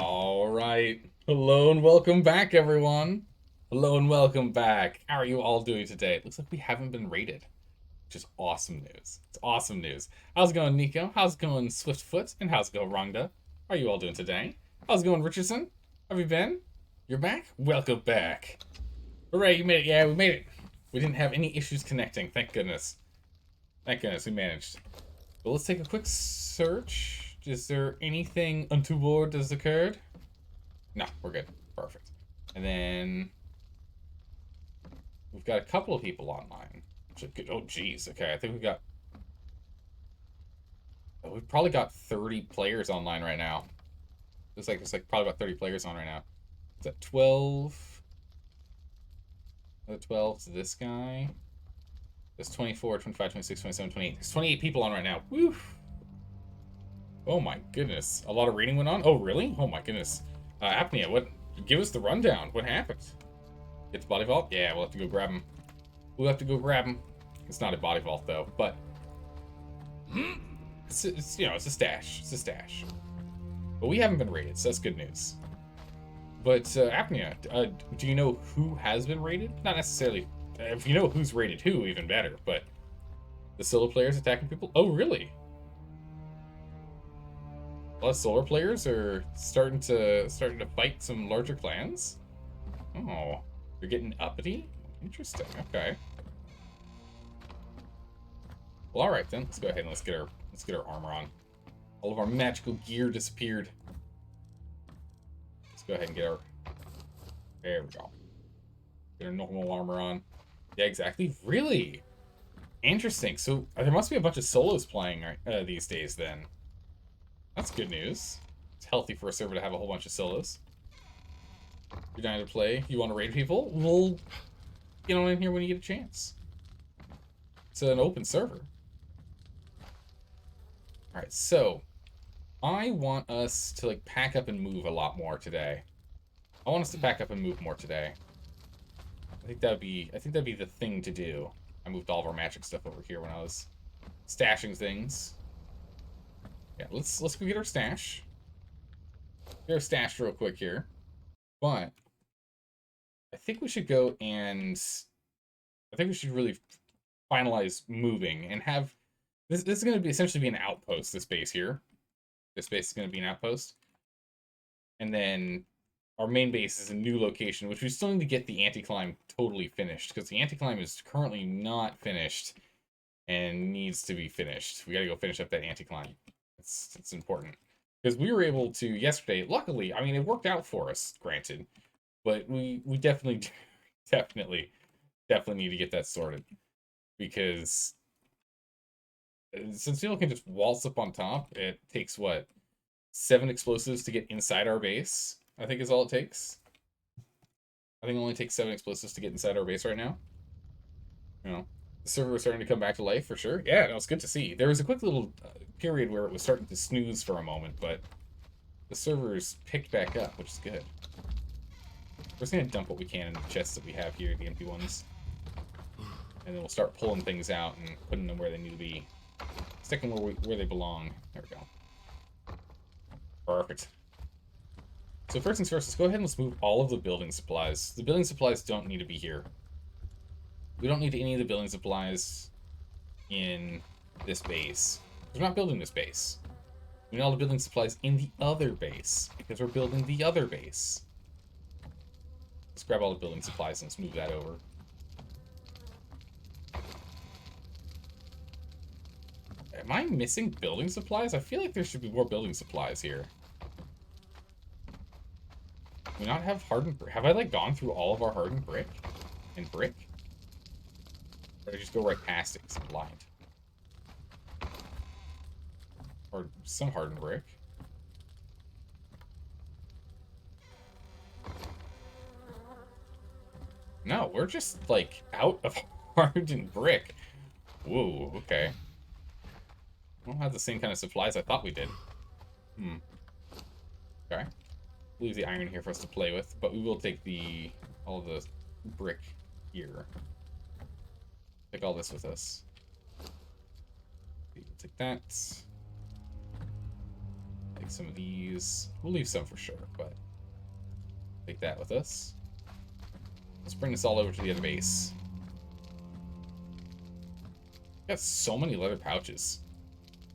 All right. Hello and welcome back, everyone. Hello and welcome back. How are you all doing today? It looks like we haven't been raided, which is awesome news. It's awesome news. How's it going, Nico? How's it going, Swiftfoot? And how's it going, Rhonda? How are you all doing today? How's it going, Richardson? How have you been? You're back? Welcome back. Hooray, you made it. Yeah, we made it. We didn't have any issues connecting. Thank goodness. Thank goodness we managed. But let's take a quick search. Is there anything untoward that has occurred? No, we're good. Perfect. And then we've got a couple of people online. Oh, geez. Okay, I think we've got... Oh, we've probably got 30 players online right now. There's like probably about 30 players on right now. Is that 12? Another 12 to this guy. There's 24, 25, 26, 27, 28. There's 28 people on right now. Woo! Oh my goodness. A lot of reading went on? Oh, really? Oh my goodness. Apnea, what? Give us the rundown. What happened? Get the body vault? Yeah, we'll have to go grab him. We'll have to go grab him. It's not a body vault, though, but... It's you know, it's a stash. It's a stash. But we haven't been raided, so that's good news. But, Apnea, do you know who has been raided? Not necessarily... If you know who's raided who, even better, but... The solo players attacking people? Oh, really? A lot of solar players are starting to fight some larger clans. Oh, they're getting uppity. Interesting. Okay. Well, all right then. Let's go ahead and let's get our armor on. All of our magical gear disappeared. Let's go ahead and get our. There we go. Get our normal armor on. Yeah, exactly. Really interesting. So there must be a bunch of solos playing these days then. That's good news. It's healthy for a server to have a whole bunch of solos. You're dying to play, you want to raid people? Well, get on in here when you get a chance. It's an open server. Alright, so I want us to like pack up and move a lot more today. I want us to pack up and move more today. I think that'd be the thing to do. I moved all of our magic stuff over here when I was stashing things. Yeah, let's go get our stash. Get our stash real quick here. But I think we should go and I think we should really finalize moving and have this is going to be essentially be an outpost, this base here. This base is going to be an outpost. And then our main base is a new location, which we still need to get the anti-climb totally finished because the anti-climb is currently not finished and needs to be finished. We got to go finish up that anti-climb. It's important. Because we were able to yesterday, luckily, I mean, it worked out for us, granted, but we definitely need to get that sorted. Because since people can just waltz up on top, it takes, what, 7 explosives to get inside our base, I think is all it takes. I think it only takes 7 explosives to get inside our base right now. You know, the server was starting to come back to life for sure. Yeah, no, it's good to see. There was a quick little period where it was starting to snooze for a moment, but the servers picked back up, which is good. We're just going to dump what we can in the chests that we have here, the empty ones. And then we'll start pulling things out and putting them where they need to be. Sticking where they belong. There we go. Perfect. So first things first, let's go ahead and let's move all of the building supplies. The building supplies don't need to be here. We don't need any of the building supplies in this base. We're not building this base. We need all the building supplies in the other base, because we're building the other base. Let's grab all the building supplies and let's move that over. Am I missing building supplies? I feel like there should be more building supplies here. Do we not have hardened brick? Have I, like, gone through all of our hardened brick? And brick? Or did I just go right past it because I'm blind? Or some hardened brick. No, we're just, like, out of hardened brick. Whoa, okay. We don't have the same kind of supplies I thought we did. Okay. Leave the iron here for us to play with, but we will take all the brick here. Take all this with us. We'll take that. Take Take some of these. We'll leave some for sure, but take that with us. Let's bring this all over to the other base. Got so many leather pouches.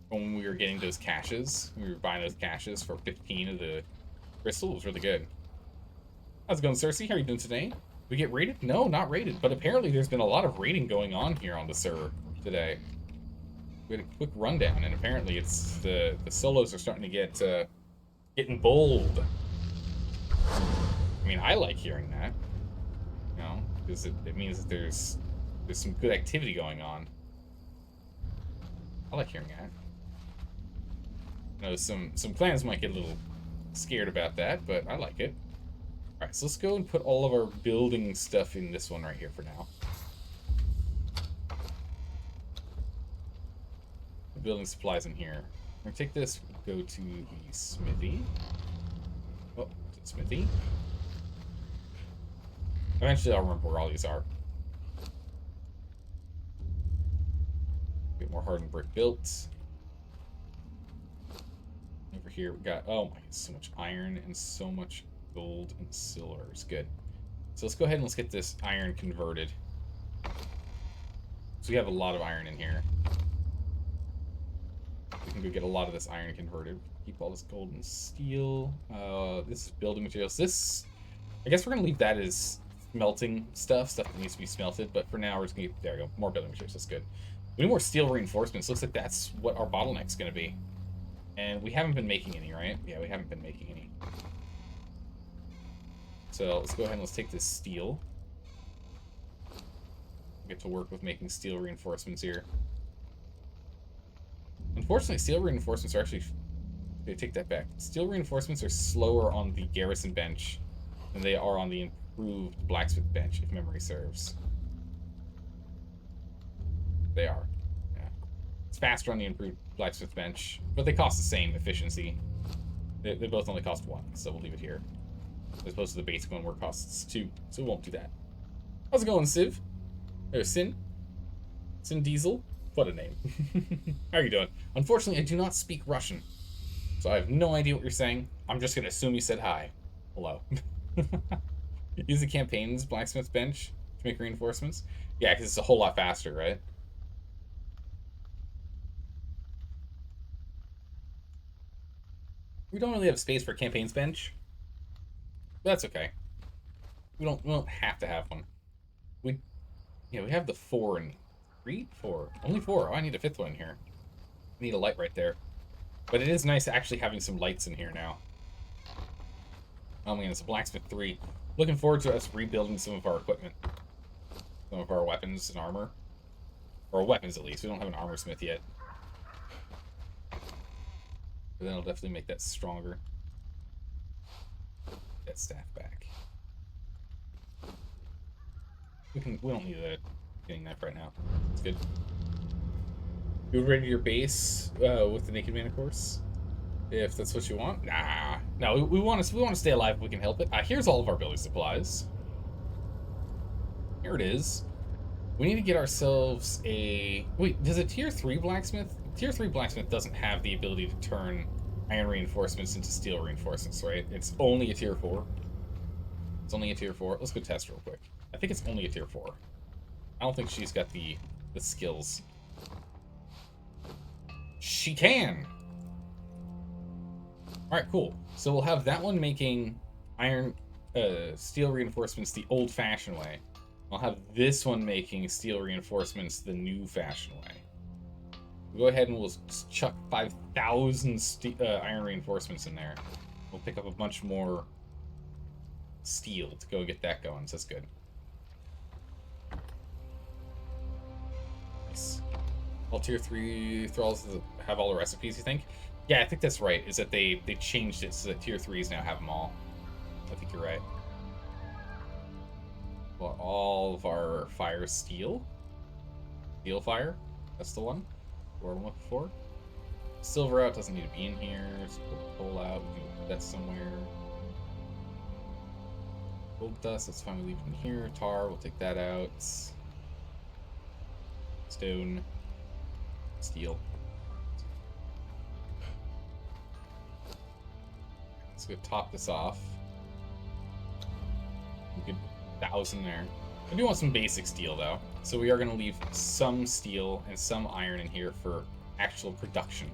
When we were getting those caches, we were buying those caches for 15 of the crystal. It was really good. How's it going, Cersei? How are you doing today? We get raided? No, not raided, but apparently there's been a lot of raiding going on here on the server today. We had a quick rundown, and apparently it's the solos are starting to get getting bold. I mean, I like hearing that, you know, because it means that there's some good activity going on. I like hearing that. I know some clans might get a little scared about that, but I like it. Alright, so let's go and put all of our building stuff in this one right here for now. The building supplies in here. We're gonna take this, go to the smithy. Oh, to the smithy. Eventually I'll remember where all these are. Get more hardened brick built. Over here we got, oh my, so much iron and so much gold and silver. It's good. So let's go ahead and let's get this iron converted. So we have a lot of iron in here. We can go get a lot of this iron converted. Keep all this gold and steel. This is building materials. This, I guess we're gonna leave that as smelting stuff that needs to be smelted, but for now we're just gonna, there we go, more building materials. That's good. We need more steel reinforcements. Looks like that's what our bottleneck's gonna be. And we haven't been making any, right? Yeah, we haven't been making any. So let's go ahead and let's take this steel. Get to work with making steel reinforcements here. Unfortunately, steel reinforcements are actually... Okay, take that back. Steel reinforcements are slower on the garrison bench than they are on the improved blacksmith bench, if memory serves. They are. Yeah. It's faster on the improved blacksmith bench, but they cost the same efficiency. They both only cost 1, so we'll leave it here. As opposed to the basic one where it costs 2, so we won't do that. How's it going, Civ? There's Sin. Sin Diesel. What a name. How are you doing? Unfortunately, I do not speak Russian, so I have no idea what you're saying. I'm just going to assume you said hi. Hello. Use the campaign's blacksmith bench to make reinforcements? Yeah, because it's a whole lot faster, right? We don't really have space for campaign's bench. But that's okay. We don't have to have one. We have the 4 and 3? 4. Only 4. Oh, I need a 5th one in here. I need a light right there. But it is nice actually having some lights in here now. Oh man, it's a blacksmith 3. Looking forward to us rebuilding some of our equipment. Some of our weapons and armor. Or weapons at least. We don't have an armor smith yet. But then it'll definitely make that stronger. That staff back. We don't need a getting knife right now. It's good. You ready your base with the naked man, of course, if that's what you want. Nah, no, we want to stay alive if we can help it. Here's all of our building supplies. Here it is. We need to get ourselves a... Wait, does a tier 3 blacksmith? Tier 3 blacksmith doesn't have the ability to turn iron reinforcements into steel reinforcements, right? It's only a tier 4. It's only a tier 4. Let's go test real quick. I think it's only a tier 4. I don't think she's got the skills. She can! Alright, cool. So we'll have that one making iron, steel reinforcements the old-fashioned way. I'll have this one making steel reinforcements the new-fashioned way. We'll go ahead and we'll chuck 5,000 iron reinforcements in there. We'll pick up a bunch more steel to go get that going, so that's good. Nice. All tier 3 thralls have all the recipes, you think? Yeah, I think that's right, is that they changed it so that tier 3s now have them all. I think you're right. Well, all of our fire steel. Steel fire, that's the one. What I'm looking for. Silver out doesn't need to be in here. Just put coal out, we can put that somewhere. Gold dust, that's fine, we leave it in here. Tar, we'll take that out. Stone. Steel. Let's go top this off. A good 1,000 there. I do want some basic steel, though. So we are going to leave some steel and some iron in here for actual production.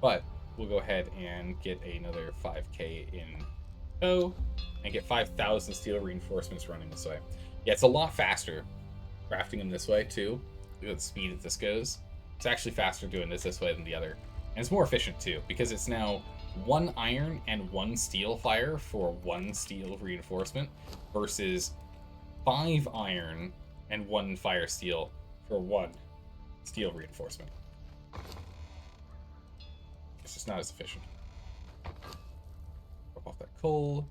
But we'll go ahead and get another 5k in tow and get 5,000 steel reinforcements running this way. Yeah, it's a lot faster crafting them this way, too. Look at the speed that this goes. It's actually faster doing this way than the other. And it's more efficient, too, because it's now 1 iron and 1 steel fire for 1 steel reinforcement versus 5 iron and 1 fire steel for 1 steel reinforcement. It's just not as efficient. Drop off that coal.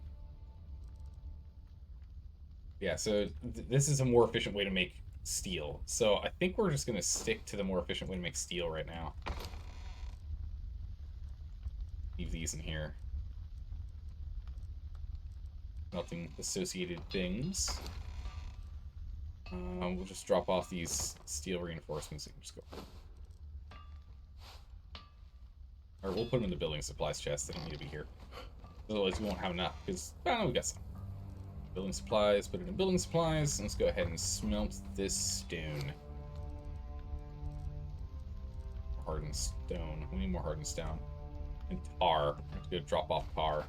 Yeah, so this is a more efficient way to make steel. So I think we're just going to stick to the more efficient way to make steel right now. Leave these in here. Melting associated things. We'll just drop off these steel reinforcements and just go. Or we'll put them in the building supplies chest. They don't need to be here. Otherwise, we won't have enough. Because, I don't know, we got some. Building supplies, put it in building supplies. Let's go ahead and smelt this stone. Hardened stone. We need more hardened stone. And tar. Let's go drop off tar.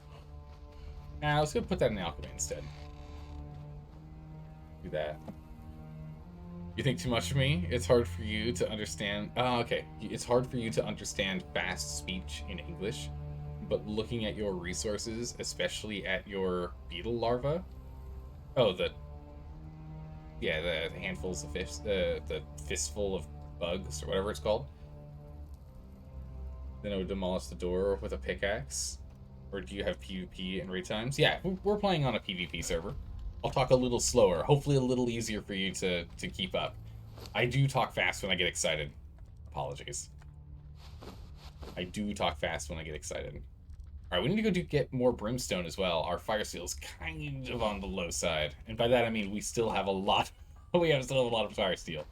Now, let's go put that in alchemy instead. Do that. You think too much of me? It's hard for you to understand. Oh, okay. It's hard for you to understand fast speech in English, but looking at your resources, especially at your beetle larva. Oh, the handfuls of fish, the fistful of bugs or whatever it's called. Then I would demolish the door with a pickaxe. Or do you have PvP and raid times? Yeah, we're playing on a PvP server. I'll talk a little slower, hopefully a little easier for you to keep up. I do talk fast when I get excited. Apologies. I do talk fast when I get excited. Alright, we need to go get more brimstone as well. Our fire steel is kind of on the low side. And by that I mean we still have a lot. We still have a lot of fire steel.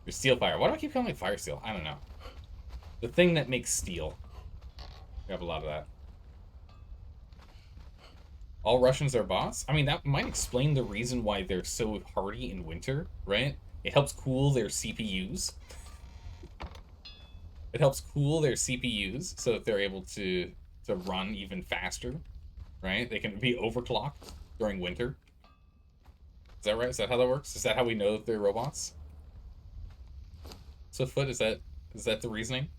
There's steel fire. Why do I keep calling it fire steel? I don't know. The thing that makes steel. We have a lot of that. All Russians are bots? I mean, that might explain the reason why they're so hardy in winter, right? It helps cool their CPUs. It helps cool their CPUs so that they're able to run even faster, right? They can be overclocked during winter. Is that right? Is that how that works? Is that how we know that they're robots? Swiftfoot, is that the reasoning?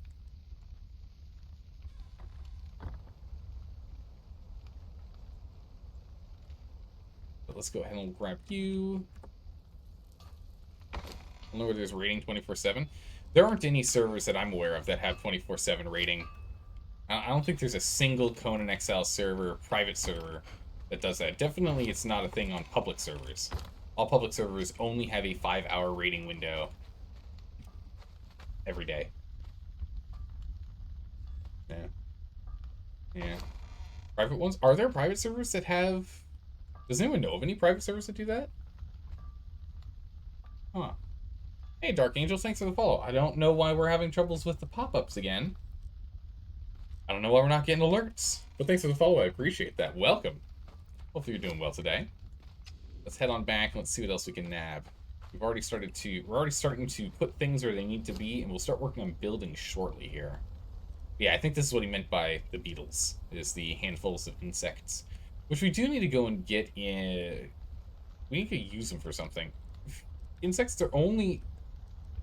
But let's go ahead and grab you. I don't know where there's rating 24/7. There aren't any servers that I'm aware of that have 24/7 rating. I don't think there's a single Conan Exiles server, private server, that does that. Definitely it's not a thing on public servers. All public servers only have a 5-hour rating window every day. Yeah. Yeah. Private ones? Are there private servers that have... Does anyone know of any private servers that do that? Huh. Hey, Dark Angels, thanks for the follow. I don't know why we're having troubles with the pop-ups again. I don't know why we're not getting alerts. But thanks for the follow, I appreciate that. Welcome. Hopefully you're doing well today. Let's head on back and let's see what else we can nab. We're already starting to put things where they need to be, and we'll start working on building shortly here. Yeah, I think this is what he meant by the beetles, is the handfuls of insects. Which we do need to go and get in... We need to use them for something. Insects, they're only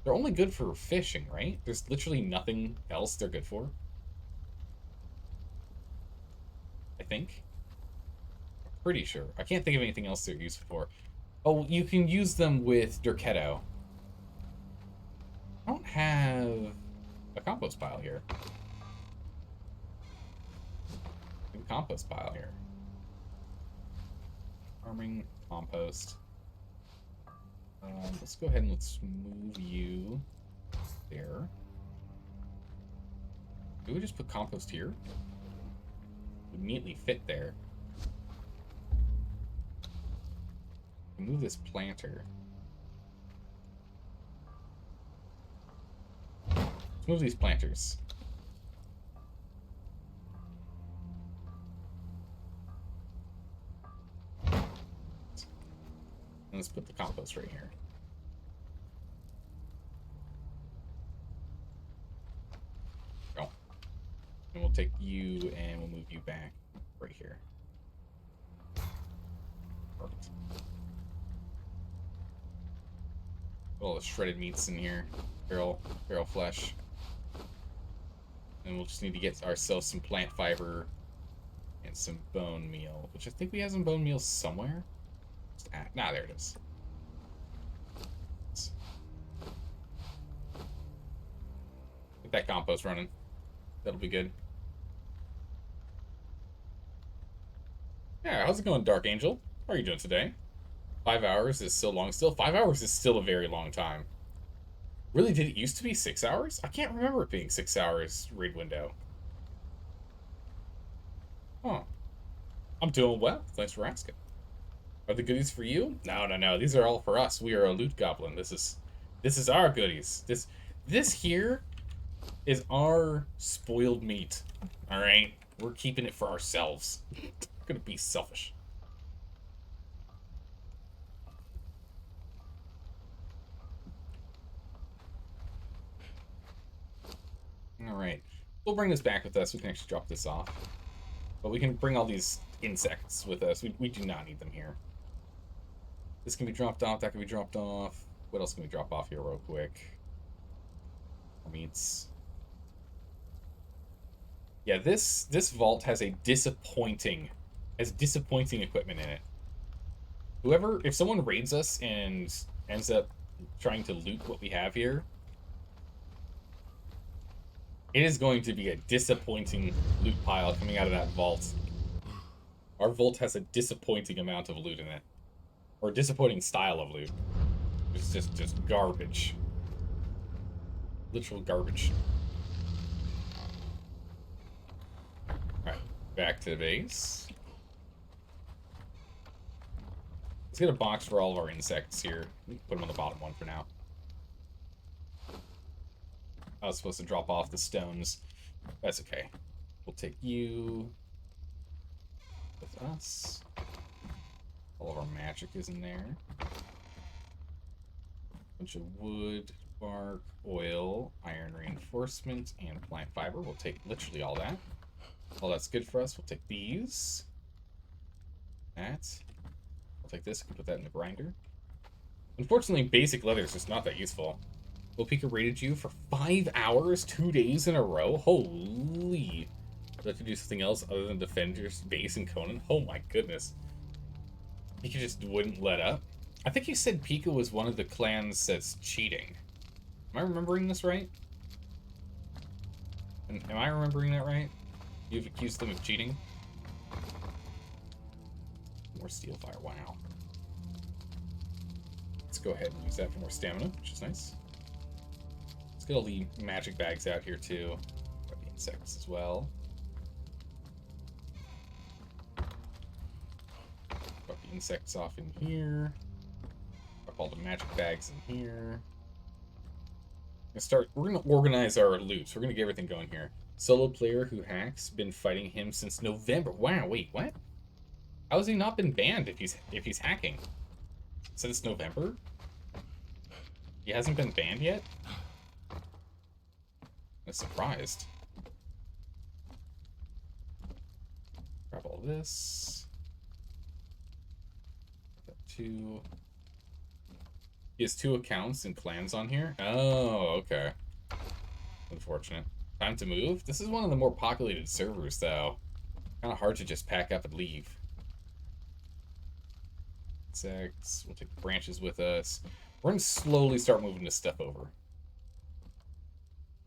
good for fishing, right? There's literally nothing else they're good for. I think. I'm pretty sure. I can't think of anything else they're useful for. Oh, you can use them with Durketo. I don't have a compost pile here. A compost pile here. Farming, compost. Let's go ahead and let's move you there. Do we just put compost here? Would neatly fit there. Move this planter. Let's move these planters. let's put the compost right here. Go. And we'll take you and we'll move you back right here. Perfect. All the shredded meats in here. Feral flesh. And we'll just need to get ourselves some plant fiber and some bone meal, which I think we have some bone meal somewhere. Nah, there it is. Get that compost running. That'll be good. Yeah, how's it going, Dark Angel? How are you doing today? 5 hours is still long. Still, 5 hours is still a very long time. Really, did it used to be 6 hours? I can't remember it being 6 hours raid window. Huh. I'm doing well. Thanks for asking. Are the goodies for you? No. These are all for us. We are a loot goblin. This is our goodies. This here is our spoiled meat. All right, we're keeping it for ourselves. We're gonna be selfish. All right, we'll bring this back with us. We can actually drop this off, but we can bring all these insects with us. We do not need them here. This can be dropped off. That can be dropped off. What else can we drop off here real quick? Meats. Yeah, this vault has a disappointing equipment in it. If someone raids us and ends up trying to loot what we have here, it is going to be a disappointing loot pile coming out of that vault. Our vault has a disappointing amount of loot in it. Or a disappointing style of loot. It's just garbage. Literal garbage. Alright, back to the base. Let's get a box for all of our insects here. Put them on the bottom one for now. I was supposed to drop off the stones. That's okay. We'll take you with us. All of our magic is in there. Bunch of wood, bark, oil, iron reinforcement, and plant fiber. We'll take literally all that. All that's good for us. We'll take these. That. I'll take this. I can put that in the grinder. Unfortunately, basic leather is just not that useful. Pika raided you for 5 hours, 2 days in a row. Holy. I'd like to do something else other than defend your base in Conan. Oh my goodness. Pika just wouldn't let up. I think you said Pika was one of the clans that's cheating. Am I remembering this right? Am I remembering that right? You've accused them of cheating? More steel fire, wow. Let's go ahead and use that for more stamina, which is nice. Let's get all the magic bags out here too. Got the insects as well. Got the insects off in here. Got all the magic bags in here. We're gonna organize our loot. So we're gonna get everything going here. Solo player who hacks, been fighting him since November. Wow, wait, what? How has he not been banned if he's hacking? Since November? He hasn't been banned yet? I'm surprised. Grab all this. Got two. He has 2 accounts and clans on here. Oh, okay. Unfortunate. Time to move? This is one of the more populated servers, though. Kind of hard to just pack up and leave. Insects. We'll take the branches with us. We're going to slowly start moving this stuff over.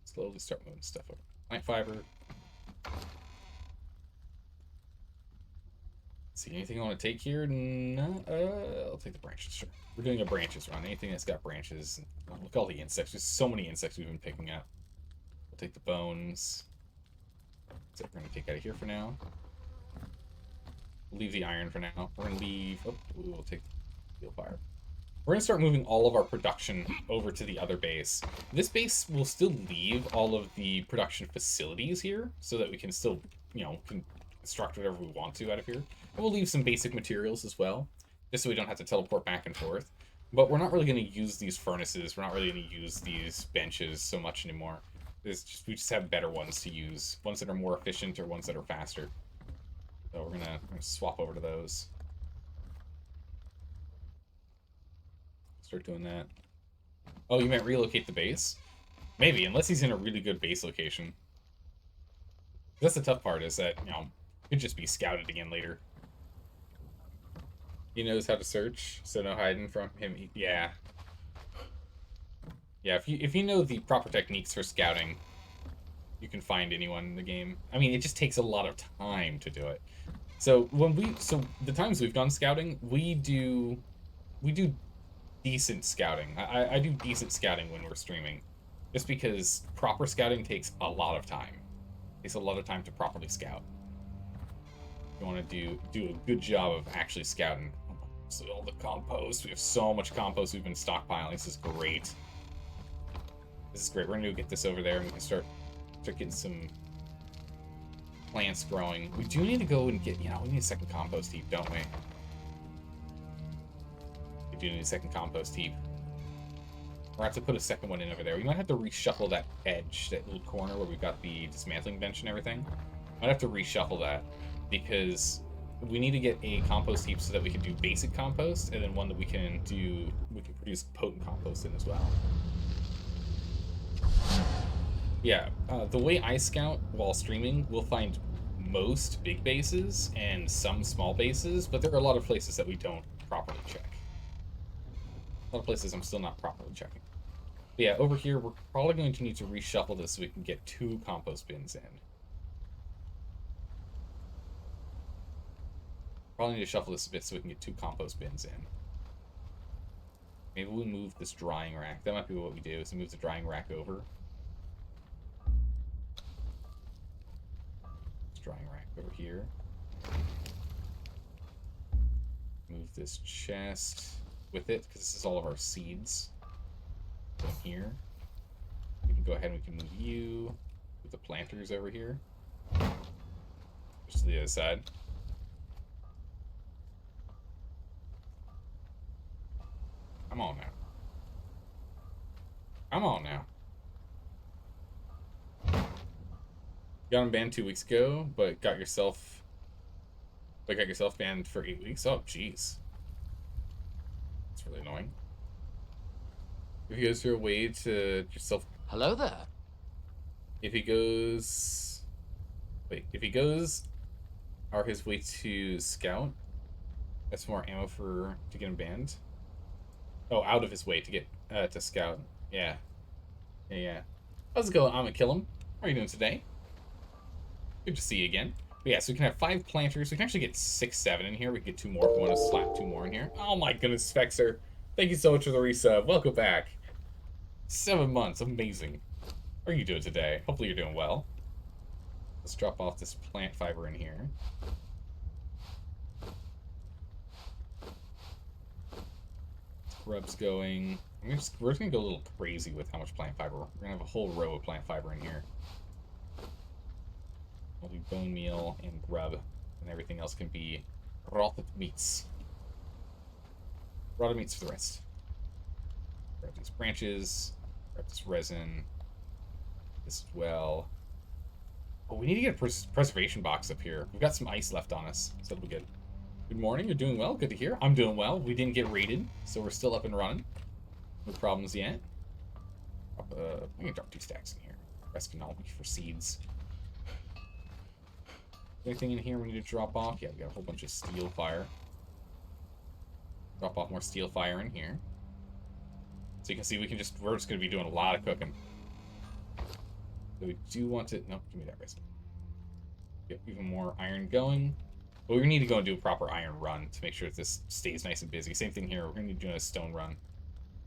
Slowly start moving stuff over. Plant fiber. See, anything I want to take here? No. I'll take the branches, sure. We're doing a branches run. Anything that's got branches. Oh, look at all the insects. There's so many insects we've been picking up. We'll take the bones. So we're going to take out of here for now. We'll leave the iron for now. We're going to leave... Oh, we'll take the steel fire. We're going to start moving all of our production over to the other base. This base will still leave all of the production facilities here so that we can still, construct whatever we want to out of here. And we'll leave some basic materials as well. just so we don't have to teleport back and forth. But we're not really going to use these furnaces. We're not really going to use these benches so much anymore. We just have better ones to use. Ones that are more efficient or ones that are faster. So we're gonna swap over to those. Start doing that. Oh, you meant relocate the base? Maybe, unless he's in a really good base location. That's the tough part, is that, you know, it could just be scouted again later. He knows how to search, so no hiding from him. Yeah. Yeah, if you know the proper techniques for scouting, you can find anyone in the game. I mean, it just takes a lot of time to do it. So the times we've gone scouting, we do decent scouting. I do decent scouting when we're streaming, just because proper scouting takes a lot of time. It takes a lot of time to properly scout. You want to do a good job of actually scouting. So all the compost. We have so much compost we've been stockpiling. This is great. This is great. We're gonna get this over there, and we can start getting some plants growing. We do need to go and get, we need a second compost heap, don't we? We do need a second compost heap. We're gonna have to put a second one in over there. We might have to reshuffle that edge, that little corner where we've got the dismantling bench and everything. Might have to reshuffle that, because we need to get a compost heap so that we can do basic compost, and then one that we can produce potent compost in as well. Yeah, the way I scout while streaming, we'll find most big bases and some small bases, but there are a lot of places that we don't properly check. A lot of places I'm still not properly checking. But yeah, over here, we're probably going to need to reshuffle this so we can get 2 compost bins in. Probably need to shuffle this a bit so we can get 2 compost bins in. Maybe we move this drying rack. That might be what we do, is we move the drying rack over. Drying rack over here. Move this chest with it, because this is all of our seeds. Go in here. We can go ahead and we can move you with the planters over here. Just to the other side. Come on now. Come on now. Got him banned 2 weeks ago, but got yourself banned for 8 weeks. Oh, jeez. That's really annoying. If he goes through a way to yourself... Hello there. If he goes... Wait, if he goes his way to scout, that's more ammo to get him banned. Oh, out of his way to get to scout. Yeah. Yeah. How's it going? I'm gonna kill him. How are you doing today? Good to see you again. But yeah, so we can have 5 planters. We can actually get 6, 7 in here. We can get 2 more if we want to slap 2 more in here. Oh my goodness, Spexer. Thank you so much for the resub. Welcome back. 7 months. Amazing. How are you doing today? Hopefully you're doing well. Let's drop off this plant fiber in here. Scrub's going. We're just going to go a little crazy with how much plant fiber. We're going to have a whole row of plant fiber in here. We'll do bone meal and grub, and everything else can be rotted meats. Rotted meats for the rest. Grab these branches, grab this resin, this as well. Oh, we need to get a preservation box up here. We've got some ice left on us, so that'll be good. Good morning, you're doing well, good to hear. I'm doing well. We didn't get raided, so we're still up and running. No problems yet. I'm gonna drop 2 stacks in here. The rest can all be for seeds. Anything in here we need to drop off? Yeah, we got a whole bunch of steel fire. Drop off more steel fire in here. So you can see we're just going to be doing a lot of cooking. So we do want to, no, give me that resin. Get even more iron going. But we need to go and do a proper iron run to make sure that this stays nice and busy. Same thing here, we're going to be doing a stone run.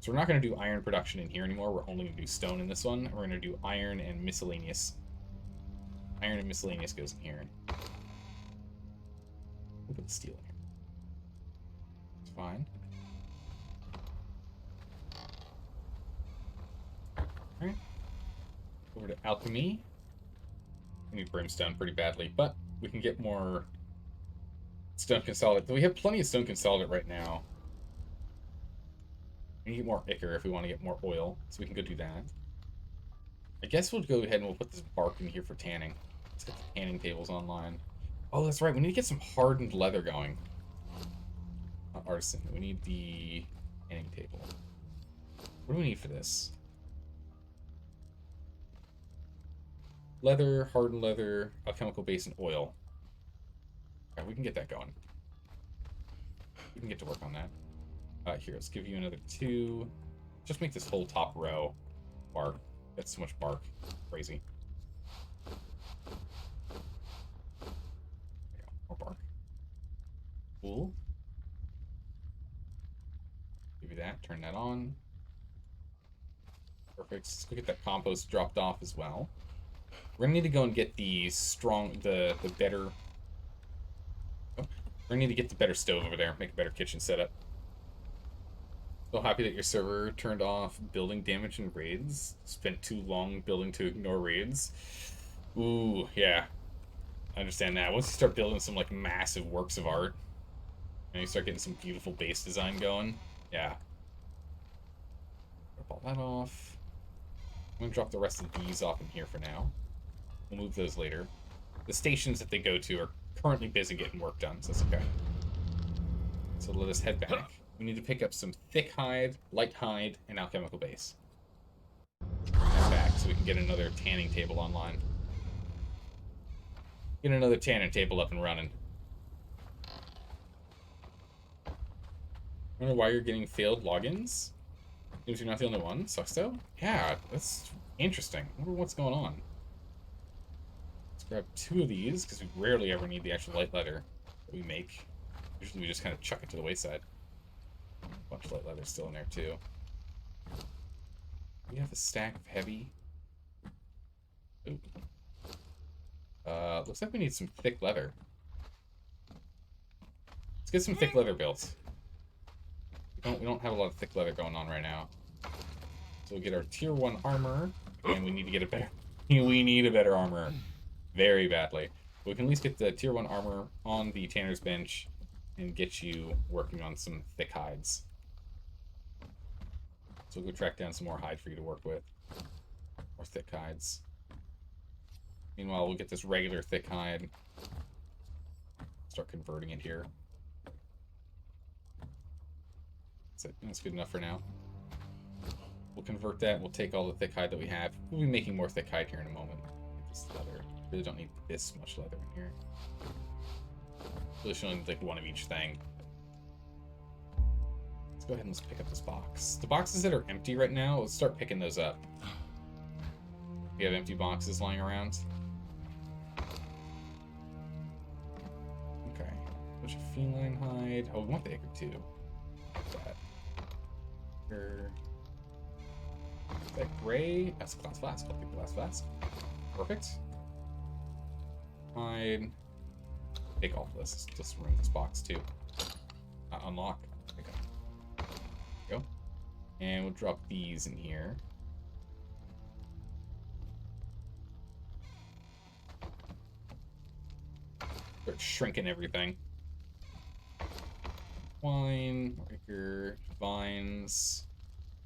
So we're not going to do iron production in here anymore, we're only going to do stone in this one. We're going to do iron and miscellaneous. Iron and miscellaneous goes in here. We'll put the steel in here. It's fine. Alright. Over to alchemy. We need brimstone pretty badly, but we can get more... Stone Consolidate. We have plenty of Stone Consolidate right now. We need more ichor if we want to get more oil, so we can go do that. I guess we'll go ahead and we'll put this bark in here for tanning. Let's get the tanning tables online. Oh, that's right. We need to get some hardened leather going. Not artisan. We need the tanning table. What do we need for this? Leather, hardened leather, alchemical base, and oil. Okay, we can get that going. We can get to work on that. Here, let's give you another 2. Just make this whole top row bark. That's so much bark. Crazy. There we go. More bark. Cool. Give you that. Turn that on. Perfect. Let's go get that compost dropped off as well. We're gonna need to go and get the better. Oh, we're gonna need to get the better stove over there. Make a better kitchen setup. So happy that your server turned off building damage and raids. Spent too long building to ignore raids. Ooh, yeah. I understand that. Once you start building some like massive works of art, and you start getting some beautiful base design going, yeah. Rip all that off. I'm gonna drop the rest of these off in here for now. We'll move those later. The stations that they go to are currently busy getting work done, so that's okay. So let us head back. We need to pick up some thick hide, light hide, and alchemical base. Head back so we can get another tanning table online. Get another tanning table up and running. Wonder why you're getting failed logins? Seems you're not the only one. Sucks though. Yeah, that's interesting. I wonder what's going on. Let's grab 2 of these because we rarely ever need the actual light leather that we make. Usually we just kind of chuck it to the wayside. A bunch of light leather still in there too. We have a stack of heavy. Ooh. Looks like we need some thick leather. Let's get some thick leather built. We don't have a lot of thick leather going on right now. So we'll get our tier 1 armor, and we need to get a better. We need a better armor, very badly. But we can at least get the tier 1 armor on the tanner's bench, and get you working on some thick hides. So we'll go track down some more hide for you to work with. More thick hides. Meanwhile, we'll get this regular thick hide. Start converting it here. That's it. That's good enough for now. We'll convert that. We'll take all the thick hide that we have. We'll be making more thick hide here in a moment. This leather. Really don't need this much leather in here. Really should only need like 1 of each thing. Let's go ahead and let's pick up this box. The boxes that are empty right now, let's start picking those up. We have empty boxes lying around. Okay. Bunch of feline hide. Oh, we want the ichor too. That. Ichor. Is that gray? That's a glass flask. I'll pick the glass flask. Perfect. Hide. Take all of this. Let's remove this box too. Unlock. Okay. There we go. And we'll drop these in here. Start shrinking everything. Wine, ichor, vines,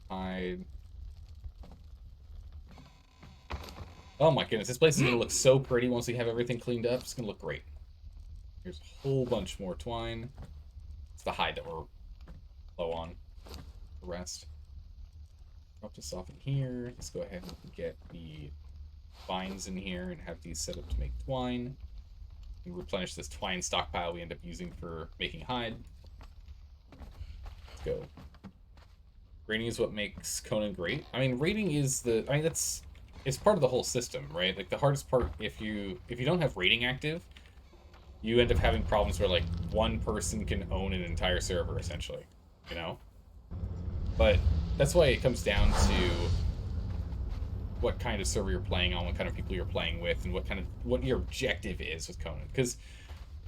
hide. Oh my goodness, this place is gonna look so pretty once we have everything cleaned up. It's gonna look great. Here's a whole bunch more twine. It's the hide that we're low on. The rest. Drop this off in here. Let's go ahead and get the vines in here and have these set up to make twine. And replenish this twine stockpile we end up using for making hide. Let's go. Rating is what makes Conan great. I mean, rating is the... I mean, it's part of the whole system, right? Like, the hardest part, if you don't have rating active, you end up having problems where, like, one person can own an entire server, essentially. You know? But that's why it comes down to what kind of server you're playing on, what kind of people you're playing with, and what your objective is with Conan. Because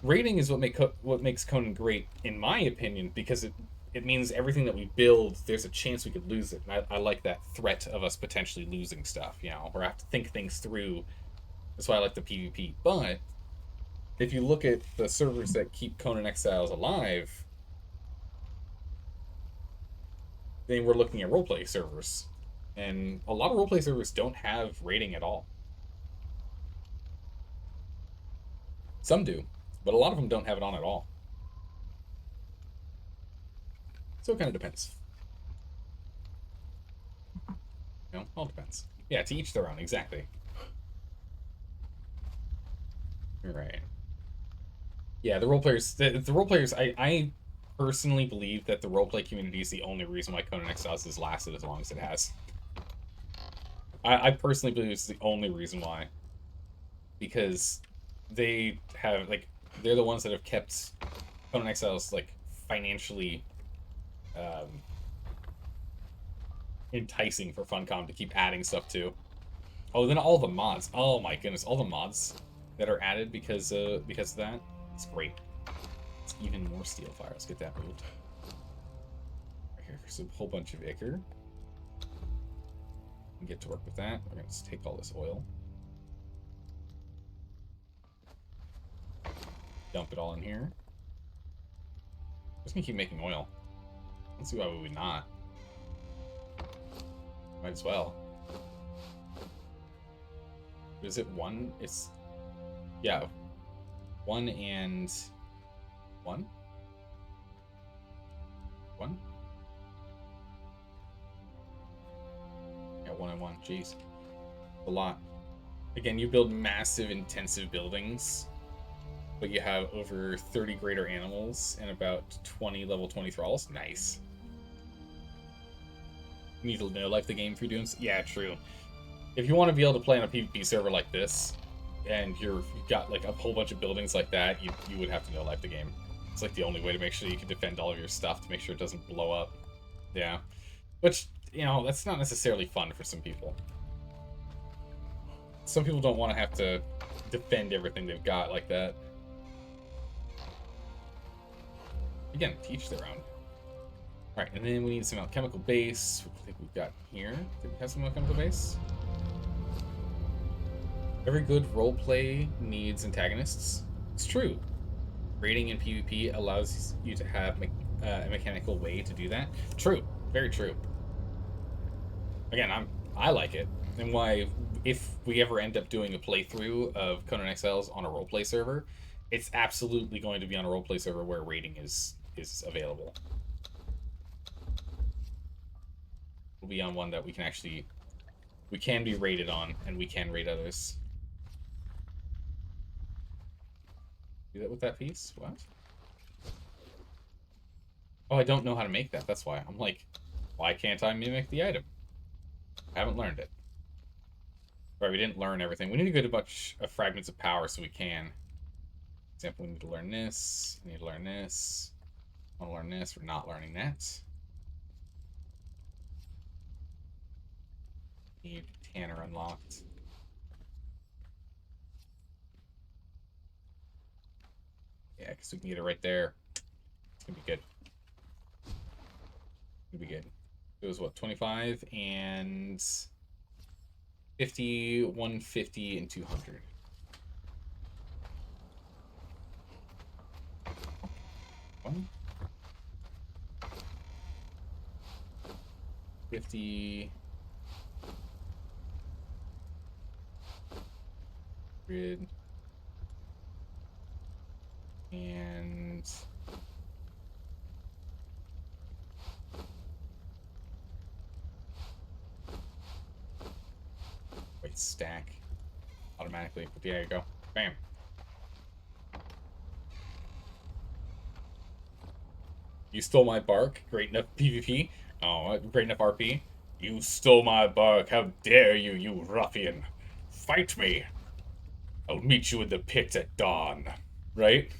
rating is what makes Conan great, in my opinion, because it means everything that we build, there's a chance we could lose it. And I like that threat of us potentially losing stuff, you know, where I have to think things through. That's why I like the PvP. But if you look at the servers that keep Conan Exiles alive, then we're looking at roleplay servers. And a lot of roleplay servers don't have rating at all. Some do, but a lot of them don't have it on at all. So it kind of depends. You know, all depends. Yeah, to each their own, exactly. Right. Yeah, the roleplayers, the roleplayers, I personally believe that the roleplay community is the only reason why Conan Exiles has lasted as long as it has. I personally believe it's the only reason why. Because they have, like, they're the ones that have kept Conan Exiles, like, financially um, enticing for Funcom to keep adding stuff to. Oh, then all the mods. Oh my goodness, all the mods that are added because of that. It's great. It's even more steel fire. Let's get that moved. Right here, there's a whole bunch of ichor. And get to work with that. We're gonna just take all this oil. Dump it all in here. I'm just gonna keep making oil. Let's see why we would not. Might as well. Is it one? It's, yeah, 1 and 1? 1? Yeah, 1 and 1. Jeez. A lot. Again, you build massive, intensive buildings, but you have over 30 greater animals and about 20 level 20 thralls. Nice. You need to know life the game if you're doing so. Yeah, true. If you want to be able to play on a PvP server like this, and you've got like a whole bunch of buildings like that, you would have to know life the game. It's like the only way to make sure you can defend all of your stuff to make sure it doesn't blow up. Yeah. Which, you know, that's not necessarily fun for some people. Some people don't want to have to defend everything they've got like that. Again, teach their own. Alright, and then we need some alchemical base. I think we've got here. Did we have some alchemical base? Every good roleplay needs antagonists. It's true. Raiding in PvP allows you to have a mechanical way to do that. True. Very true. Again, I like it. And why, if we ever end up doing a playthrough of Conan Exiles on a roleplay server, it's absolutely going to be on a roleplay server where raiding is available. We'll be on one that we can be raided on, and we can raid others. Do that with that piece? What? Oh, I don't know how to make that. That's why. I'm like, why can't I mimic the item? I haven't learned it. Right, we didn't learn everything. We need to get a bunch of fragments of power so we can. For example, we need to learn this. We need to learn this. I want to learn this. We're not learning that. Need Tanner unlocked. Yeah, because we can get it right there. It's going to be good. It's going to be good. It was what, 25 and 50, 150, and 200. One. 50. 100. And wait, stack automatically. But there you go. Bam. You stole my bark. Great enough PvP. Oh, great enough RP. You stole my bark. How dare you, you ruffian. Fight me. I'll meet you in the pit at dawn. Right?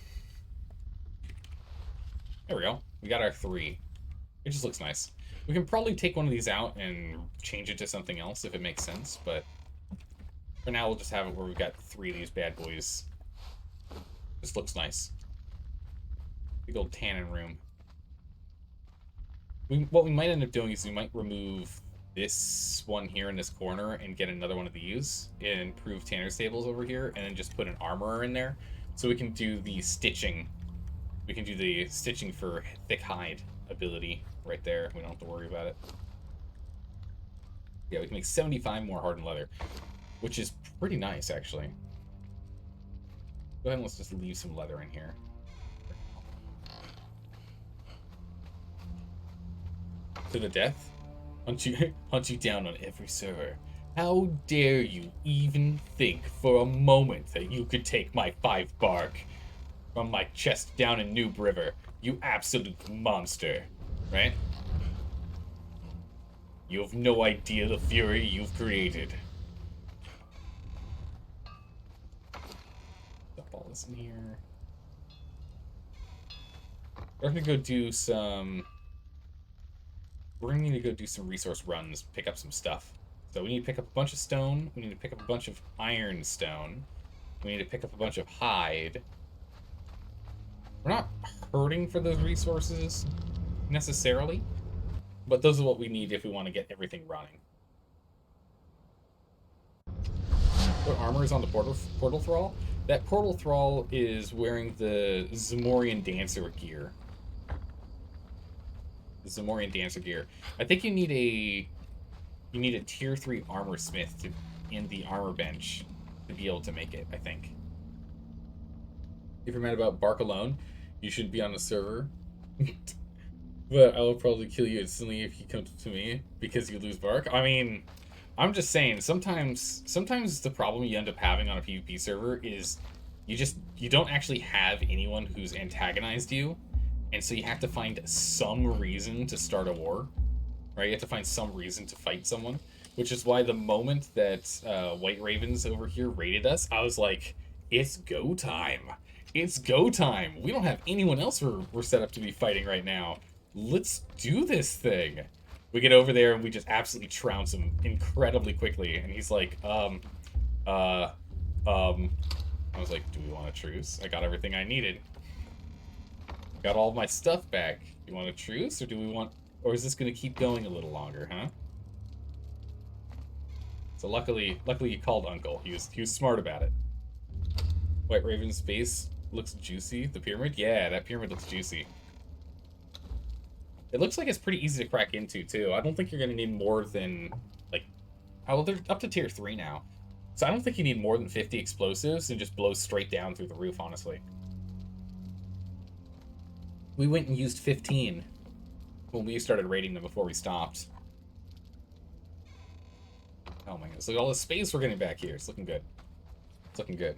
There we go. We got our 3. It just looks nice. We can probably take one of these out and change it to something else if it makes sense, but for now we'll just have it where we've got 3 of these bad boys. This looks nice. Big old tannin room. What we might end up doing is we might remove this one here in this corner and get another one of these and improve Tanner's tables over here, and then just put an armorer in there So we can do the stitching. We can do the stitching for thick hide ability right there. We don't have to worry about it. Yeah, we can make 75 more hardened leather, which is pretty nice, actually. Go ahead and let's just leave some leather in here. To the death? Hunt you down on every server. How dare you even think for a moment that you could take my 5 bark from my chest down in Noob River? You absolute monster. Right? You have no idea the fury you've created. Dump all this in here. We're gonna go do some... We're gonna need to go do some resource runs, pick up some stuff. So we need to pick up a bunch of stone. We need to pick up a bunch of iron stone. We need to pick up a bunch of hide. We're not hurting for those resources, necessarily. But those are what we need if we want to get everything running. What armor is on the portal thrall? That portal thrall is wearing the Zamorian Dancer gear. The Zamorian Dancer gear. I think you need a tier 3 armor smith in the armor bench to be able to make it, I think. If you're mad about Bark alone, you shouldn't be on the server. But I will probably kill you instantly if you come to me because you lose Bark. I mean, I'm just saying, sometimes the problem you end up having on a PvP server is you don't actually have anyone who's antagonized you, and so you have to find some reason to start a war, right? You have to find some reason to fight someone, which is why the moment that White Ravens over here raided us, I was like, it's go time. It's go time. We don't have anyone else we're set up to be fighting right now. Let's do this thing. We get over there and we just absolutely trounce him incredibly quickly. And he's like, I was like, do we want a truce? I got everything I needed. Got all of my stuff back. You want a truce, or do we want, or is this going to keep going a little longer, huh? So luckily you called Uncle. He was smart about it. White Raven's base looks juicy. The pyramid? Yeah, that pyramid looks juicy. It looks like it's pretty easy to crack into, too. I don't think you're going to need more than, like... Oh, well, they're up to tier 3 now. So I don't think you need more than 50 explosives and just blow straight down through the roof, honestly. We went and used 15 when we started raiding them before we stopped. Oh my goodness, look at all the space we're getting back here. It's looking good. It's looking good.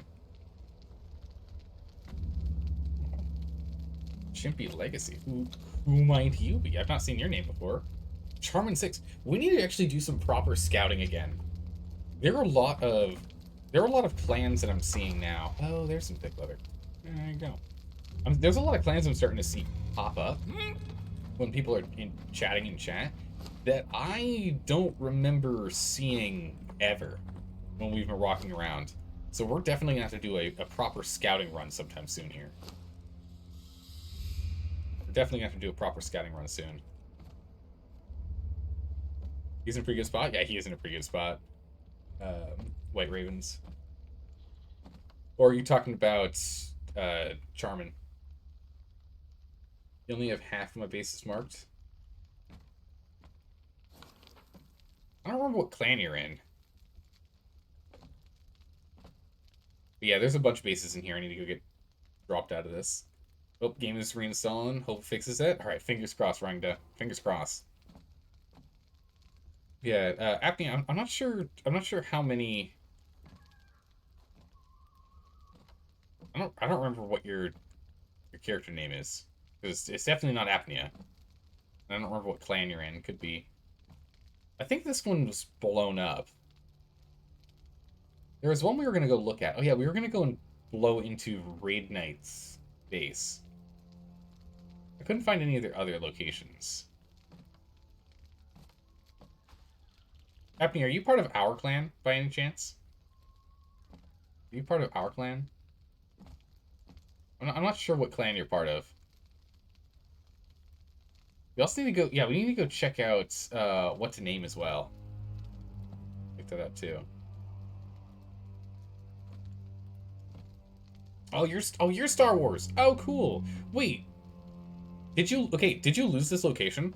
Chimpy Legacy. Who might you be? I've not seen your name before. Charmin 6. We need to actually do some proper scouting again. There are a lot of clans that I'm seeing now. Oh, there's some thick leather. There you go. There's a lot of clans I'm starting to see pop up when people are chatting in chat that I don't remember seeing ever when we've been walking around. So we're definitely going to have to do a proper scouting run sometime soon here. We're definitely going to have to do a proper scouting run soon. He's in a pretty good spot? Yeah, he is in a pretty good spot. White Ravens. Or are you talking about Charmin? You only have half of my bases marked. I don't remember what clan you're in. But yeah, there's a bunch of bases in here. I need to go get dropped out of this. Oh, game is reinstalling. Hope it fixes it. All right, fingers crossed, Rangda. Fingers crossed. Yeah, Apnea. I'm not sure. I'm not sure how many. I don't remember what your character name is, because it's definitely not Apnea. I don't remember what clan you're in. Could be. I think this one was blown up. There was one we were gonna go look at. Oh yeah, we were gonna go and blow into Raid Knight's base. I couldn't find any of their other locations. Apnea, are you part of our clan by any chance? Are you part of our clan? I'm not sure what clan you're part of. We also need to go... Yeah, we need to go check out what to name as well. Pick that up, too. you're Star Wars. Oh, cool. Wait, did you lose this location?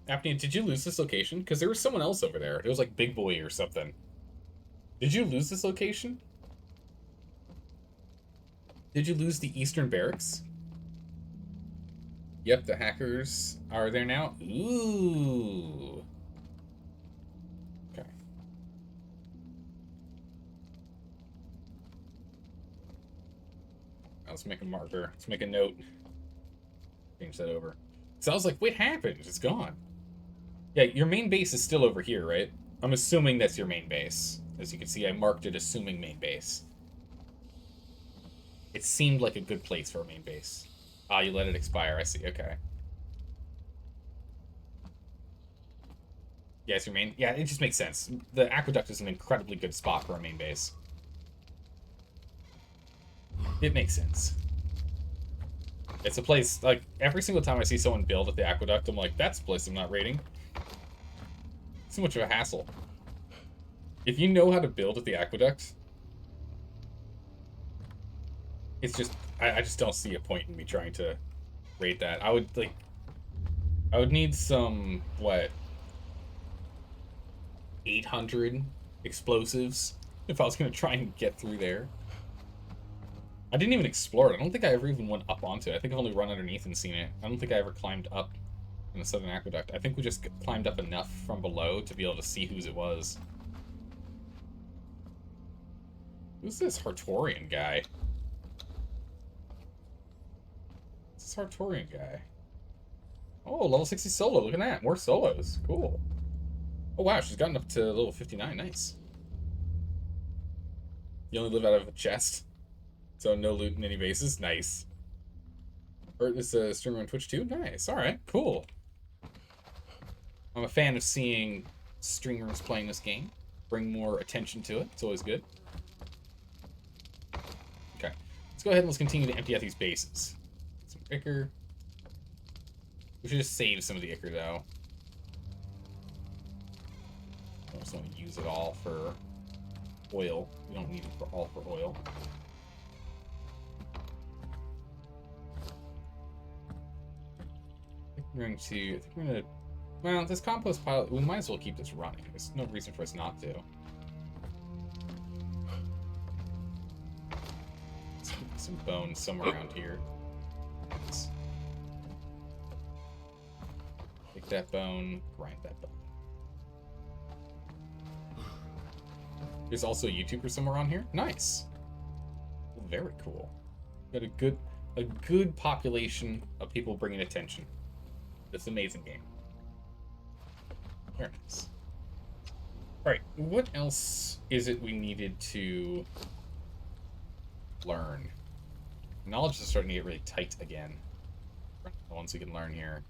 Apnea, did you lose this location? Because there was someone else over there. It was like Big Boy or something. Did you lose this location? Did you lose the Eastern Barracks? Yep, the hackers are there now. Ooh. Okay. Let's make a marker. Let's make a note. Change that over. So I was like, what happened? It's gone. Yeah, your main base is still over here, right? I'm assuming that's your main base. As you can see, I marked it assuming main base. It seemed like a good place for a main base. Ah, you let it expire. I see. Okay. Yeah, it's your main... Yeah, it just makes sense. The aqueduct is an incredibly good spot for a main base. It makes sense. It's a place, like, every single time I see someone build at the aqueduct, I'm like, that's a place I'm not raiding. It's too much of a hassle. If you know how to build at the aqueduct, it's just, I just don't see a point in me trying to raid that. I would need some, what, 800 explosives if I was going to try and get through there. I didn't even explore it. I don't think I ever even went up onto it. I think I've only run underneath and seen it. I don't think I ever climbed up in the Southern Aqueduct. I think we just climbed up enough from below to be able to see whose it was. Who's this Hartorian guy? Who's this Hartorian guy? Oh, level 60 solo. Look at that. More solos. Cool. Oh, wow. She's gotten up to level 59. Nice. You only live out of a chest. So no loot in any bases. Nice. Or this streamer on Twitch too? Nice. Alright, cool. I'm a fan of seeing streamers playing this game. Bring more attention to it. It's always good. Okay. Let's go ahead and let's continue to empty out these bases. Some ichor. We should just save some of the ichor though. I just want to use it all for oil. We don't need it all for oil. I think we're gonna, well, this compost pile, we might as well keep this running. There's no reason for us not to. Some bones somewhere around here. Let's take that bone, grind that bone. There's also a YouTuber somewhere on here. Nice. Very cool. Got a good population of people bringing attention. This amazing game. Very nice. Alright, what else is it we needed to learn? Knowledge is starting to get really tight again. The ones we can learn here.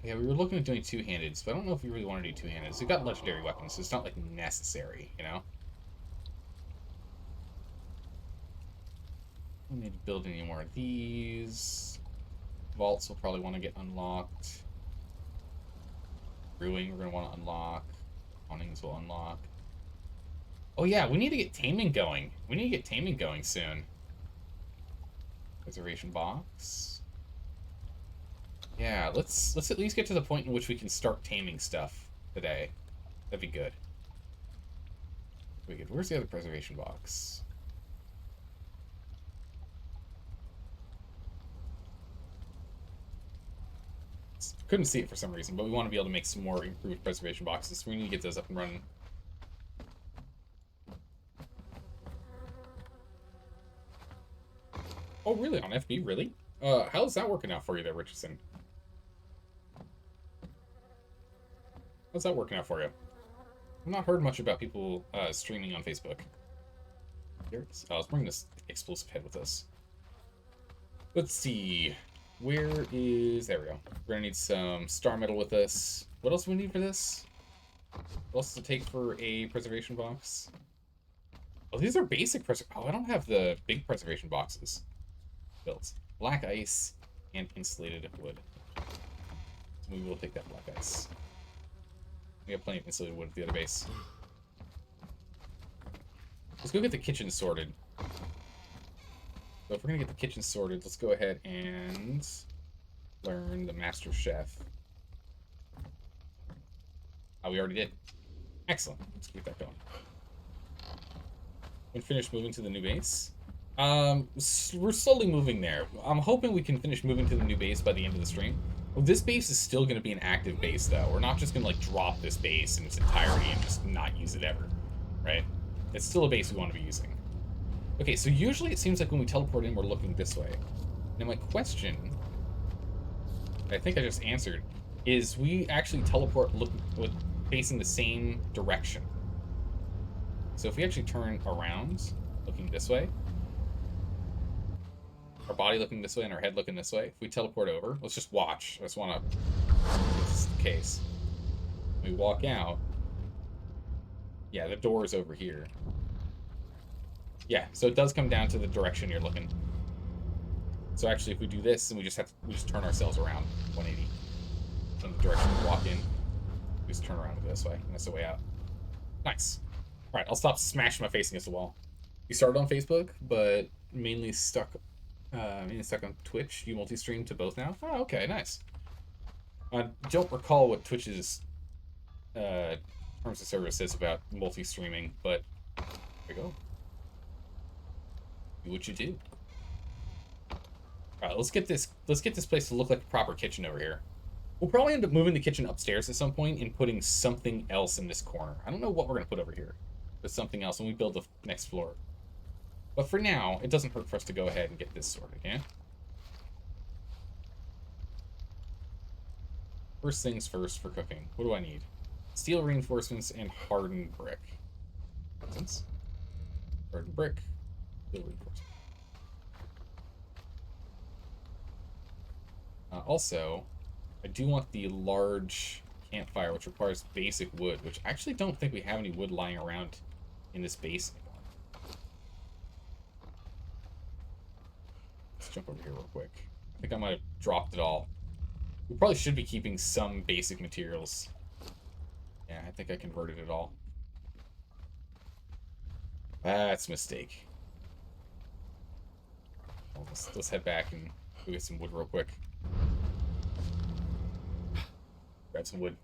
Yeah, we were looking at doing two-handeds, but I don't know if we really want to do two-handeds. We've got legendary weapons, so it's not, like, necessary, you know? We don't need to build any more of these. Vaults will probably want to get unlocked. Brewing we're going to want to unlock. Awnings will unlock. Oh yeah, we need to get taming going. We need to get taming going soon. Preservation box. Yeah, let's at least get to the point in which we can start taming stuff today. That'd be good. Where's the other preservation box? Couldn't see it for some reason, but we want to be able to make some more improved preservation boxes, so we need to get those up and running. Oh, really? On FB? Really? How's that working out for you there, Richardson? How's that working out for you? I've not heard much about people streaming on Facebook. Here it is. Let's bring this explosive head with us. Let's see. Where is... There we go. We're gonna need some star metal with us. What else do we need for this? What else to take for a preservation box? Oh, these are basic Oh, I don't have the big preservation boxes built. Black ice and insulated wood. So we will take that black ice. We have plenty of insulated wood at the other base. Let's go get the kitchen sorted. So if we're gonna get the kitchen sorted, let's go ahead and learn the Master Chef. Oh, we already did. Excellent. Let's keep that going. When finished moving to the new base. We're slowly moving there. I'm hoping we can finish moving to the new base by the end of the stream. Well, this base is still going to be an active base, though. We're not just going to, like, drop this base in its entirety and just not use it ever, right? It's still a base we want to be using. Okay, so usually it seems like when we teleport in, we're looking this way. Now, my question, I think I just answered, is we actually teleport facing the same direction. So if we actually turn around, looking this way, our body looking this way and our head looking this way, if we teleport over, let's just watch. I just want to, if this is the case. We walk out. Yeah, the door is over here. Yeah, so it does come down to the direction you're looking. So actually, if we do this, then we just turn ourselves around 180 in the direction we walk in. We just turn around and go this way, and that's the way out. Nice. All right, I'll stop smashing my face against the wall. You started on Facebook, but mainly stuck on Twitch. You multi-stream to both now? Oh, okay, nice. I don't recall what Twitch's terms of service says about multi-streaming, but there we go. Do what you do. All right, let's get this place to look like a proper kitchen over here. We'll probably end up moving the kitchen upstairs at some point and putting something else in this corner. I don't know what we're gonna put over here, but something else when we build the next floor. But for now, it doesn't hurt for us to go ahead and get this sorted, yeah? First things first for cooking. What do I need? Steel reinforcements and hardened brick. Hardened brick. Steel reinforcements. Also, I do want the large campfire, which requires basic wood, which I actually don't think we have any wood lying around in this base anymore. Let's jump over here real quick. I think I might have dropped it all. We probably should be keeping some basic materials. Yeah, I think I converted it all. That's a mistake. Well, let's head back and go get some wood real quick. Grab some wood.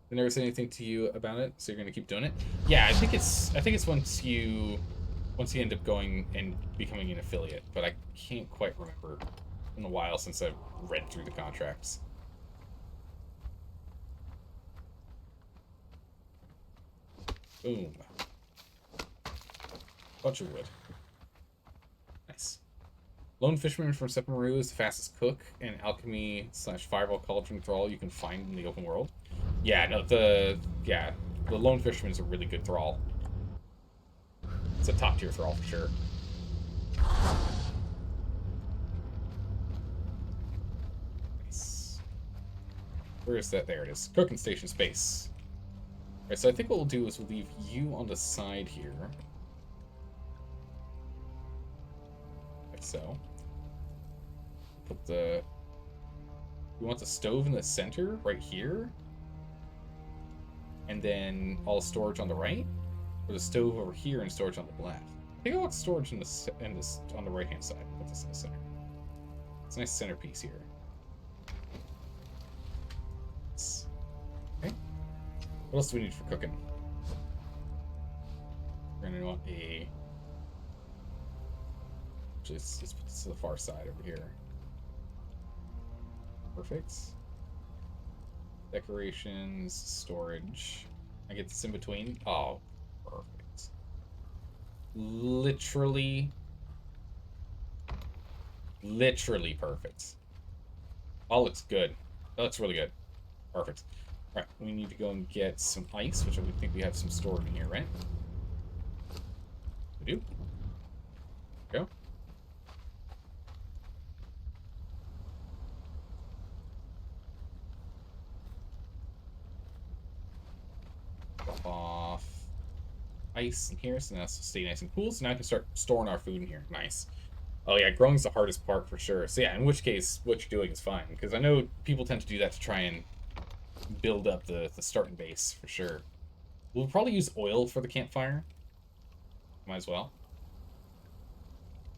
They never said anything to you about it, so you're gonna keep doing it? Yeah, I think it's once you end up going and becoming an affiliate, but I can't quite remember. It's been a while since I've read through the contracts. Boom. Bunch of wood. Nice. Lone Fisherman from Sepamaru is the fastest cook and alchemy / fireball cauldron thrall you can find in the open world. Yeah, no, the Lone Fisherman is a really good thrall. It's a top tier thrall for sure. Nice. Where is that? There it is. Cooking station space. Alright, so I think what we'll do is we'll leave you on the side here. Like so. Put the... We want the stove in the center, right here. And then all storage on the right. Or the stove over here and storage on the left. I think I want storage on the right-hand side. Put this in the center. It's a nice centerpiece here. Okay. What else do we need for cooking? We're gonna want a... Actually, let's put this to the far side over here. Perfect. Decorations, storage. I get this in between. Oh, perfect. Literally perfect. All looks good. That looks really good. Perfect. All right, we need to go and get some ice, which I would think we have some stored in here, right? We do. Go. Drop off ice in here, so now it's stay nice and cool. So now I can start storing our food in here. Nice. Oh yeah, growing's the hardest part for sure. So yeah, in which case, what you're doing is fine. Because I know people tend to do that to try and build up the starting base, for sure. We'll probably use oil for the campfire. Might as well.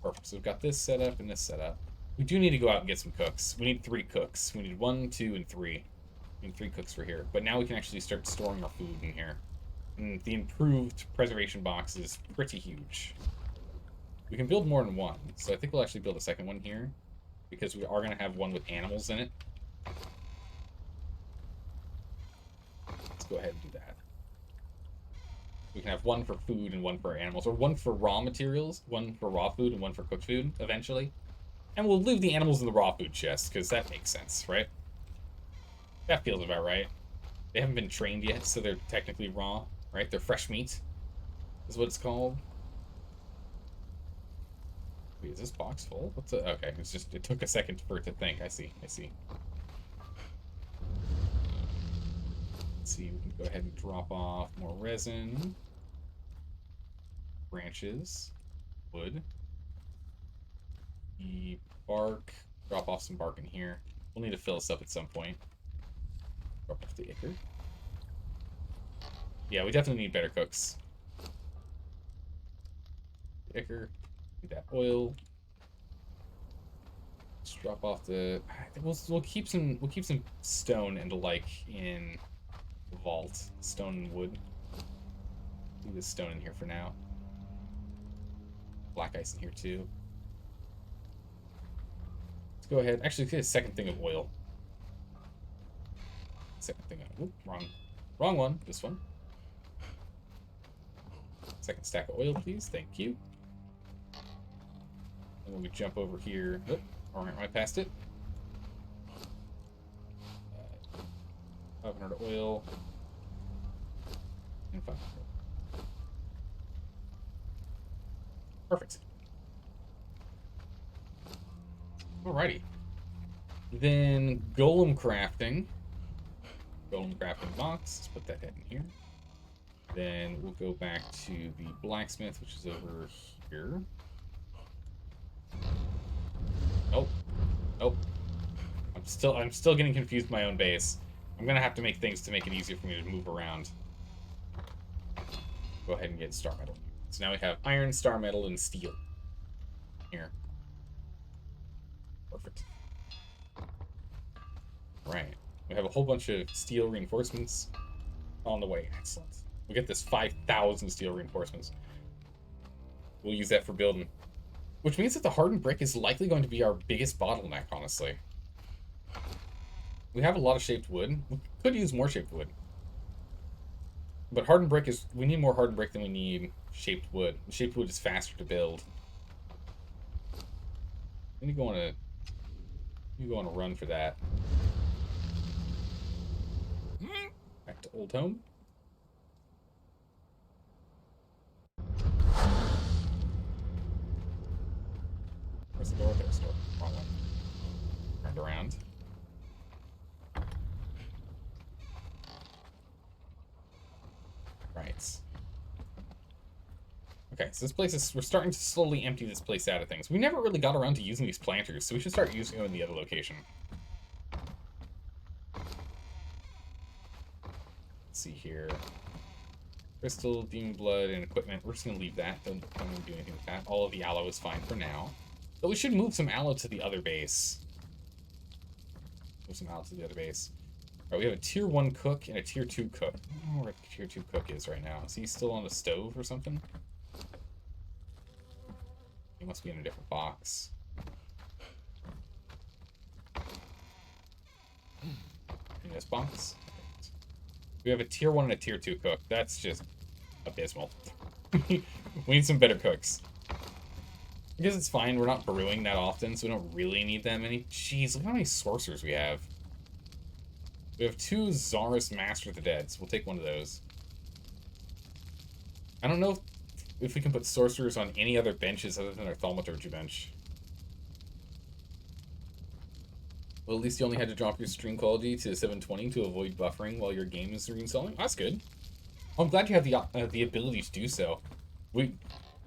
Perfect. So we've got this set up and this set up. We do need to go out and get some cooks. We need 3 cooks. We need 1, 2, and 3. We need 3 cooks for here. But now we can actually start storing our food in here. And the improved preservation box is pretty huge. We can build more than one, so I think we'll actually build a second one here, because we are going to have one with animals in it. Let's go ahead and do that. We can have one for food and one for animals, or one for raw materials, one for raw food and one for cooked food, eventually. And we'll leave the animals in the raw food chest, because that makes sense, right? That feels about right. They haven't been trained yet, so they're technically raw, right? They're fresh meat, is what it's called. Wait, is this box full? What's it? Okay, it's just, it took a second for it to think. I see. Let's see, we can go ahead and drop off more resin, branches, wood, the bark, drop off some bark in here. We'll need to fill this up at some point. Drop off the ichor. Yeah, we definitely need better cooks. Ichor, need that oil. Let's drop off the. We'll keep some stone and the like in the vault. Stone and wood. Leave this stone in here for now. Black ice in here too. Let's go ahead. Actually, get a second thing of oil. Second thing of. Oop, wrong one. This one. Second stack of oil, please. Thank you. And when we jump over here. Oh, right past it. 500 oil. And 500. Perfect. Alrighty. Then golem crafting. Golem crafting box. Let's put that head in here. Then we'll go back to the blacksmith, which is over here. Nope. Nope. I'm still getting confused with my own base. I'm gonna have to make things to make it easier for me to move around. Go ahead and get star metal. So now we have iron, star metal, and steel. Here. Perfect. Right. We have a whole bunch of steel reinforcements on the way. Excellent. We'll get this 5,000 steel reinforcements. We'll use that for building. Which means that the hardened brick is likely going to be our biggest bottleneck, honestly. We have a lot of shaped wood. We could use more shaped wood. But hardened brick is... We need more hardened brick than we need shaped wood. Shaped wood is faster to build. I need to go on a... run for that. Back to Old Home. Where's the door? There's the door. Wrong one. Turned around. Right. Okay, so this place is... We're starting to slowly empty this place out of things. We never really got around to using these planters, so we should start using them in the other location. Let's see here. Crystal, demon blood, and equipment. We're just going to leave that. Don't do anything with that. All of the aloe is fine for now. But we should move some aloe to the other base. Move some aloe to the other base. Alright, we have a tier 1 cook and a tier 2 cook. I don't know where the tier 2 cook is right now. Is he still on the stove or something? He must be in a different box. In this box? We have a tier 1 and a tier 2 cook. That's just abysmal. We need some better cooks. I guess it's fine. We're not brewing that often, so we don't really need that many. Jeez, look how many sorcerers we have. We have 2 Zaris Master of the Dead, so we'll take one of those. I don't know if we can put sorcerers on any other benches other than our thaumaturgy bench. Well, at least you only had to drop your stream quality to 720 to avoid buffering while your game is reinstalling. That's good. I'm glad you have the ability to do so. We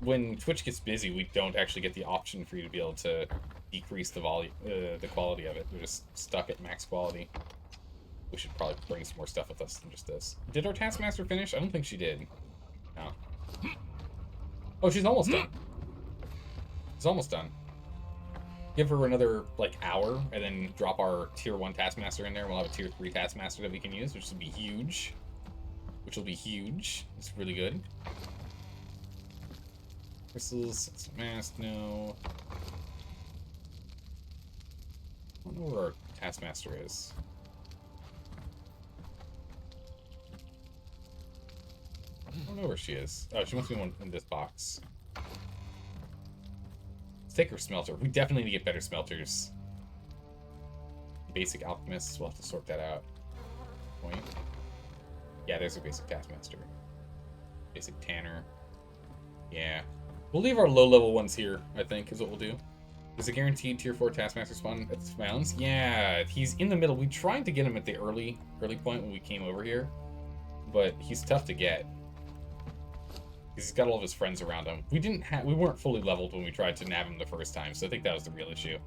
when Twitch gets busy, we don't actually get the option for you to be able to decrease the volume, the quality of it. We're just stuck at max quality. We should probably bring some more stuff with us than just this. Did our Taskmaster finish? I don't think she did. No. Oh, she's almost done. She's almost done. Give her another, like, hour, and then drop our Tier 1 Taskmaster in there. We'll have a Tier 3 Taskmaster that we can use, which will be huge. Which will be huge. It's really good. Crystals, mask, no. I don't know where our Taskmaster is. I don't know where she is. Oh, she must be one in this box. Let's take her smelter. We definitely need to get better smelters. Basic alchemists, we'll have to sort that out. Point. Yeah, there's a basic taskmaster. Basic tanner. Yeah. We'll leave our low-level ones here, I think, is what we'll do. There's a guaranteed Tier 4 Taskmaster spawn at the mounds. Yeah, he's in the middle. We tried to get him at the early point when we came over here, but he's tough to get. He's got all of his friends around him. We weren't fully leveled when we tried to nab him the first time, so I think that was the real issue.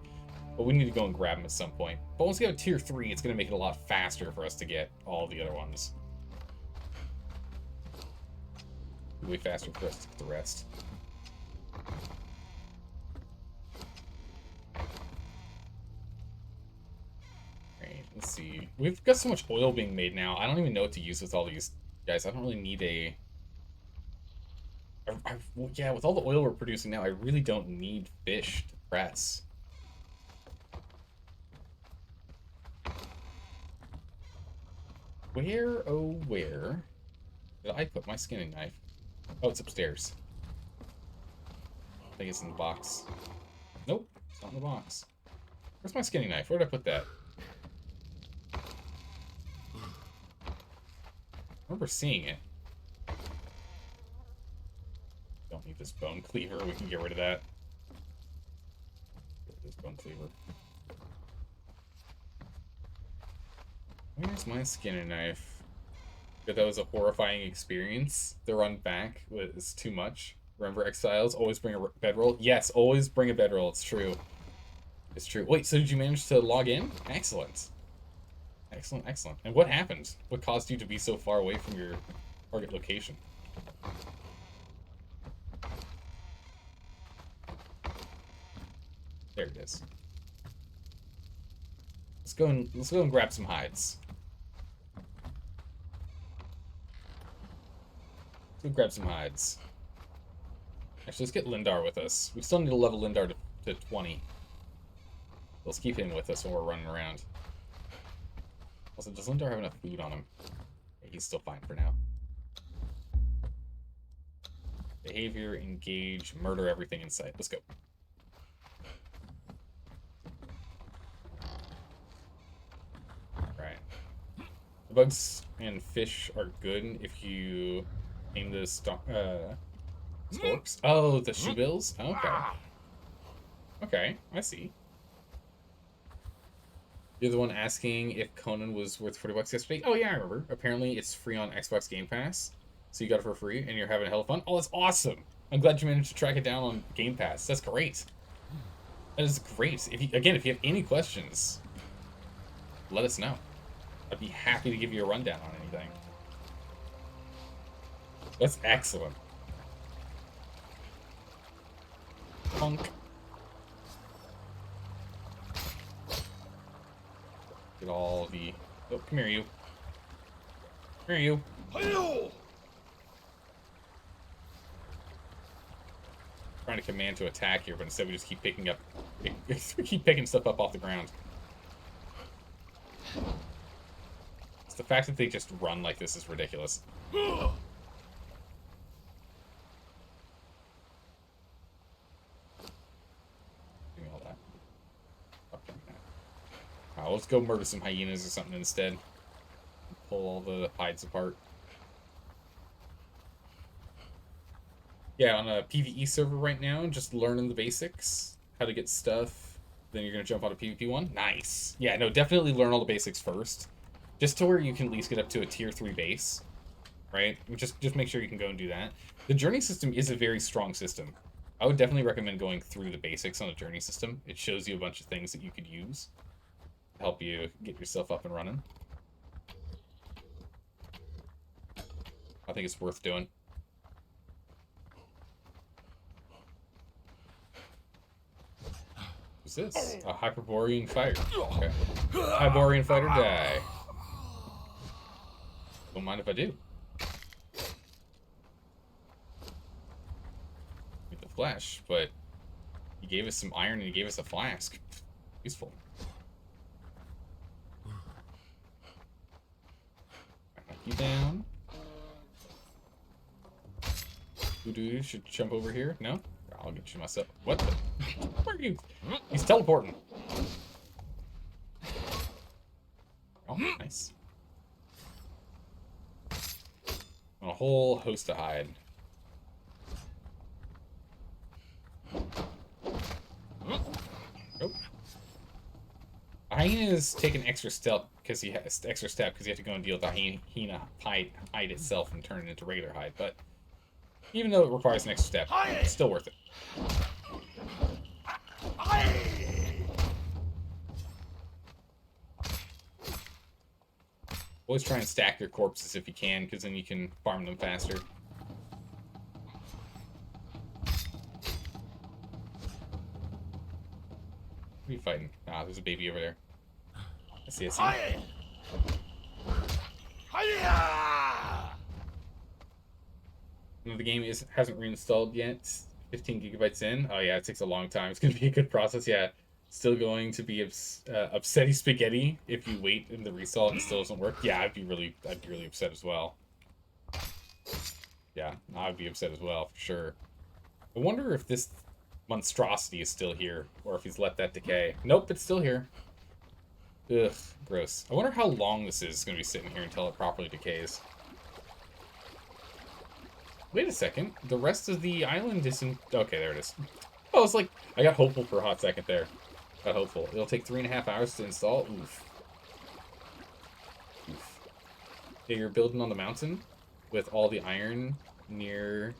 But we need to go and grab him at some point. But once we have a Tier 3, it's going to make it a lot faster for us to get all the other ones. Way faster for us to get the rest. Right, let's see. We've got so much oil being made now. I don't even know what to use with all these guys. I don't really need a... well, yeah, with all the oil we're producing now, I really don't need fish to press. Where, oh where, did I put my skinning knife? Oh, it's upstairs. I think it's in the box. Nope, it's not in the box. Where's my skinning knife? Where did I put that? I remember seeing it. Don't need this bone cleaver. We can get rid of that. Get rid of this bone cleaver. Where's my skinning knife? That was a horrifying experience. The run back was too much. Remember Exiles? Always bring a bedroll. Yes, always bring a bedroll. It's true. It's true. Wait, so did you manage to log in? Excellent. Excellent, excellent. And what happened? What caused you to be so far away from your target location? There it is. Let's go and grab some hides. Let's go grab some hides. Actually, let's get Lindar with us. We still need to level Lindar to 20. Let's keep him with us when we're running around. Also, does Lindar have enough food on him? Yeah, he's still fine for now. Behavior, engage, murder everything in sight. Let's go. Right. The bugs and fish are good if you aim the storks. Oh, the shoebills? Okay. Okay, I see. You're the one asking if Conan was worth $40 yesterday? Oh yeah, I remember. Apparently it's free on Xbox Game Pass. So you got it for free and you're having a hell of fun. Oh, that's awesome. I'm glad you managed to track it down on Game Pass. That's great. That is great. If you have any questions, let us know. I'd be happy to give you a rundown on anything. That's excellent. Punk. Get all the... Oh, come here, you. Come here, you. Trying to command to attack here, but instead we just keep picking up... we keep picking stuff up off the ground. It's the fact that they just run like this is ridiculous. Give me all that. Okay. Let's go murder some hyenas or something instead. Pull all the hides apart. Yeah, on a PvE server right now, just learning the basics, how to get stuff. Then you're gonna jump on a PvP one. Nice. Yeah, no, definitely learn all the basics first, just to where you can at least get up to a tier 3 base, right? Just make sure you can go and do that. The journey system is a very strong system. I would definitely recommend going through the basics on a journey system. It shows you a bunch of things that you could use to help you get yourself up and running. I think it's worth doing. What's this? A Hyperborean fighter. Okay. Hyperborean fighter die. Don't mind if I do. With the flesh, but he gave us some iron and he gave us a flask. Useful. Knock you down. Doo-doo should jump over here. No? I'll get you myself. What the? Where are you? He's teleporting. Oh, nice. A whole host to hide. Oh. Hyena's taking extra step because he has you have to go and deal with the hyena hide itself and turn it into regular hide. But even though it requires an extra step, it's still worth it. Always try and stack your corpses if you can, because then you can farm them faster. Who are you fighting? Ah, there's a baby over there. I see, I see. The game hasn't reinstalled yet. 15 gigabytes in. Oh yeah, it takes a long time. It's going to be a good process. Yeah, still going to be upsetty spaghetti if you wait in the restall and it still doesn't work. Yeah, I'd be really upset as well. Yeah, I'd be upset as well for sure. I wonder if this monstrosity is still here or if he's let that decay. Nope, it's still here. Ugh, gross. I wonder how long this is going to be sitting here until it properly decays. Wait a second. The rest of the island isn't... Okay, there it is. Oh, it's like... I got hopeful for a hot second there. Got hopeful. It'll take 3.5 hours to install. Oof. Oof. Yeah, you're building on the mountain with all the iron near...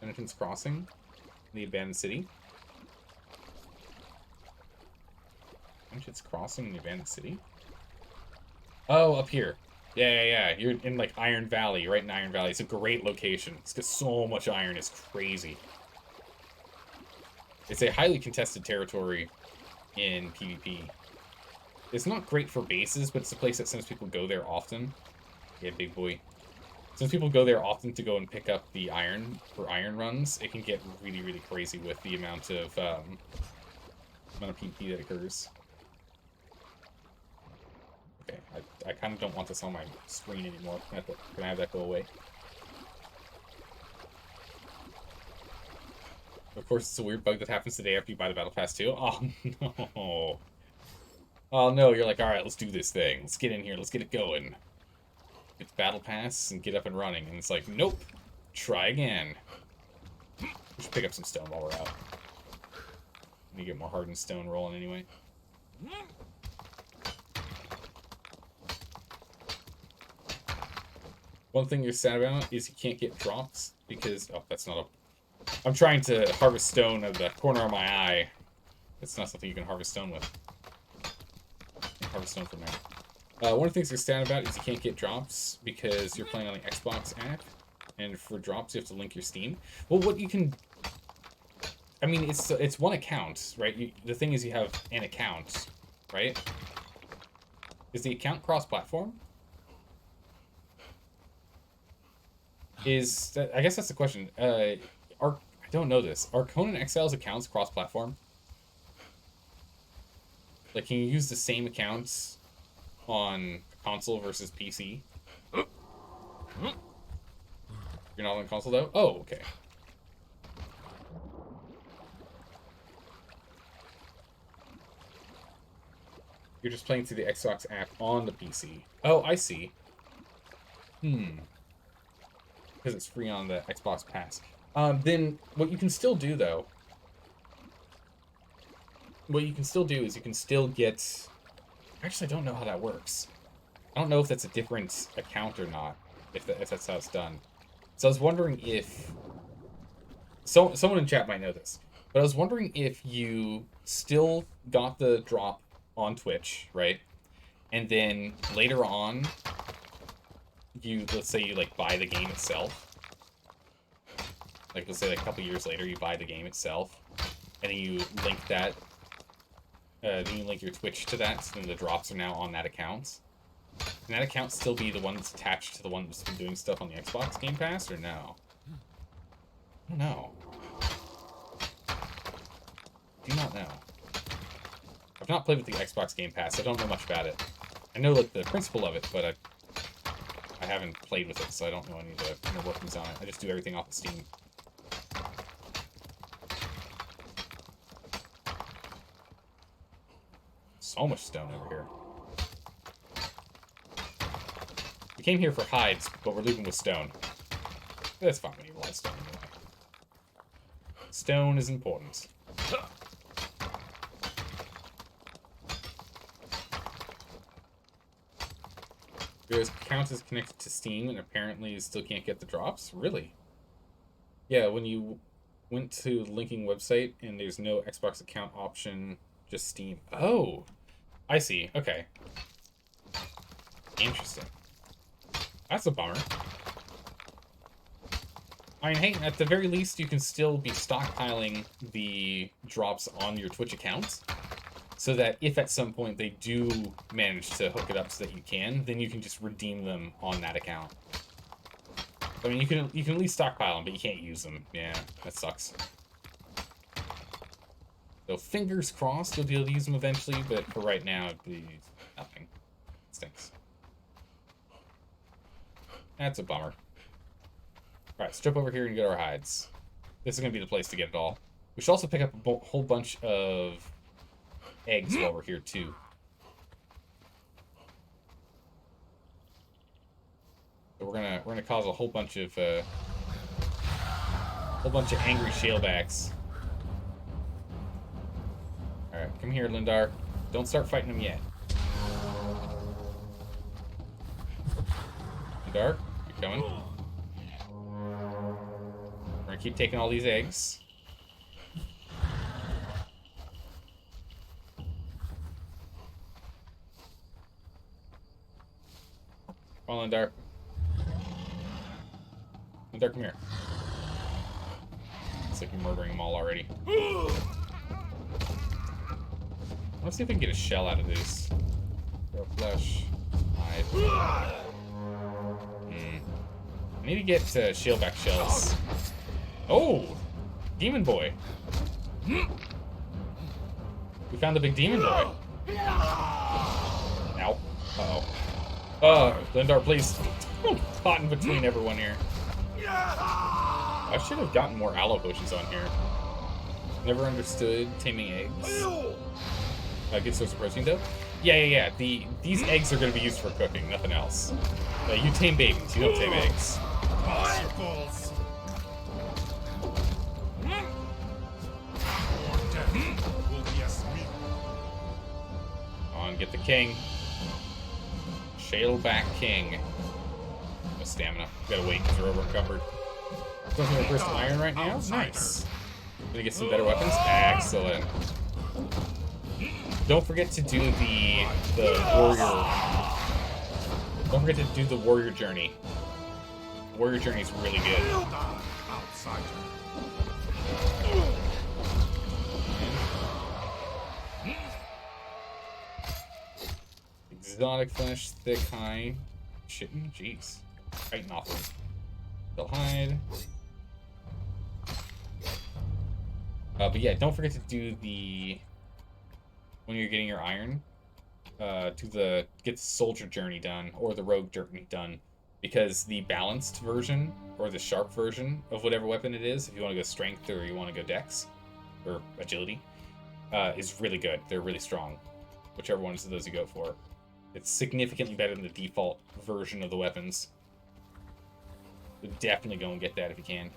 Entrance Crossing. The abandoned city. Entrance Crossing in the abandoned city? Oh, up here. Yeah. You're in, like, Iron Valley, right in Iron Valley. It's a great location. It's got so much iron. It's crazy. It's a highly contested territory in PvP. It's not great for bases, but it's a place that since people go there often... Yeah, big boy. Since people go there often to go and pick up the iron for iron runs, it can get really, really crazy with the amount of PvP that occurs. Okay, I kind of don't want this on my screen anymore. Can I have that go away? Of course, it's a weird bug that happens the day after you buy the Battle Pass too. Oh, no. Oh, no, you're like, alright, let's do this thing. Let's get in here, let's get it going. Get the Battle Pass and get up and running. And it's like, nope. Try again. We should pick up some stone while we're out. Need to get more hardened stone rolling anyway. One thing you're sad about is you can't get drops because... Oh, that's not a... I'm trying to harvest stone of the corner of my eye. It's not something you can harvest stone with. Harvest stone from there. One of the things you're sad about is you can't get drops because you're playing on the Xbox app. And for drops, you have to link your Steam. Well, what you can... I mean, it's one account, right? The thing is you have an account, right? Is the account cross-platform? I guess that's the question. I don't know this. Are Conan Exiles accounts cross-platform? Like, can you use the same accounts on console versus PC? You're not on console, though? Oh, okay. You're just playing through the Xbox app on the PC. Oh, I see. Because it's free on the Xbox Pass. Then, what you can still do, though... What you can still do is you can still get... Actually, I don't know how that works. I don't know if that's a different account or not, if that's how it's done. So I was wondering if someone in chat might know this, but I was wondering if you still got the drop on Twitch, right? And then later on, let's say you like buy the game itself. Like let's say like a couple years later, you buy the game itself, and then you link that. Then you link your Twitch to that, so then the drops are now on that account. Can that account still be the one that's attached to the one that's been doing stuff on the Xbox Game Pass, or no? I don't know. Do not know. I've not played with the Xbox Game Pass. I don't know much about it. I know like the principle of it, but I haven't played with it, so I don't know any of the inner workings on it. I just do everything off of Steam. So much stone over here. We came here for hides, but we're leaving with stone. That's fine, we need a lot of stone anyway. Stone is important. Your account is connected to Steam and apparently you still can't get the drops? Really? Yeah, when you went to the linking website and there's no Xbox account option, just Steam. Oh! I see. Okay. Interesting. That's a bummer. I mean, hey, at the very least, you can still be stockpiling the drops on your Twitch account, so that if at some point they do manage to hook it up so that you can, then you can just redeem them on that account. I mean, you can at least stockpile them, but you can't use them. Yeah, that sucks. So fingers crossed you'll be able to use them eventually, but for right now, it'd be nothing. It stinks. That's a bummer. Alright, let's jump over here and get our hides. This is going to be the place to get it all. We should also pick up a whole bunch of eggs while we're here, too. So we're gonna cause a whole bunch of angry shalebacks. Alright, come here, Lindar. Don't start fighting them yet. Lindar, you're coming. We're gonna keep taking all these eggs. Come on, Lindar. Lindar, come here. Looks like you're murdering them all already. Let's see if we can get a shell out of this. Throw flesh. Hide. I need to get shieldback shells. Oh! Demon boy. We found the big demon boy. Ow. Uh-oh. Lindar, please. Caught in between everyone here. I should have gotten more aloe bushes on here. Never understood taming eggs. Good source of protein, though. Yeah. These eggs are going to be used for cooking, nothing else. You tame babies, you don't tame eggs. On, get the king. Shaleback king. No stamina. Gotta wait because we're over encumbered. Going for the first iron right now. Nice. Gonna get some better weapons. Excellent. Don't forget to do the warrior. Don't forget to do the warrior journey. Warrior journey is really good. Exotic flesh, thick hide. Shitting, jeez. Fighting off of. They'll hide. But yeah, don't forget to do the. When you're getting your iron, get the soldier journey done or the rogue journey done, because the balanced version or the sharp version of whatever weapon it is, if you want to go strength or you want to go dex or agility, is really good. They're really strong, whichever ones of those you go for. It's significantly better than the default version of the weapons. So definitely go and get that if you can.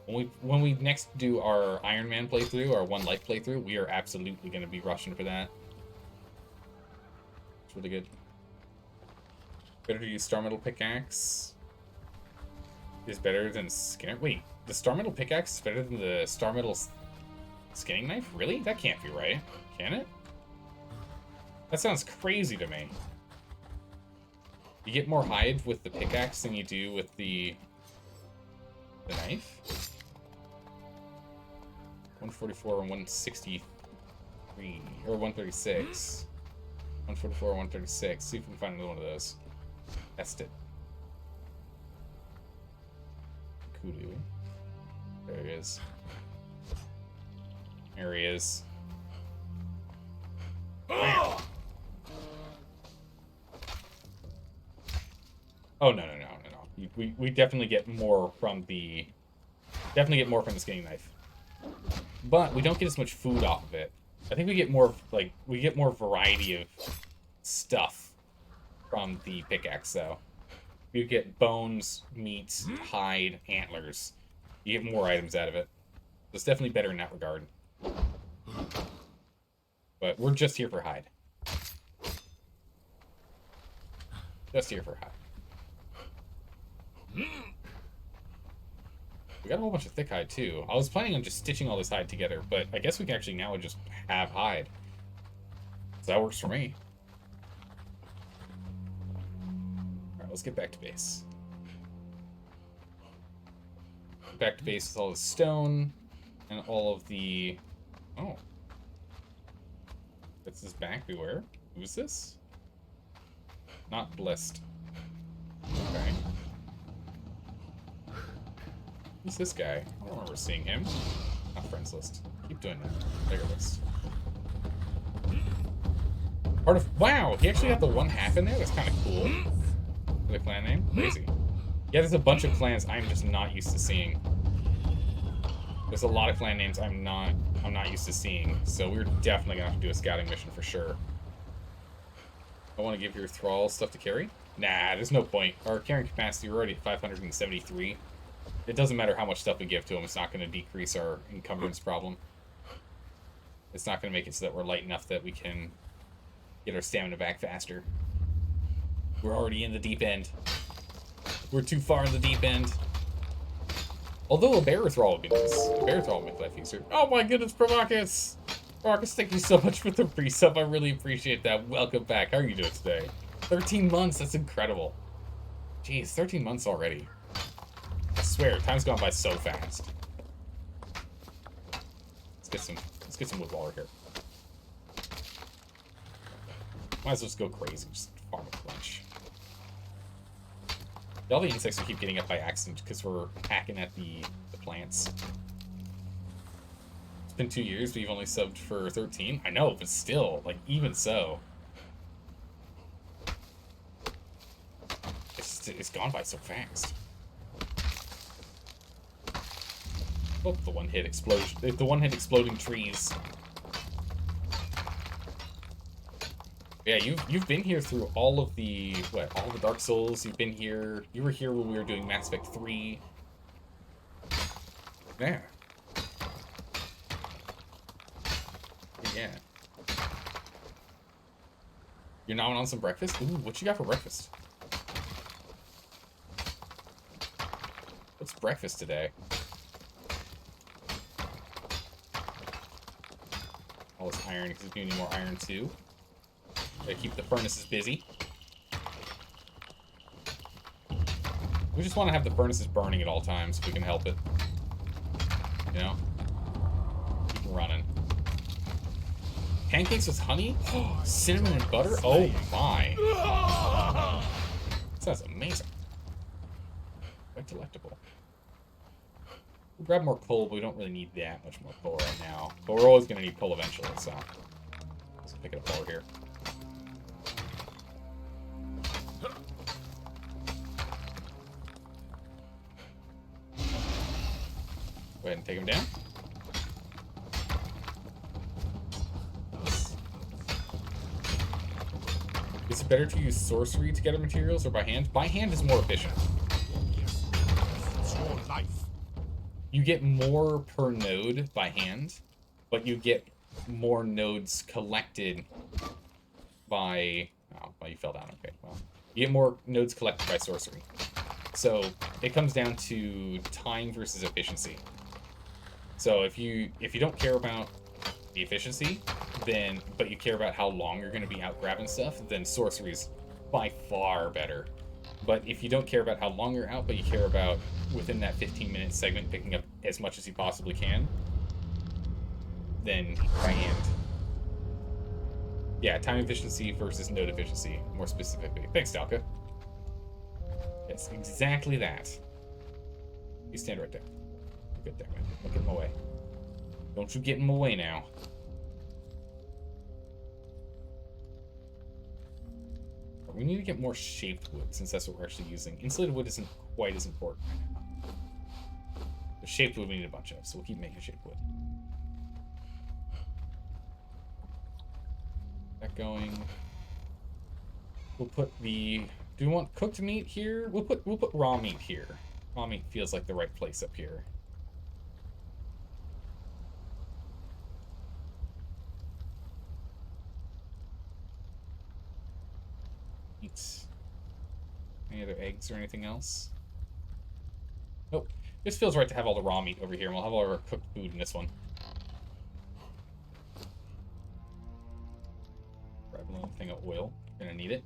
When we next do our Iron Man playthrough, our One Life playthrough, we are absolutely going to be rushing for that. really good. Better to use Star Metal Pickaxe. Is better than Skinner. Wait, the Star Metal Pickaxe is better than the Star Metal Skinning Knife? Really? That can't be right. Can it? That sounds crazy to me. You get more hide with the pickaxe than you do with the knife? 144 and 163. Or 136. 144 and 136. See if we can find another one of those. Test it. Kudu. There he is. There he is. Wow. Oh no. We definitely get more from the skinning knife. But we don't get as much food off of it. I think we get more variety of stuff from the pickaxe though. You get bones, meat, hide, antlers. You get more items out of it. So it's definitely better in that regard. But we're just here for hide. Just here for hide. We got a whole bunch of thick hide too. I was planning on just stitching all this hide together, but I guess we can actually now just have hide. So that works for me. Alright, let's get back to base. Back to base with all the stone and all of the... Oh. That's his back, beware. Who's this? Not blessed. Okay. Who's this guy? I don't remember seeing him. Not friends list. Keep doing that. Bigger list. Part of... Wow! He actually got the 1/2 in there? That's kind of cool. For the clan name? Crazy. Yeah, there's a bunch of clans I'm just not used to seeing. There's a lot of clan names I'm not used to seeing, so we're definitely gonna have to do a scouting mission for sure. I want to give your thralls stuff to carry? Nah, there's no point. Our carrying capacity, we're already at 573. It doesn't matter how much stuff we give to them, it's not going to decrease our encumbrance problem. It's not going to make it so that we're light enough that we can get our stamina back faster. We're already in the deep end. We're too far in the deep end. Although a bear thrall would be nice. A bear thrall would make life easier. Oh my goodness, Provocus! Provocus, thank you so much for the resub. I really appreciate that. Welcome back. How are you doing today? 13 months, that's incredible. Jeez, 13 months already. I swear, time's gone by so fast. Let's get some wood water here. Might as well just go crazy, just farm a bunch. All the insects we keep getting up by accident because we're hacking at the plants. It's been 2 years, we've only subbed for 13. I know, but still, like, even so. It's gone by so fast. Oh, the one-hit explosion. The one-hit exploding trees. Yeah, you've been here through all of the all the Dark Souls. You've been here. You were here when we were doing Mass Effect 3. Yeah. Yeah. You're gnawing on some breakfast? Ooh, what you got for breakfast? What's breakfast today? All this iron, because we need more iron too. Gotta keep the furnaces busy. We just want to have the furnaces burning at all times if we can help it. You know? Keep them running. Pancakes with honey? Cinnamon and butter? Oh my. Sounds amazing. Quite delectable. We'll grab more coal, but we don't really need that much more coal right now. But we're always going to need coal eventually, so let's pick it up over here. Go ahead and take him down. Is it better to use sorcery to gather materials or by hand? By hand is more efficient. You get more per node by hand, but you get more nodes collected by Oh, well, you fell down. Okay, well. You get more nodes collected by sorcery. So it comes down to time versus efficiency. So if you don't care about the efficiency, then but you care about how long you're going to be out grabbing stuff, then sorcery's by far better. But if you don't care about how long you're out, but you care about within that 15-minute segment picking up as much as you possibly can, then hand. Yeah, time efficiency versus node efficiency, more specifically. Thanks, Dalka. Yes, exactly that. You stand right there. You're good there, man. Don't get in my way. Don't you get in my way now. We need to get more shaped wood, since that's what we're actually using. Insulated wood isn't quite as important right now. The shaped wood we need a bunch of, so we'll keep making shaped wood. That going. We'll put the... Do we want cooked meat here? We'll put raw meat here. Raw meat feels like the right place up here. Eat. Any other eggs or anything else? Nope. This feels right to have all the raw meat over here, and we'll have all our cooked food in this one. Grab a little thing of oil. Gonna need it.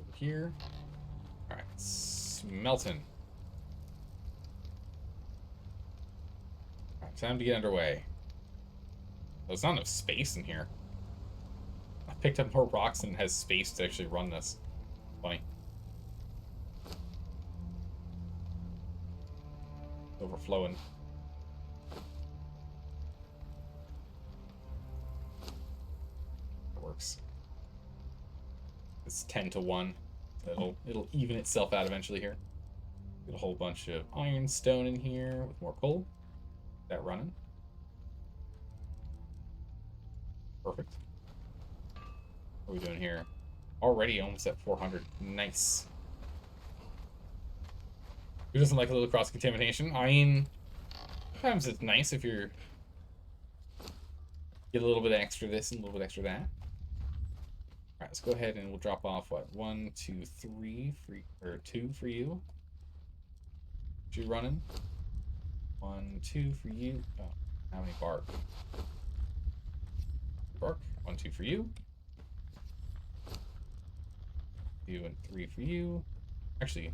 Over here. Alright, smelting. Alright, time to get underway. There's not enough space in here. I picked up more rocks and it has space to actually run this. Funny. Overflowing. It works. It's 10 to 1. So it'll even itself out eventually here. Get a whole bunch of ironstone in here with more coal. That running. Perfect. What are we doing here? Already almost at 400. Nice. Who doesn't like a little cross-contamination? I mean, sometimes it's nice if you're... Get a little bit extra this and a little bit extra that. Alright, let's go ahead and we'll drop off, what? 1, 2, 3, or 2 for you. You running? 1, 2 for you. Oh, how many bark? Bark. 1, 2 for you. 2 and 3 for you. Actually,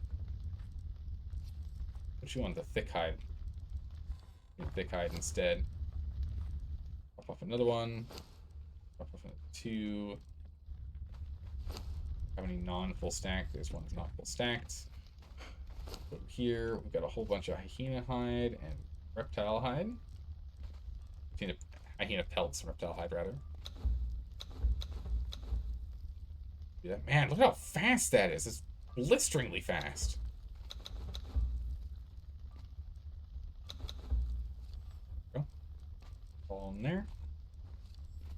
put you on the thick hide. Thick hide instead. Drop off another one. Drop off another 2. Have any non-full stacked? This one's not full stacked. Over here, we've got a whole bunch of hyena hide and reptile hide. Hyena pelts, reptile hide rather. Yeah, man, look how fast that is. It's blisteringly fast. Go. All in there.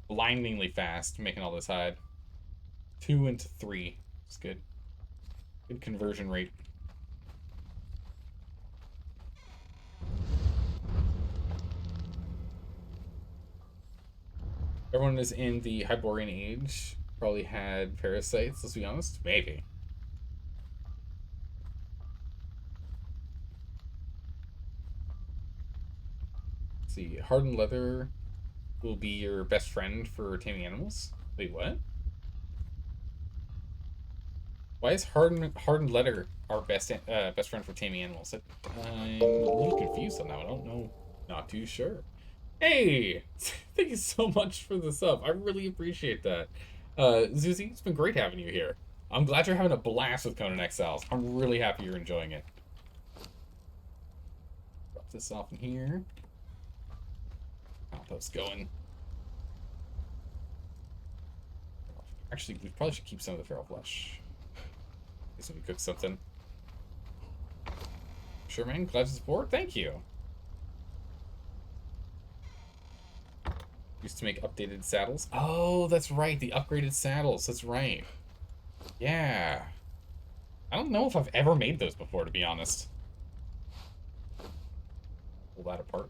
Blindingly fast, making all this hide. 2 into 3. It's good. Good conversion rate. Everyone is in the Hyborian Age. Probably had parasites, let's be honest. Maybe. Let's see, hardened leather will be your best friend for taming animals. Wait, what? Why is hardened leather our best friend for taming animals? I'm a little confused on that one. I don't know. Not too sure. Hey! Thank you so much for the sub. I really appreciate that. Zuzi, it's been great having you here. I'm glad you're having a blast with Conan Exiles. I'm really happy you're enjoying it. Drop this off in here. Outpost going. Actually, we probably should keep some of the feral flesh. Guess we cook something. Sure, man. Glad to support. Thank you. Used to make updated saddles. Oh, that's right. The upgraded saddles. That's right. Yeah. I don't know if I've ever made those before, to be honest. Pull that apart.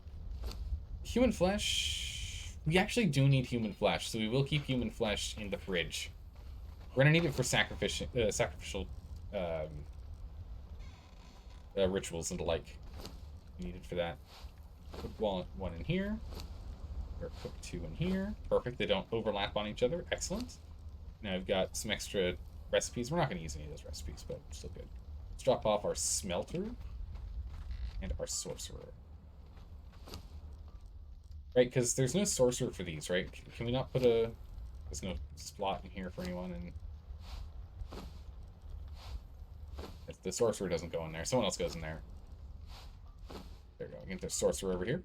Human flesh. We actually do need human flesh, so we will keep human flesh in the fridge. We're gonna need it for sacrificial rituals and the like. We need it for that. Put one in here. Or put 2 in here. Perfect. They don't overlap on each other. Excellent. Now I've got some extra recipes. We're not going to use any of those recipes, but still good. Let's drop off our smelter and our sorcerer. Right, because there's no sorcerer for these, right? Can we not put a... There's no slot in here for anyone, and... If the sorcerer doesn't go in there, someone else goes in there. There we go. Get the sorcerer over here.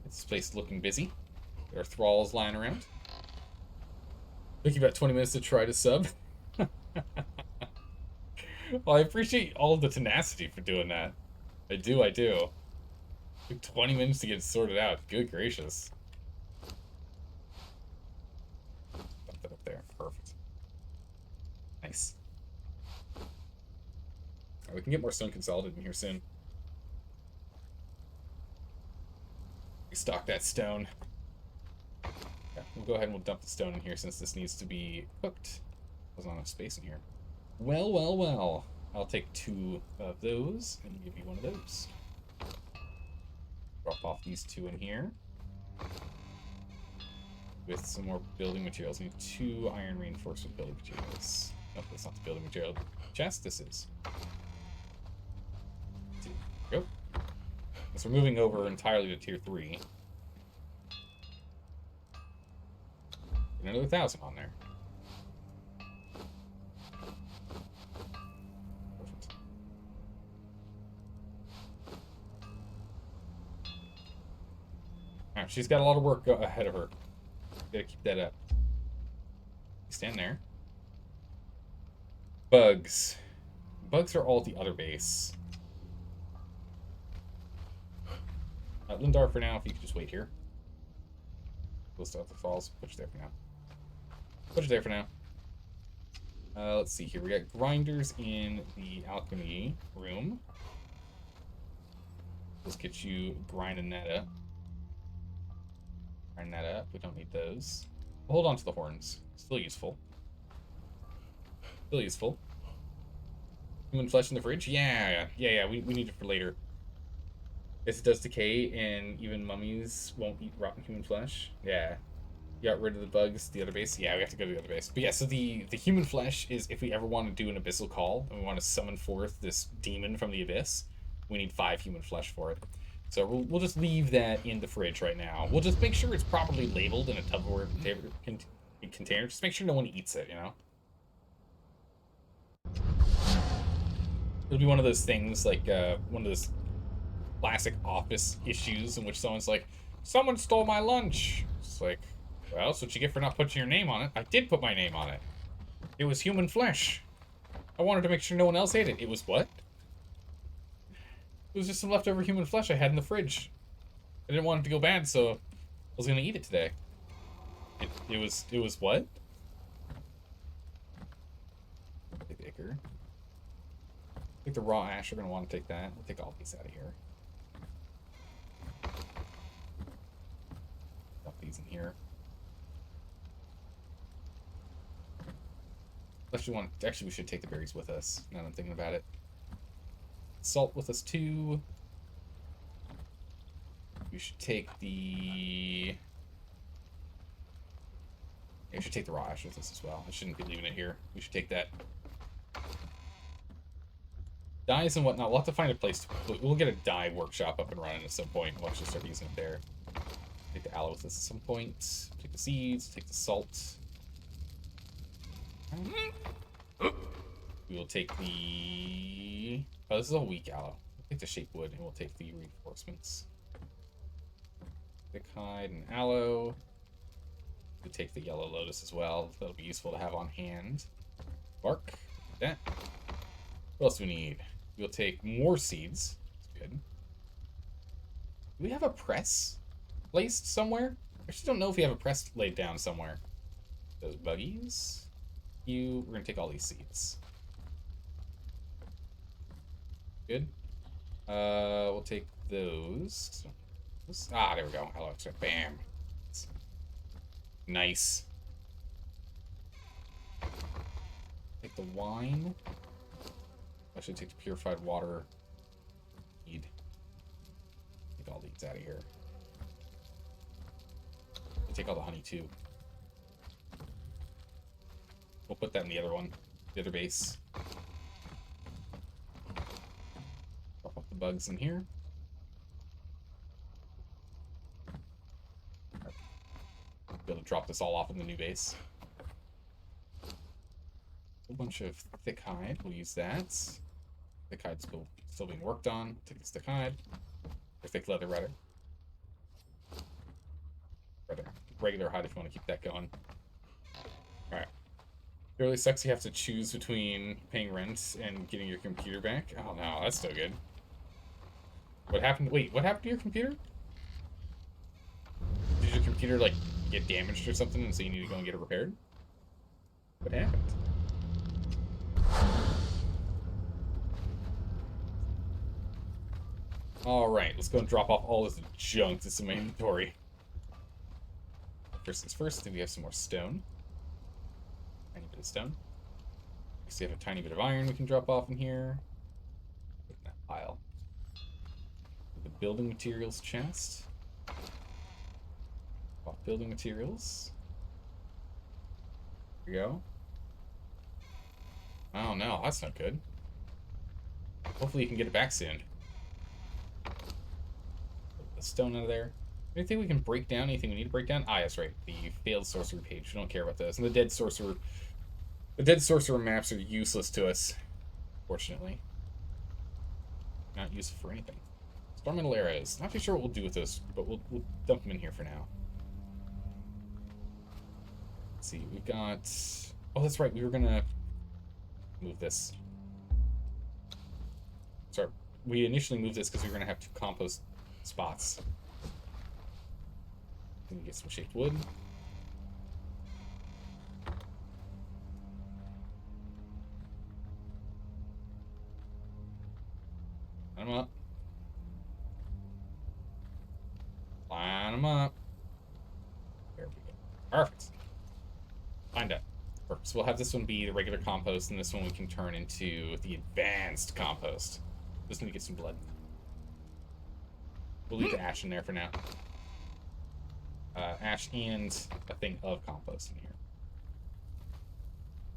This place is looking busy. There are thralls lying around. Took you about 20 minutes to try to sub. Well, I appreciate all of the tenacity for doing that. I do. Took 20 minutes to get it sorted out. Good gracious. Put that up there. Perfect. Nice. Right, we can get more stone consolidated in here soon. Stock that stone. Yeah, we'll go ahead and we'll dump the stone in here since this needs to be cooked. There's not enough space in here. Well. I'll take 2 of those and give you one of those. Drop off these 2 in here. With some more building materials. I need 2 iron reinforcement building materials. Nope, that's not the building material chest. This is. There we go. So we're moving over entirely to tier 3. Another 1,000 on there. Perfect. Alright, she's got a lot of work ahead of her. Gotta keep that up. Stand there. Bugs. Bugs are all at the other base. Lindar for now, if you could just wait here. We'll start the falls. Put you there for now. Put you there for now. Let's see here. We got grinders in the alchemy room. Let's get you grinding that up. Grind that up. We don't need those. We'll hold on to the horns. Still useful. Still useful. Human flesh in the fridge? Yeah. We need it for later. Guess it does decay, and even mummies won't eat rotten human flesh. Yeah. You got rid of the bugs, the other base? Yeah, we have to go to the other base. But yeah, so the human flesh is if we ever want to do an abyssal call, and we want to summon forth this demon from the abyss, we need 5 human flesh for it. So we'll just leave that in the fridge right now. We'll just make sure it's properly labeled in a Tupperware container. Just make sure no one eats it, you know? It'll be one of those things, like one of those classic office issues in which someone's like, someone stole my lunch. It's like, well, that's what you get for not putting your name on it. I did put my name on it. It was human flesh. I wanted to make sure no one else ate it. It was what? It was just some leftover human flesh I had in the fridge. I didn't want it to go bad, so I was gonna eat it today. It was what? Take the ichor. I think the raw ash are gonna want to take that. We'll take all these out of here. Dump these in here. Actually, we should take the berries with us. Now that I'm thinking about it. Salt with us too. We should take the... Yeah, we should take the raw ash with us as well. I shouldn't be leaving it here. We should take that. Dyes and whatnot. We'll have to find a place to... We'll get a dye workshop up and running at some point. We'll actually start using it there. Take the aloe with us at some point. Take the seeds. Take the salt. We will take the... Oh, this is a weak aloe. We'll take the shape wood and we'll take the reinforcements. Thick hide and aloe. We'll take the yellow lotus as well. That'll be useful to have on hand. Bark. That. What else do we need? We'll take more seeds. That's good. Do we have a press placed somewhere? I actually don't know if we have a press laid down somewhere. Those buggies. We're gonna take all these seeds. Good. We'll take those. Ah, there we go. Hello, bam. Nice. Take the wine. I should take the purified water. Need. Take all these out of here. Take all the honey too. We'll put that in the other one, the other base. Drop off the bugs in here. Be able to drop this all off in the new base. A bunch of thick hide. We'll use that. Thick hide's still being worked on. Take this thick hide. Or thick leather, rather. Regular hide if you want to keep that going. Alright. It really sucks you have to choose between paying rent and getting your computer back. Oh no, that's still good. What happened? Wait, what happened to your computer? Did your computer, like, get damaged or something and so you need to go and get it repaired? What happened? Alright, let's go and drop off all this junk that's in my inventory. First things first, then we have some more stone. Tiny bit of stone. Next we have a tiny bit of iron we can drop off in here. Put in that pile. The building materials chest. Off building materials. There we go. Oh no, that's not good. Hopefully you can get it back soon. Put the stone out of there. Anything we can break down? Anything we need to break down? Ah, yes, right. The failed sorcerer page. We don't care about those. And the dead sorcerer maps are useless to us, fortunately. Not useful for anything. Stormental arrows. Not too sure what we'll do with this, but we'll dump them in here for now. Let's see. We've got. Oh, that's right. We were gonna move this. Sorry. We initially moved this because we were gonna have 2 compost spots. Then we get some shaped wood. Line them up. Line them up. There we go. Perfect. Lined up. Perfect. So we'll have this one be the regular compost, and this one we can turn into the advanced compost. Just need to get some blood. We'll leave the ash in there for now. Ash and a thing of compost in here.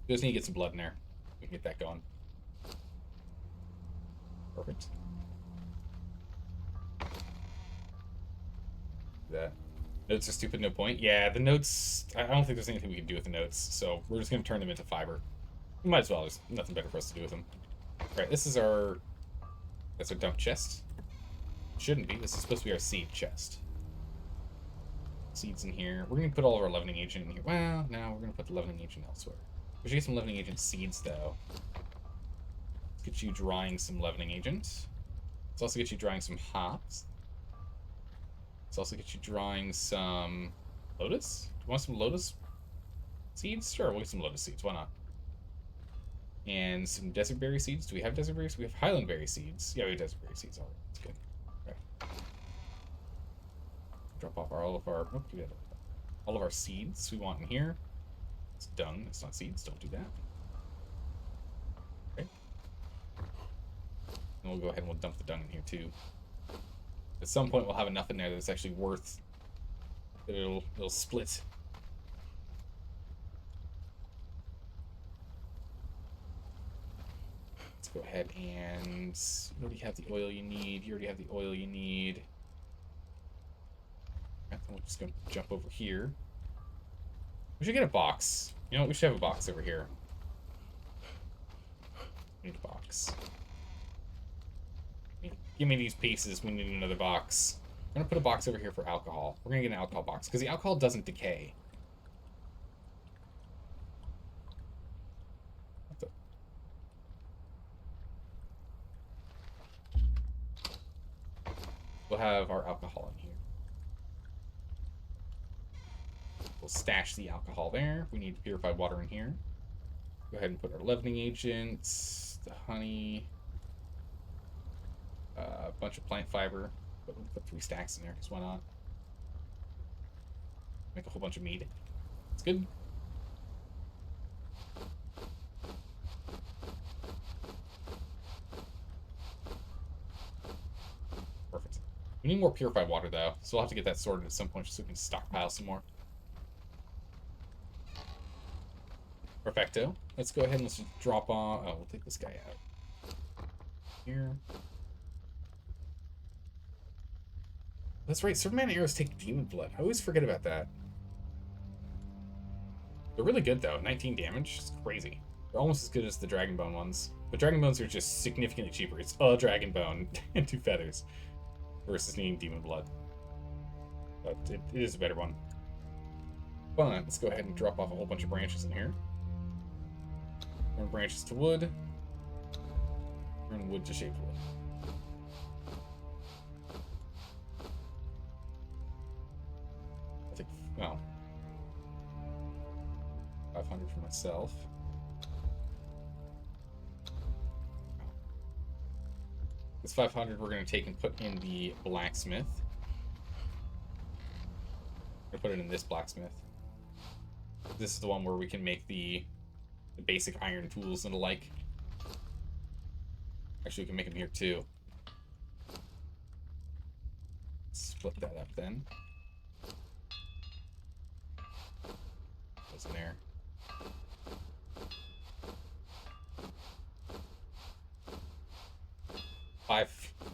Just need to get some blood in there. We can get that going. Perfect. That. Notes are stupid, no point. Yeah, the notes, I don't think there's anything we can do with the notes, so we're just going to turn them into fiber. We might as well, there's nothing better for us to do with them. Alright, this is that's our dump chest. Shouldn't be, this is supposed to be our seed chest. Seeds in here. We're going to put all of our leavening agent in here. Well, now we're going to put the leavening agent elsewhere. We should get some leavening agent seeds, though. Let's get you drying some leavening agent. Let's also get you drying some hops. Let's also get you drying some lotus. Do you want some lotus seeds? Sure, we'll get some lotus seeds. Why not? And some desert berry seeds. Do we have desert berries? We have highland berry seeds. Yeah, we have desert berry seeds. All right, that's good. Okay. Drop off all of our seeds we want in here. It's dung. It's not seeds. Don't do that. Okay. And we'll go ahead and we'll dump the dung in here too. At some point, we'll have enough in there that it's actually worth. It'll split. Let's go ahead and you already have the oil you need. You already have the oil you need. And then we're just gonna jump over here. We should get a box. You know what? We should have a box over here. We need a box. Give me these pieces. We need another box. I'm gonna put a box over here for alcohol. We're gonna get an alcohol box because the alcohol doesn't decay. We'll have our alcohol in here. We'll stash the alcohol there. We need purified water in here. Go ahead and put our leavening agents, the honey, a bunch of plant fiber. Put 3 stacks in there, because why not? Make a whole bunch of mead. It's good. Perfect. We need more purified water, though, so we'll have to get that sorted at some point so we can stockpile some more. Perfecto. Let's go ahead and let's just drop on... Oh, we'll take this guy out. Here. That's right, Superman arrows take demon blood. I always forget about that. They're really good, though. 19 damage. It's crazy. They're almost as good as the Dragon Bone ones. But Dragon Bones are just significantly cheaper. It's a Dragon Bone and 2 feathers versus needing demon blood. But it is a better one. Well, let's go ahead and drop off a whole bunch of branches in here. Turn branches to wood. Turn wood to shaped wood. I'll take, well, 500 for myself. This 500 we're going to take and put in the blacksmith. We're going to put it in this blacksmith. This is the one where we can make the basic iron tools and the like. Actually, we can make them here too. Split that up then. Goes in there.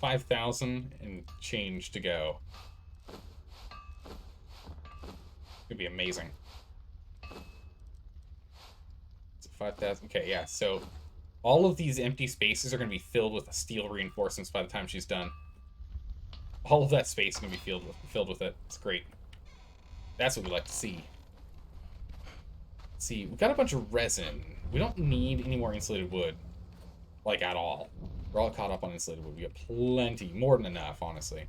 Five thousand and change to go. Could be amazing. 5,000. Okay, yeah. So all of these empty spaces are going to be filled with steel reinforcements by the time she's done. All of that space is going to be filled with it. It's great. That's what we like to see. Let's see, we've got a bunch of resin. We don't need any more insulated wood, like at all. We're all caught up on insulated wood. We got plenty, more than enough, honestly.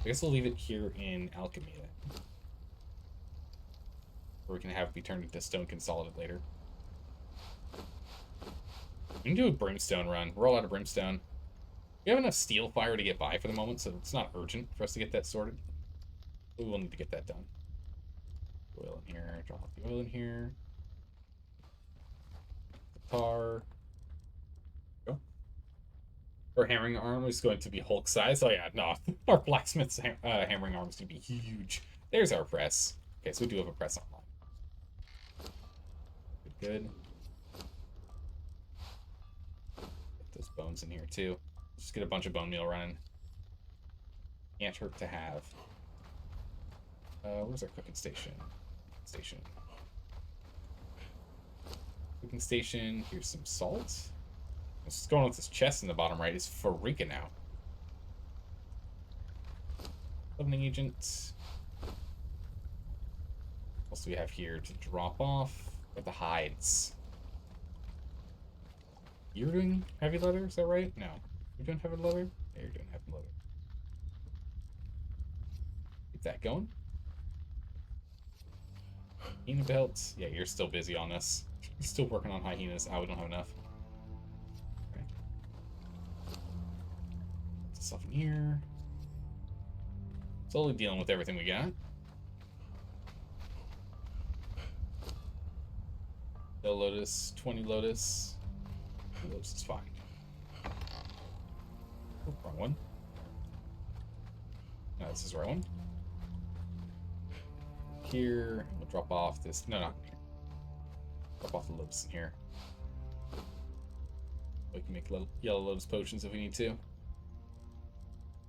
I guess we'll leave it here in alchemy then, where we can have it be turned into stone consolidate later. We can do a brimstone run. We're all out of brimstone. We have enough steel fire to get by for the moment, so it's not urgent for us to get that sorted. We will need to get that done. Oil in here. Drop off the oil in here. The tar. Go. Our hammering arm is going to be Hulk size. Oh yeah, no. Our blacksmith's hammering arm is going to be huge. There's our press. Okay, so we do have a press online. Good. Those bones in here too. Just get a bunch of bone meal running. Can't hurt to have. Where's our cooking station? Cooking station. Here's some salt. What's going on with this chest in the bottom right? It's freaking out. Leavening agent. What else do we have here to drop off? We have the hides. You're doing heavy leather, is that right? No. You're doing heavy leather? Yeah, you're doing heavy leather. Keep that going. Hyena belts. Yeah, you're still busy on this. You're still working on hyenas. We don't have enough. Okay. Put this stuff in here. Slowly dealing with everything we got. No lotus, 20 lotus. Lotus is fine. Oh, wrong one. No, this is the right one. Here, we'll drop off this. No, not here. Drop off the lotus in here. We can make yellow lotus potions if we need to.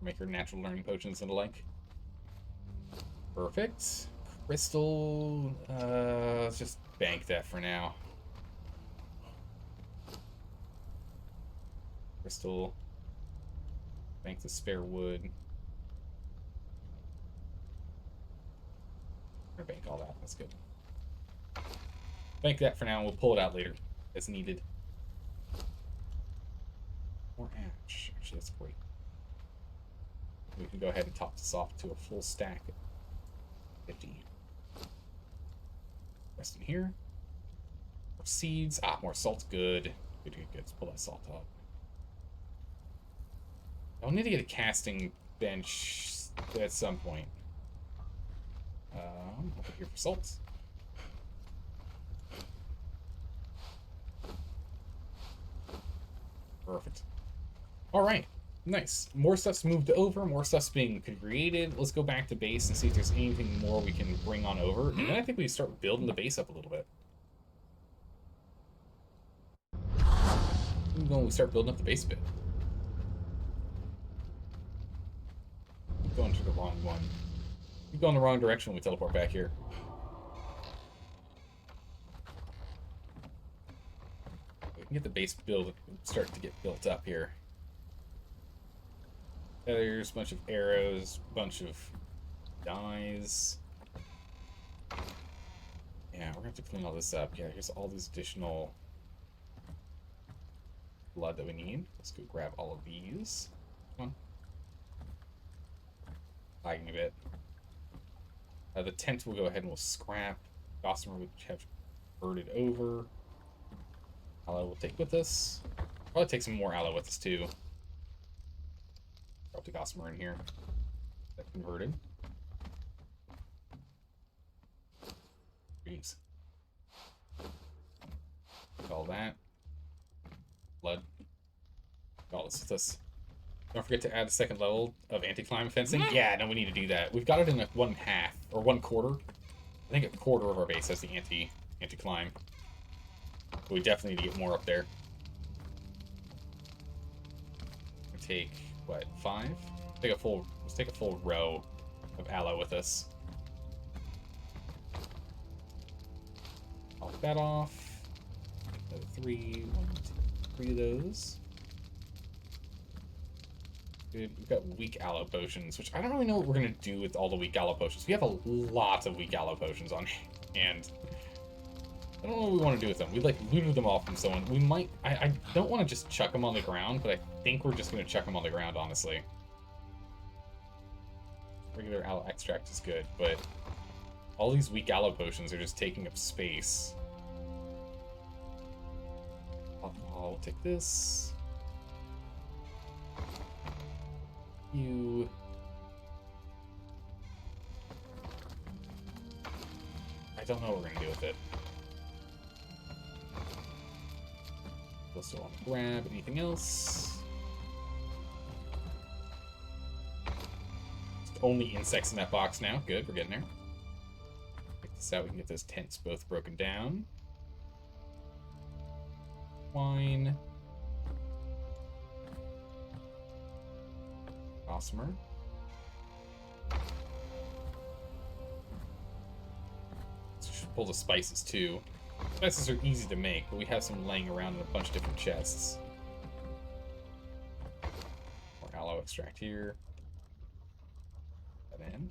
Make our natural learning potions and the like. Perfect. Crystal. Let's just bank that for now. Crystal. Bank the spare wood. Or bank all that. That's good. Bank that for now, and we'll pull it out later as needed. More ash. Actually, that's great. We can go ahead and top this off to a full stack at 50. Rest in here. More seeds. Ah, more salt. Good. Good. Let's pull that salt up. I'll need to get a casting bench at some point. I'll put here for salt. Perfect. All right. Nice. More stuff's moved over. More stuff's being created. Let's go back to base and see if there's anything more we can bring on over. And then I think we start building the base up a little bit. When we start building up the base a bit. Keep going to the wrong one. Keep going the wrong direction when we teleport back here. We can get the base build start to get built up here. There's a bunch of arrows, bunch of dies. Yeah, we're gonna have to clean all this up. Yeah, here's all these additional blood that we need. Let's go grab all of these. Come on. Lagging a bit. The tent we'll go ahead and we'll scrap. Gossamer we have converted over. Aloe we'll take with us. Probably take some more aloe with us too. Drop the gossamer in here. That converted. Jeez. All that. Blood. All this with us. Don't forget to add a second level of anti-climb fencing. Yeah, no, we need to do that. We've got it in a 1/2 or 1/4. I think a quarter of our base has the anti-climb. But we definitely need to get more up there. Take what, 5? Let's take a full row of aloe with us. Pop that off. Another 3, 1, 2, 3 of those. Good. We've got weak aloe potions, which I don't really know what we're gonna do with all the weak aloe potions. We have a lot of weak aloe potions on hand. I don't know what we want to do with them. We like looted them off from someone. We might. I don't want to just chuck them on the ground, but I think we're just gonna chuck them on the ground, honestly. Regular aloe extract is good, but all these weak aloe potions are just taking up space. I'll take this. You. I don't know what we're gonna do with it. Also want to grab anything else. Just only insects in that box now. Good, we're getting there. Check this out. We can get those tents both broken down. Wine. Gossamer. Should pull the spices too. Spices are easy to make, but we have some laying around in a bunch of different chests. More aloe extract here. Put that in.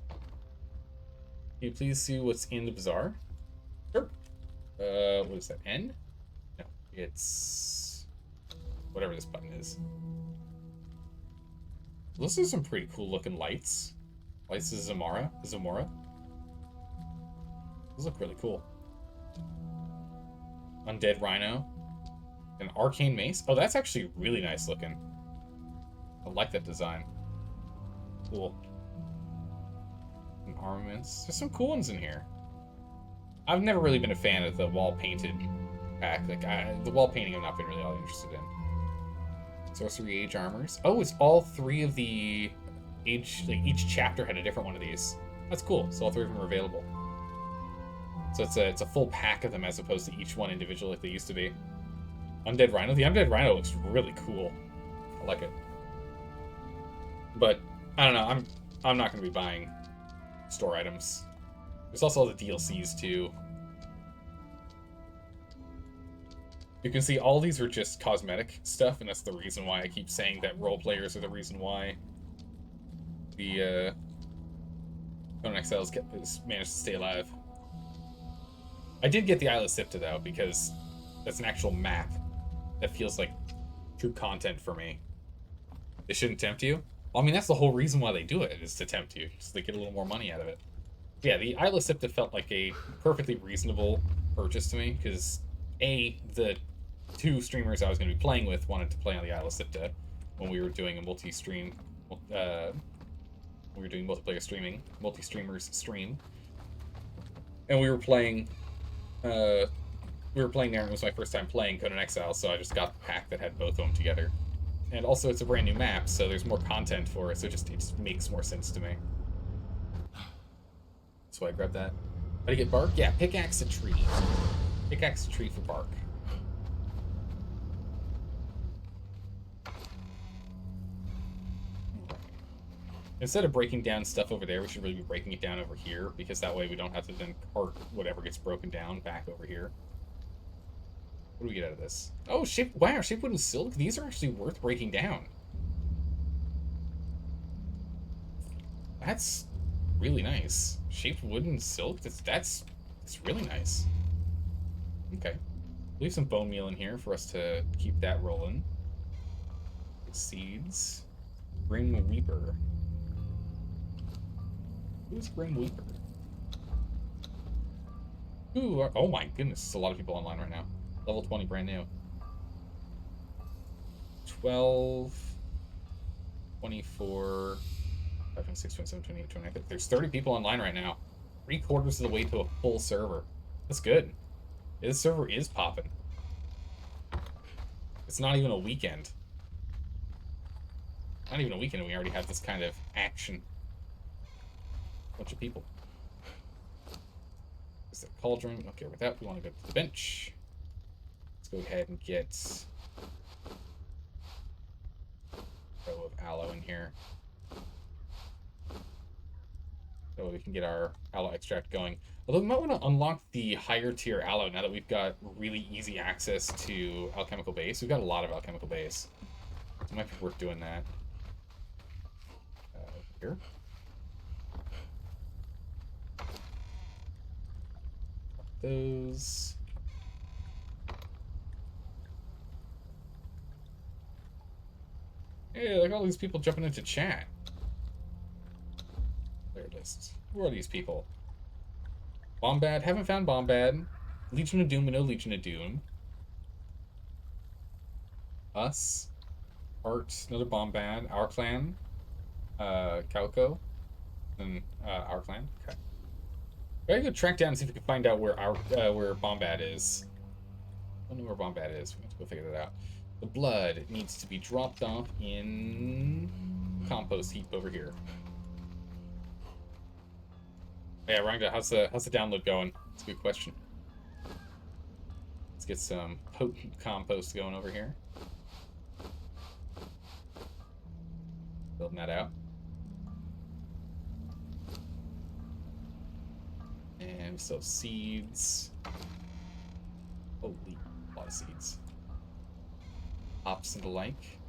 Can you please see what's in the bazaar? Sure. What is that? N? No, it's whatever this button is. Those are some pretty cool looking lights. Lights of Zamora. Those look really cool. Undead Rhino. An arcane mace. Oh, that's actually really nice looking. I like that design. Cool. And armaments. There's some cool ones in here. I've never really been a fan of the wall painted pack. Like the wall painting I've not been really all interested in. Sorcery Age armors. Oh, it's all 3 of the age. Like each chapter had a different one of these. That's cool. So all 3 of them are available. So it's a full pack of them as opposed to each one individual like they used to be. Undead Rhino. The Undead Rhino looks really cool. I like it. But I don't know. I'm not going to be buying store items. There's also all the DLCs too. You can see all these are just cosmetic stuff, and that's the reason why I keep saying that role players are the reason why the Conan Exiles managed to stay alive. I did get the Isle of Sipta though, because that's an actual map that feels like true content for me. They shouldn't tempt you. Well, I mean, that's the whole reason why they do it, is to tempt you, so they get a little more money out of it. Yeah, the Isle of Sipta felt like a perfectly reasonable purchase to me, because A, the 2 streamers I was going to be playing with wanted to play on the Isle of Sipta, when we were doing a multi-stream, we were doing multiplayer streaming, multi-streamers stream, and we were playing there, and it was my first time playing Conan Exiles, so I just got the pack that had both of them together. And also, it's a brand new map, so there's more content for it, so it just makes more sense to me. That's why I grabbed that. How do you get bark? Yeah, pickaxe a tree. Pickaxe a tree for bark. Instead of breaking down stuff over there, we should really be breaking it down over here, because that way we don't have to then cart whatever gets broken down back over here. What do we get out of this? Oh, wow, shapewood and silk? These are actually worth breaking down. That's really nice. Shaped wood and silk? That's really nice. Okay. Leave some bone meal in here for us to keep that rolling. Seeds. Grim Weeper. Who's Grim Weeper? Ooh, oh my goodness, there's a lot of people online right now. Level 20, brand new. 12, 24, 5, 6, 27, 28, 29. There's 30 people online right now. 3/4 of the way to a full server. That's good. This server is popping. It's not even a weekend. Not even a weekend, and we already have this kind of action. Bunch of people. Is that cauldron? Okay, with that, we want to go to the bench. Let's go ahead and get a row of aloe in here. So we can get our aloe extract going. Although we might want to unlock the higher tier aloe now that we've got really easy access to alchemical base. We've got a lot of alchemical base. So it might be worth doing that. Here. Those. Hey, like all these people jumping into chat. There it is. Who are these people? Bombad. Haven't found Bombad. Legion of Doom. We know Legion of Doom. Us. Art. Another Bombad. Our clan. Calco. And our clan. Okay. I gotta go track down and see if we can find out where where Bombad is. I don't know where Bombad is. We have to go figure that out. The blood needs to be dropped off in compost heap over here. Yeah, Ranga, how's the download going? That's a good question. Let's get some potent compost going over here. Building that out. And we still have seeds. Holy, a lot of seeds. Hops and the like.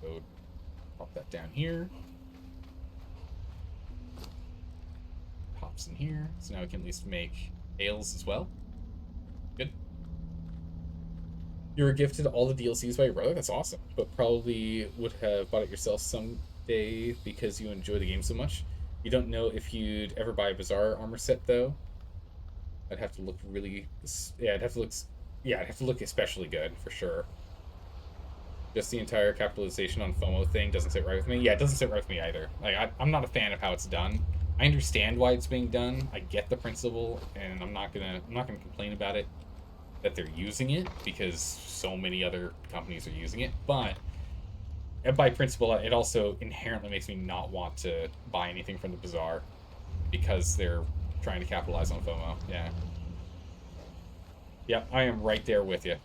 Go pop that down here. Hops in here. So now we can at least make ales as well. Good. You were gifted all the DLCs by your brother? That's awesome. But probably would have bought it yourself someday because you enjoy the game so much. You don't know if you'd ever buy a Bazaar armor set, though. I'd have to look really... Yeah, I'd have to look especially good, for sure. Just the entire capitalization on FOMO thing doesn't sit right with me. Yeah, it doesn't sit right with me either. Like, I'm not a fan of how it's done. I understand why it's being done. I get the principle, and I'm not gonna complain about it that they're using it because so many other companies are using it. But by principle, it also inherently makes me not want to buy anything from the Bazaar because they're trying to capitalize on FOMO. Yeah. Yep, I am right there with you.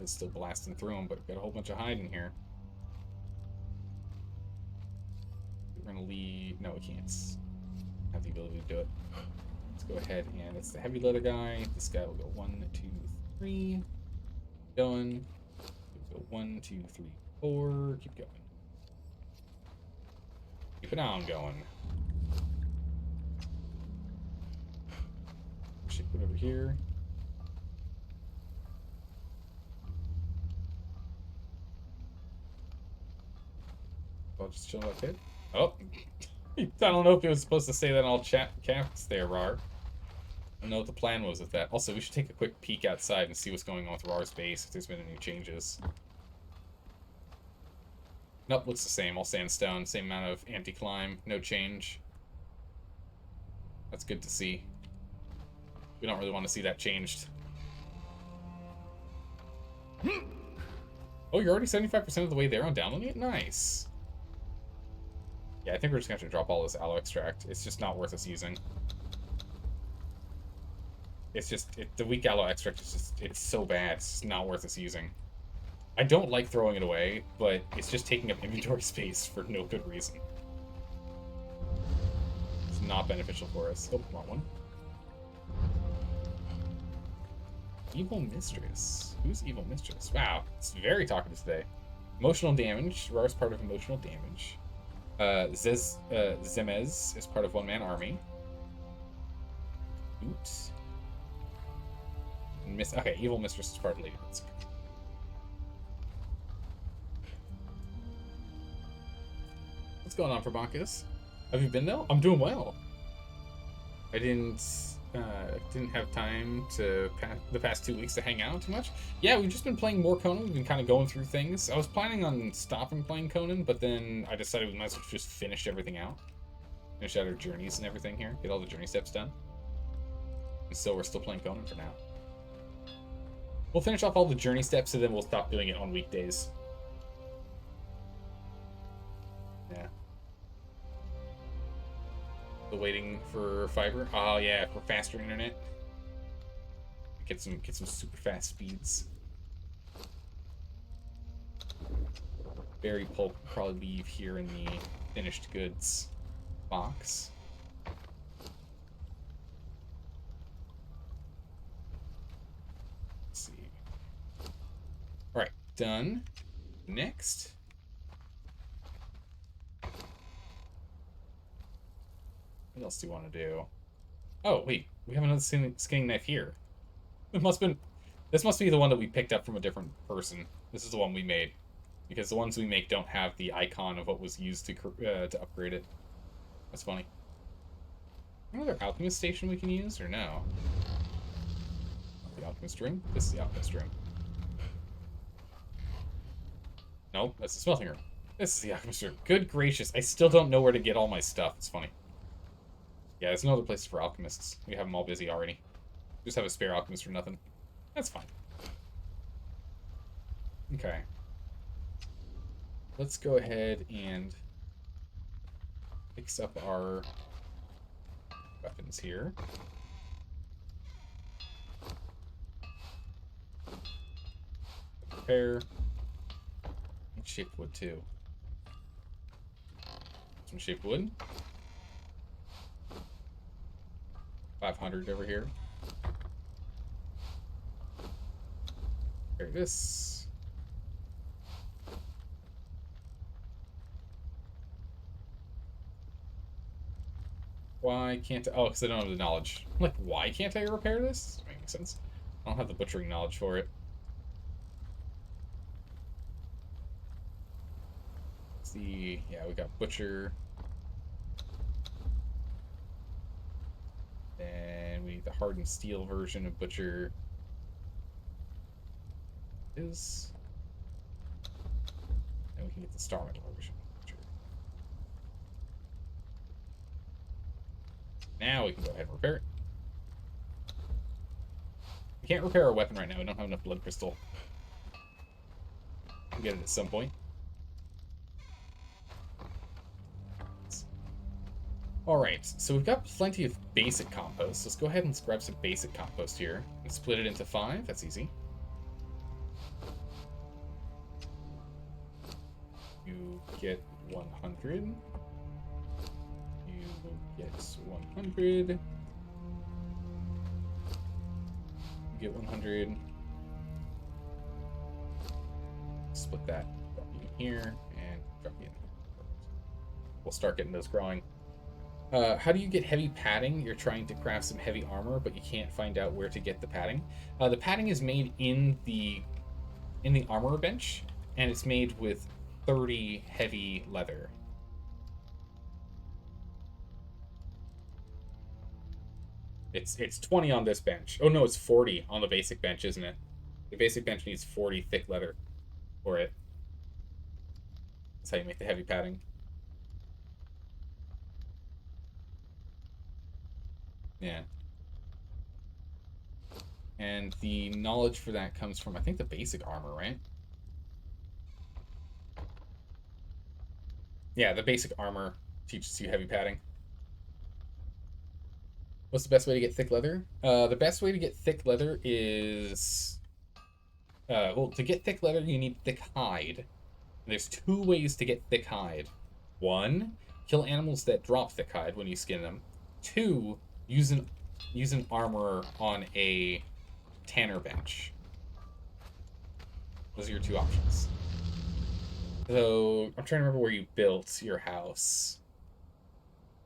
It's still blasting through them, but we've got a whole bunch of hide in here. We're gonna leave. No, we can't have the ability to do it. Let's go ahead and it's the heavy leather guy. This guy will go 1, 2, 3. Going. We'll go 1, 2, 3, 4. Keep going. Keep it on going. Should put over here. I'll just chill like that. Oh, I don't know if it was supposed to say that in all chat caps there, Rar. I don't know what the plan was with that. Also, we should take a quick peek outside and see what's going on with Rar's base, if there's been any changes. Nope, looks the same. All sandstone, same amount of anti-climb, no change. That's good to see. We don't really want to see that changed. Oh, you're already 75% of the way there on downloading it? Nice. Yeah, I think we're just going to have to drop all this aloe extract. It's just not worth us using. It's just, the weak aloe extract is just, it's so bad. It's just not worth us using. I don't like throwing it away, but it's just taking up inventory space for no good reason. It's not beneficial for us. Oh, wrong one. Evil Mistress. Who's Evil Mistress? Wow, it's very talkative today. Emotional damage. Rar is part of emotional damage. Zemez is part of one-man army. Oops. Okay, Evil Mistress is part of Lady Minsk. What's going on, Probonkus? Have you been though? I'm doing well. I didn't have time to the past 2 weeks to hang out too much. Yeah, we've just been playing more Conan. We've been kind of going through things. I was planning on stopping playing Conan, but then I decided we might as well just finish everything out. Finish out our journeys and everything here. Get all the journey steps done. And so we're still playing Conan for now. We'll finish off all the journey steps and then we'll stop doing it on weekdays. Yeah. Still waiting for fiber. Oh yeah, for faster internet. Get some super fast speeds. Berry pulp will probably leave here in the finished goods box. Let's see. All right, done. Next. What else do you want to do? Oh, wait. We have another skinning knife here. This must be the one that we picked up from a different person. This is the one we made. Because the ones we make don't have the icon of what was used to upgrade it. That's funny. Another alchemist station we can use, or no? The alchemist room? This is the alchemist room. Nope, that's the smelting room. This is the alchemist room. Good gracious, I still don't know where to get all my stuff. It's funny. Yeah, there's no other places for alchemists. We have them all busy already. Just have a spare alchemist for nothing. That's fine. Okay. Let's go ahead and fix up our weapons here. Repair. And shaped wood too. Some shaped wood. 500 over here. Repair this. Why can't I? Oh, because I don't have the knowledge. I'm like, why can't I repair this? Doesn't make any sense. I don't have the butchering knowledge for it. Let's see. Yeah, we got butcher. Then we need the hardened steel version of butcher. And we can get the star metal version of butcher. Now we can go ahead and repair it. We can't repair our weapon right now. We don't have enough blood crystal. We'll get it at some point. Alright, so we've got plenty of basic compost. Let's go ahead and grab some basic compost here and split it into 5. That's easy. You get 100. You will get 100. You get 100. Split that. Drop you in here and drop you in here. We'll start getting those growing. How do you get heavy padding? You're trying to craft some heavy armor, but you can't find out where to get the padding. The padding is made in the armorer bench, and it's made with 30 heavy leather. It's 20 on this bench. Oh no, it's 40 on the basic bench, isn't it? The basic bench needs 40 thick leather for it. That's how you make the heavy padding. Yeah. And the knowledge for that comes from, I think, the basic armor, right? Yeah, the basic armor teaches you heavy padding. What's the best way to get thick leather? The best way to get thick leather is... well, to get thick leather, you need thick hide. There's two ways to get thick hide. One, kill animals that drop thick hide when you skin them. Two, use an armorer on a tanner bench. Those are your two options. So, I'm trying to remember where you built your house.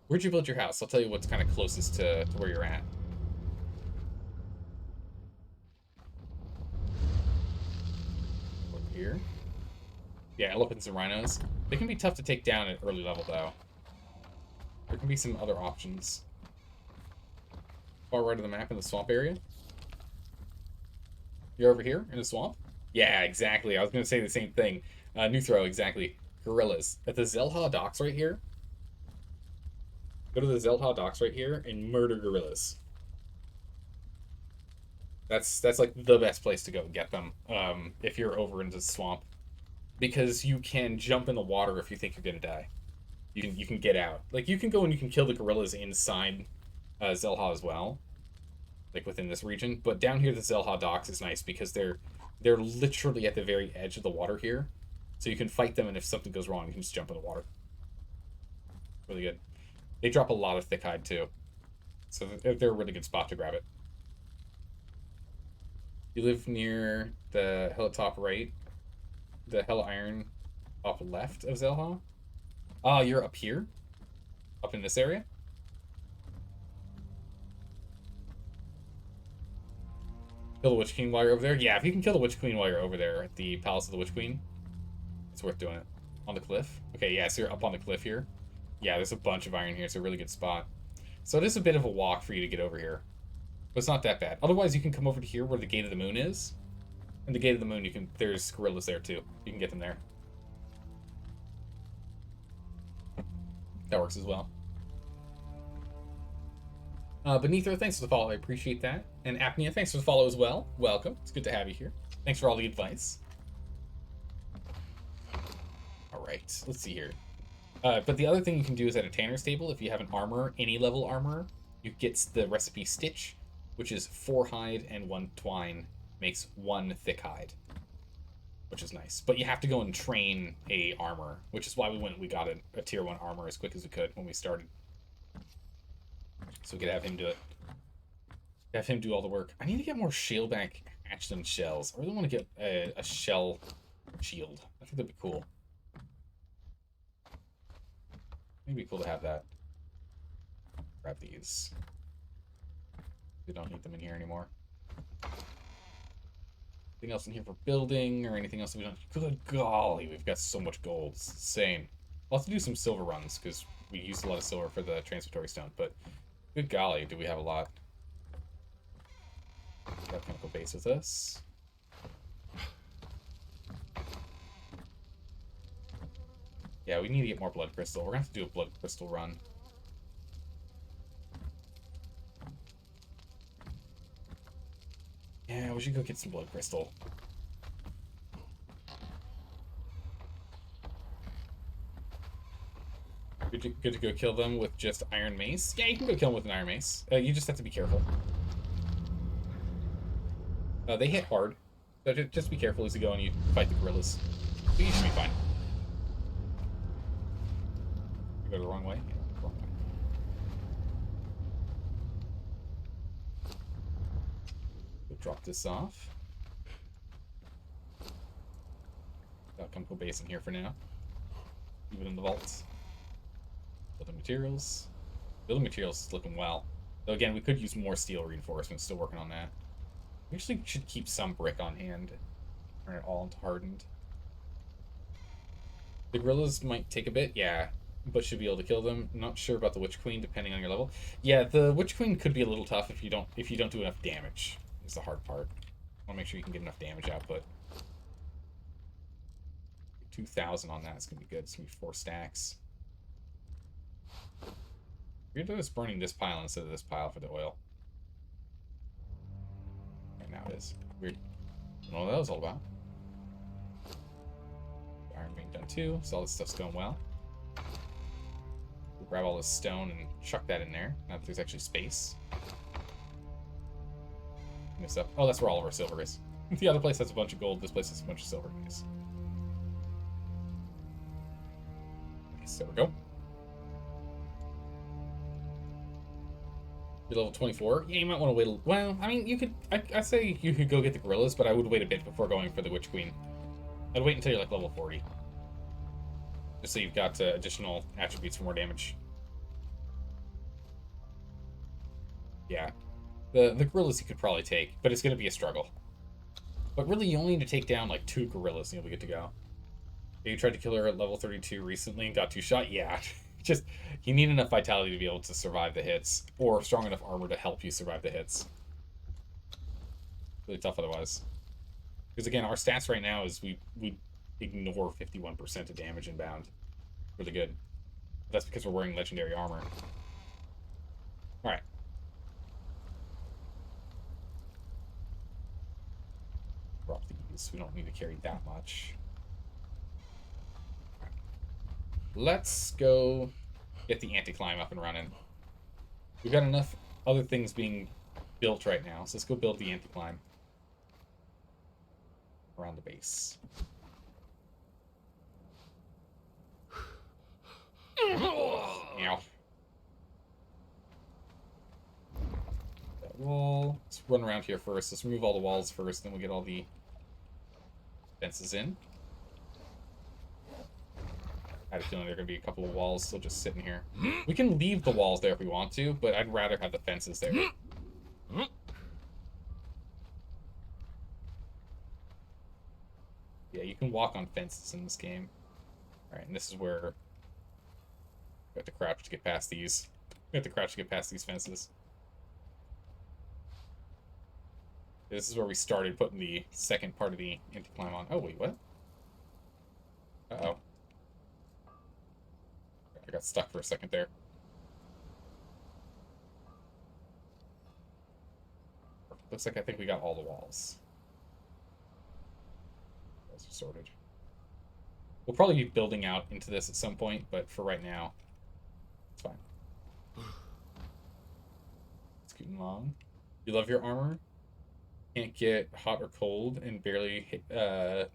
Where'd you build your house? I'll tell you what's kind of closest to where you're at. Over here. Yeah, elephants and rhinos. They can be tough to take down at early level, though. There can be some other options. Far right of the map in the swamp area. You're over here in the swamp? Yeah, exactly. I was going to say the same thing. New throw, exactly. Gorillas. At the Zelha docks right here. Go to the Zelha docks right here and murder gorillas. That's like the best place to go get them if you're over into the swamp. Because you can jump in the water if you think you're going to die. You can get out. Like, you can go and you can kill the gorillas inside Zelha as well. Like, within this region. But down here, the Zelha docks is nice because they're literally at the very edge of the water here. So you can fight them, and if something goes wrong, you can just jump in the water. Really good. They drop a lot of thick hide, too. So they're a really good spot to grab it. You live near the hill at top right. The Hell Iron top left of Zelha. Ah, you're up here? Up in this area? Kill the Witch Queen while you're over there? Yeah, if you can kill the Witch Queen while you're over there at the Palace of the Witch Queen, it's worth doing it. On the cliff? Okay, yeah, so you're up on the cliff here. Yeah, there's a bunch of iron here. It's a really good spot. So it is a bit of a walk for you to get over here. But it's not that bad. Otherwise, you can come over to here where the Gate of the Moon is. And the Gate of the Moon, there's gorillas there too. You can get them there. That works as well. Benithro, thanks for the follow. I appreciate that. And Apnea, thanks for the follow as well. Welcome. It's good to have you here. Thanks for all the advice. All right, let's see here. But the other thing you can do is at a tanner's table, if you have an armor, any level armor, you get the recipe Stitch, which is 4 hide and 1 twine, makes 1 thick hide, which is nice. But you have to go and train a armor, which is why we got a tier 1 armor as quick as we could when we started. So we could have him do it. Have him do all the work. I need to get more shieldback hatched shells. I really want to get a shell shield. I think that'd be cool. It'd be cool to have that. Grab these. We don't need them in here anymore. Anything else in here for building or anything else that we don't... Good golly, we've got so much gold. It's insane. We'll have to do some silver runs because we used a lot of silver for the transitory stone, but good golly, do we have a lot. Got chemical base with us. Yeah, we need to get more blood crystal. We're gonna have to do a blood crystal run. Yeah, we should go get some blood crystal. Good to go kill them with just iron mace. Yeah, you can go kill them with an iron mace. You just have to be careful. They hit hard, so just be careful as you go and you fight the gorillas. But you should be fine. You go the wrong way? Yeah, wrong way. We'll drop this off. Got chemical base in here for now. Leave it in the vaults. Building materials. Building materials is looking well. Though again, we could use more steel reinforcements. Still working on that. We actually should keep some brick on hand. Turn it all into hardened. The gorillas might take a bit, yeah. but should be able to kill them. Not sure about the Witch Queen, depending on your level. Yeah, the Witch Queen could be a little tough if you don't do enough damage. Is the hard part. Want to make sure you can get enough damage output. 2,000 on that is gonna be good. It's gonna be 4 stacks. Weird that it's burning this pile instead of this pile for the oil. Right now it is. Weird. I don't know what that was all about. Iron being done too, so all this stuff's going well. We'll grab all this stone and chuck that in there. Now that there's actually space. This up. Oh, that's where all of our silver is. The other place has a bunch of gold. This place has a bunch of silver. Nice. There we go. You're level 24. Yeah, you might want to wait a... Well, I mean, you could... I say you could go get the gorillas, but I would wait a bit before going for the Witch Queen. I'd wait until you're like level 40. Just so you've got additional attributes for more damage. Yeah. The gorillas you could probably take, but it's going to be a struggle. But really, you only need to take down like 2 gorillas and you'll be good to go. You tried to kill her at level 32 recently and got 2 shot? Yeah. Just, you need enough vitality to be able to survive the hits, or strong enough armor to help you survive the hits. Really tough otherwise. Because again, our stats right now is we ignore 51% of damage inbound. Really good. But that's because we're wearing legendary armor. Alright. Drop these. We don't need to carry that much. Let's go get the anti-climb up and running. We've got enough other things being built right now, so let's go build the anti-climb around the base. Ow. That wall. Let's run around here first. Let's remove all the walls first, then we'll get all the fences in. I had a feeling there are going to be a couple of walls still just sitting here. We can leave the walls there if we want to, but I'd rather have the fences there. Yeah, you can walk on fences in this game. Alright, and this is where we have to crouch to get past these. We have to crouch to get past these fences. This is where we started putting the second part of the anti-climb on. Oh, wait, what? Uh-oh. I got stuck for a second there. Looks like I think we got all the walls. Those are sorted. We'll probably be building out into this at some point, but for right now, it's fine. It's getting long. You love your armor? Can't get hot or cold and barely hit,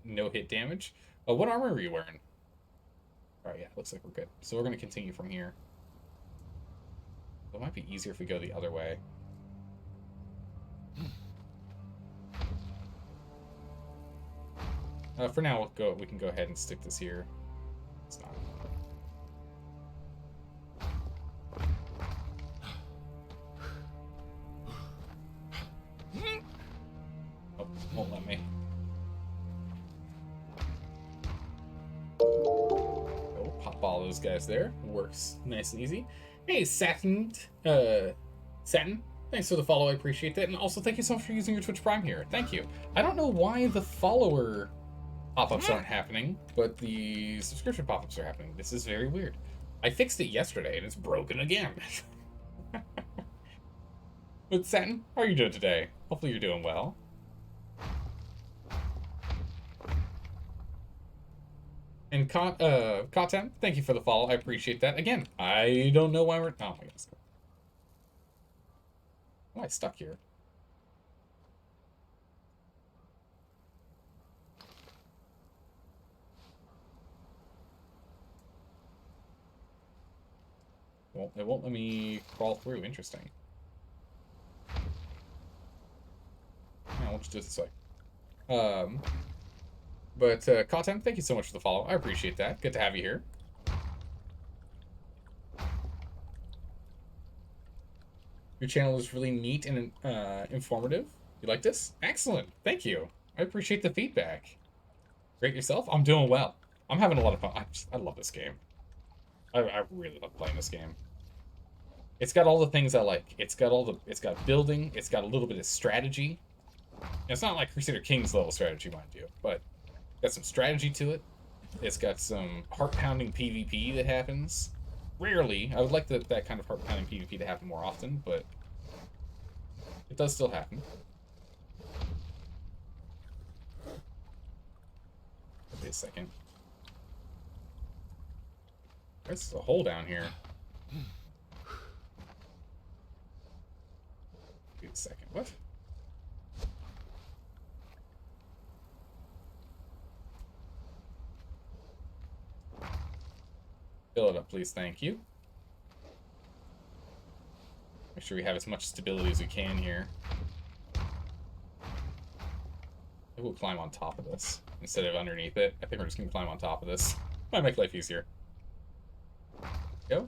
no hit damage. What armor are you wearing? Alright, yeah, looks like we're good. So we're going to continue from here. It might be easier if we go the other way. For now, we can go ahead and stick this here. It's not. Oh, won't let me. Oh, pop all those guys there. Works nice and easy. Hey, Satin. Satin. Thanks for the follow. I appreciate that. And also, thank you so much for using your Twitch Prime here. Thank you. I don't know why the follower pop-ups aren't happening, but the subscription pop-ups are happening. This is very weird. I fixed it yesterday, and it's broken again. But Satin, how are you doing today? Hopefully you're doing well. And Kotem, thank you for the follow. I appreciate that. Again, I don't know why we're... Oh my goodness. Why am I stuck here? Well, it won't let me crawl through. Interesting. Yeah, we'll just do it this way. But Kotem, thank you so much for the follow. I appreciate that. Good to have you here. Your channel is really neat and informative. You like this? Excellent. Thank you. I appreciate the feedback. Great yourself? I'm doing well. I'm having a lot of fun. I love this game. I really love playing this game. It's got all the things I like. It's got building. It's got a little bit of strategy. It's not like Crusader Kings level strategy, mind you, but got some strategy to it. It's got some heart-pounding PvP that happens. Rarely. I would like that kind of heart-pounding PvP to happen more often, but it does still happen. Wait a second. There's a hole down here. Wait a second. What? Fill it up, please. Thank you. Make sure we have as much stability as we can here. Maybe we'll climb on top of this instead of underneath it. I think we're just going to climb on top of this. Might make life easier. Go.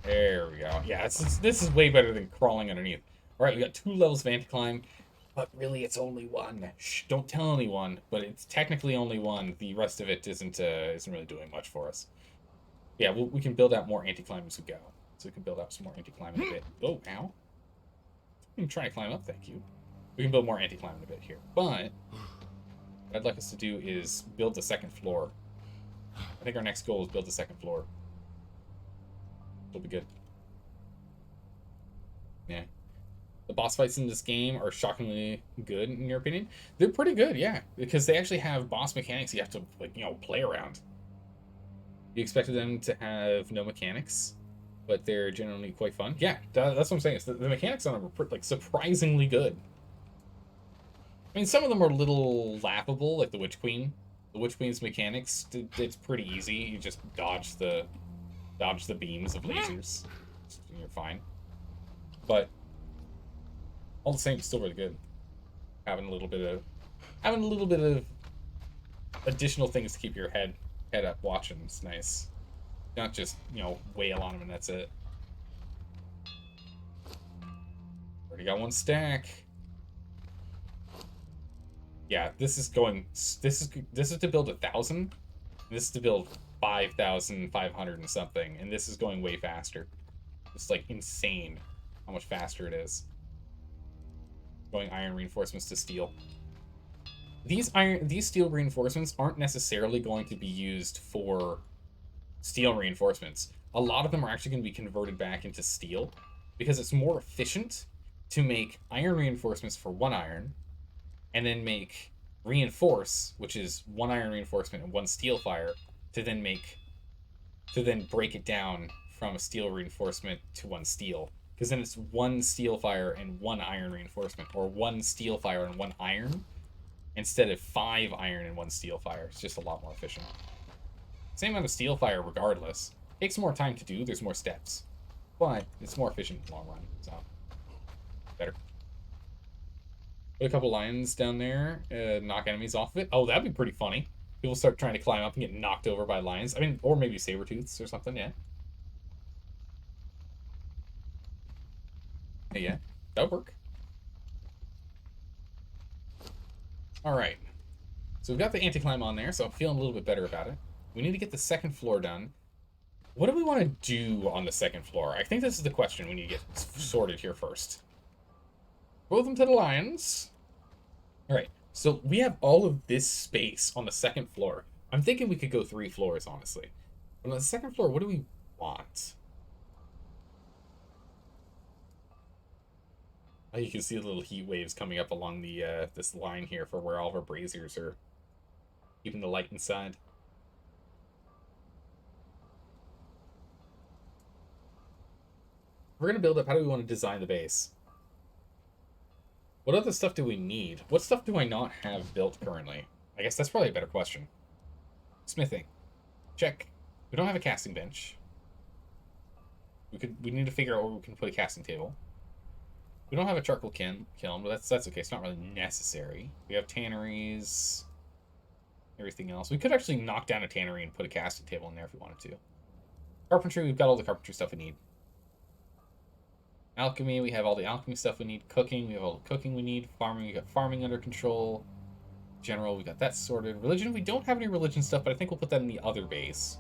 There we go. Yeah, this is way better than crawling underneath. All right, we got 2 levels of anti-climb, but really it's only 1. Shh, don't tell anyone, but it's technically only 1. The rest of it isn't really doing much for us. Yeah, we can build out more anti-climb as we go. So we can build out some more anti-climb in a bit. Oh, ow. I'm trying to climb up, thank you. We can build more anti-climb in a bit here. But what I'd like us to do is build the 2nd floor. I think our next goal is build the 2nd floor. It'll be good. Yeah. The boss fights in this game are shockingly good, in your opinion? They're pretty good, yeah. Because they actually have boss mechanics you have to, like, play around. You expected them to have no mechanics, but they're generally quite fun. Yeah, that's what I'm saying. The mechanics on them are like surprisingly good. I mean, some of them are a little laughable, like the Witch Queen. The Witch Queen's mechanics, it's pretty easy. You just dodge the beams of lasers, and you're fine. But all the same, it's still really good. Having a little bit of additional things to keep your head up watching is nice. Not just, wail on them and that's it. Already got 1 stack. Yeah, this is to build 1,000. This is to build 5,500 and something, and this is going way faster. It's like insane how much faster it is. Going iron reinforcements to steel. These steel reinforcements aren't necessarily going to be used for steel reinforcements. A lot of them are actually going to be converted back into steel because it's more efficient to make iron reinforcements for 1 iron and then make reinforce, which is 1 iron reinforcement and 1 steel fire, to then break it down from a steel reinforcement to 1 steel. Because then it's 1 steel fire and 1 iron reinforcement, or 1 steel fire and 1 iron, instead of 5 iron and 1 steel fire. It's just a lot more efficient. Same amount of steel fire regardless. Takes more time to do, there's more steps. But it's more efficient in the long run, so better. Put a couple lions down there, knock enemies off of it. Oh, that'd be pretty funny. People start trying to climb up and get knocked over by lions. I mean, or maybe saber-tooths or something, yeah. Yeah, that'd work. Alright. So we've got the anti-climb on there, so I'm feeling a little bit better about it. We need to get the 2nd floor done. What do we want to do on the 2nd floor? I think this is the question we need to get sorted here first. Throw them to the lions. Alright, so we have all of this space on the 2nd floor. I'm thinking we could go 3 floors, honestly. But on the 2nd floor, what do we want? Oh, you can see the little heat waves coming up along the this line here for where all of our braziers are keeping the light inside. We're gonna build up. How do we want to design the base? What other stuff do we need? What stuff do I not have built currently? I guess that's probably a better question. Smithing. Check. We don't have a casting bench. We need to figure out where we can put a casting table. We don't have a charcoal kiln, but that's okay. It's not really necessary. We have tanneries, everything else. We could actually knock down a tannery and put a casting table in there if we wanted to. Carpentry, we've got all the carpentry stuff we need. Alchemy, we have all the alchemy stuff we need. Cooking, we have all the cooking we need. Farming, we got farming under control. General, we got that sorted. Religion, we don't have any religion stuff, but I think we'll put that in the other base.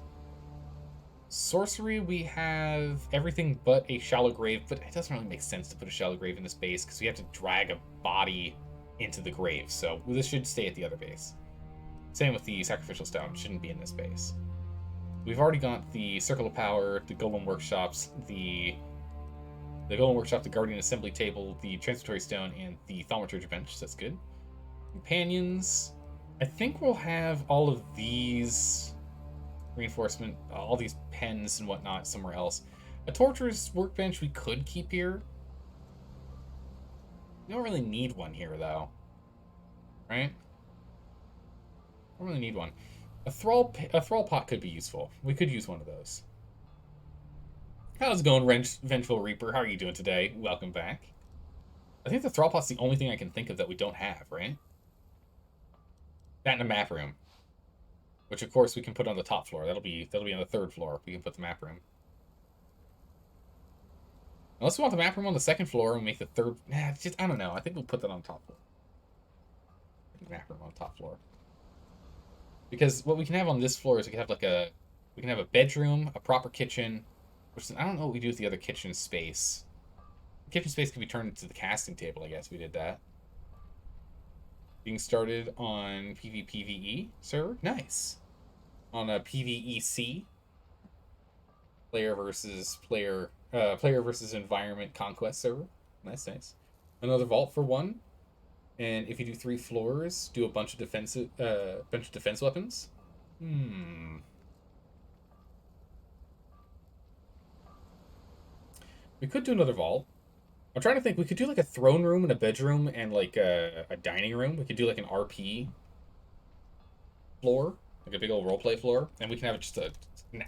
Sorcery, we have everything but a shallow grave, but it doesn't really make sense to put a shallow grave in this base because we have to drag a body into the grave, so this should stay at the other base. Same with the sacrificial stone, shouldn't be in this base. We've already got the Circle of Power, the Golem Workshops, the Golem Workshop, the Guardian Assembly Table, the Transitory Stone, and the Thaumaturgy Bench, so that's good. Companions, I think we'll have all of these reinforcement, all these pens and whatnot somewhere else. A Torturer's Workbench we could keep here. We don't really need one here, though. Right? Don't really need one. A thrall pot could be useful. We could use one of those. How's it going, Vengeful Reaper? How are you doing today? Welcome back. I think the thrall pot's the only thing I can think of that we don't have, right? That in a map room. Which, of course, we can put on the top floor. That'll be on the 3rd floor. We can put the map room. Unless we want the map room on the 2nd floor and make the 3rd... Nah, I don't know. I think we'll put that on top floor. Map room on top floor. Because what we can have on this floor is we can have we can have a bedroom, a proper kitchen, which I don't know what we do with the other kitchen space. The kitchen space could be turned into the casting table, I guess we did that. Being started on PvPvE server, nice. On a PvEC, player versus environment conquest server, nice. Another vault for 1. And if you do 3 floors, do a bunch of defense weapons. We could do another vault. I'm trying to think. We could do like a throne room and a bedroom and like a dining room. We could do like an RP floor, like a big old roleplay floor, and we can have just an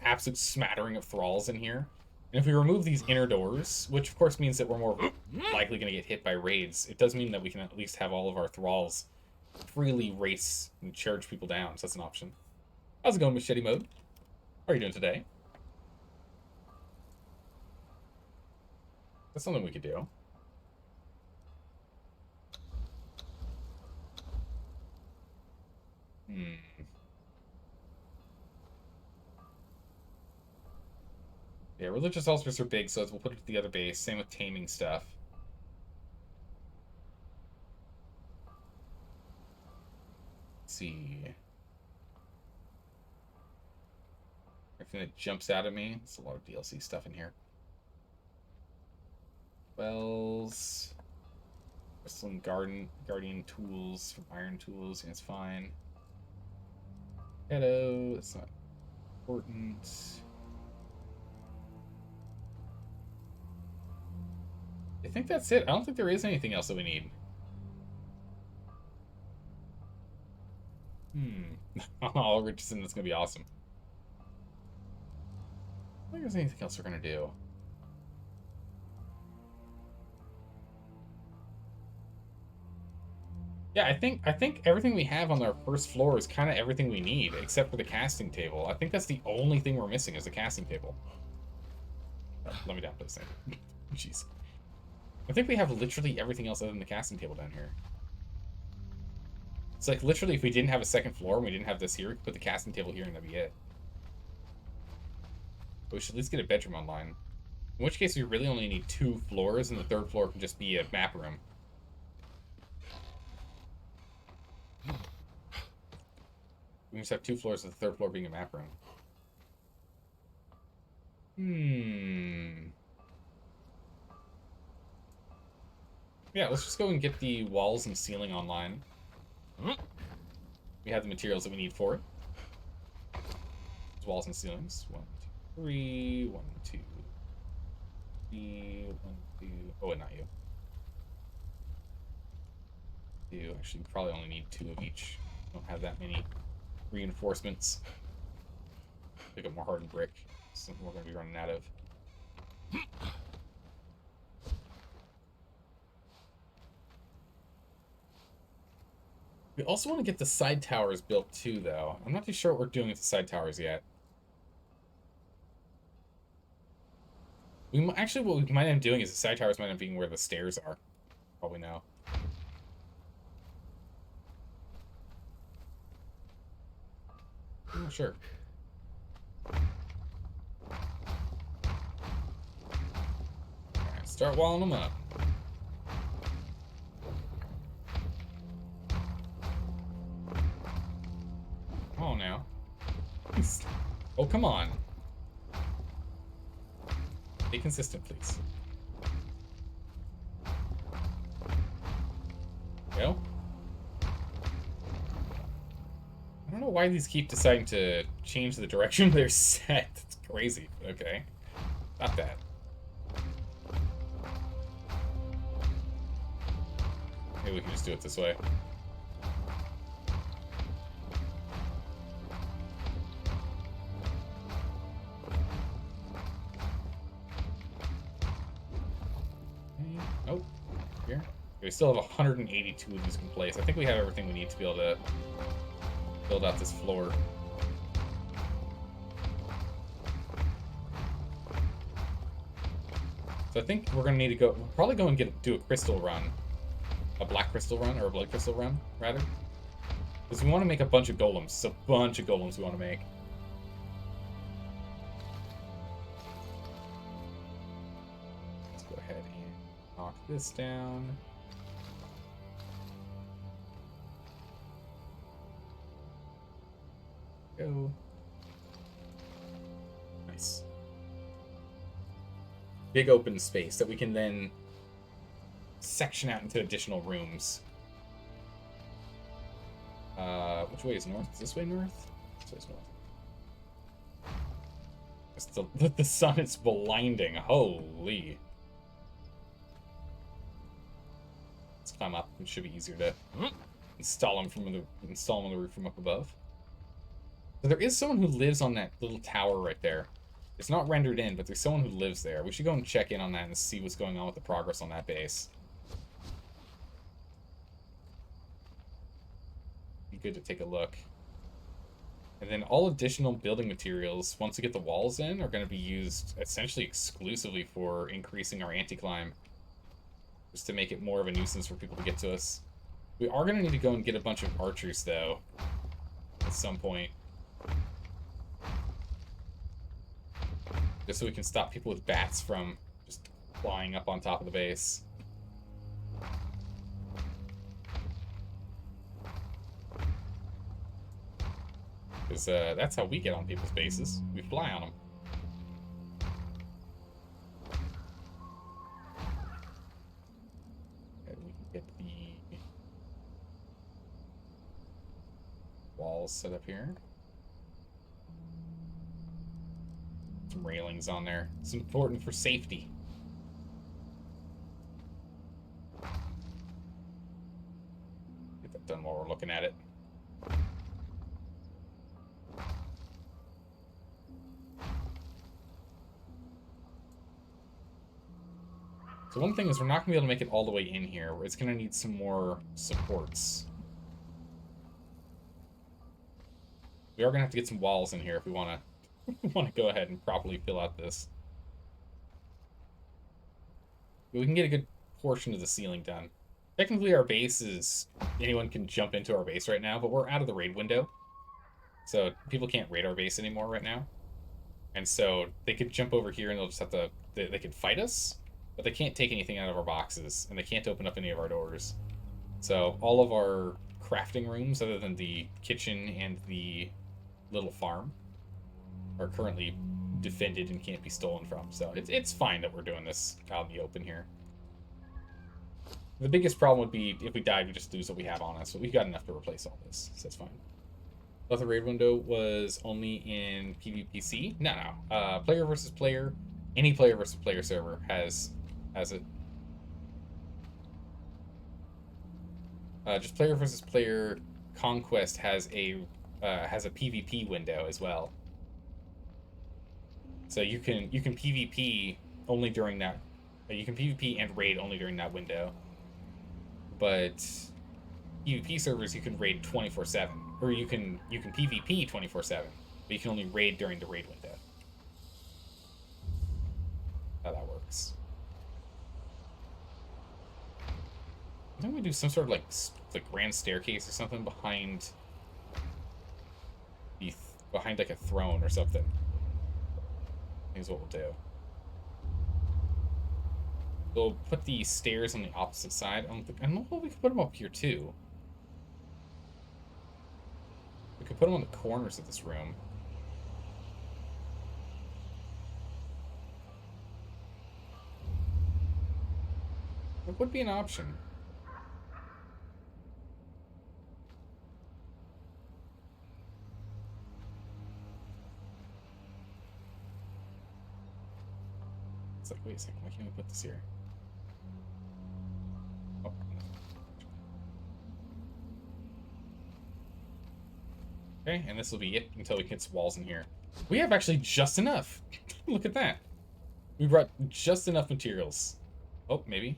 absolute smattering of thralls in here. And if we remove these inner doors, which of course means that we're more likely going to get hit by raids, it does mean that we can at least have all of our thralls freely race and charge people down, so that's an option. How's it going, Machete Mode? How are you doing today? That's something we could do. Yeah, religious altars are big, so we'll put it at the other base. Same with taming stuff. Let's see. Everything that jumps out at me. There's a lot of DLC stuff in here. Wells. Some guardian tools from iron tools. And it's fine. Hello. That's not important. I think that's it. I don't think there is anything else that we need. Oh, Richardson, that's gonna be awesome. I don't think there's anything else we're gonna do. Yeah, I think everything we have on our first floor is kind of everything we need, except for the casting table. I think that's the only thing we're missing is the casting table. Oh, let me down for this thing. Jeez. I think we have literally everything else other than the casting table down here. It's like literally if we didn't have a 2nd floor and we didn't have this here, we could put the casting table here and that'd be it. But we should at least get a bedroom online. In which case we really only need 2 floors and the 3rd floor can just be a map room. We just have 2 floors with the 3rd floor being a map room. Yeah, let's just go and get the walls and ceiling online. We have the materials that we need for it. Walls and ceilings. 1, 2, 3. 1, 2, 3. 1, 2. Oh, wait, not you. You actually probably only need 2 of each. Don't have that many reinforcements. Pick up more hardened brick. Something we're going to be running out of. We also want to get the side towers built too, though. I'm not too sure what we're doing with the side towers yet. Actually, what we might end up doing is the side towers might end up being where the stairs are. Probably now. I'm not sure. Start walling them up. Come on now. Oh, come on. Be consistent, please. Go. I don't know why these keep deciding to change the direction they're set. It's crazy. Okay. Not that. Maybe we can just do it this way. Oh, here. We still have 182 of these in place. I think we have everything we need to be able to build out this floor. So I think we're gonna need to go. We'll probably go and do a crystal run, a black crystal run or a blood crystal run, rather, because we want to make a bunch of golems. It's a bunch of golems we want to make. Let's go ahead and knock this down. Go. Nice. Big open space that we can then section out into additional rooms. Which way is north? Is this way north? This way's north. The sun is blinding. Holy. Let's climb up. It should be easier to install them on the roof from up above. So there is someone who lives on that little tower right there. It's not rendered in, but there's someone who lives there. We should go and check in on that and see what's going on with the progress on that base. Be good to take a look. And then all additional building materials, once we get the walls in, are going to be used essentially exclusively for increasing our anti-climb. Just to make it more of a nuisance for people to get to us. We are going to need to go and get a bunch of archers, though, at some point. Just so we can stop people with bats from just flying up on top of the base. Because that's how we get on people's bases. We fly on them. And we can get the walls set up here. Some railings on there. It's important for safety. Get that done while we're looking at it. So one thing is we're not going to be able to make it all the way in here. It's going to need some more supports. We are going to have to get some walls in here if we want to go ahead and properly fill out this. But we can get a good portion of the ceiling done. Technically our base is... anyone can jump into our base right now, but we're out of the raid window. So people can't raid our base anymore right now. And so they could jump over here and they'll just have to... They could fight us, but they can't take anything out of our boxes, and they can't open up any of our doors. So all of our crafting rooms, other than the kitchen and the little farm, are currently defended and can't be stolen from. So it's fine that we're doing this out in the open here. The biggest problem would be if we died, we just lose what we have on us. But we've got enough to replace all this, so that's fine. Thought the raid window was only in PvPC? No. Player versus player, any player versus player server has it. Just player versus player conquest has a PvP window as well. So you can PvP only during that. You can PvP and raid only during that window. But PvP servers you can raid 24/7, or you can PvP 24/7, but you can only raid during the raid window. How that works. I think we do some sort of like grand staircase or something behind like a throne or something. Here's what we'll do. We'll put the stairs on the opposite side. I don't know if we can put them up here too. We could put them on the corners of this room. It would be an option. It's like, wait a second, why can't we put this here? Oh. Okay, and this will be it until we get some walls in here. We have actually just enough. Look at that. We brought just enough materials. Oh, maybe.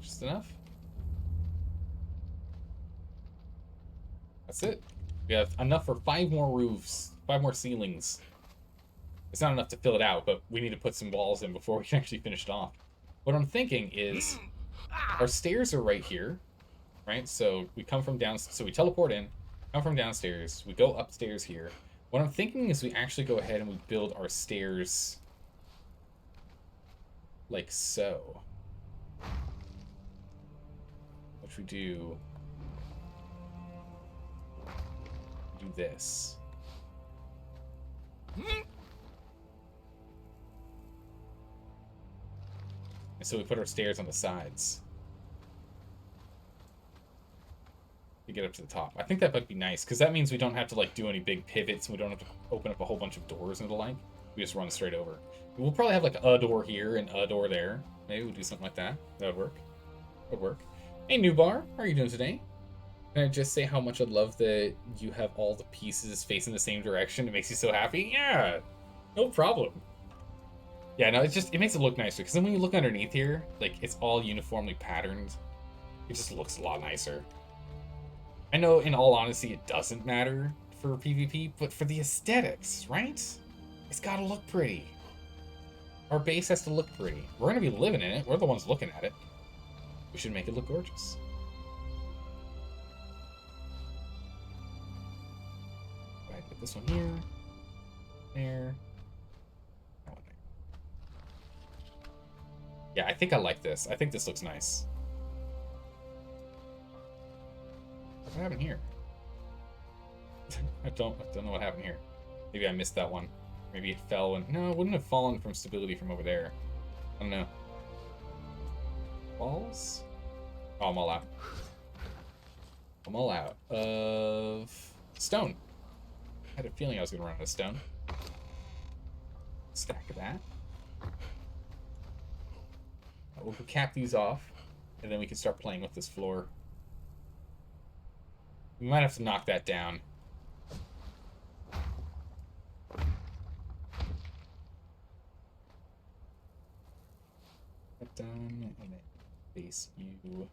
Just enough. That's it. We have enough for 5 more roofs, 5 more ceilings. It's not enough to fill it out, but we need to put some walls in before we can actually finish it off. What I'm thinking is, our stairs are right here, right? So we come from down, so we teleport in, come from downstairs, we go upstairs here. What I'm thinking is we actually go ahead and we build our stairs like so. Which we do this. And so we put our stairs on the sides to get up to the top. I think that might be nice, because that means we don't have to like do any big pivots, and we don't have to open up a whole bunch of doors and the like. We just run straight over. We'll probably have like a door here and a door there. Maybe we'll do something like that. That would work. Would work. Hey, New Bar, how are you doing today? Can I just say how much I love that you have all the pieces facing the same direction? It makes you so happy. Yeah, no problem. Yeah, no, it makes it look nicer, because then when you look underneath here, like, it's all uniformly patterned. It just looks a lot nicer. I know, in all honesty, it doesn't matter for PvP, but for the aesthetics, right? It's gotta look pretty. Our base has to look pretty. We're gonna be living in it. We're the ones looking at it. We should make it look gorgeous. Go ahead and put this one here. There. That one there. Yeah, I think I like this. I think this looks nice. What happened here? I don't know what happened here. Maybe I missed that one. Maybe it fell and no, it wouldn't have fallen from stability from over there. I don't know. Balls? Oh, I'm all out. I'm all out of stone. I had a feeling I was gonna run out of stone. Stack of that. We'll cap these off, and then we can start playing with this floor. We might have to knock that down. That done, and then face you.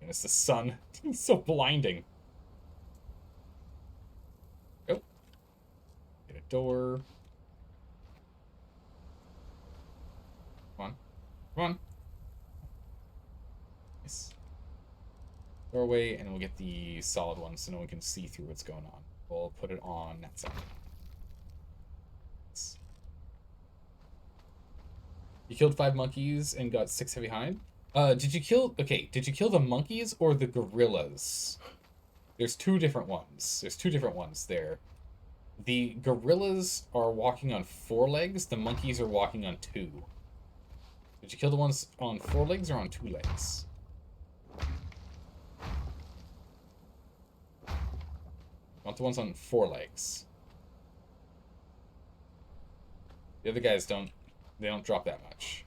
And it's the sun. It's so blinding. Oh. Get a door. Come on. Come on. Nice. Doorway, and then we'll get the solid one so no one can see through what's going on. We'll put it on that side. Nice. You killed 5 monkeys and got 6 heavy hide? Did you kill the monkeys or the gorillas? There's 2 different ones. There's 2 different ones there. The gorillas are walking on 4 legs, the monkeys are walking on 2. Did you kill the ones on 4 legs or on 2 legs? Want the ones on 4 legs. The other guys don't drop that much.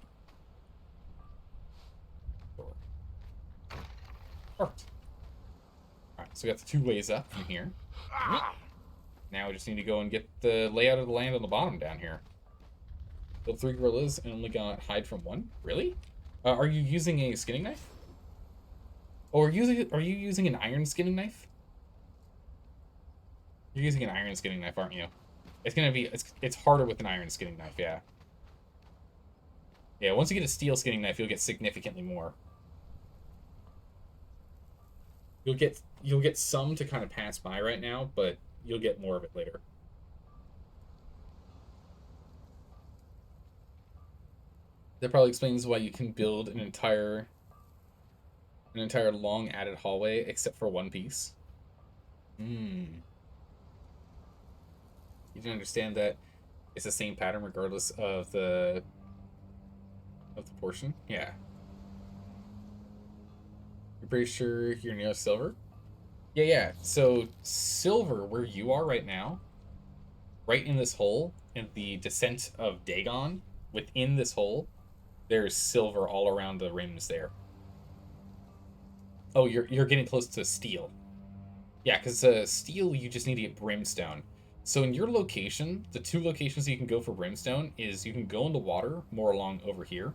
Perfect. Alright, so we got the 2 ways up from here. Now we just need to go and get the layout of the land on the bottom down here. Killed 3 gorillas and only got hide from 1? Really? Are you using a skinning knife? Or are you using an iron skinning knife? You're using an iron skinning knife, aren't you? It's gonna be it's harder with an iron skinning knife, yeah. Yeah, once you get a steel skinning knife, you'll get significantly more. You'll get some to kind of pass by right now, but you'll get more of it later. That probably explains why you can build an entire long added hallway except for one piece. Hmm. You can understand that it's the same pattern regardless of the portion. Yeah. You're pretty sure you're near silver? Yeah, yeah. So silver, where you are right now, right in this hole, in the descent of Dagon, within this hole, there's silver all around the rims there. Oh, you're getting close to steel. Yeah, because steel, you just need to get brimstone. So in your location, the two locations you can go for brimstone is you can go in the water more along over here.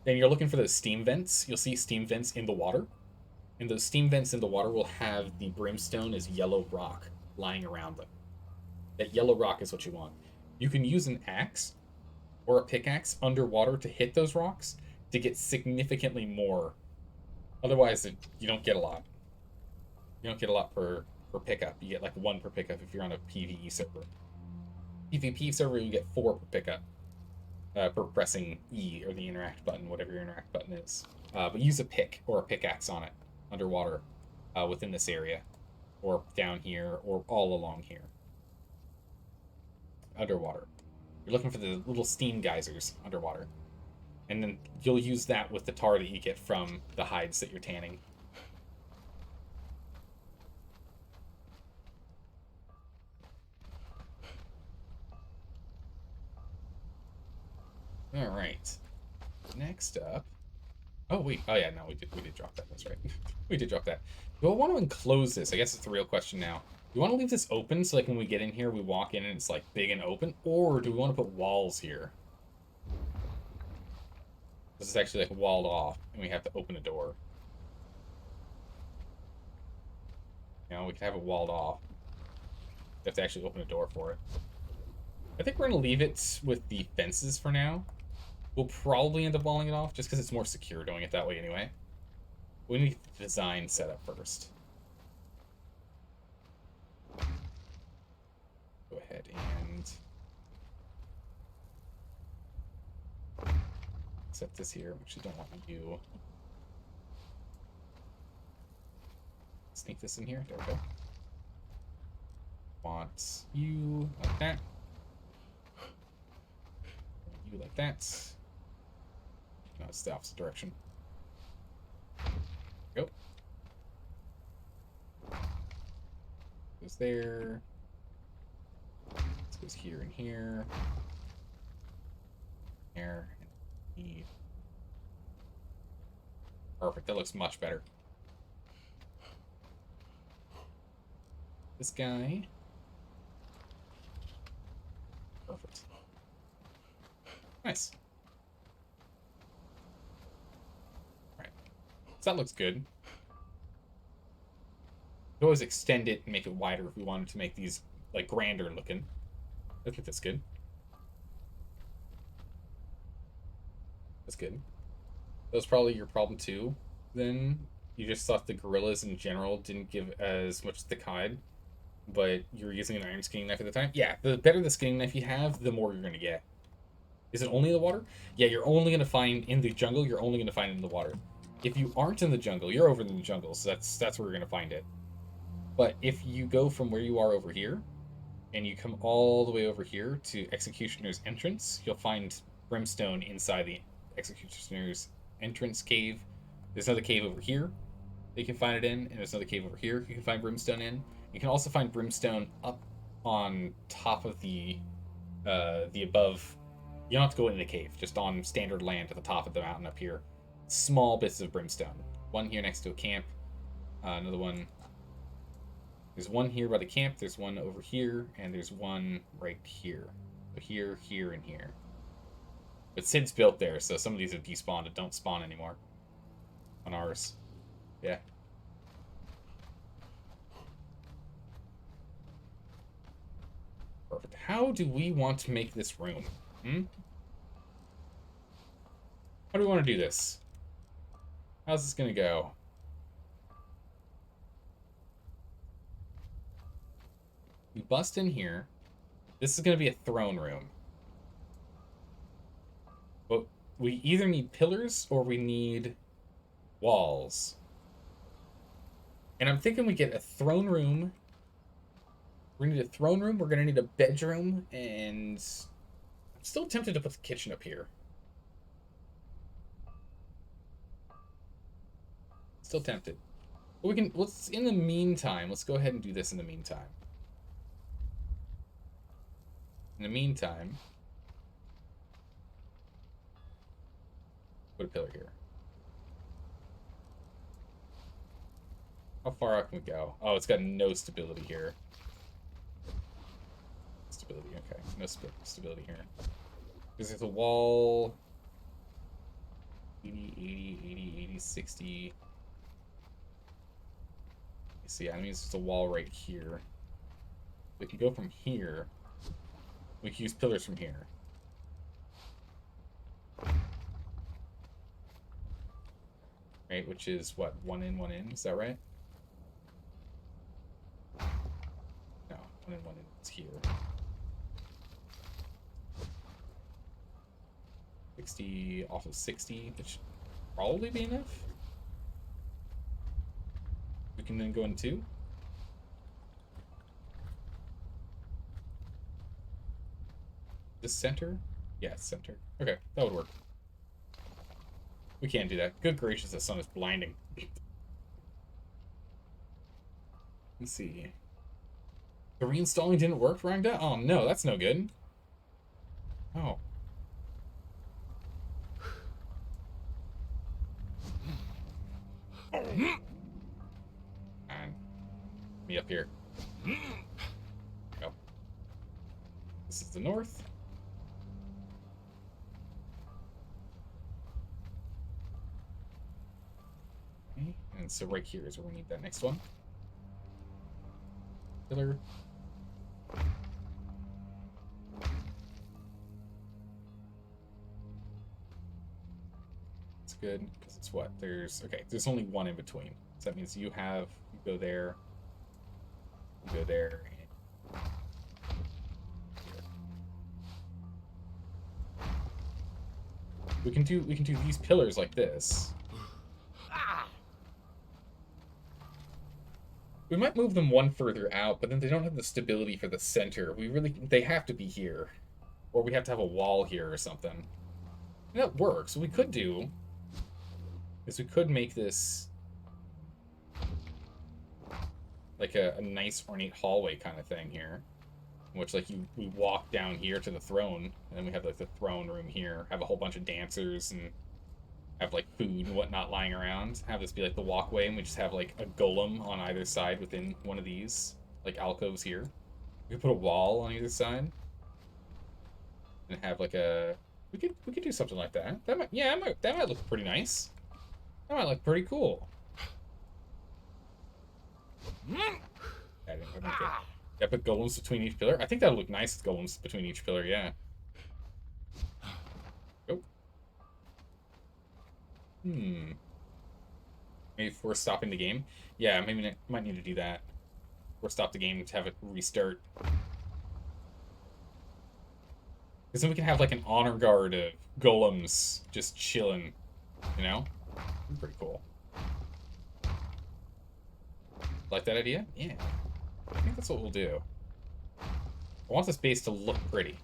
Then you're looking for those steam vents. You'll see steam vents in the water. And those steam vents in the water will have the brimstone as yellow rock lying around them. That yellow rock is what you want. You can use an axe or a pickaxe underwater to hit those rocks to get significantly more. Otherwise, you don't get a lot. You don't get a lot per pickup. You get like one per pickup if you're on a PvE server. PvP server, you get four per pickup per pressing E or the interact button, whatever your interact button is. But use a pick or a pickaxe on it underwater within this area, or down here, or all along here. Underwater. You're looking for the little steam geysers underwater. And then you'll use that with the tar that you get from the hides that you're tanning. All right. Next up. Oh wait. Oh yeah. No, we did drop that. That's right. We did drop that. Do I want to enclose this? I guess it's the real question now. Do we want to leave this open so like when we get in here, we walk in and it's like big and open, or do we want to put walls here? This is actually like walled off, and we have to open a door. You know, we can have it walled off. We have to actually open a door for it. I think we're gonna leave it with the fences for now. We'll probably end up walling it off just because it's more secure doing it that way anyway. We need the design set up first. Go ahead and set this here. We actually don't want you. Sneak this in here. There we go. Want you like that. You like that. No, it's the opposite direction. Go. Goes there. This goes here and here. Here and here. Perfect. That looks much better. This guy. Perfect. Nice. Alright. So that looks good. We could always extend it and make it wider if we wanted to make these like grander looking. I think that's good. That's good. That was probably your problem too. Then you just thought the gorillas in general didn't give as much thick hide, but you were using an iron skinning knife at the time. Yeah, the better the skinning knife you have, the more you're gonna get. Is it only in the water? Yeah, you're only gonna find in the jungle. You're only gonna find it in the water. If you aren't in the jungle, you're over in the jungle, so that's where you're gonna find it. But if you go from where you are over here, and you come all the way over here to Executioner's entrance, you'll find brimstone inside the Executioner's entrance cave. There's another cave over here that you can find it in, and there's another cave over here you can find brimstone in. You can also find brimstone up on top of the above. You don't have to go in the cave, just on standard land at the top of the mountain up here. Small bits of brimstone. One here next to a camp. Another one. There's one here by the camp. There's one over here, and there's one right here. So here, here, and here. But Sid's built there, so some of these have despawned and don't spawn anymore. On ours. Yeah. Perfect. How do we want to make this room? How do we want to do this? How's this gonna go? We bust in here. This is gonna be a throne room. we either need pillars or we need walls. And I'm thinking we get a throne room. We're gonna need a throne room, we're gonna need a bedroom, and I'm still tempted to put the kitchen up here. Still tempted. But we can, let's, in the meantime, let's go ahead and do this in the meantime. In the meantime, put a pillar here. How far out can we go? Oh, it's got no stability here. Stability, okay. No stability here. Because there's a wall... 80, 80, 80, 80, 60... See, that means there's a wall right here. We can go from here. We can use pillars from here. Right, which is what? One in, one in? Is that right? No, one in, one in. It's here. 60 off of 60. That should probably be enough. We can then go in 2. This center? Yeah, it's center. Okay, that would work. We can't do that. Good gracious, the sun is blinding. Let's see. The reinstalling didn't work, Rangda? Oh no, that's no good. Oh. And me up here. Go. This is the north. Okay, and so right here is where we need that next one. Pillar. It's good because it's what? There's only one in between. So that means you go there, you go there, and we can do these pillars like this. We might move them one further out, but then they don't have the stability for the center. They have to be here. Or we have to have a wall here or something. And that works. What we could do is we could make this like a nice ornate hallway kind of thing here. In which like we walk down here to the throne, and then we have like the throne room here, have a whole bunch of dancers and have like food and whatnot lying around. Have this be like the walkway, and we just have like a golem on either side within one of these like alcoves here. We could put a wall on either side, and have like a we could do something like that. That might look pretty nice. That might look pretty cool. Yeah, put golems between each pillar. I think that'll look nice with golems between each pillar. Yeah. Maybe if we're stopping the game. Yeah, maybe I might need to do that. Or stop the game to have it restart. Because then we can have like an honor guard of golems just chilling, you know? Pretty cool. Like that idea? Yeah. I think that's what we'll do. I want this base to look pretty.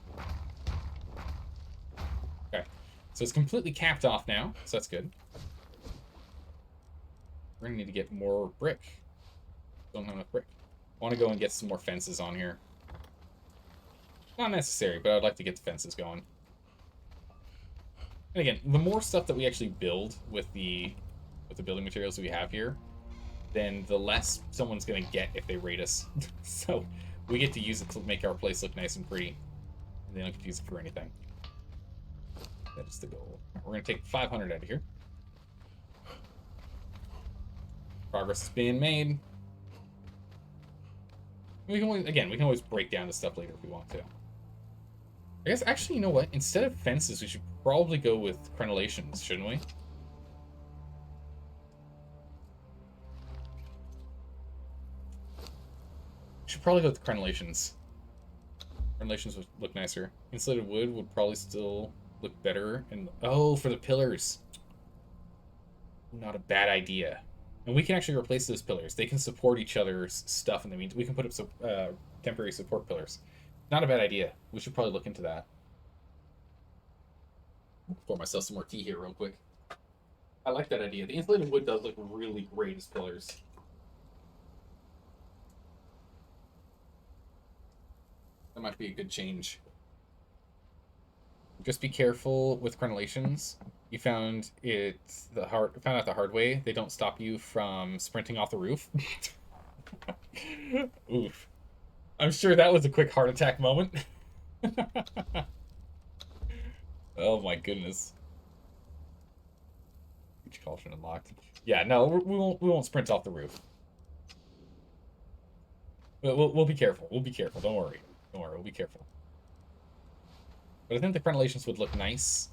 Okay. So it's completely capped off now, so that's good. We're gonna need to get more brick. Don't have enough brick. I want to go and get some more fences on here. Not necessary, but I'd like to get the fences going. And again, the more stuff that we actually build with the building materials that we have here, then the less someone's gonna get if they raid us. So we get to use it to make our place look nice and pretty. And they don't get to use it for anything. That is the goal. We're gonna take 500 out of here. Progress is being made. We can always break down this stuff later if we want to. I guess, actually, you know what? Instead of fences, we should probably go with crenellations, shouldn't we? We should probably go with crenellations. Crenellations would look nicer. Insulated wood would probably still look better. And oh, for the pillars. Not a bad idea. And we can actually replace those pillars. They can support each other's stuff in the meantime. We can put up some temporary support pillars. Not a bad idea. We should probably look into that. Pour myself some more tea here real quick. I like that idea. The insulated wood does look really great as pillars. That might be a good change. Just be careful with crenellations. You found out the hard way. They don't stop you from sprinting off the roof. Oof. I'm sure that was a quick heart attack moment. Oh my goodness. Each cauldron unlocked. Yeah, no, we won't sprint off the roof. We'll be careful. We'll be careful. Don't worry. Don't worry. We'll be careful. But I think the crenellations would look nice.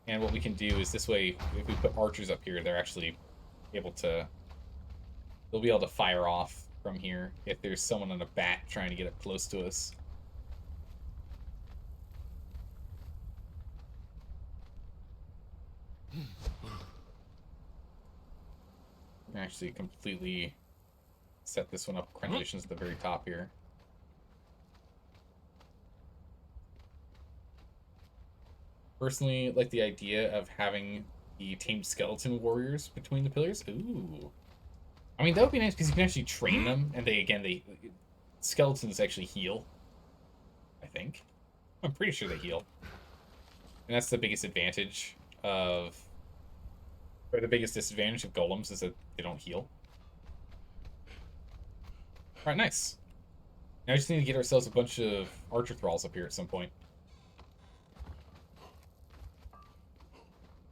And what we can do is this way, if we put archers up here, they're actually able to... They'll be able to fire off from here if there's someone on a bat trying to get up close to us. We can actually completely set this one up. Crenellations at the very top here. Personally, like the idea of having the tamed skeleton warriors between the pillars. Ooh. I mean, that would be nice because you can actually train them, and skeletons actually heal. I think. I'm pretty sure they heal. And that's the biggest advantage or the biggest disadvantage of golems is that they don't heal. Alright, nice. Now we just need to get ourselves a bunch of archer thralls up here at some point.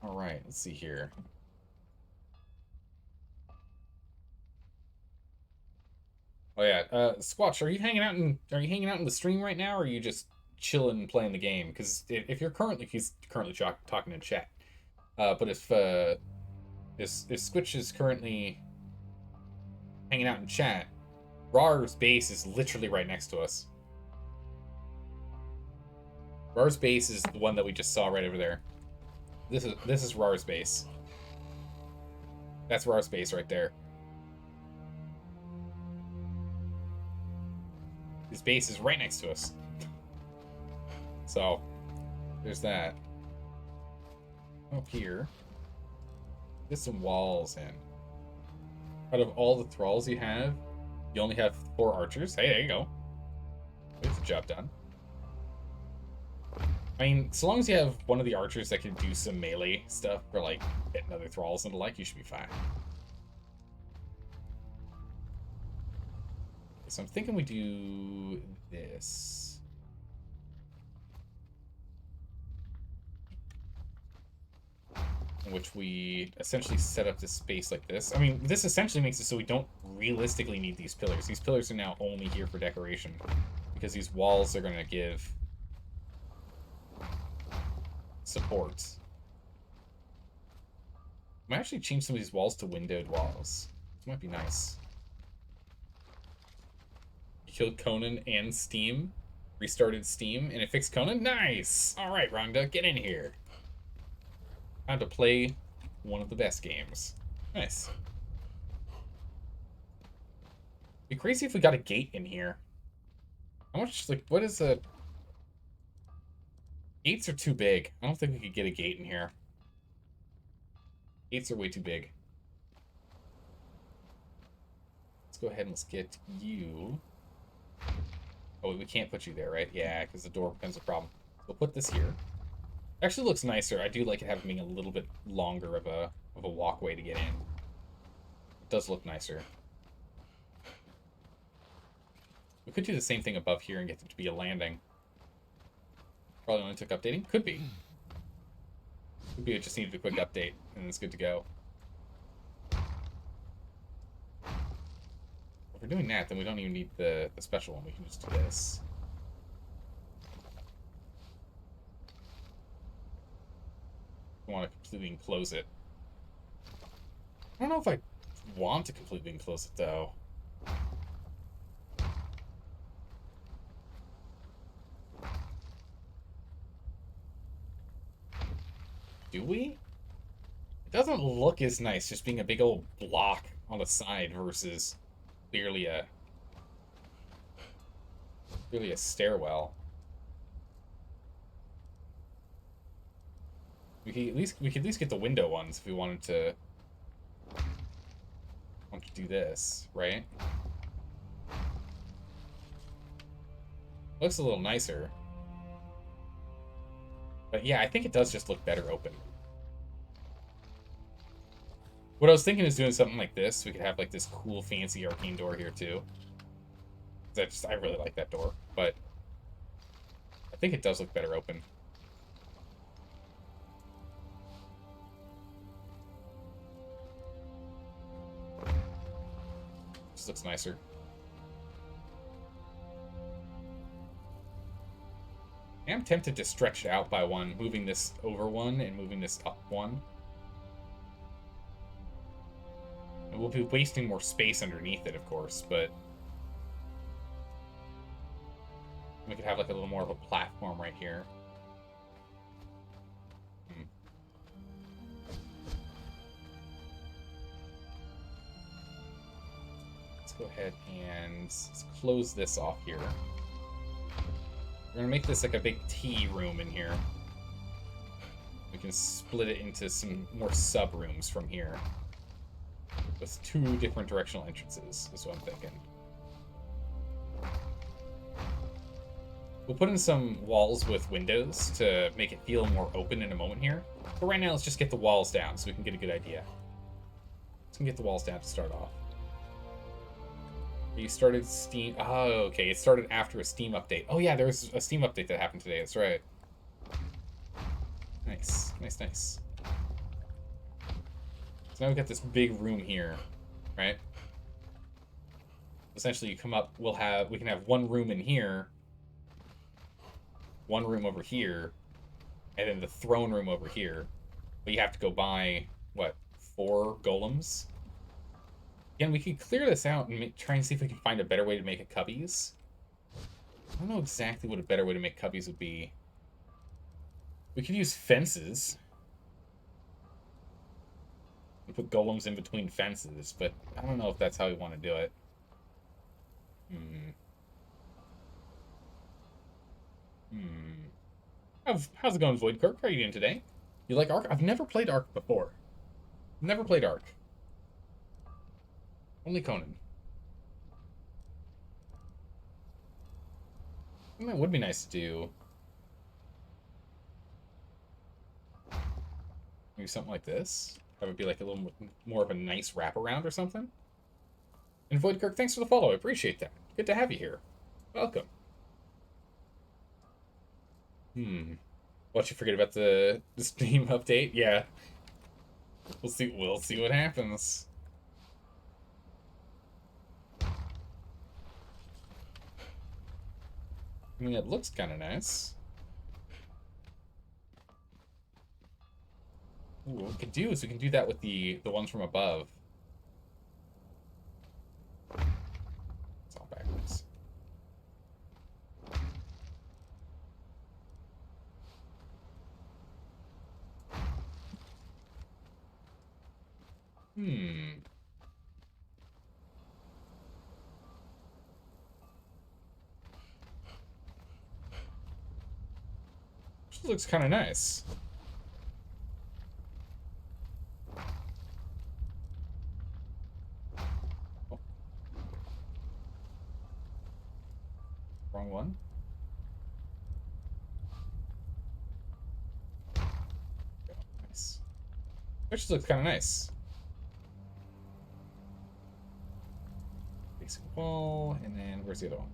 Alright, let's see here. Oh yeah, Squatch, are you hanging out in the stream right now, or are you just chilling playing the game? Because if you're he's currently talking in chat. But if Squitch is currently hanging out in chat, Rar's base is literally right next to us. Rar's base is the one that we just saw right over there. This is Rar's base. That's Rar's base right there. His base is right next to us. So, there's that. Up here, get some walls in. Out of all the thralls you have, you only have 4 archers. Hey, there you go. There's the job done. I mean, so long as you have one of the archers that can do some melee stuff for, like, hitting other thralls and the like, you should be fine. So I'm thinking we do this. In which we essentially set up this space like this. I mean, this essentially makes it so we don't realistically need these pillars. These pillars are now only here for decoration. Because these walls are going to give support. I might actually change some of these walls to windowed walls. This might be nice. You killed Conan and Steam. Restarted Steam, and it fixed Conan? Nice! Alright, Rhonda, get in here. Time to play one of the best games. Nice. It'd be crazy if we got a gate in here. How much, like, what is a... Gates are too big. I don't think we could get a gate in here. Gates are way too big. Let's go ahead and let's get you. Oh, we can't put you there, right? Yeah, because the door becomes a problem. So we'll put this here. Actually looks nicer. I do like it having a little bit longer of a walkway to get in. It does look nicer. We could do the same thing above here and get it to be a landing. Probably only took updating. Could be. Could be it just needed a quick update and it's good to go. If we're doing that, then we don't even need the special one. We can just do this. I want to completely enclose it. I don't know if I want to completely enclose it, though. Do we? It doesn't look as nice just being a big old block on the side versus clearly a stairwell. We could at least get the window ones if we wanted to do this, right? Looks a little nicer. But yeah, I think it does just look better open. What I was thinking is doing something like this. We could have like this cool fancy arcane door here too. I really like that door, but I think it does look better open. Just looks nicer. I am tempted to stretch it out by one, moving this over one and moving this up one. And we'll be wasting more space underneath it, of course, but we could have like a little more of a platform right here. Let's go ahead and let's close this off here. We're gonna make this like a big tea room in here. We can split it into some more sub rooms from here with 2 different directional entrances, is what I'm thinking. We'll put in some walls with windows to make it feel more open in a moment here. But right now, let's just get the walls down so we can get a good idea. Let's get the walls down to start off. You started Steam... Oh, okay. It started after a Steam update. Oh, yeah, there was a Steam update that happened today. That's right. Nice. Nice, nice. So now we've got this big room here, right? Essentially, you come up, we can have one room in here, one room over here, and then the throne room over here. But you have to go buy, what, 4 golems? Again, we could clear this out and try and see if we can find a better way to make a cubbies. I don't know exactly what a better way to make cubbies would be. We could use fences. And put golems in between fences, but I don't know if that's how we want to do it. How's it going, Voidkirk? How are you doing today? You like Ark? I've never played Ark before. Never played Ark. Only Conan. And that would be nice to do. Maybe something like this. That would be like a little more of a nice wraparound or something. And Voidkirk, thanks for the follow. I appreciate that. Good to have you here. Welcome. What, you forget about the Steam update? Yeah. We'll see what happens. I mean, it looks kind of nice. Ooh, what we could do is we can do that with the ones from above. It's all backwards. This looks kind of nice. Oh. Wrong one. Nice. Which looks kind of nice. Basic wall, and then where's the other one?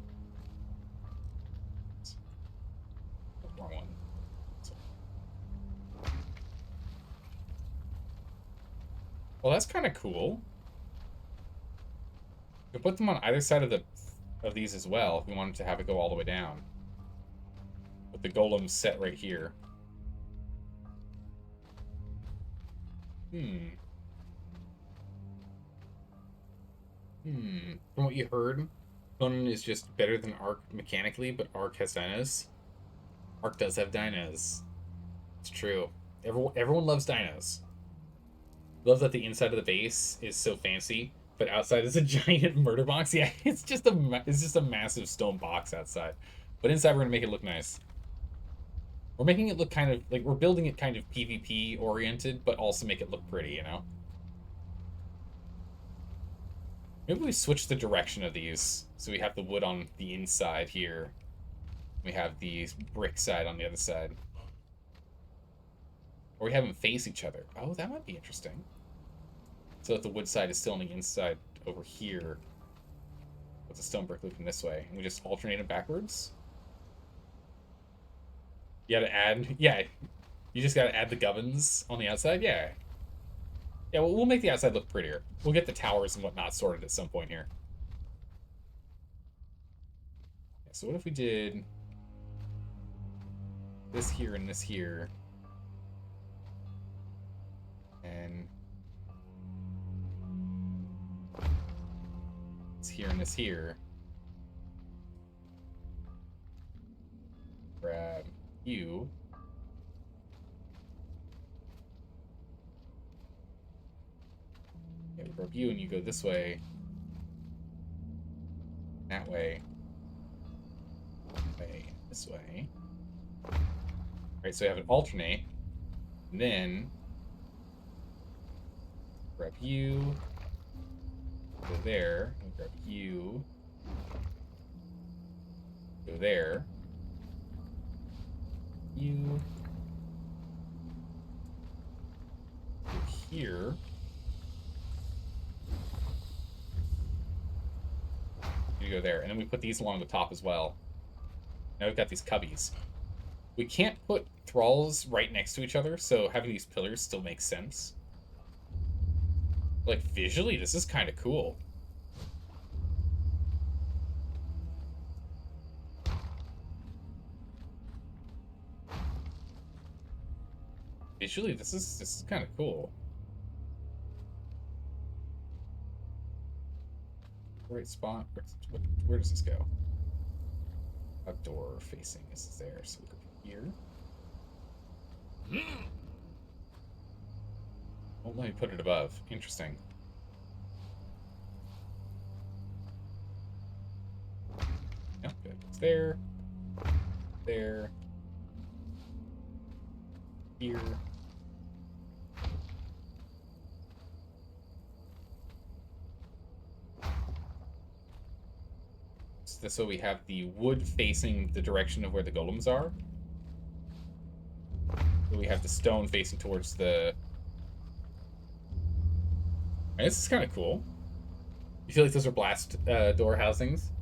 Wrong one. Well, that's kind of cool. We could put them on either side of these as well if we wanted to have it go all the way down. With the golems set right here. From what you heard, Conan is just better than Ark mechanically, but Ark has dinos. Ark does have dinos. It's true. Everyone loves dinos. Love that the inside of the base is so fancy, but outside is a giant murder box. Yeah, it's just a massive stone box outside, but inside we're gonna make it look nice. We're making it look kind of like we're building it kind of PvP oriented, but also make it look pretty, you know? Maybe we switch the direction of these. So we have the wood on the inside here. We have the brick side on the other side. Or we have them face each other. Oh, that might be interesting. So that the wood side is still on the inside over here. With the stone brick looking this way. And we just alternate them backwards. You gotta add... Yeah, you just gotta add the gubbins on the outside. Yeah. Yeah, well, we'll make the outside look prettier. We'll get the towers and whatnot sorted at some point here. Yeah, so what if we did this here and this here? And this here and this here. Grab you. Yeah, we grab you and you go this way. That way. This way. Alright, so we have it alternate. And then grab you. Go there. And grab you. Go there. You. Go here. You go there. And then we put these along the top as well. Now we've got these cubbies. We can't put thralls right next to each other, so having these pillars still makes sense. Like, visually, this is kind of cool. Visually, this is kind of cool. Great spot. Where does this go? Outdoor facing is there, so we go here. Won't let me put it above. Interesting. Yep, good. It's there. There. Here. So we have the wood facing the direction of where the golems are. So we have the stone facing towards the... This is kind of cool. You feel like those are blast door housings?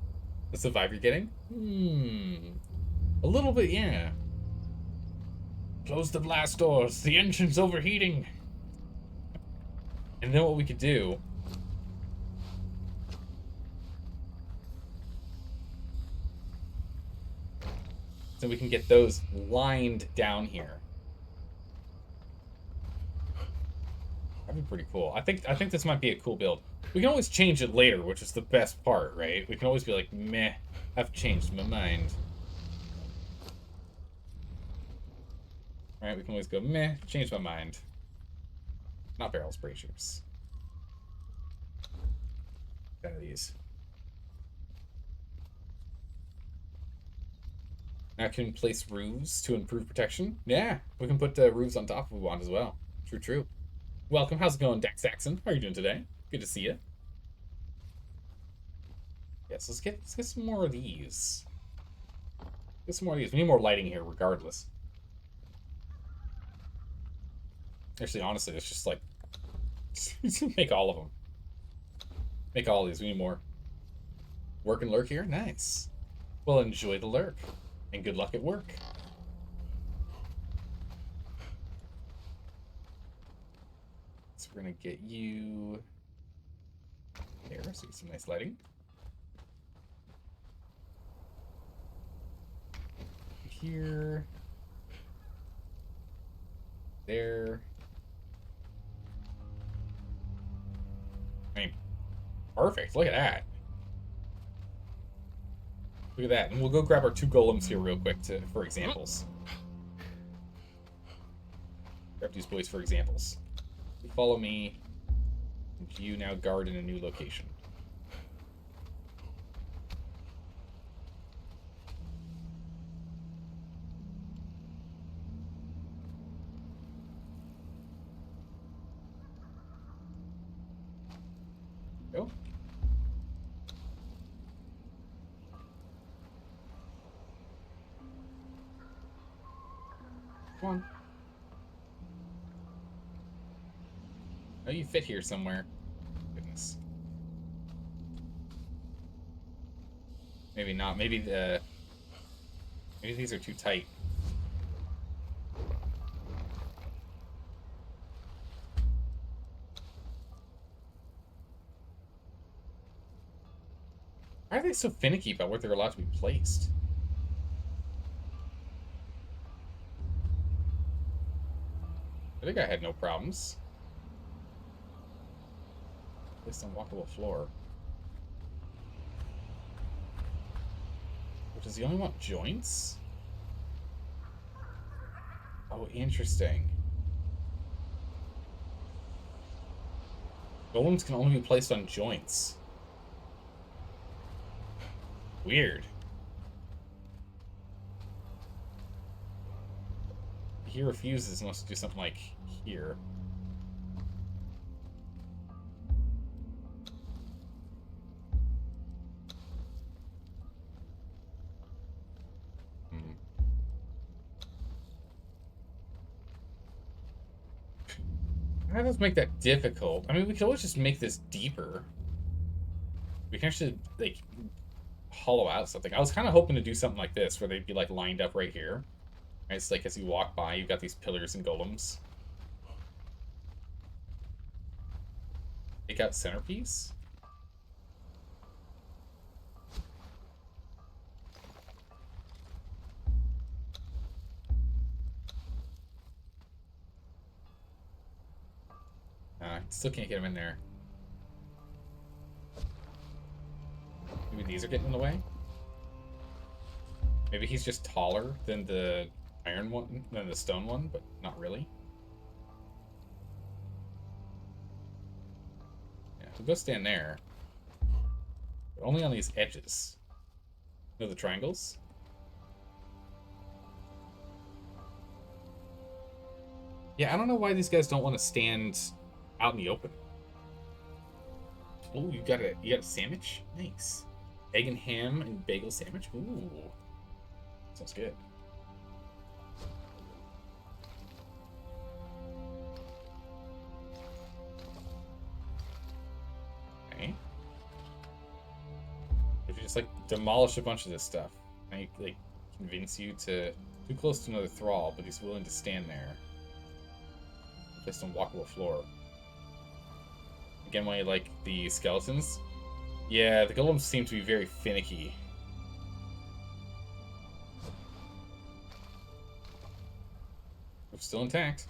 That's the vibe you're getting? A little bit, yeah. Close the blast doors. The engine's overheating. And then what we could do... So we can get those lined down here. That'd be pretty cool. I think this might be a cool build. We can always change it later, which is the best part, right? We can always be like, meh, I've changed my mind. Right? We can always go, meh, change my mind. Not barrels, braziers. None of these. Now can place roofs to improve protection. Yeah, we can put roofs on top if we want as well. True, true. Welcome. How's it going, Dax Saxon? How are you doing today? Good to see you. Yes, let's get some more of these. Get some more of these. We need more lighting here, regardless. Actually, honestly, it's just like make all of them. Make all of these. We need more. Work and lurk here. Nice. Well, enjoy the lurk. And good luck at work. So we're gonna get you there, so get some nice lighting. Here. There. I mean, perfect. Look at that. Look at that. And we'll go grab our 2 golems here real quick for examples. Grab these boys for examples. You follow me, and you now guard in a new location. Go. Come on. Oh, you fit here somewhere. Goodness. Maybe not. Maybe these are too tight. Why are they so finicky about where they're allowed to be placed? I think I had no problems. Placed on walkable floor. Does he only want joints? Oh, interesting. Golems can only be placed on joints. Weird. He refuses unless you do something like here. How does make that difficult? I mean, we could always just make this deeper. We can actually, like, hollow out something. I was kind of hoping to do something like this, where they'd be, like, lined up right here. And it's like, as you walk by, you've got these pillars and golems. Take out centerpiece? Still can't get him in there. Maybe these are getting in the way? Maybe he's just taller than the iron one, than the stone one, but not really. Yeah, we'll go stand there. But only on these edges. No, the triangles? Yeah, I don't know why these guys don't want to stand out in the open. Oh, you got a sandwich? Nice. Egg and ham and bagel sandwich? Ooh. Sounds good. Okay. If you just like demolish a bunch of this stuff, I like convince you to too close to another thrall, but he's willing to stand there. Just on walkable floor. Again, why you like the skeletons? Yeah, the golems seem to be very finicky. We're still intact.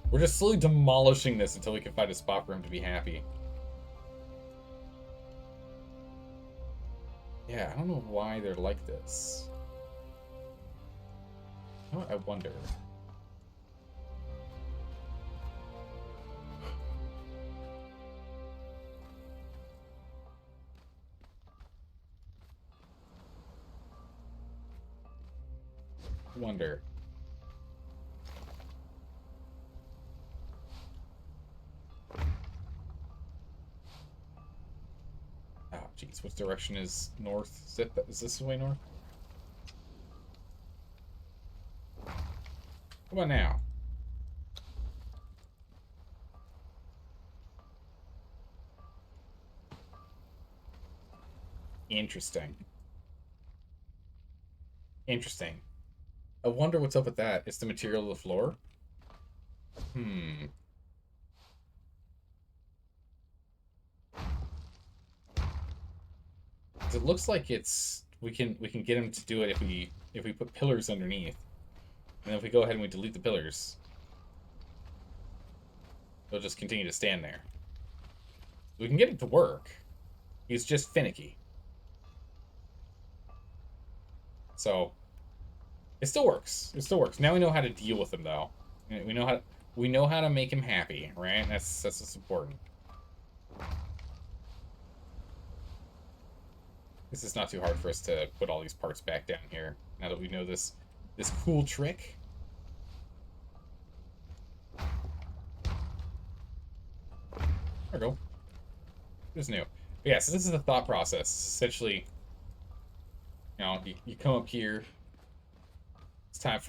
We're just slowly demolishing this until we can find a spot for him to be happy. Yeah, I don't know why they're like this. You know what? I wonder. Wonder. Oh, jeez. Which direction is north? Is this the way north? Come on now. Interesting. Interesting. I wonder what's up with that. It's the material of the floor? Hmm. It looks like it's we can get him to do it if we put pillars underneath. And if we go ahead and we delete the pillars, they'll just continue to stand there. We can get it to work. He's just finicky. So it still works. It still works. Now we know how to deal with him though. We know how to make him happy, right? That's what's important. This is not too hard for us to put all these parts back down here now that we know this cool trick. There we go. This is new. But yeah, so this is the thought process. Essentially, you know, you come up here. It's time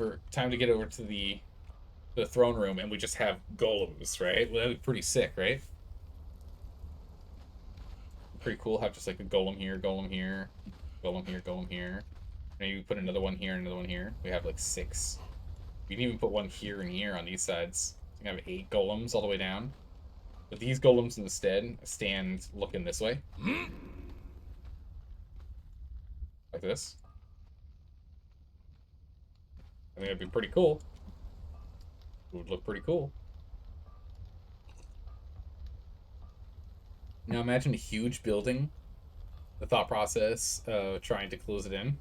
to get over to the throne room, and we just have golems, right? Well, that'd be pretty sick, right? Pretty cool. Have just like a golem here, golem here, golem here, golem here. Maybe put another one here, another one here. We have like 6. We can even put one here and here on these sides. We can have 8 golems all the way down. But these golems instead stand looking this way. Like this. I think that'd be pretty cool. It would look pretty cool. Now imagine a huge building. The thought process of trying to close it in.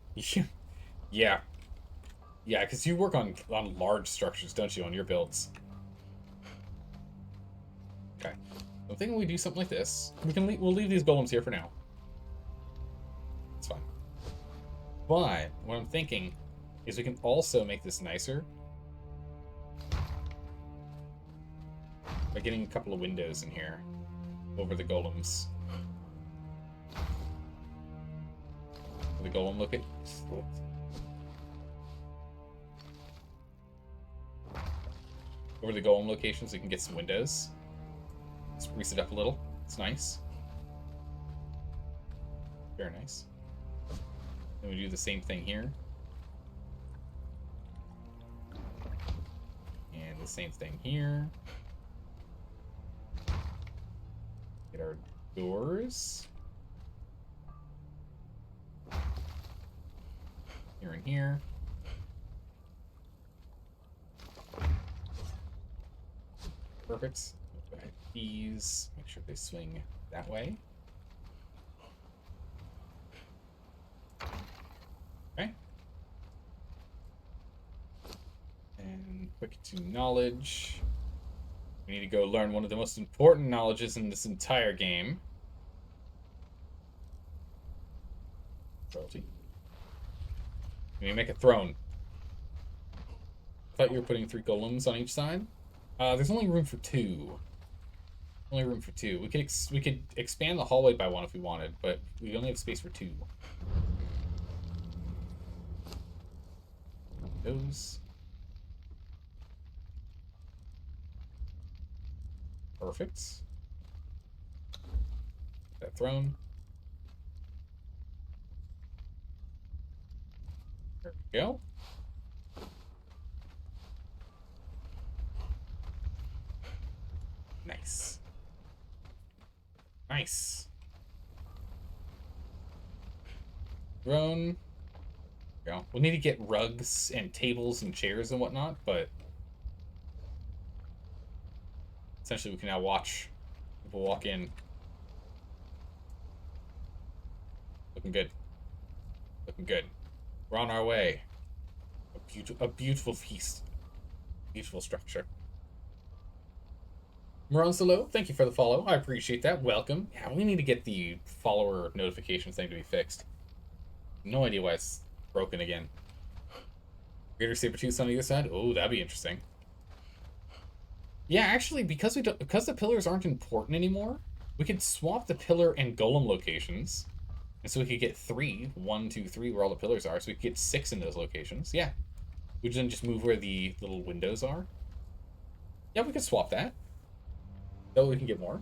Yeah. Yeah, because you work on large structures, don't you, on your builds? Okay. I'm thinking we do something like this. We'll leave these golems here for now. It's fine. But what I'm thinking is we can also make this nicer by getting a couple of windows in here over the golems. The golem look at over the golem locations, we can get some windows. Spruce it up a little. It's nice. Very nice. Then we do the same thing here. And the same thing here. Get our doors. Here and here. Perfect. These, make sure they swing that way. Okay. And quick to knowledge. We need to go learn one of the most important knowledges in this entire game. Royalty. We need to make a throne. I thought you were putting 3 golems on each side. There's only room for 2. Only room for 2. We could expand the hallway by 1 if we wanted, but we only have space for 2. Those. Perfect. That throne. There we go. Nice. Nice. Throne. There we go. We'll need to get rugs and tables and chairs and whatnot, but essentially we can now watch people walk in. Looking good. Looking good. We're on our way. A beautiful feast. Beautiful structure. Moron Solo, thank you for the follow. I appreciate that. Welcome. Yeah, we need to get the follower notification thing to be fixed. No idea why it's broken again. Greater Sabertooth on either side? Oh, that'd be interesting. Yeah, actually, because the pillars aren't important anymore, we could swap the pillar and golem locations. And so we could get 3. 1, 2, 3, where all the pillars are. So we could get 6 in those locations. Yeah. We then just move where the little windows are. Yeah, we could swap that. That way we can get more.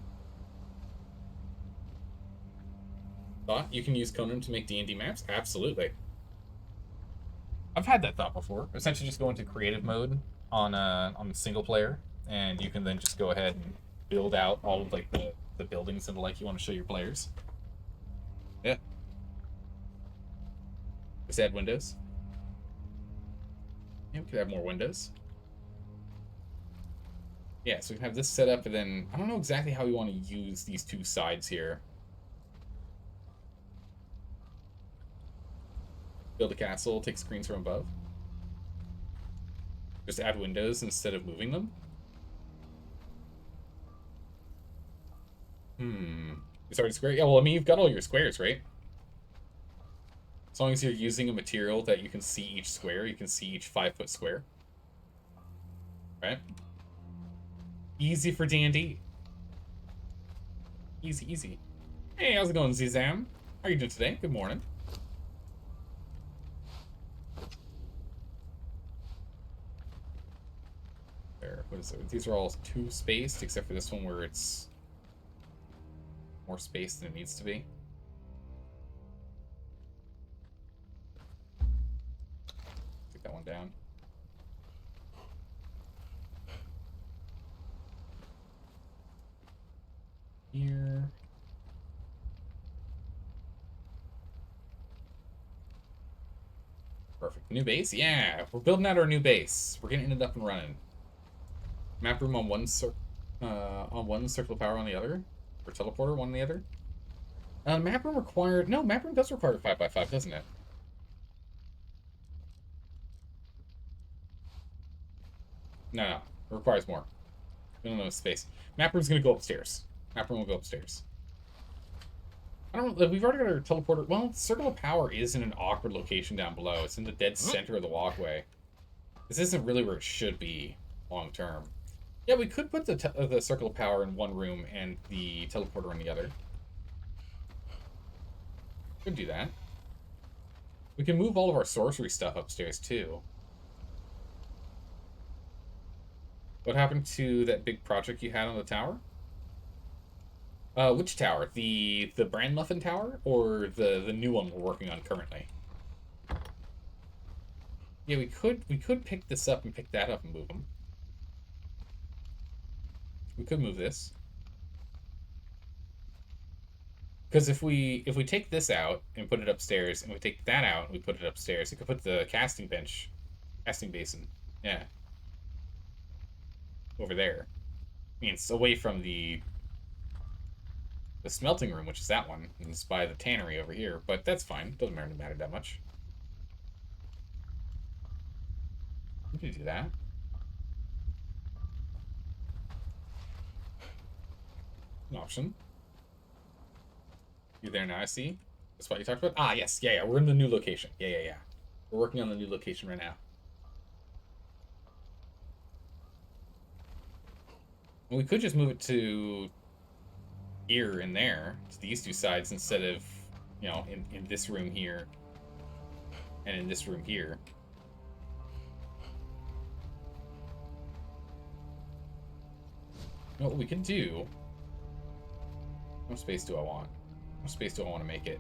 Thought you can use Conan to make D&D maps? Absolutely. I've had that thought before. Essentially just go into creative mode on single player, and you can then just go ahead and build out all of like the buildings and the like you want to show your players. Yeah. Just add windows. Yeah, we could add more windows. Yeah, so we can have this set up, and then I don't know exactly how we want to use these 2 sides here. Build a castle, take screens from above. Just add windows instead of moving them. It's already square. Yeah, well, I mean, you've got all your squares, right? As long as you're using a material that you can see each square, you can see each 5-foot square. Right? Easy for D&D. Easy, easy. Hey, how's it going, Zizam? How are you doing today? Good morning. There, what is it? These are all 2-spaced, except for this one where it's more spaced than it needs to be. Take that one down. Here. Perfect. New base? Yeah, we're building out our new base. We're getting it up and running. Map room on one circle of power on the other, or teleporter one on the other. Map room required. No, map room does require a 5x5, doesn't it? No, it requires more. We don't know space. Map room's gonna go upstairs. Map room will go upstairs. I don't know. We've already got our teleporter. Well, circle of power is in an awkward location down below. It's in the dead center of the walkway. This isn't really where it should be long term. Yeah, we could put the circle of power in one room and the teleporter in the other. Could do that. We can move all of our sorcery stuff upstairs too. What happened to that big project you had on the tower? Which tower? The Brand Muffin Tower or the new one we're working on currently? Yeah, we could pick this up and pick that up and move them. We could move this. Because if we take this out and put it upstairs, and we take that out and we put it upstairs, we could put the casting basin, yeah, over there. I mean, it's away from the smelting room, which is that one, and it's by the tannery over here, but that's fine. Doesn't matter that much. We can do that. An option. You there now, I see. That's what you talked about? Ah, yes. Yeah, we're in the new location. Yeah. We're working on the new location right now. And we could just move it to here and there, to these two sides, instead of, you know, in this room here and in this room here. You know what we can do? How much space do I want? How much space do I want to make it?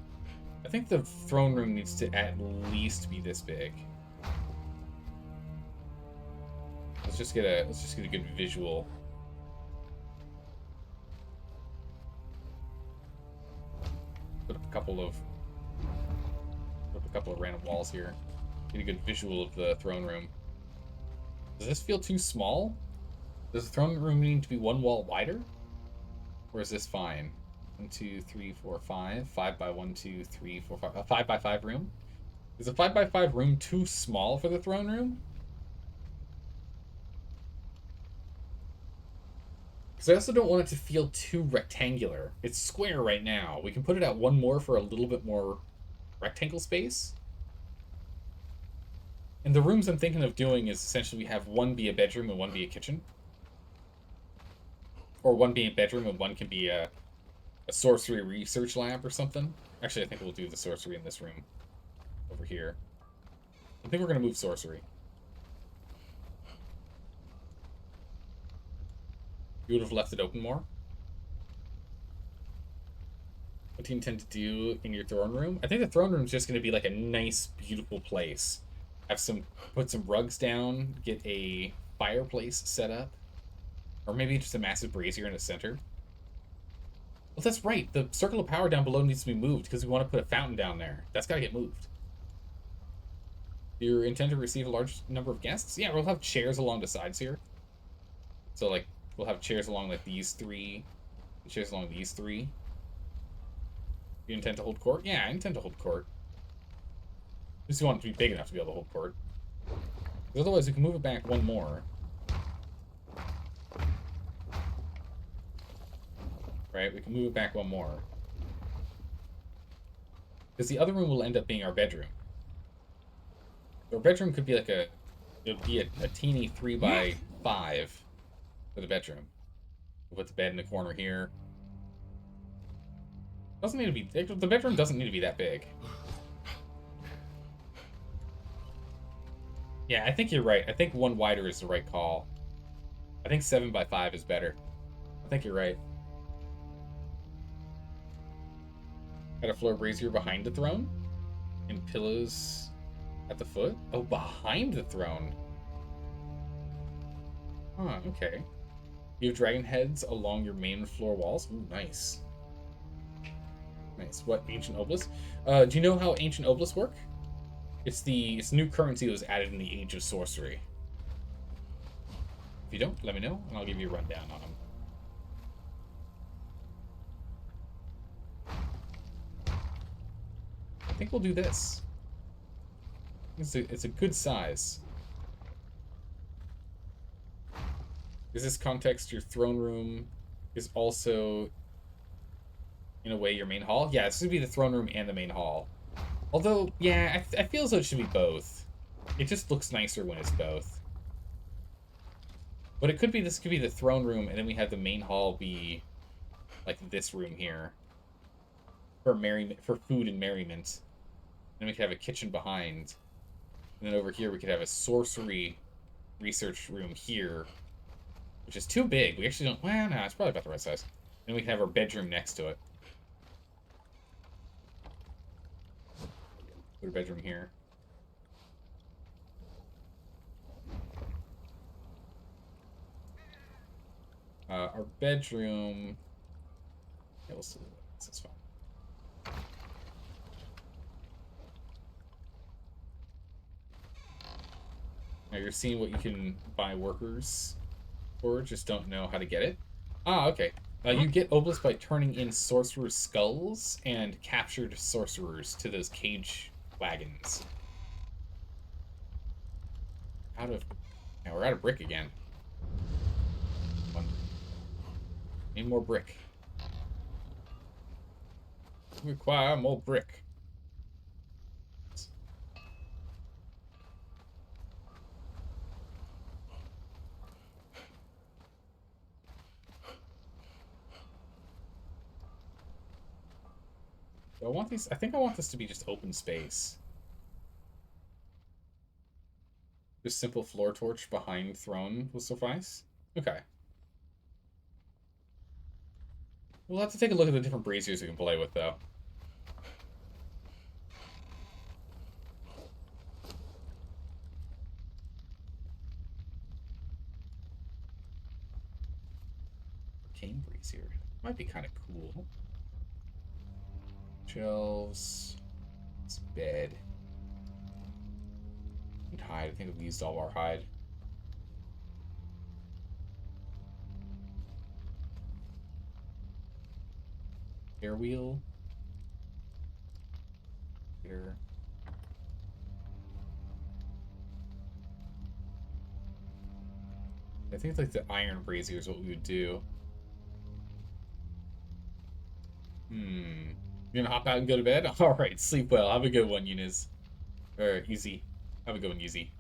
I think the throne room needs to at least be this big. Let's just get a good visual. Put up a couple of random walls here. Get a good visual of the throne room. Does this feel too small? Does the throne room need to be one wall wider? Or is this fine? 1, 2, 3, 4, 5. 5 by 1, 2, 3, 4, 5. A 5 by 5 room? Is a 5 by 5 room too small for the throne room? Because I also don't want it to feel too rectangular. It's square right now. We can put it at one more for a little bit more rectangle space. And the rooms I'm thinking of doing is essentially we have one be a bedroom and one be a kitchen. Or one be a bedroom and one can be a sorcery research lab or something. Actually, I think we'll do the sorcery in this room over here. I think we're going to move sorcery. You would have left it open more? What do you intend to do in your throne room? I think the throne room is just going to be like a nice, beautiful place. Put some rugs down, get a fireplace set up. Or maybe just a massive brazier in the center. Well, that's right. The circle of power down below needs to be moved because we want to put a fountain down there. That's got to get moved. Do you intend to receive a large number of guests? Yeah, we'll have chairs along the sides here. So, like, we'll have chairs along, like, these three. Chairs along these three. You intend to hold court? Yeah, I intend to hold court. Just want it to be big enough to be able to hold court. Otherwise, we can move it back one more. Right? We can move it back one more. Because the other room will end up being our bedroom. Our bedroom could be like it would be a teeny 3x5 for the bedroom. We'll put the bed in the corner here. Doesn't need to be, the bedroom doesn't need to be that big. Yeah, I think you're right. I think one wider is the right call. I think 7x5 is better. I think you're right. Got a floor brazier behind the throne. And pillows at the foot. Oh, behind the throne. Huh, okay. You have dragon heads along your main floor walls. Ooh, nice. Nice. What, ancient obelisk? Do you know how ancient obelisks work? It's new currency that was added in the Age of Sorcery. If you don't, let me know, and I'll give you a rundown on them. I think we'll do this. It's a good size. Is this context your throne room is also, in a way, your main hall? Yeah, this would be the throne room and the main hall. Although, yeah, I feel as though it should be both. It just looks nicer when it's both. But it could be, this could be the throne room, and then we have the main hall be like this room here. For food and merriment. Then we could have a kitchen behind. And then over here we could have a sorcery research room here. Which is too big. We actually don't, well, no, it's probably about the right size. Then we can have our bedroom next to it. Put a bedroom here. Our bedroom. Yeah, we'll see. That's fine. Now you're seeing what you can buy workers for. Just don't know how to get it. Ah, okay. You get obelisk by turning in sorcerer's skulls and captured sorcerers to those cage wagons. Now we're out of brick again. Need more brick. We require more brick. So I want these. I think I want this to be just open space. Just simple floor torch behind throne will suffice. Okay. We'll have to take a look at the different braziers we can play with, though. Arcane brazier. Might be kind of cool. Shelves. It's bed. And hide. I think we've used all our hide. Air wheel. Here. I think it's like the iron brazier is what we would do. You gonna hop out and go to bed? Alright, sleep well. Have a good one, Eunice. Or Easy. Have a good one, Easy.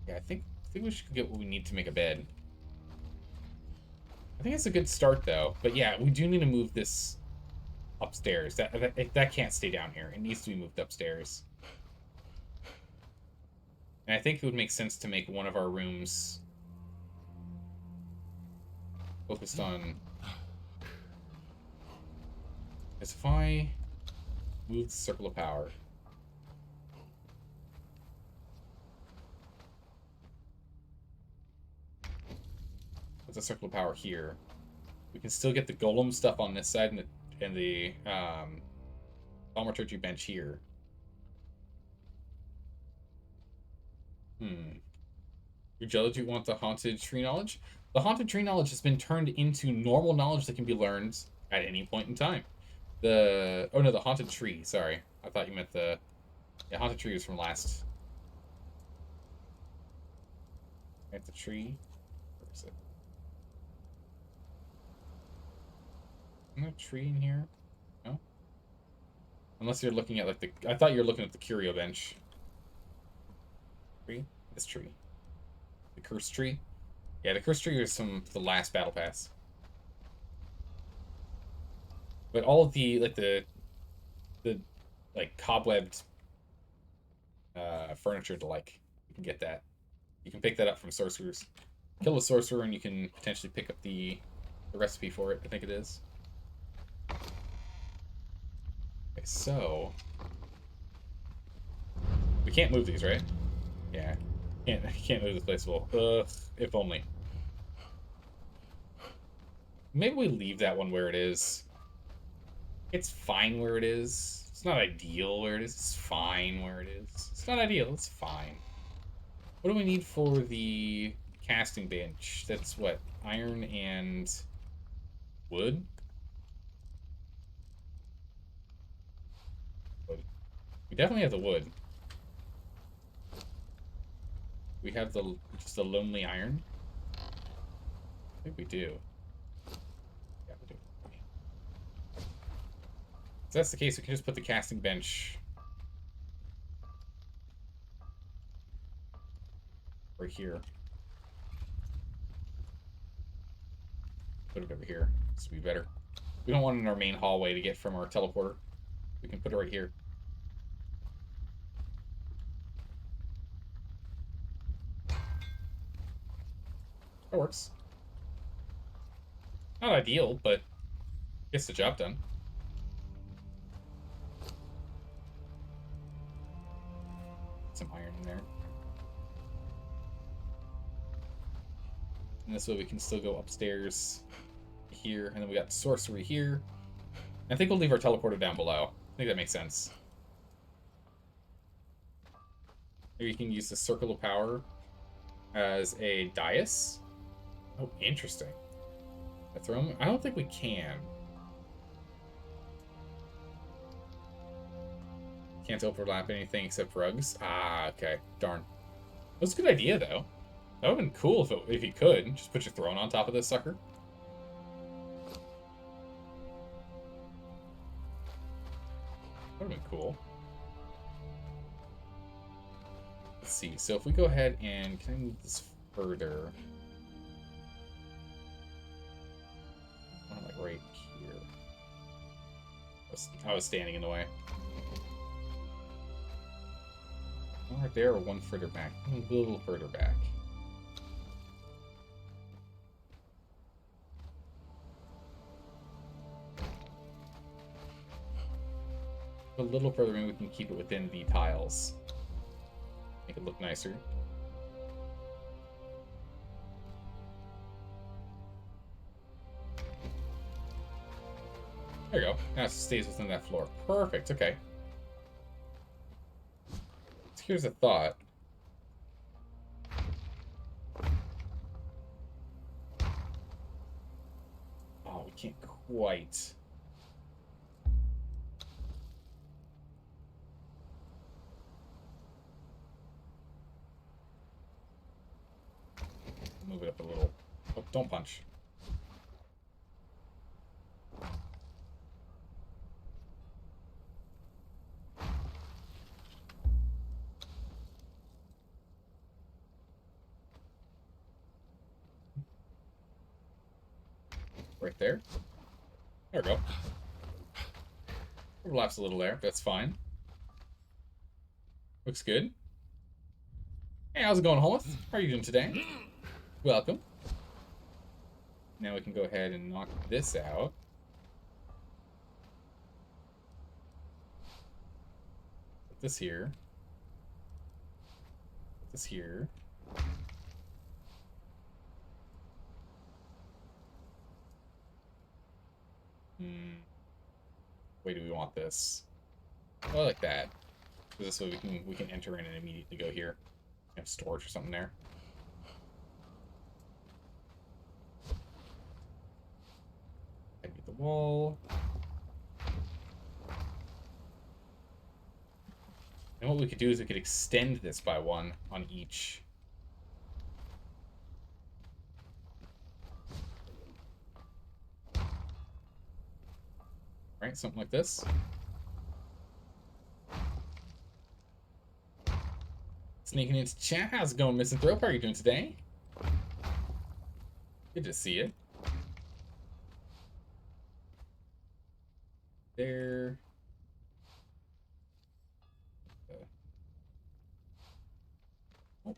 Yeah, I think we should get what we need to make a bed. I think it's a good start, though. But yeah, we do need to move this upstairs. That can't stay down here. It needs to be moved upstairs. And I think it would make sense to make one of our rooms focused on... As if I move the circle of power. Put the circle of power here. We can still get the golem stuff on this side and the thaumaturgy bench here. Your geology want the haunted tree knowledge? The haunted tree knowledge has been turned into normal knowledge that can be learned at any point in time. The haunted tree, sorry. I thought you meant the... Yeah, haunted tree was from last... At the tree? Where is it? Isn't there a tree in here? No? Unless you're looking at, like, the... I thought you were looking at the curio bench. Tree? This tree. The cursed tree? Yeah, the cursed tree was from the last battle pass. But all of the, like, the like, cobwebbed furniture to, like, you can get that. You can pick that up from sorcerers. Kill a sorcerer and you can potentially pick up the recipe for it, I think it is. Okay, so... We can't move these, right? Yeah. Can't move this place. Well, if only. Maybe we leave that one where it is. It's fine where it is. It's not ideal where it is. It's fine where it is. It's not ideal. It's fine. What do we need for the casting bench? That's what? Iron and wood? Wood. We definitely have the wood. We have the just the lonely iron. I think we do. Yeah, we do. If that's the case, we can just put the casting bench right here. Put it over here. This would be better. We don't want it in our main hallway to get from our teleporter. We can put it right here. That works. Not ideal, but gets the job done. Some iron in there. And this way we can still go upstairs here. And then we got sorcery here. I think we'll leave our teleporter down below. I think that makes sense. Maybe you can use the circle of power as a dais. Oh, interesting. I don't think we can. Can't overlap anything except rugs. Ah, okay. Darn. That's a good idea, though. That would have been cool if you could. Just put your throne on top of this sucker. That would have been cool. Let's see. So if we go ahead and... Can I move this further? Like right here. I was standing in the way. One right there or one further back? A little further back. A little further in, we can keep it within the tiles. Make it look nicer. There you go. Now it stays within that floor. Perfect, okay. So here's a thought. Oh, we can't quite. Move it up a little. Oh, don't punch. Right there. There we go. Overlaps a little there. That's fine. Looks good. Hey, how's it going, Hollis? How are you doing today? Welcome. Now we can go ahead and knock this out. Put this here. Put this here. Way do we want this? Oh, I like that. Because this way we can enter in and immediately go here. Have storage or something there. I get the wall. And what we could do is we could extend this by 1 on each. Right, something like this. Sneaking into chat. How's it going, Missing Thrope? How are you doing today? Good to see you. There. Oh.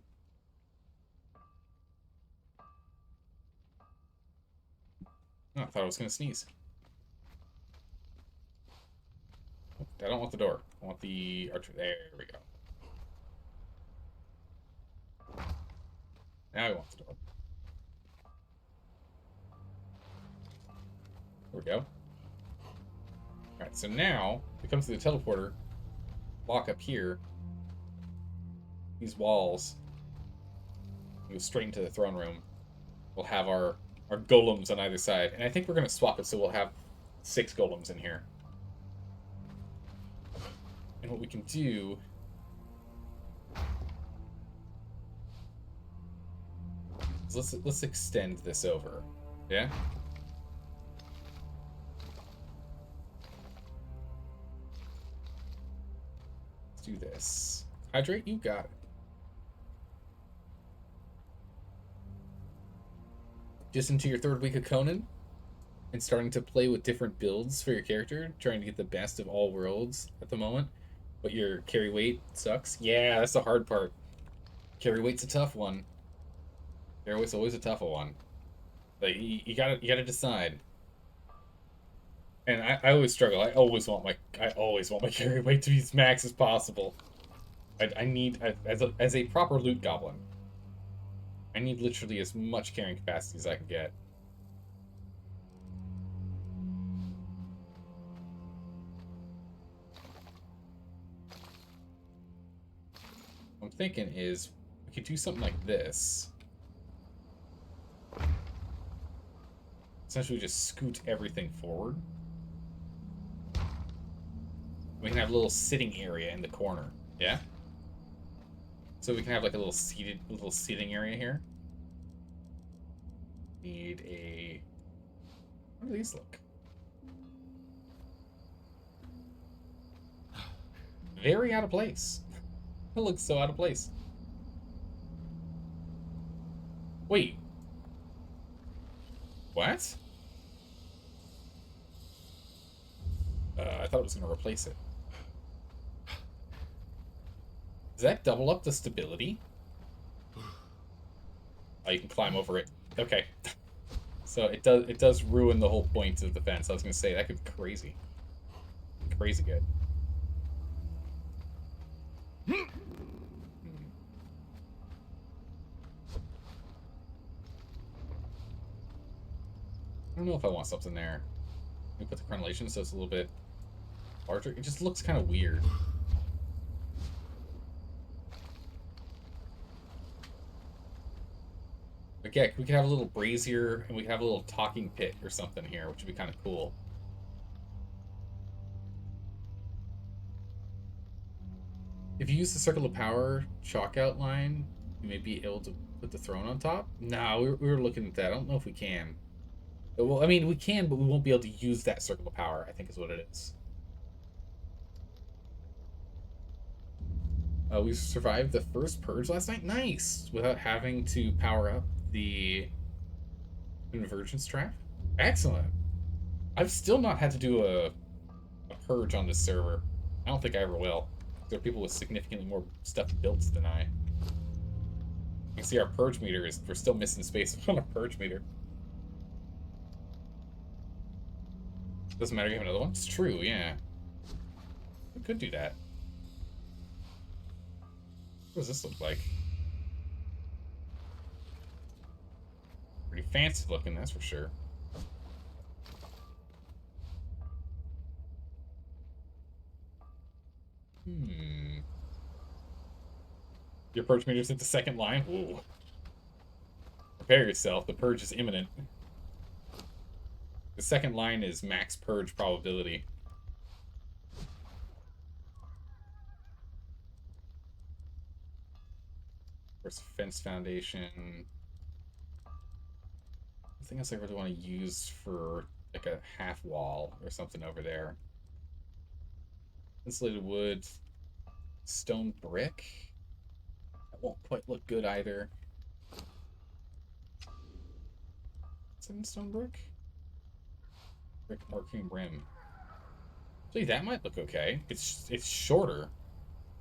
Oh, I thought I was going to sneeze. Oh, I don't want the door. I want the archer. There we go. Now I want the door. There we go. Alright, so now we come to the teleporter. Walk up here. These walls. We go straight into the throne room. We'll have our golems on either side. And I think we're going to swap it so we'll have 6 golems in here. And what we can do... is let's extend this over. Yeah? Let's do this. Hydrate, you got it. Just into your 3rd week of Conan and starting to play with different builds for your character, trying to get the best of all worlds at the moment, but your carry weight sucks. Yeah, that's the hard part. Carry weight's a tough one. Carry weight's always a tough one. Like you gotta decide. And I always struggle. I always want my carry weight to be as max as possible. I need as a proper loot goblin. I need literally as much carrying capacity as I can get. What I'm thinking is we could do something like this. Essentially just scoot everything forward. We can have a little sitting area in the corner. Yeah? So we can have like a little seating area here. Need a... How do these look? Very out of place. It looks so out of place. Wait. What? I thought it was going to replace it. Does that double up the stability? Oh, you can climb over it. Okay. So it does ruin the whole point of the fence. I was going to say, that could be crazy. Crazy good. I don't know if I want something there. Let me put the crenellation so it's a little bit larger. It just looks kind of weird. But yeah, we could have a little brazier and we could have a little talking pit or something here, which would be kind of cool. If you use the Circle of Power chalk outline, you may be able to put the throne on top. No, we were looking at that. I don't know if we can. Well, I mean, we can, but we won't be able to use that Circle of Power, I think is what it is. We survived the first purge last night. Nice! Without having to power up the convergence trap. Excellent. I've still not had to do a purge on this server. I don't think I ever will. There are people with significantly more stuff built than I. You can see our purge meter is... We're still missing space on our purge meter. Doesn't matter, you have another one? It's true, yeah. We could do that. What does this look like? Pretty fancy looking, that's for sure. Your purge meter's at the second line? Ooh. Prepare yourself, the purge is imminent. The second line is max purge probability. There's fence foundation. I think else I really want to use for like a half wall or something over there. Insulated wood, stone brick. That won't quite look good either. Is it in stone brick? Brick arcane rim. See, that might look okay. It's shorter,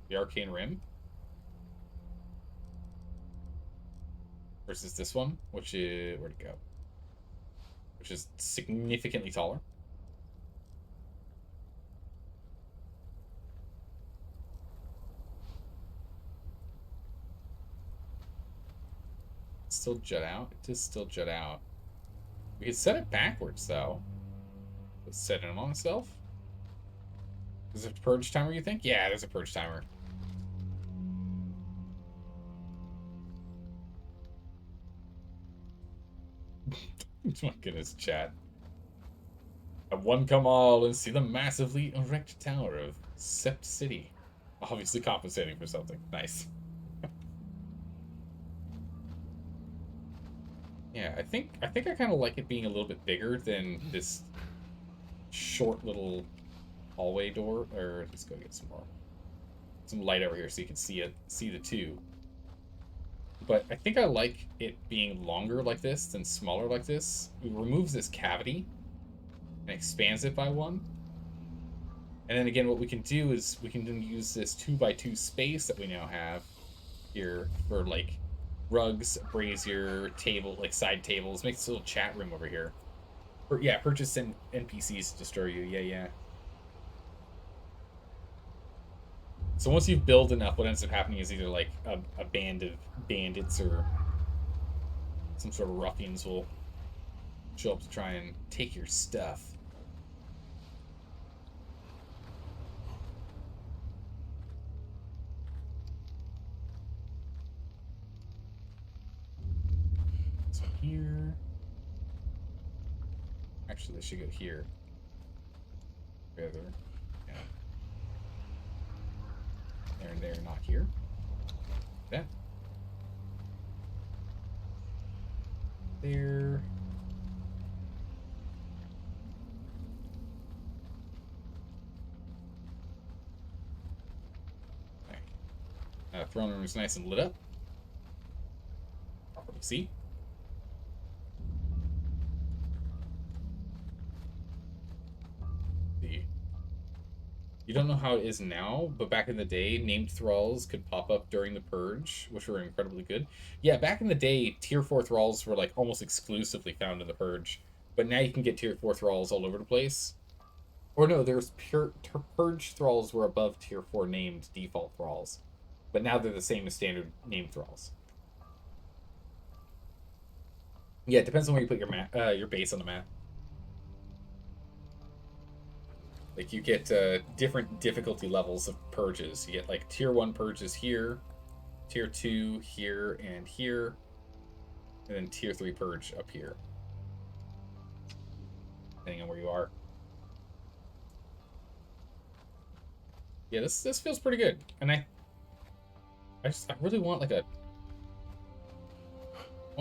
the arcane rim, versus this one, which is where'd it go? Which is significantly taller. Still jut out. It does still jut out. We could set it backwards though. Let's set it on itself. Is it a purge timer, you think? Yeah, there's a purge timer. My goodness, chat. At one come all and see the massively erect tower of Sept City. Obviously compensating for something. Nice. Yeah, I think I kind of like it being a little bit bigger than this short little hallway door. Or let's go get some light over here so you can see the two. But I think I like it being longer like this than smaller like this. It removes this cavity and expands it by one. And then again, what we can do is we can then use this 2x2 space that we now have here for like rugs, brazier, table, like side tables. Make this little chat room over here. Yeah, purchase NPCs to destroy you. Yeah. So once you've built enough, what ends up happening is either like a band of bandits or some sort of ruffians will show up to try and take your stuff. So here. Actually, they should go here. Together. Yeah. There and there, not here. Yeah. There. Throne room is nice and lit up. Properly see. You don't know how it is now, but back in the day, named thralls could pop up during the purge, which were incredibly good. Yeah, back in the day, tier 4 thralls were like almost exclusively found in the purge, but now you can get tier 4 thralls all over the place. Or no, there's purge thralls were above tier 4 named default thralls, but now they're the same as standard named thralls. Yeah, it depends on where you put your base on the map. Like you get different difficulty levels of purges. You get like tier 1 purges here, tier 2 here and here, and then tier 3 purge up here, depending on where you are. Yeah, this feels pretty good, and I really want like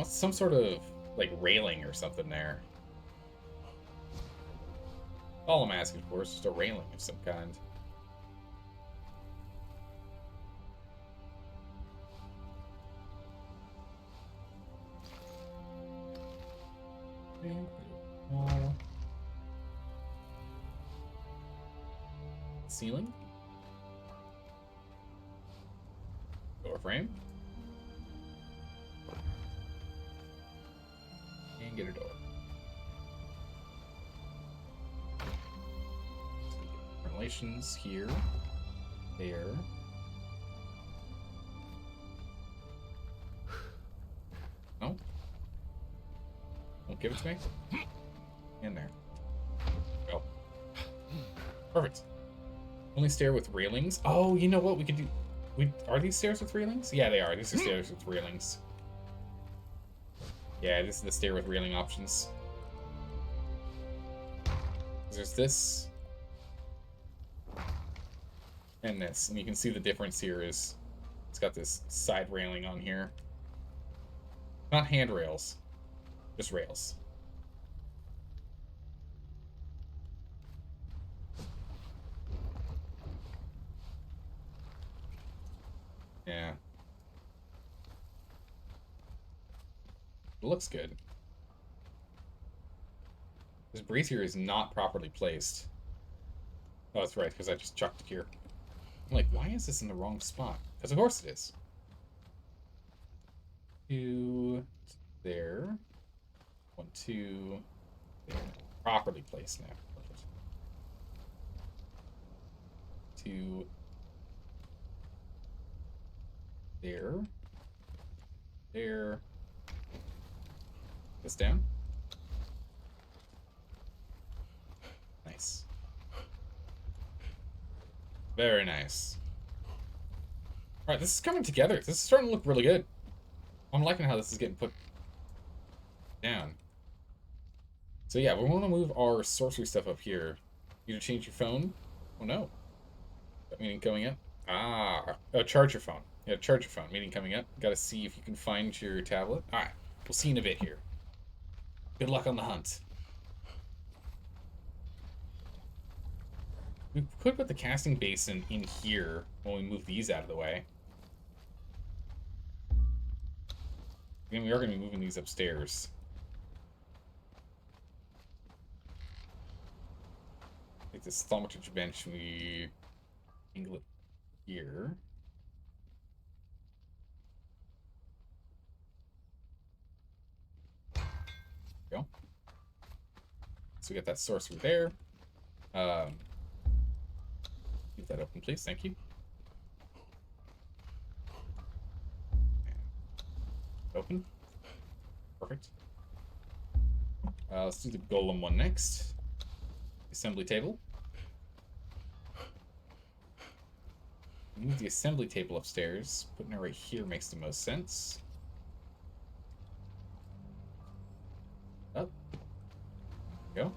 some sort of like railing or something there. All I'm asking for is just a railing of some kind. Ceiling. Door frame. And get a door. Relations here, there. No? Don't give it to me? In there. Go. Perfect. Only stair with railings. Oh, you know what we could do? Are these stairs with railings? Yeah, they are. These are stairs with railings. Yeah, this is the stair with railing options. There's this. And this. And you can see the difference here is It's got this side railing on here. Not handrails, just rails. Yeah. It looks good. This brazier is not properly placed. Oh, that's right, because I just chucked it here. I'm like, why is this in the wrong spot? Because of course it is. Two there. 1, 2 there. Properly placed now. Perfect. 2 there. There. This down. Nice. Very nice. Alright, this is coming together. This is starting to look really good. I'm liking how this is getting put down. So yeah, we want to move our sorcery stuff up here. You to change your phone? Oh no. That meeting coming up? Ah, charge your phone. Yeah, charge your phone. Meeting coming up. Gotta see if you can find your tablet. Alright, we'll see in a bit here. Good luck on the hunt. We could put the casting basin in here when we move these out of the way. Again, we are going to be moving these upstairs. Take this thaumaturgy bench, we angle it here. There we go. So we got that sorcery there. Keep that open, please. Thank you. Open. Perfect. Let's do the golem one next. Assembly table. Move the assembly table upstairs. Putting it right here makes the most sense. Up. There we go.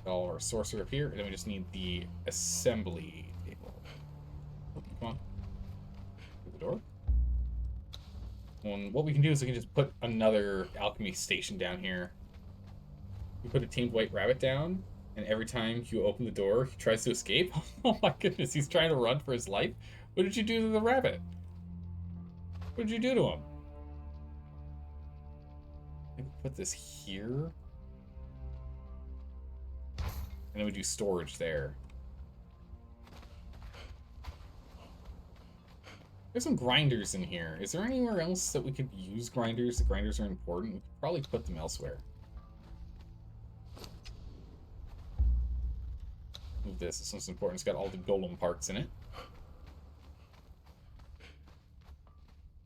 All our sorcerer up here, and then we just need the assembly table. Oh, come on. Through the door. And what we can do is we can just put another alchemy station down here. We put a tamed white rabbit down, and every time you open the door, he tries to escape. Oh my goodness, he's trying to run for his life. What did you do to the rabbit? What did you do to him? Maybe put this here. And then we do storage there. There's some grinders in here. Is there anywhere else that we could use grinders? The grinders are important. We could probably put them elsewhere. Move this. This one's important. It's got all the golem parts in it.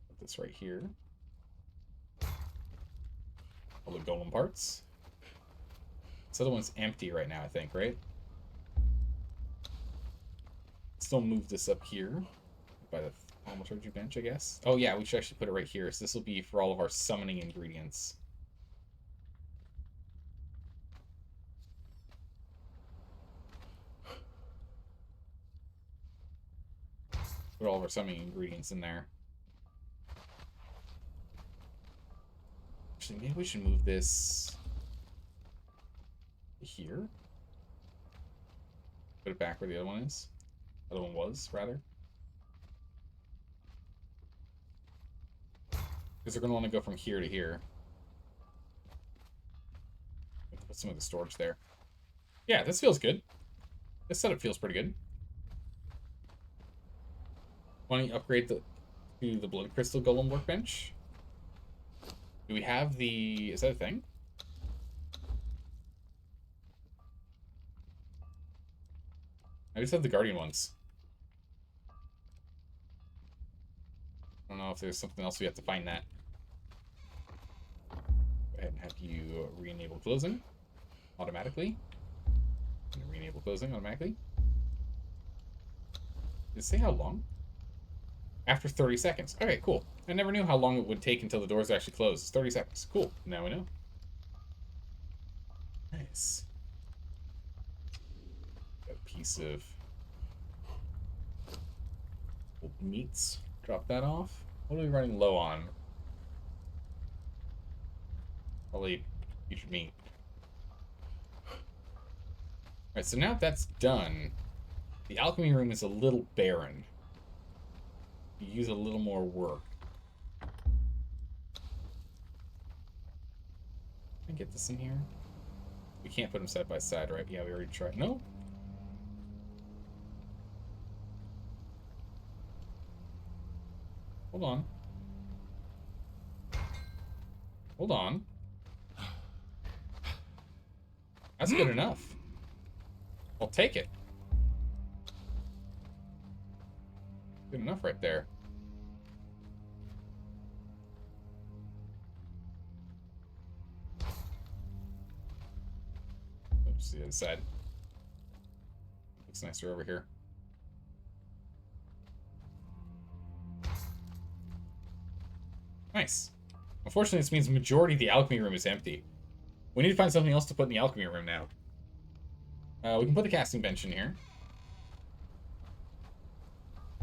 Put this right here. All the golem parts. This other one's empty right now, I think, right? Still move this up here by the thaumaturgy bench, I guess. Oh yeah, we should actually put it right here. So this will be for all of our summoning ingredients. Put all of our summoning ingredients in there. Actually, maybe we should move this here. Put it back where the other one is. The other one was, rather. Because they're going to want to go from here to here. Put some of the storage there. Yeah, this feels good. This setup feels pretty good. Why don't you upgrade to the blood crystal golem workbench? Do we have the... Is that a thing? I just have the guardian ones. I don't know if there's something else we have to find that. Go ahead and have you re-enable closing automatically. Re-enable closing automatically. Did it say how long? After 30 seconds. Okay, cool. I never knew how long it would take until the doors actually closed. It's 30 seconds. Cool. Now we know. Nice. Got a piece of Meats. Drop that off. What are we running low on? Probably featured meat. Alright, so now that's done, the alchemy room is a little barren. You use a little more work. Can I get this in here? We can't put them side by side, right? Yeah, we already tried. No? Hold on. Hold on. That's good enough. I'll take it. Good enough right there. Oops, the other side. Looks nicer over here. Nice. Unfortunately, this means the majority of the alchemy room is empty. We need to find something else to put in the alchemy room now. We can put the casting bench in here.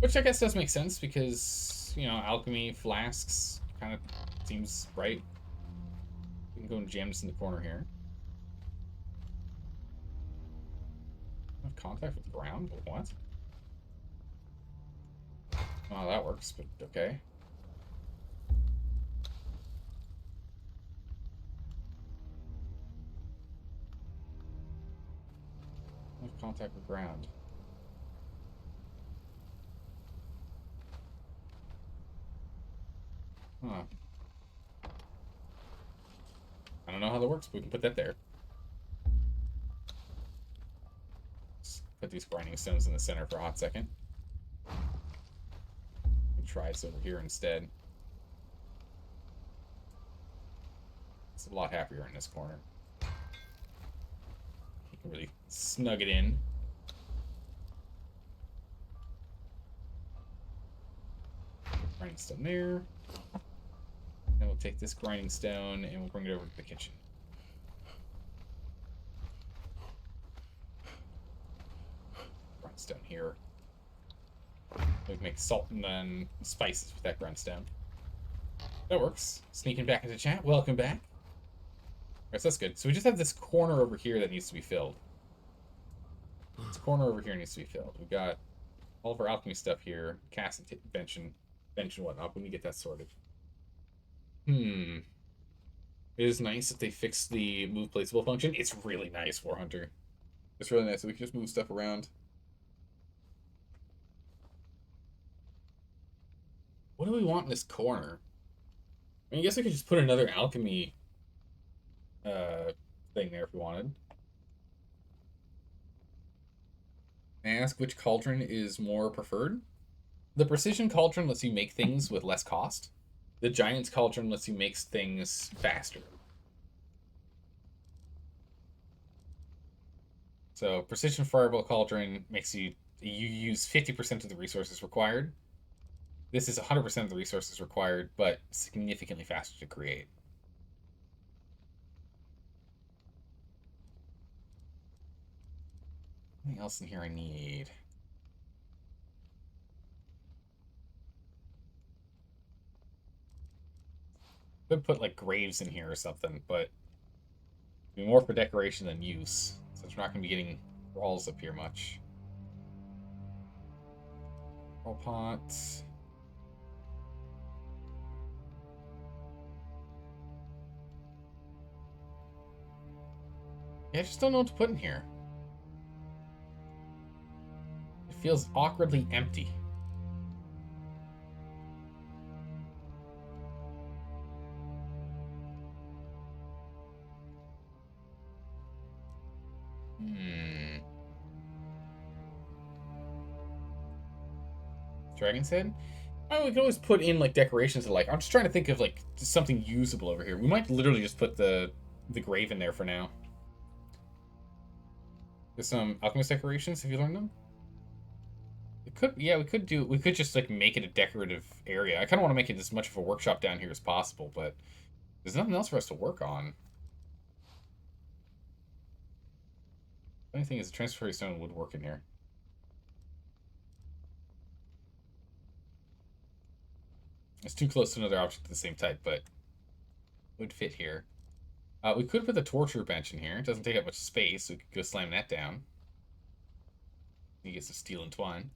Which I guess does make sense because, you know, alchemy flasks kind of seems right. We can go and jam this in the corner here. Have contact with the ground? What? Oh, that works, but okay. Have contact with ground. Huh. I don't know how that works, but we can put that there. Let's put these grinding stones in the center for a hot second. And try this over here instead. It's a lot happier in this corner. You can really snug it in. Grinding stone there. Then we'll take this grinding stone and we'll bring it over to the kitchen. Grindstone here. We can make salt and then spices with that grindstone. That works. Sneaking back into chat. Welcome back. Alright, so that's good. So we just have this corner over here that needs to be filled. This corner over here needs to be filled. We've got all of our alchemy stuff here. Cast and bench and whatnot. When we get that sorted. It is nice if they fix the move placeable function. It's really nice, War Hunter. It's really nice. So we can just move stuff around. What do we want in this corner? I mean, I guess I could just put another alchemy thing there if we wanted. Ask which cauldron is more preferred. The precision cauldron lets you make things with less cost. The giant's cauldron lets you make things faster. So precision fireball cauldron makes you use 50% of the resources required. This is 100% of the resources required, but significantly faster to create. Anything else in here I need? Could put like graves in here or something, but it'd be more for decoration than use, since we're not going to be getting walls up here much. Roll pot. Yeah, I just don't know what to put in here. It feels awkwardly empty. Dragon's Head? Oh, we could always put in like decorations of like. I'm just trying to think of like something usable over here. We might literally just put the grave in there for now. There's some alchemist decorations. Have you learned them? We could, yeah, we could just like make it a decorative area. I kind of want to make it as much of a workshop down here as possible, but there's nothing else for us to work on. The only thing is, the transferring stone would work in here. It's too close to another object of the same type, but would fit here. We could put the torture bench in here. It doesn't take up much space, so we could go slam that down. You get some steel and twine.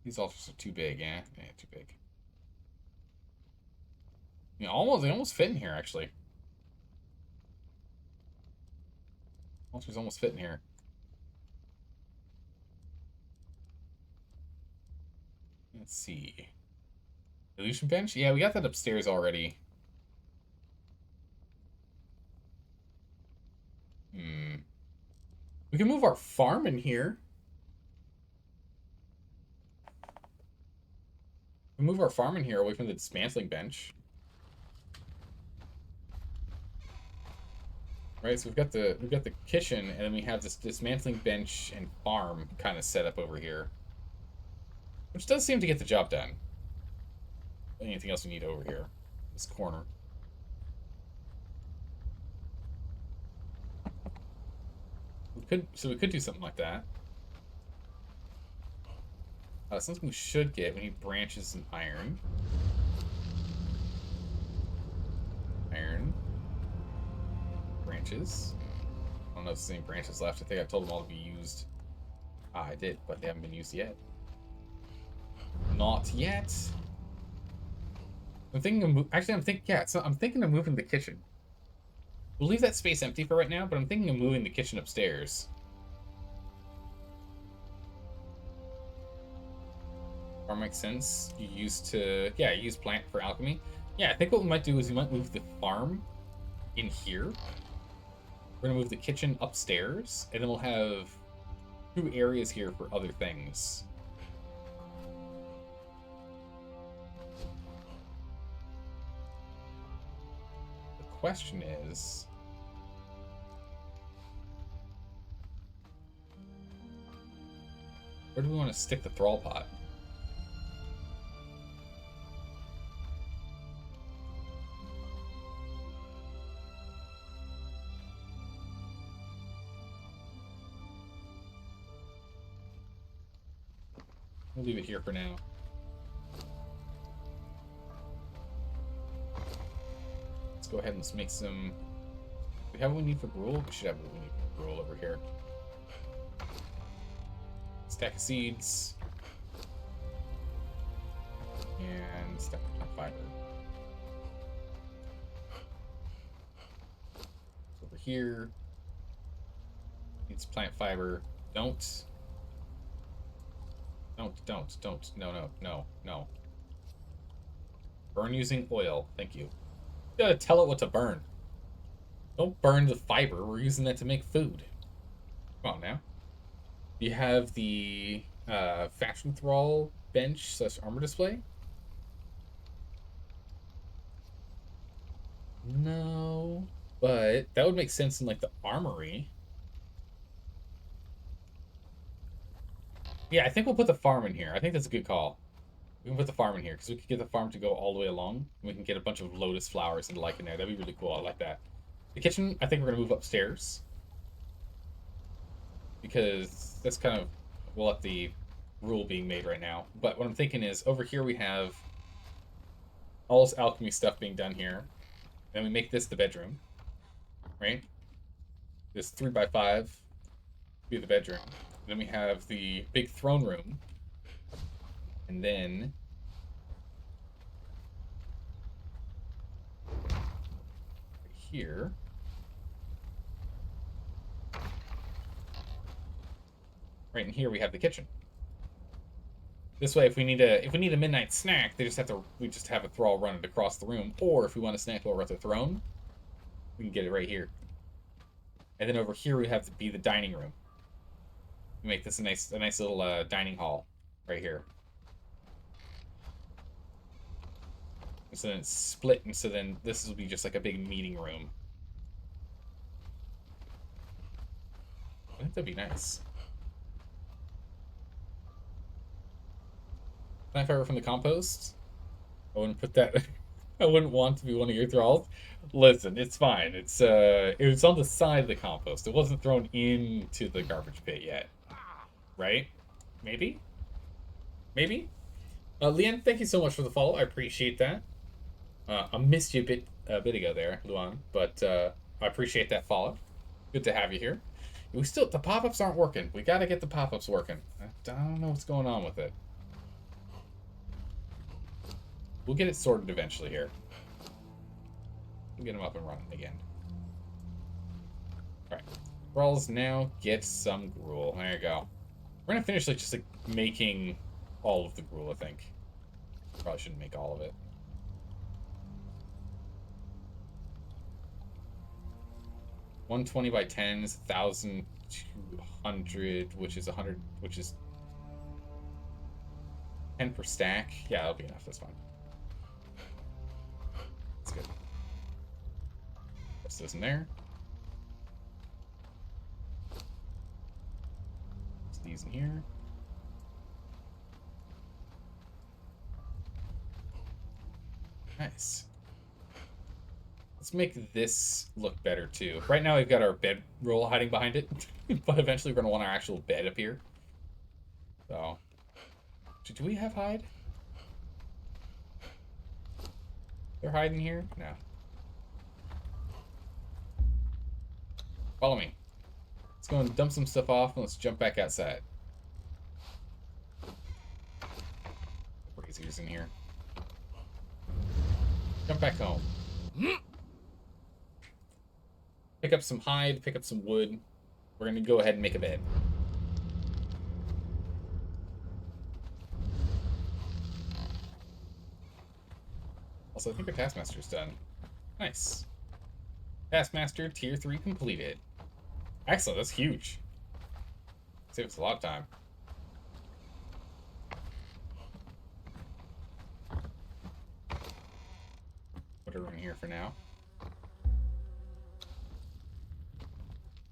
These altars are too big, yeah? Yeah, too big. Yeah, they almost fit in here, actually. Altars almost fit in here. Let's see. Illusion bench? Yeah, we got that upstairs already. We can move our farm in here. We move our farm in here away from the dismantling bench. Right, so we've got the kitchen, and then we have this dismantling bench and farm kind of set up over here, which does seem to get the job done. Anything else we need over here? This corner. We could do something like that. Something we should get. We need branches and iron. Iron. Branches. I don't know if there's any branches left. I think I told them all to be used. I did, but they haven't been used yet. Not yet. I'm thinking of I'm thinking of moving the kitchen. We'll leave that space empty for right now, but I'm thinking of moving the kitchen upstairs. Farm makes sense. You use plant for alchemy. Yeah, I think what we might do is we might move the farm in here. We're gonna move the kitchen upstairs, and then we'll have 2 areas here for other things. The question is, where do we want to stick the thrall pot? We'll leave it here for now. Let's go ahead and let's make some... Do we have what we need for gruel? We should have what we need for gruel over here. Stack of seeds. And stack of fiber. Over here. Needs plant fiber. Don't. No. Burn using oil. Thank you. You gotta tell it what to burn. Don't burn the fiber. We're using that to make food. Come on now. You have the faction thrall bench / armor display. No, but that would make sense in like the armory. Yeah, I think we'll put the farm in here. I think that's a good call. We can put the farm in here because we could get the farm to go all the way along. And we can get a bunch of lotus flowers and like in there. That'd be really cool. I like that. The kitchen, I think we're gonna move upstairs because that's kind of we'll let the rule being made right now. But what I'm thinking is over here we have all this alchemy stuff being done here. Then we make this the bedroom, right? This 3x5 be the bedroom. Then we have the big throne room. And then here right in here we have the kitchen. This way if we need a midnight snack, we just have a thrall run it across the room, or if we want a snack while we're at the throne, we can get it right here. And then over here we have to be the dining room. We make this a nice little dining hall right here. And so then it's split, and so then this will be just like a big meeting room. I think that'd be nice. Plant fiber from the compost. I wouldn't put that. I wouldn't want to be one of your thralls. Listen, it's fine. It was on the side of the compost. It wasn't thrown into the garbage pit yet. Right? Maybe? Maybe? Leanne, thank you so much for the follow. I appreciate that. I missed you a bit ago there, Luan, but I appreciate that follow. Good to have you here. The pop-ups aren't working. We gotta get the pop-ups working. I don't know what's going on with it. We'll get it sorted eventually here. We'll get them up and running again. Alright. Thralls now get some gruel. There you go. We're gonna finish just making all of the gruel, I think. Probably shouldn't make all of it. $120 by 10 is 1,200, which is 100, which is 10 per stack. Yeah, that'll be enough. That's fine. That's good. Put those in there. Put these in here. Nice. Let's make this look better too. Right now we've got our bed roll hiding behind it, but eventually we're going to want our actual bed up here. So, do we have hide? They're hiding here? No. Follow me. Let's go and dump some stuff off and let's jump back outside. Braziers in here. Jump back home. Pick up some hide, pick up some wood. We're going to go ahead and make a bed. Also, I think our Taskmaster's done. Nice. Taskmaster Tier 3 completed. Excellent, that's huge. Saves us a lot of time. Put her in here for now.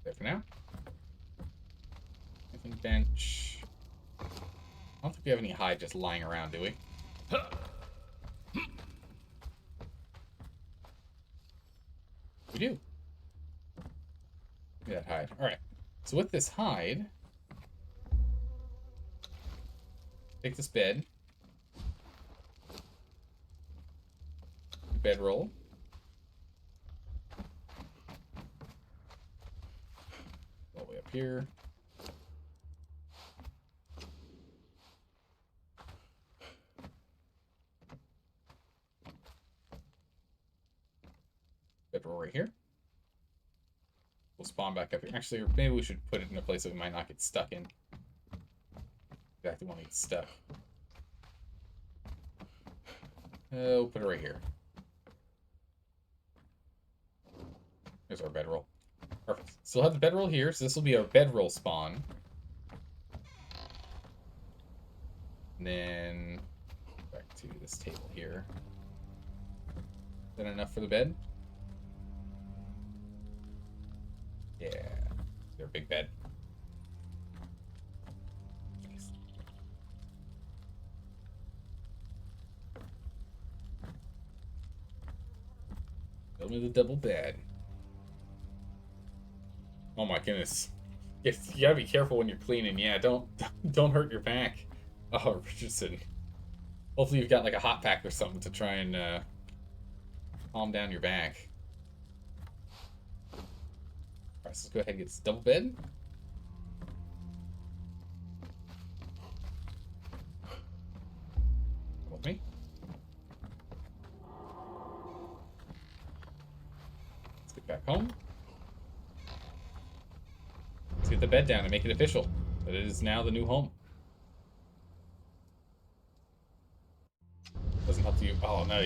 There for now. Anything bench. I don't think we have any hide just lying around, do we? We do. That hide. Alright. So with this hide, take this bed. Bedroll. All the way up here. Bedroll right here. We'll spawn back up here. Actually, maybe we should put it in a place that we might not get stuck in. Exactly want to get stuck. We'll put it right here. There's our bedroll. Perfect. So we'll have the bedroll here, so this will be our bedroll spawn. And then back to this table here. Is that enough for the bed? Yeah. They're a big bed. Nice. Build me the double bed. Oh my goodness. You gotta be careful when you're cleaning. Yeah, don't hurt your back. Oh, Richardson. Hopefully you've got like a hot pack or something to try and calm down your back. Alright, so let's go ahead and get this double bed. Come with me. Let's get back home. Let's get the bed down and make it official that it is now the new home. Doesn't help you. Oh no,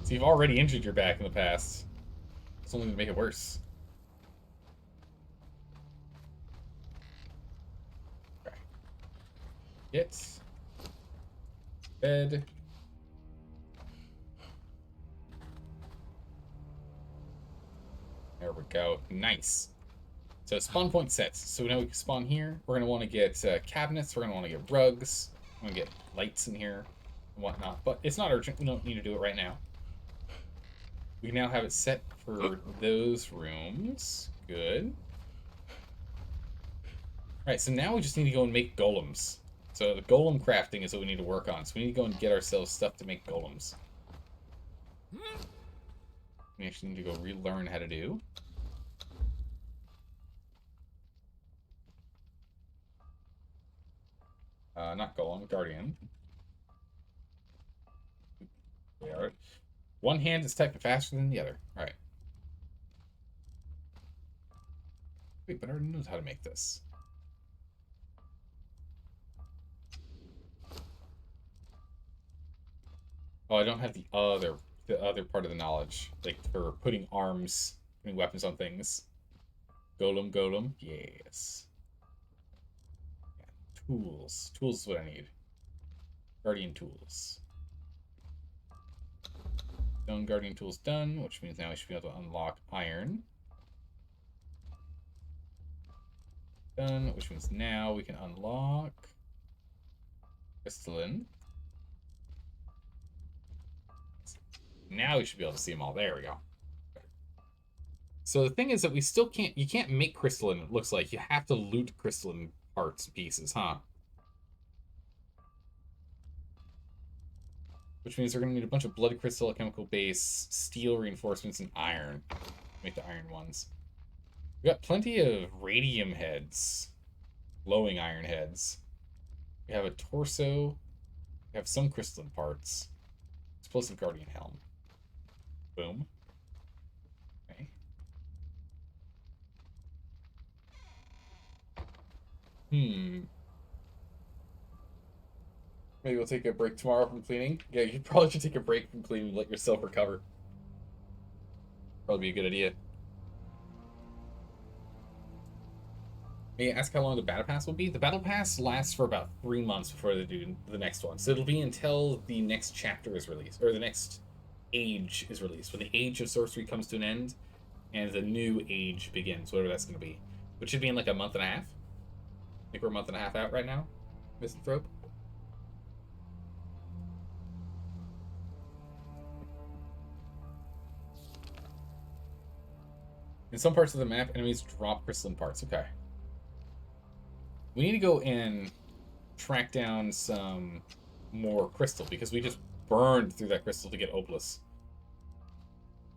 so you've already injured your back in the past. It's only going to make it worse. Okay. Get bed. There we go. Nice. So spawn point sets. So now we can spawn here. We're going to want to get cabinets. We're going to want to get rugs. We're going to get lights in here and whatnot. But it's not urgent. We don't need to do it right now. We now have it set for those rooms. Good. Alright, so now we just need to go and make golems. So the golem crafting is what we need to work on. So we need to go and get ourselves stuff to make golems. We actually need to go relearn how to do. Not golem, guardian. We are. One hand is typing faster than the other. Alright. Wait, but I already knows how to make this. Oh, I don't have the other part of the knowledge. Like for putting arms, putting weapons on things. Golem. Yes. Yeah. Tools. Tools is what I need. Guardian tools. Stone guardian tools done, which means now we should be able to unlock iron. Done, which means now we can unlock crystalline. Now we should be able to see them all. There we go. So the thing is that we still can't, you can't make crystalline, it looks like. You have to loot crystalline parts and pieces, huh? Which means we're going to need a bunch of blood crystal, a chemical base, steel reinforcements, and iron. Make the iron ones. We got plenty of radium heads. Glowing iron heads. We have a torso. We have some crystalline parts. Explosive guardian helm. Boom. Okay. Maybe we'll take a break tomorrow from cleaning. Yeah, you probably should take a break from cleaning and let yourself recover. Probably be a good idea. May I ask how long the battle pass will be? The battle pass lasts for about 3 months before they do the next one. So it'll be until the next chapter is released, or the next age is released. When the Age of Sorcery comes to an end, and the new age begins, whatever that's going to be. Which should be in like a month and a half. I think we're a month and a half out right now, Misanthrope. In some parts of the map, enemies drop crystalline parts. Okay. We need to go and track down some more crystal because we just burned through that crystal to get Obelisk.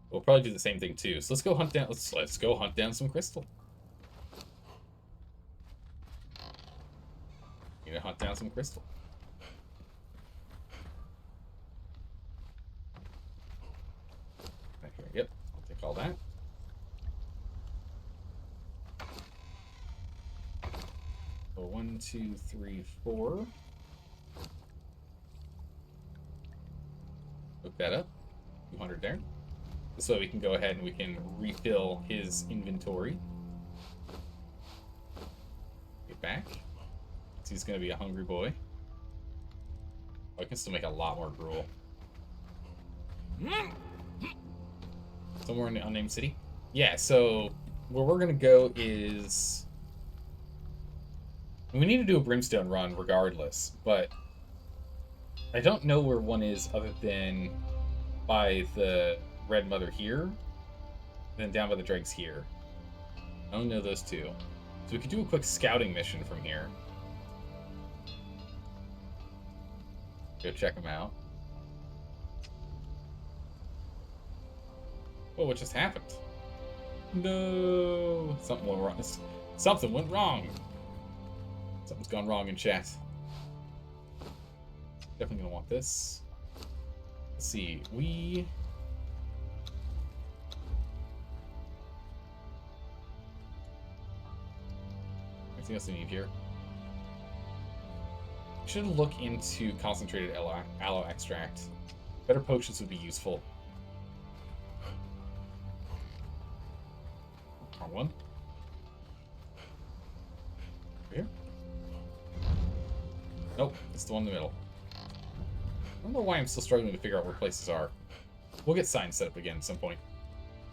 We'll probably do the same thing too. So let's go hunt down. Let's go hunt down some crystal. Need to hunt down some crystal. Back here. Yep. I'll take all that. So 1, 2, 3, 4. Hook that up. 200 there. This way we can go ahead and we can refill his inventory. Get back. He's going to be a hungry boy. Oh, I can still make a lot more gruel. Somewhere in the unnamed city? Yeah, so where we're going to go is... We need to do a brimstone run regardless, but I don't know where one is other than by the Red Mother here, and then down by the dregs here. I don't know those two. So we could do a quick scouting mission from here. Go check them out. Oh, what just happened? No! Something went wrong. Something went wrong! Something's gone wrong in chat. Definitely gonna want this. Let's see. Anything else we need here? Should look into concentrated aloe extract. Better potions would be useful. Wrong one. Here? Nope, it's the one in the middle. I don't know why I'm still struggling to figure out where places are. We'll get signs set up again at some point.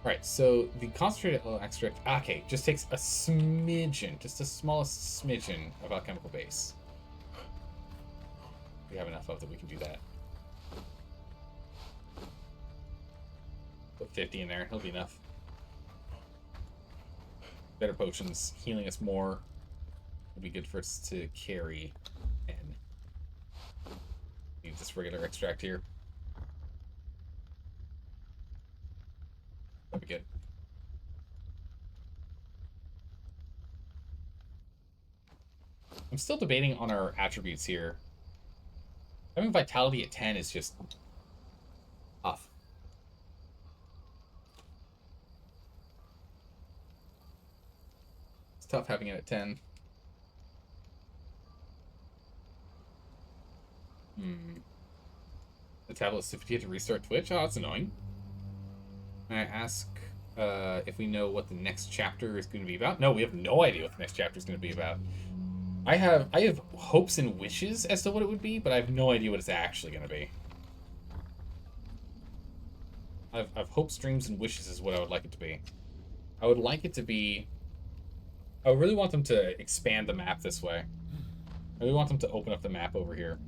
Alright, so the concentrated aloe extract, okay, just takes a smidgen, just the smallest smidgen of alchemical base. We have enough of that we can do that. Put 50 in there. He'll be enough. Better potions. Healing us more. Would be good for us to carry. And need this regular extract here. That'd be good. I'm still debating on our attributes here. Having vitality at 10 is just tough. It's tough having it at 10. The tablet's 50 to restart Twitch? Oh, that's annoying. I ask if we know what the next chapter is going to be about. No, we have no idea what the next chapter is going to be about. I have hopes and wishes as to what it would be, but I have no idea what it's actually going to be. I've hopes, dreams, and wishes is what I would like it to be. I would like it to be... I really want them to expand the map this way. I really want them to open up the map over here.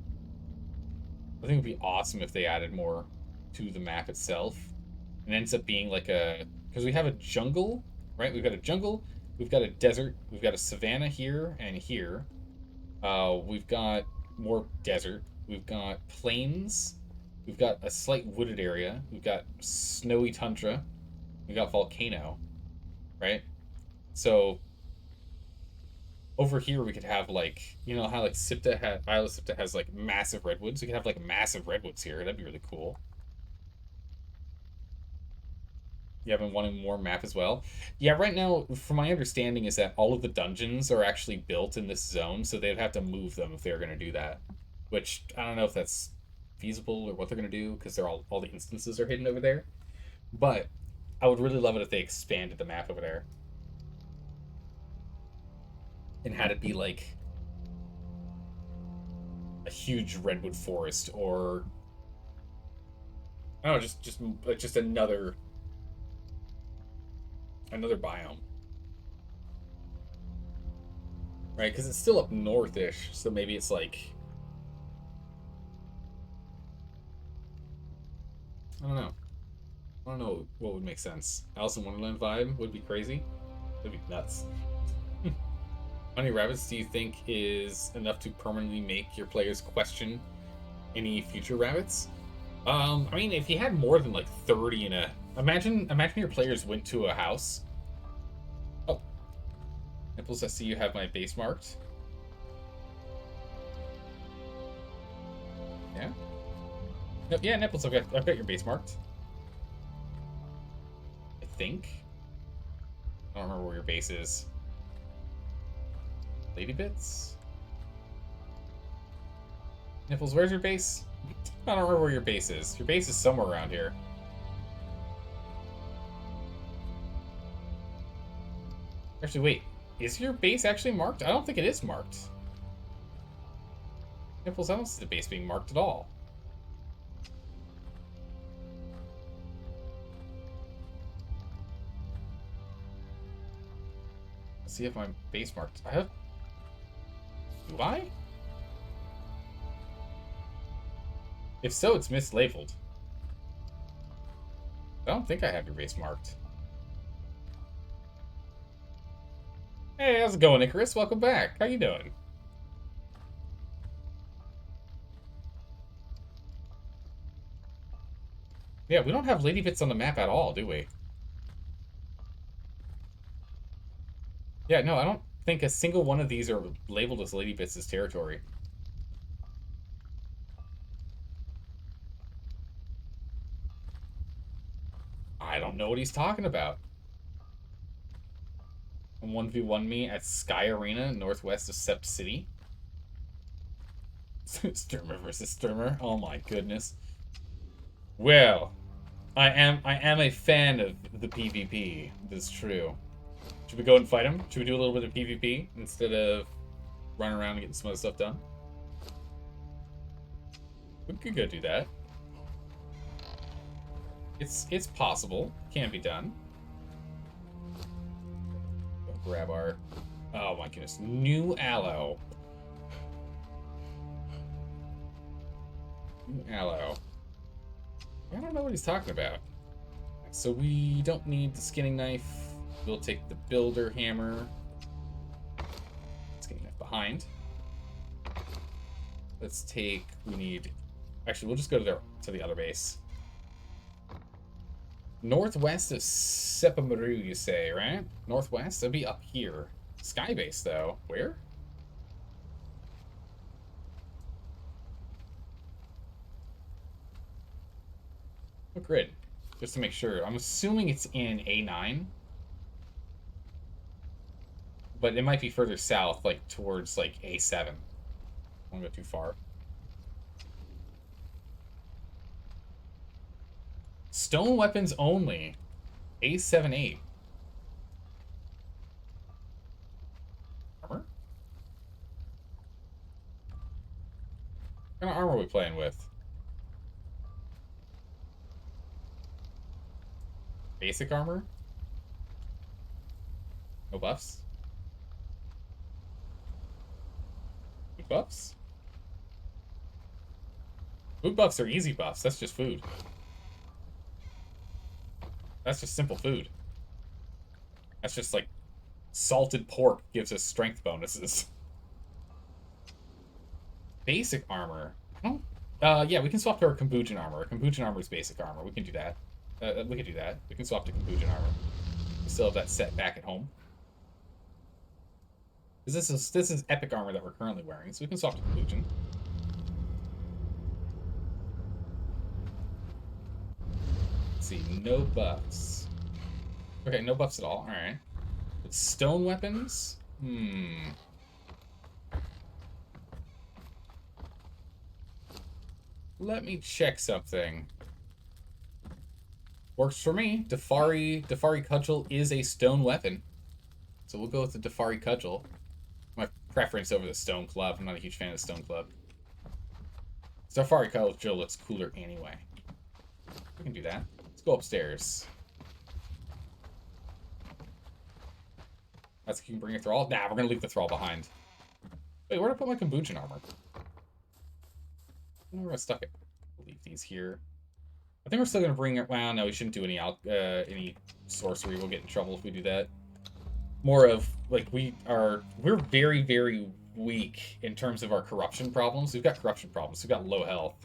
I think it would be awesome if they added more to the map itself. It ends up being like a... Because we have a jungle, right? We've got a jungle, we've got a desert, we've got a savanna here and here. We've got more desert. We've got plains. We've got a slight wooded area. We've got snowy tundra. We've got volcano, right? So over here we could have like, you know how like Isle of Sipta has like massive redwoods? We could have like massive redwoods here. That'd be really cool. You have been wanting more map as well? Yeah, right now, from my understanding, is that all of the dungeons are actually built in this zone, so they'd have to move them if they're going to do that. Which, I don't know if that's feasible or what they're going to do, because they're all the instances are hidden over there. But I would really love it if they expanded the map over there. And had it be like a huge redwood forest, or I don't know, just another biome, right? Because it's still up northish, so maybe it's like, I don't know. I don't know what would make sense. Alice in Wonderland vibe would be crazy. That'd be nuts. How many rabbits do you think is enough to permanently make your players question any future rabbits? I mean, if you had more than like 30 in a... Imagine your players went to a house. Oh. Nipples, I see you have my base marked. Yeah? No, yeah, Nipples, I've got your base marked. I think. I don't remember where your base is. Lady Bits? Nipples, where's your base? I don't remember where your base is. Your base is somewhere around here. Actually, wait. Is your base actually marked? I don't think it is marked. Nipples, I don't see the base being marked at all. Let's see if my base marked. I have... Do I? If so, it's mislabeled. I don't think I have your base marked. Hey, how's it going, Icarus? Welcome back. How you doing? Yeah, we don't have Lady Bits on the map at all, do we? Yeah, no, I don't think a single one of these are labeled as Lady Bits' territory. I don't know what he's talking about. 1v1 me at Sky Arena, northwest of Sept City. Sturmer versus Sturmer. Oh my goodness. Well, I am a fan of the PvP. That's true. Should we go and fight him? Should we do a little bit of PvP instead of running around and getting some other stuff done? We could go do that. It's possible. Can be done. Go grab our... Oh my goodness. New aloe. New aloe. I don't know what he's talking about. So we don't need the skinning knife. We'll take the builder hammer. Skinning knife behind. Let's take, we need, actually we'll just go to the other base. Northwest of Sepamaru, you say, right? Northwest? That'd be up here. Sky base, though. Where? What grid? Just to make sure. I'm assuming it's in A9. But it might be further south, like towards like A7. I don't go too far. Stone weapons only. A78. Armor? What kind of armor are we playing with? Basic armor? No buffs? Food buffs? Food buffs are easy buffs. That's just food. That's just simple food. That's just like salted pork gives us strength bonuses. Basic armor. I don't. Yeah, we can swap to our Kombujan armor. Kombujan armor is basic armor. We can do that. We can do that. We can swap to Kombujan armor. We still have that set back at home. Because this is epic armor that we're currently wearing, so we can swap to Kombujan. Let's see, no buffs. Okay, no buffs at all. Alright. But stone weapons? Let me check something. Works for me. Dafari Cudgel is a stone weapon. So we'll go with the Dafari Cudgel. My preference over the Stone Club. I'm not a huge fan of the Stone Club. Dafari Cudgel looks cooler anyway. We can do that. Let's go upstairs. That's you can bring a thrall. Nah, we're gonna leave the thrall behind. Wait, where'd I put my Kombujan armor? I don't know where I stuck it. I'll leave these here. I think we're still gonna bring it. Well, no, we shouldn't do any sorcery. We'll get in trouble if we do that. More of like we're very, very weak in terms of our corruption problems. We've got corruption problems. We've got low health.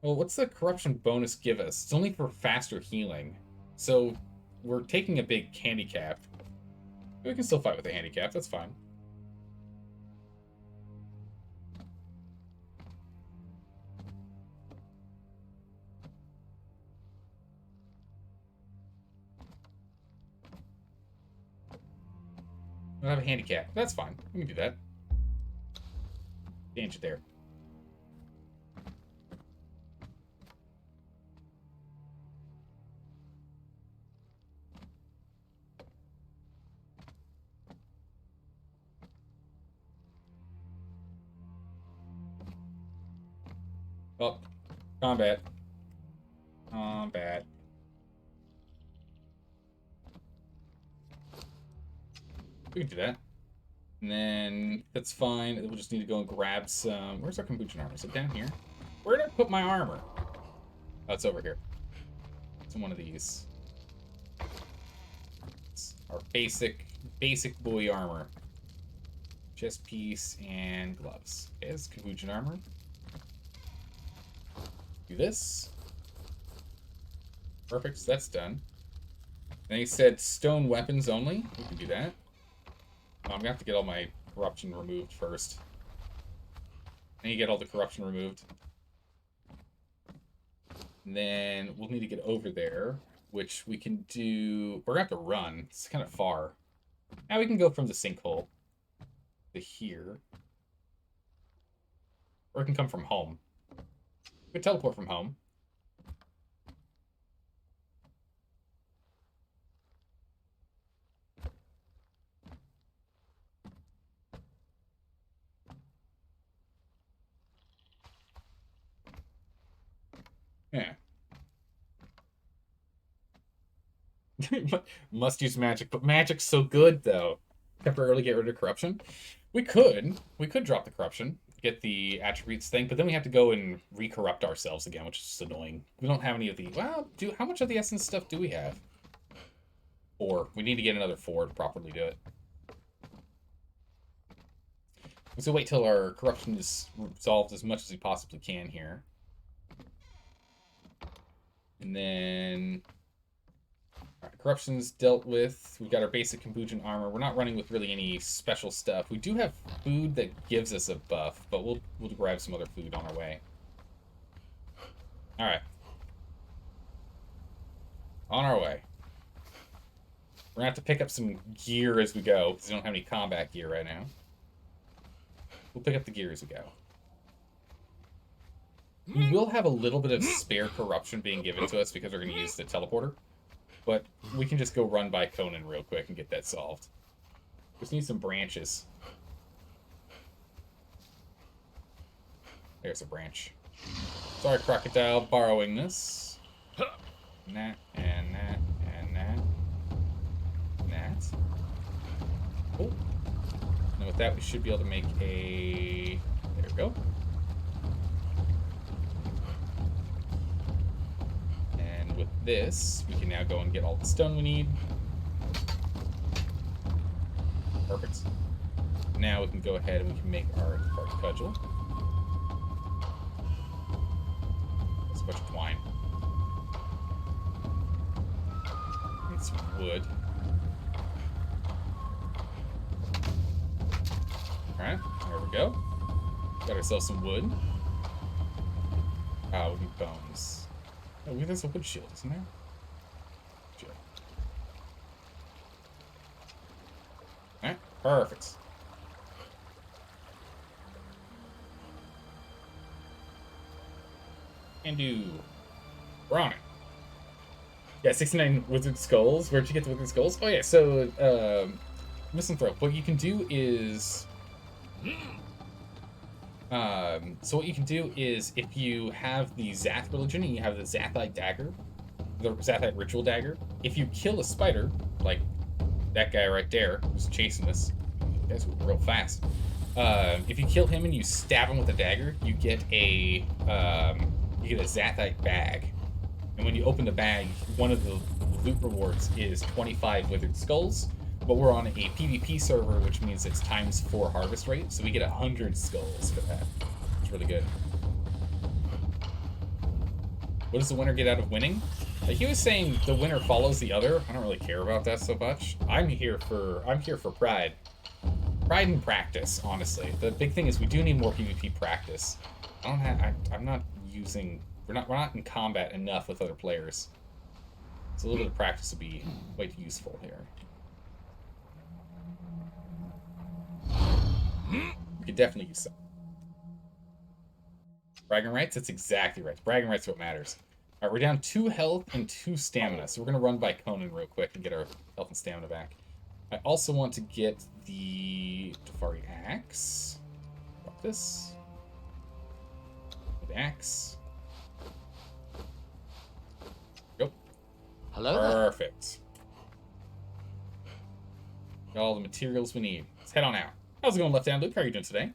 Well, what's the corruption bonus give us? It's only for faster healing. So we're taking a big handicap. We can still fight with a handicap. That's fine. I have a handicap. That's fine. We can do that. Danger there. Oh, combat. Combat. We can do that. And then that's fine. We'll just need to go and grab some. Where's our Kombujan armor? Is it down here? Where did I put my armor? Oh, it's over here. It's in one of these. It's our basic boy armor. Chest piece and gloves. Okay, it's Kombujan armor. Do this. Perfect, so that's done. Then he said stone weapons only. We can do that. I'm gonna have to get all my corruption removed first. I need to get all the corruption removed. And then we'll need to get over there, which we can do. We're gonna have to run. It's kind of far. Now we can go from the sinkhole to here. Or we can come from home. We can teleport from home. Yeah. Must use magic, but magic's so good though. Temporarily get rid of corruption. We could drop the corruption. get the attributes thing, but then we have to go and recorrupt ourselves again, which is just annoying. We don't have any of the... Well, how much of the essence stuff do we have? 4. We need to get another 4 to properly do it. So wait till our corruption is resolved as much as we possibly can here. And then... Alright, corruption's dealt with. We've got our basic Kambujin armor. We're not running with really any special stuff. We do have food that gives us a buff, but we'll grab some other food on our way. Alright. On our way. We're gonna have to pick up some gear as we go, because we don't have any combat gear right now. We'll pick up the gear as we go. We will have a little bit of spare corruption being given to us because we're going to use the teleporter. But we can just go run by Conan real quick and get that solved. Just need some branches. There's a branch. Sorry, Crocodile, borrowing this. That, and that, and that. And that. Oh. And with that, we should be able to make a... There we go. And with this, we can now go and get all the stone we need. Perfect. Now we can go ahead and we can make our cudgel. That's a bunch of twine. Need some wood. Alright, there we go. Got ourselves some wood. We need bones. Oh, there's a wood shield, isn't there? Shield. Alright, perfect. And do. We're on it. Yeah, 69 wizard skulls. Where'd you get the wizard skulls? Oh yeah, so misanthrope. What you can do is so what you can do is if you have the Zath religion and you have the Zathite dagger, the Zathite ritual dagger, if you kill a spider, like that guy right there who's chasing us, you guys were real fast. If you kill him and you stab him with a dagger, you get a Zathite bag. And when you open the bag, one of the loot rewards is 25 withered skulls. But we're on a PvP server, which means it's ×4 harvest rate, so we get 100 skulls for that. It's really good. What does the winner get out of winning? Like he was saying, the winner follows the other. I don't really care about that so much. I'm here for pride. Pride and practice, honestly. The big thing is we do need more PvP practice. I'm not using. We're not in combat enough with other players. So a little bit of practice would be quite useful here. We could definitely use some. Bragging rights? That's exactly right. Bragging rights are what matters. Alright, we're down 2 health and 2 stamina, so we're going to run by Conan real quick and get our health and stamina back. I also want to get the Tefari axe. Drop this. The axe. Go. Hello. Perfect. Got all the materials we need. Let's head on out. How's it going, Left Hand Luke? How are you doing today?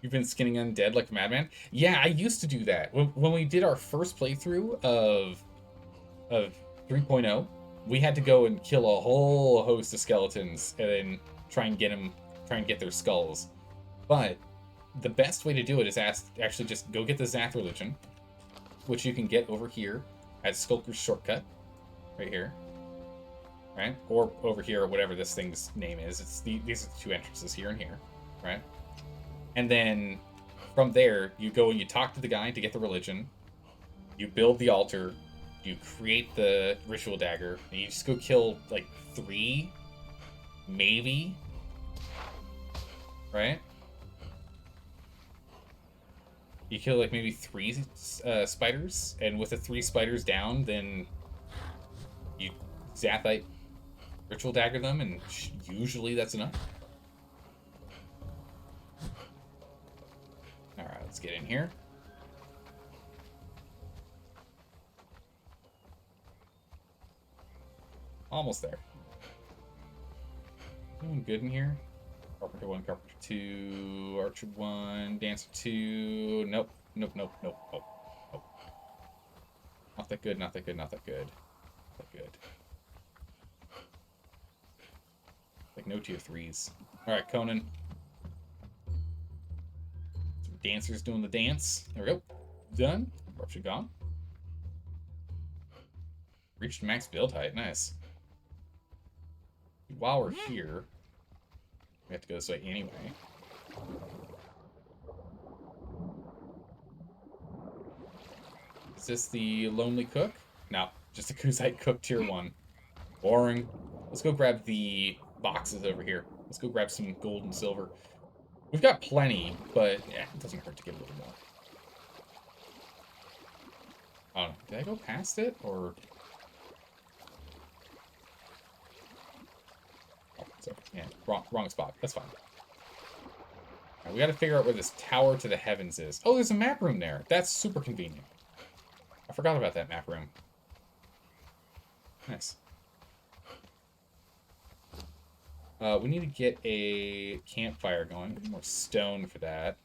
You've been skinning undead like a madman? Yeah, I used to do that. When we did our first playthrough of 3.0, we had to go and kill a whole host of skeletons and then try and get their skulls. But the best way to do it is actually just go get the Zath religion, which you can get over here at Skulker's Shortcut, right here. Right? Or over here, or whatever this thing's name is. These are the 2 entrances, here and here, right? And then from there, you go and you talk to the guy to get the religion. You build the altar. You create the ritual dagger. And you just go kill, like, 3, maybe. Right? You kill, like, maybe 3 spiders. And with the 3 spiders down, then you Zathite ritual dagger them, and usually that's enough. Alright, let's get in here. Almost there. Doing good in here. Carpenter 1, Carpenter 2, Archer 1, Dancer 2. Nope. Nope, nope, nope, nope, nope. Not that good, not that good, not that good. Not that good. Like, no tier 3s. Alright, Conan. Some dancers doing the dance. There we go. Done. Rupture gone. Reached max build height. Nice. While we're here, we have to go this way anyway. Is this the Lonely Cook? No, just a Kuzite Cook tier 1. Boring. Let's go grab the boxes over here. Let's go grab some gold and silver. We've got plenty, but yeah, it doesn't hurt to get a little more. Oh, did I go past it, or... Oh, sorry. Yeah, wrong spot. That's fine. Right, we gotta figure out where this tower to the heavens is. Oh, there's a map room there. That's super convenient. I forgot about that map room. Nice. We need to get a campfire going. We need more stone for that.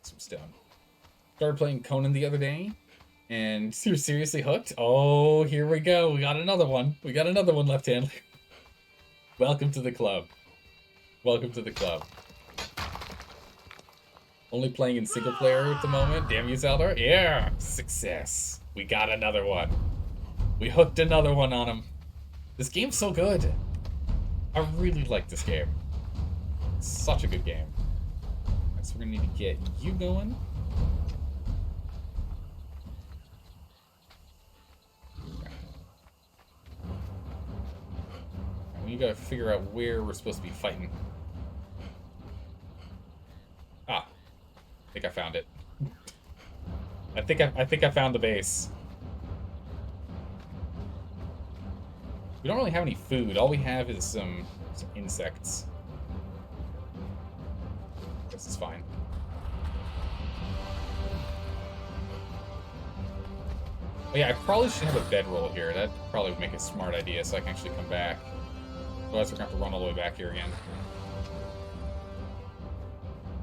Some stone. Started playing Conan the other day, and you're seriously hooked? Oh, here we go. We got another one. We got another one left hand. Welcome to the club. Welcome to the club. Only playing in single player at the moment. Damn you, Zeldar. Yeah, success. We got another one. We hooked another one on him. This game's so good. I really like this game. It's such a good game. Right, so we're gonna need to get you going. Okay. Right, we gotta figure out where we're supposed to be fighting. Ah, I think I found it. I think I found the base. We don't really have any food. All we have is some insects. This is fine. Oh yeah, I probably should have a bedroll here. That probably would make a smart idea so I can actually come back. Otherwise we're going to have to run all the way back here again.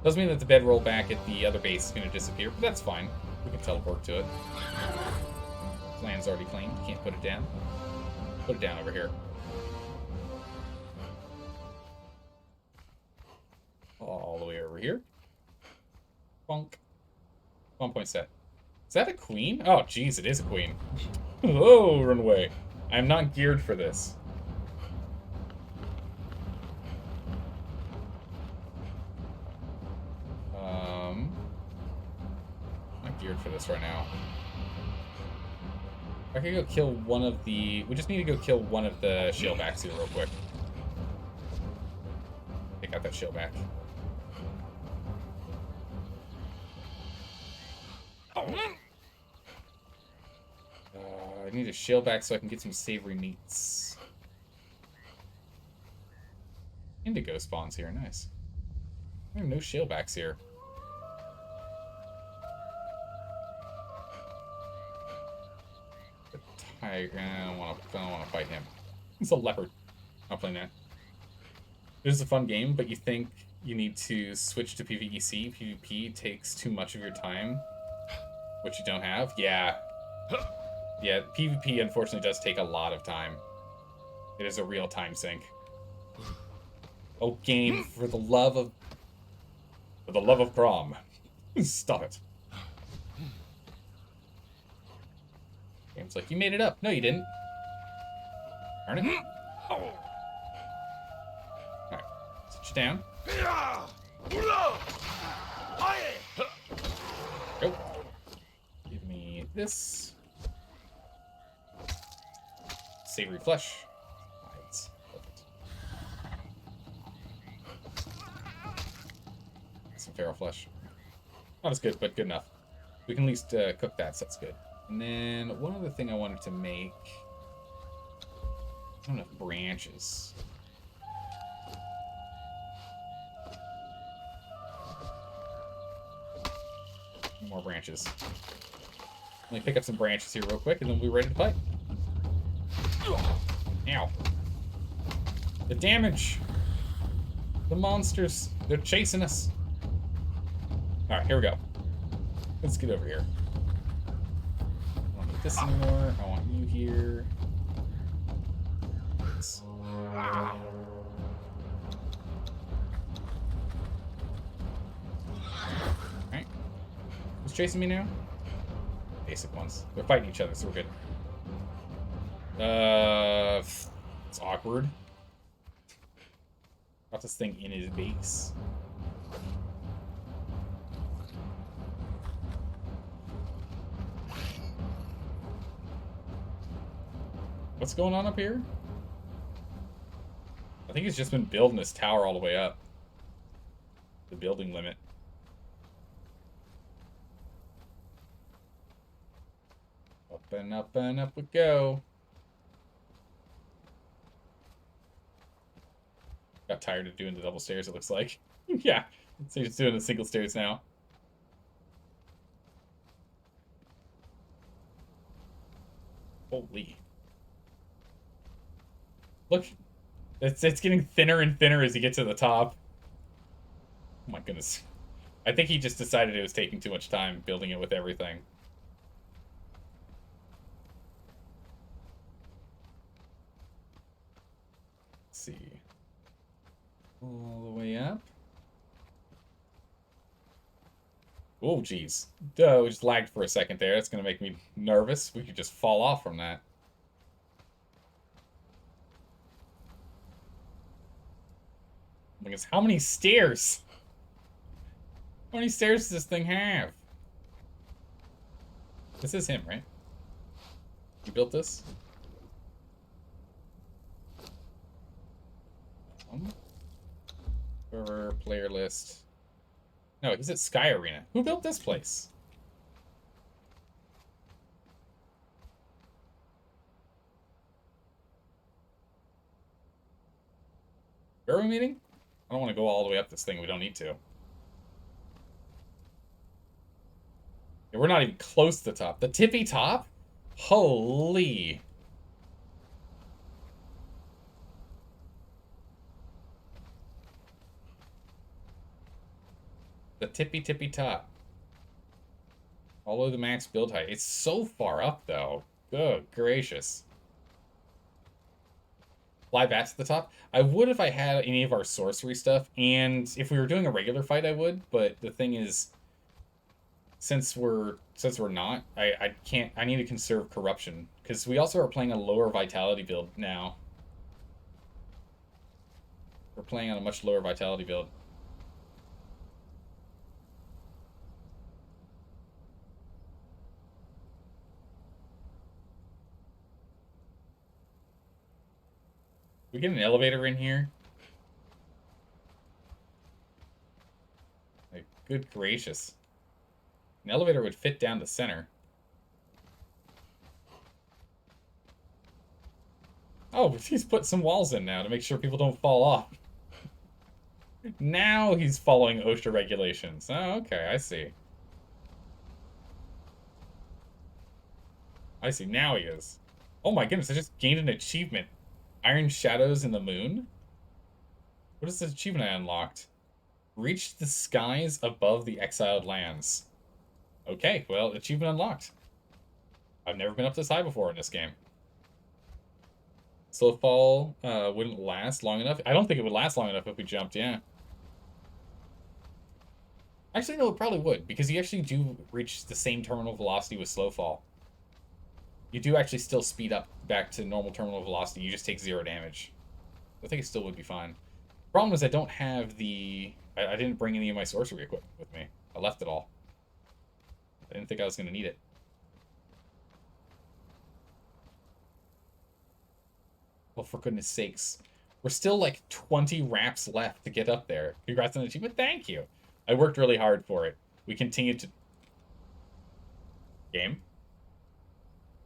Doesn't mean that the bedroll back at the other base is going to disappear, but that's fine. We can teleport to it. Land's already claimed. Can't put it down. Put it down over here. All the way over here. Bonk. 1 point set. Is that a queen? Oh, jeez, it is a queen. Oh, run away. I am not geared for this. Not geared for this right now. I could go kill one of the... We just need to go kill one of the shellbacks here real quick. Take out that shellback. I need a shellback so I can get some savory meats. Indigo spawns here, nice. There are no shellbacks here. I don't want to fight him. It's a leopard. I'm not playing that. This is a fun game, but you think you need to switch to PvEC. PvP takes too much of your time, which you don't have. Yeah. Yeah, PvP unfortunately does take a lot of time. It is a real time sink. Oh, game, for the love of... For the love of Crom. Stop it. Game's like, you made it up. No, you didn't. Darn it. Alright. Sit you down. Go. Give me this. Savory flesh. Hides. Perfect. Some feral flesh. Not as good, but good enough. We can at least cook that, so that's good. And then one other thing I wanted to make. I don't have branches. More branches. Let me pick up some branches here real quick, and then we'll be ready to fight. Ow. The damage. The monsters. They're chasing us. Alright, here we go. Let's get over here. I don't need this anymore. I want you here. Alright. Who's chasing me now? Basic ones. They're fighting each other, so we're good. It's awkward. Got this thing in his base. What's going on up here? I think he's just been building this tower all the way up. The building limit. Up and up we go. Got tired of doing the double stairs, it looks like. Yeah, so he's doing the single stairs now. Holy. Look, it's getting thinner and thinner as you get to the top. Oh my goodness. I think he just decided it was taking too much time building it with everything. Let's see. All the way up. Oh, geez. Duh, we just lagged for a second there. That's going to make me nervous. We could just fall off from that. Because how many stairs? How many stairs does this thing have? This is him, right? You built this? Server, player list. No, he's at Sky Arena. Who built this place? Where are we meeting? I don't want to go all the way up this thing. We don't need to. Yeah, we're not even close to the top. The tippy top? Holy. The tippy top. Follow the max build height. It's so far up, though. Good gracious. Fly back to the top. I would if I had any of our sorcery stuff, and if we were doing a regular fight, I would. But the thing is, since we're not, I can't. I need to conserve corruption because we also are playing a lower vitality build now. We're playing on a much lower vitality build. We get an elevator in here. Like, good gracious. An elevator would fit down the center. Oh, he's put some walls in now to make sure people don't fall off. Now he's following OSHA regulations. Oh, okay, I see. I see, now he is. Oh my goodness, I just gained an achievement. Iron Shadows in the Moon? What is this achievement I unlocked? Reach the skies above the exiled lands. Okay, well, achievement unlocked. I've never been up this high before in this game. Slow fall wouldn't last long enough. I don't think it would last long enough if we jumped, yeah. Actually, no, it probably would, because you actually do reach the same terminal velocity with slow fall. You do actually still speed up back to normal terminal velocity. You just take 0 damage. I think it still would be fine. Problem is I don't have the... I didn't bring any of my sorcery equipment with me. I left it all. I didn't think I was going to need it. Well, for goodness sakes. We're still like 20 wraps left to get up there. Congrats on the achievement. Thank you. I worked really hard for it. We continue to... Game?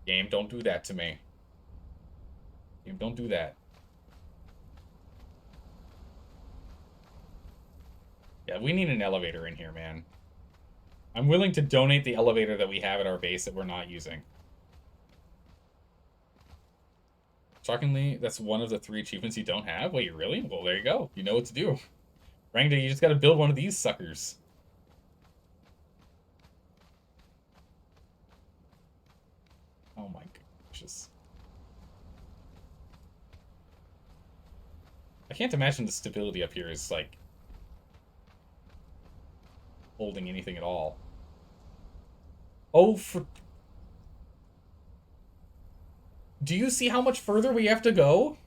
Game, don't do that to me. Game, don't do that. Yeah, we need an elevator in here, man. I'm willing to donate the elevator that we have at our base that we're not using. Shockingly, that's one of the 3 achievements you don't have? Wait, really? Well, there you go. You know what to do. Rangda, you just gotta build one of these suckers. Oh my goodness. I can't imagine the stability up here is, like, holding anything at all. Oh, for... Do you see how much further we have to go?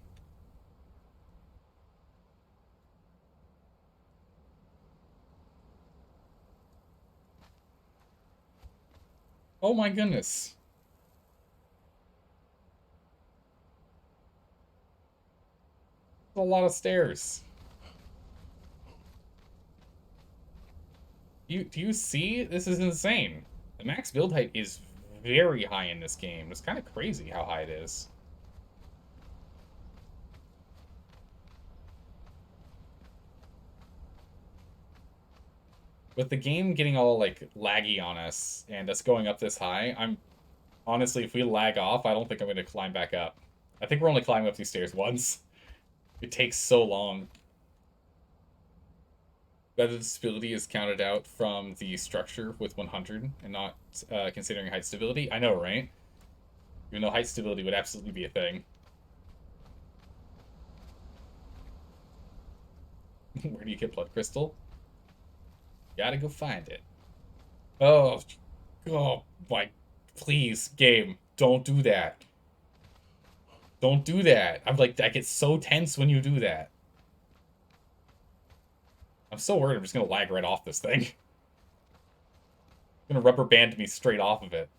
Oh my goodness. That's a lot of stairs. Do you see? This is insane. The max build height is very high in this game. It's kind of crazy how high it is. With the game getting all, like, laggy on us and us going up this high, I'm... Honestly, if we lag off, I don't think I'm going to climb back up. I think we're only climbing up these stairs once. It takes so long. Whether the stability is counted out from the structure with 100 and not considering height stability. I know, right? Even though height stability would absolutely be a thing. Where do you get blood crystal? Gotta go find it. Oh, oh my, please, game, don't do that. Don't do that. I'm like, I get so tense when you do that. I'm so worried I'm just gonna lag right off this thing. It's gonna rubber band me straight off of it.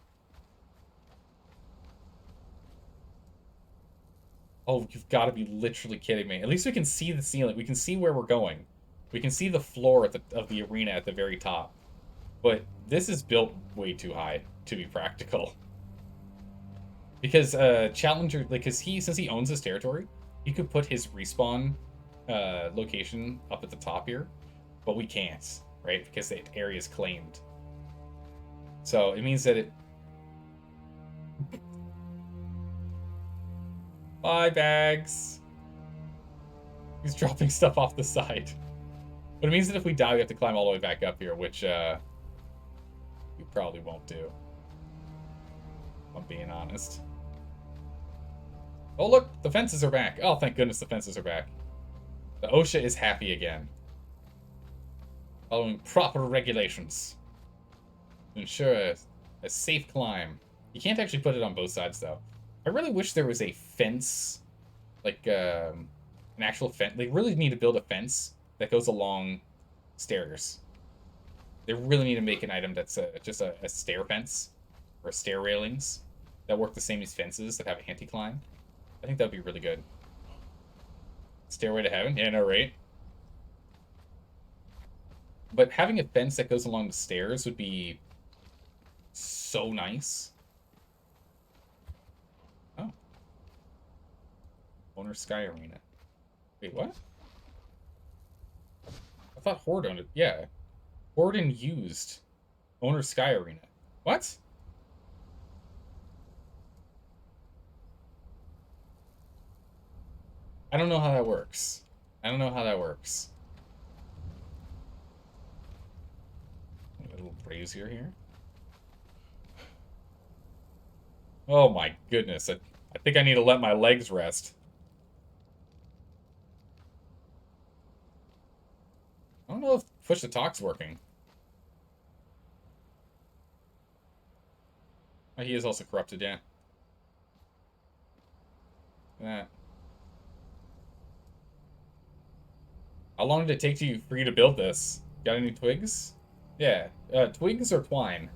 Oh, you've got to be literally kidding me. At least we can see the ceiling. We can see where we're going. We can see the floor of the arena at the very top. But this is built way too high to be practical. Because Challenger, like, since he owns this territory, he could put his respawn location up at the top here, but we can't, right? Because the area is claimed. So it means that it... Bye, bags. He's dropping stuff off the side. But it means that if we die, we have to climb all the way back up here, which we probably won't do. If I'm being honest. Oh, look, the fences are back. Oh, thank goodness the fences are back. The OSHA is happy again. Following proper regulations to ensure a safe climb. You can't actually put it on both sides, though. I really wish there was a fence, like an actual fence. They really need to build a fence that goes along stairs. They really need to make an item that's just a stair fence or stair railings that work the same as fences that have anti-climb. I think that would be really good. Stairway to Heaven? Yeah, no, right? But having a fence that goes along the stairs would be so nice. Oh. Owner Sky Arena. Wait, what? I thought Horde owned it. Yeah. Horde and used Owner Sky Arena. What? I don't know how that works. I don't know how that works. A little brazier here. Oh my goodness. I think I need to let my legs rest. I don't know if push to talk's working. Oh, he is also corrupted, yeah. That. How long did it take for you to build this? Got any twigs? Yeah. Twigs or twine?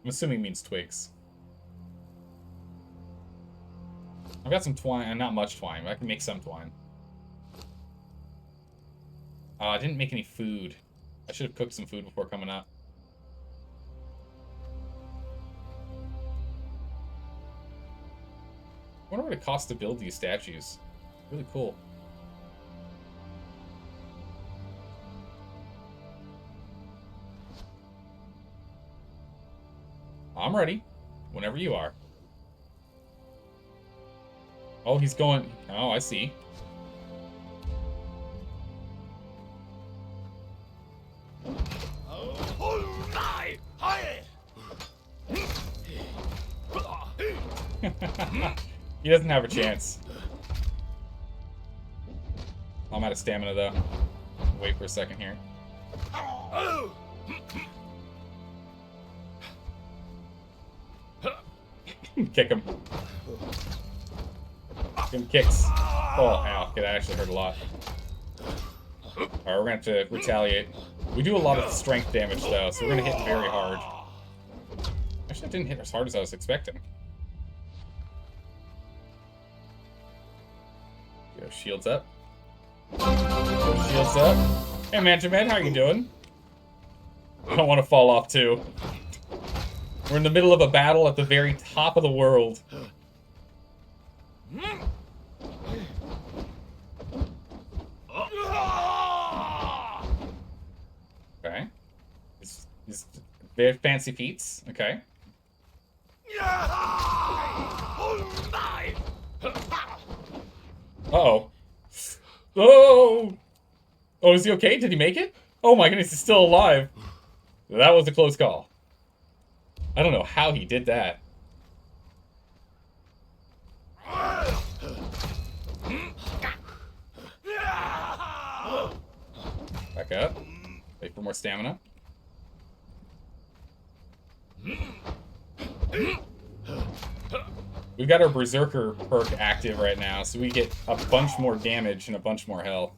I'm assuming it means twigs. I've got some twine, not much twine, but I can make some twine. I didn't make any food. I should have cooked some food before coming up. I wonder what it costs to build these statues. Really cool. I'm ready. Whenever you are. Oh, he's going... Oh, I see. He doesn't have a chance. I'm out of stamina, though. Wait for a second here. Kick him. Give him kicks. Oh, ow. That actually hurt a lot. Alright, we're gonna have to retaliate. We do a lot of strength damage, though, so we're gonna hit very hard. Actually, it didn't hit as hard as I was expecting. Go, shields up. Go, shields up. Hey, Manjaman, how you doing? I don't want to fall off, too. We're in the middle of a battle at the very top of the world. Okay. These very fancy feats. Okay. Uh-oh. Oh! Oh, is he okay? Did he make it? Oh my goodness, he's still alive. That was a close call. I don't know how he did that. Back up. Wait for more stamina. We've got our Berserker perk active right now, so we get a bunch more damage and a bunch more health.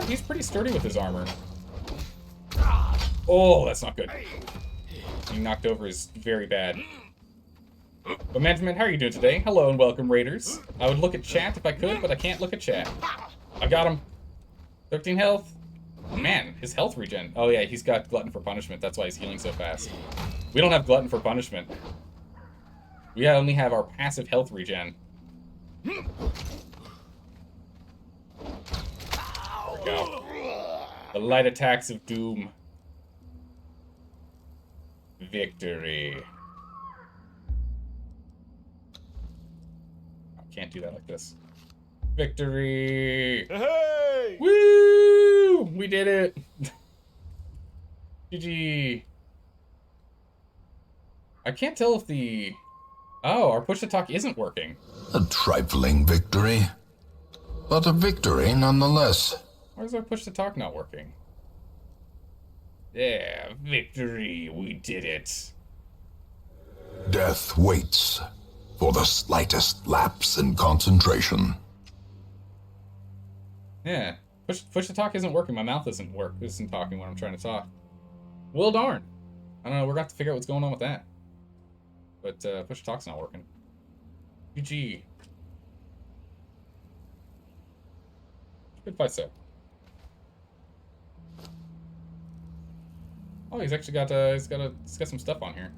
He's pretty sturdy with his armor. Oh, that's not good. Being knocked over is very bad. But Management, how are you doing today? Hello and welcome, Raiders. I would look at chat if I could, but I can't look at chat. I got him. 13 health. Man, his health regen. Oh yeah, he's got Glutton for Punishment. That's why he's healing so fast. We don't have Glutton for Punishment. We only have our passive health regen. There we go. The light attacks of doom. Victory. I can't do that like this. Victory! Hey! Woo! We did it! GG. I can't tell if the... Oh, our push to talk isn't working. A trifling victory, but a victory nonetheless. Why is our push to talk not working? Yeah, victory. We did it. Death waits for the slightest lapse in concentration. Yeah, push to talk isn't working. My mouth isn't talking when I'm trying to talk. Well, darn. I don't know. We're gonna have to figure out what's going on with that. But push to talk's not working. GG. Good fight, sir. Oh, he's actually got he's got some stuff on here.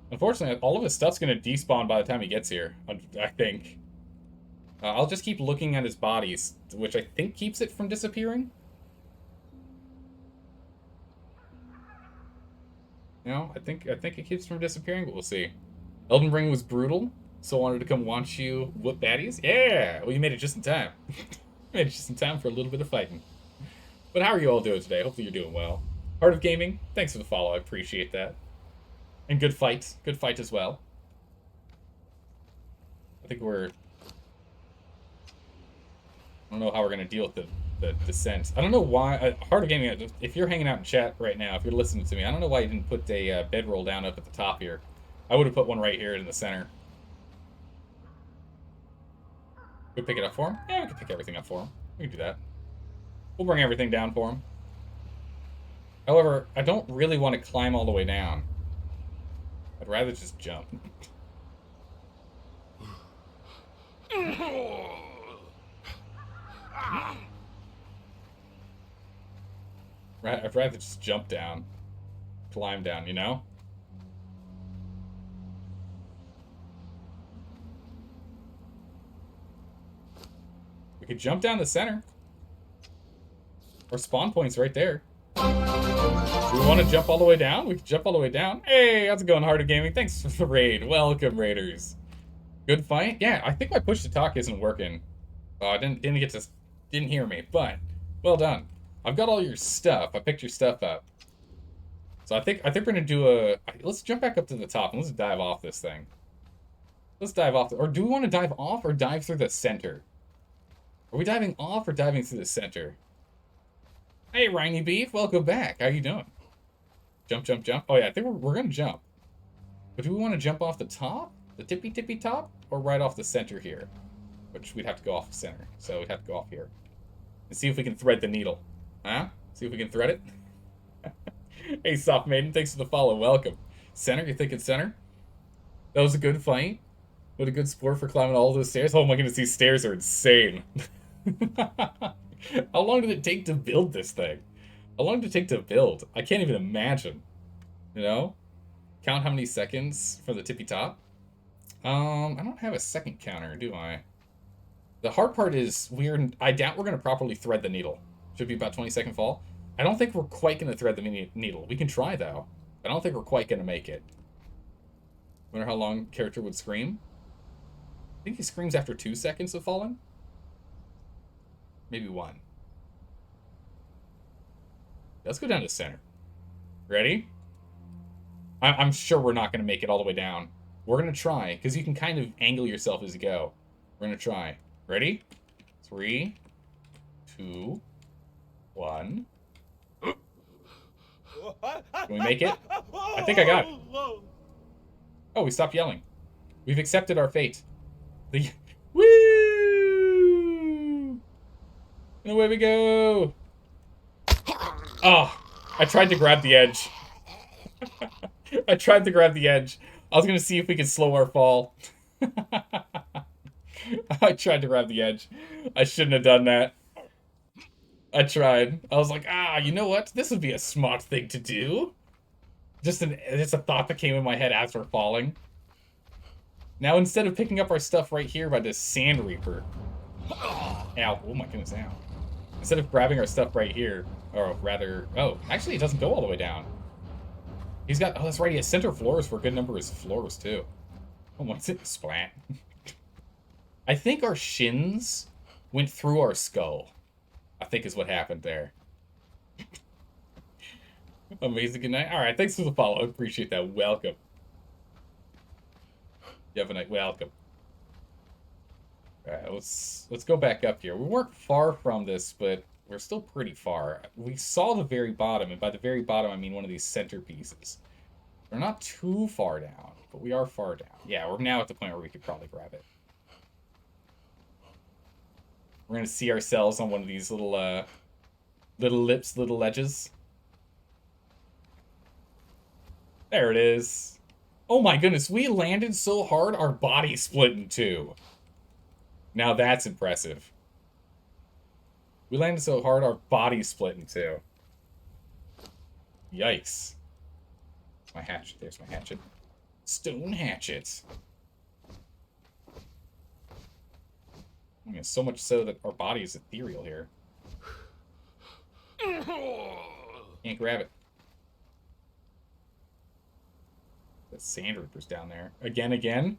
Unfortunately, all of his stuff's gonna despawn by the time he gets here. I think. I'll just keep looking at his bodies, which I think keeps it from disappearing. No, I think it keeps from disappearing, but we'll see. Elden Ring was brutal, so I wanted to come watch you whoop baddies. Yeah, well, you made it just in time. You made it just in time for a little bit of fighting. But how are you all doing today? Hopefully you're doing well. Heart of Gaming, thanks for the follow. I appreciate that. And good fight as well. I think we're... I don't know how we're gonna deal with the descent. I don't know why. Heart of Gaming, if you're hanging out in chat right now, if you're listening to me, I don't know why you didn't put a bedroll down up at the top here. I would have put one right here in the center. Could we pick it up for him? Yeah, we can pick everything up for him. We can do that. We'll bring everything down for him. However, I don't really want to climb all the way down. I'd rather just jump. I'd rather just jump down. Climb down, you know? We could jump down the center. Our spawn point's right there. We want to jump all the way down? We can jump all the way down. Hey, how's it going, Heart of Gaming? Thanks for the raid. Welcome, Raiders. Good fight? Yeah, I think my push to talk isn't working. Oh, I didn't hear me, but well done. I've got all your stuff. I picked your stuff up. So I think we're gonna do let's jump back up to the top and let's dive off this thing. Let's dive off, or do we want to dive off or dive through the center? Are we diving off or diving through the center? Hey, Rhiny Beef, welcome back. How you doing? Jump, jump, jump. Oh yeah, I think we're gonna jump. But do we want to jump off the top? The tippy top? Or right off the center here? Which we'd have to go off the center. So we'd have to go off here. And see if we can thread the needle. Huh? See if we can thread it? Hey, Soft Maiden, thanks for the follow. Welcome. Center? You thinking center? That was a good fight. What a good sport for climbing all those stairs. Oh my goodness, these stairs are insane. How long did it take to build this thing? How long did it take to build? I can't even imagine. You know? Count how many seconds for the tippy top. I don't have a second counter, do I? The hard part is I doubt we're going to properly thread the needle. Should be about 20-second fall. I don't think we're quite going to thread the needle. We can try, though. I don't think we're quite going to make it. Wonder how long character would scream? I think he screams after 2 seconds of falling. Maybe 1. Let's go down to the center. Ready? I'm sure we're not going to make it all the way down. We're going to try, because you can kind of angle yourself as you go. We're going to try. Ready? 3, 2, 1. Can we make it? I think I got it. Oh, we stopped yelling. We've accepted our fate. Woo! And away we go. Oh, I tried to grab the edge. I tried to grab the edge. I was going to see if we could slow our fall. I tried to grab the edge. I shouldn't have done that. I tried. I was like, you know what? This would be a smart thing to do. Just a thought that came in my head as we're falling. Now, instead of picking up our stuff right here by this Sand Reaper. Ow. Oh my goodness, ow. Instead of grabbing our stuff right here, or rather, actually it doesn't go all the way down. He's got, that's right, he has center floors for a good number of his floors, too. Oh, what's it? Splat. I think our shins went through our skull. I think is what happened there. Amazing, good night. Alright, thanks for the follow. I appreciate that. Welcome. You have a night. Welcome. Alright, let's go back up here. We weren't far from this, but we're still pretty far. We saw the very bottom, and by the very bottom, I mean one of these centerpieces. We're not too far down, but we are far down. Yeah, we're now at the point where we could probably grab it. We're gonna see ourselves on one of these little lips, little ledges. There it is. Oh my goodness, we landed so hard, our body split in 2. Now that's impressive. We landed so hard, our body split in 2. Yikes. My hatchet. There's my hatchet. Stone hatchet. I mean, so much so that our body is ethereal here. Can't grab it. The Sand Reaper's down there. Again?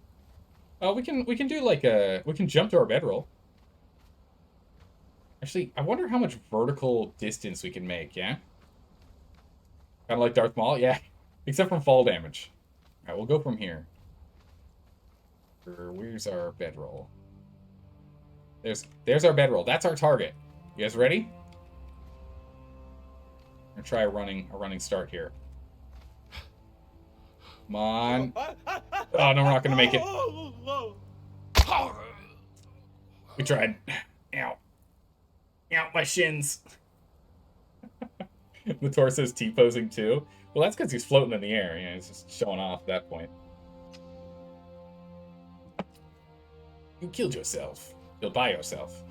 Oh, we can do like we can jump to our bedroll. Actually, I wonder how much vertical distance we can make, yeah? Kind of like Darth Maul? Yeah. Except from fall damage. Alright, we'll go from here. Where's our bedroll? There's our bedroll. That's our target. You guys ready? I'm gonna try a running start here. Come on. Oh, no, we're not gonna make it. We tried. Ow. Ow, my shins. The torso's T-posing too. Well, that's because he's floating in the air. You know, he's just showing off at that point. You killed yourself. Killed by yourself.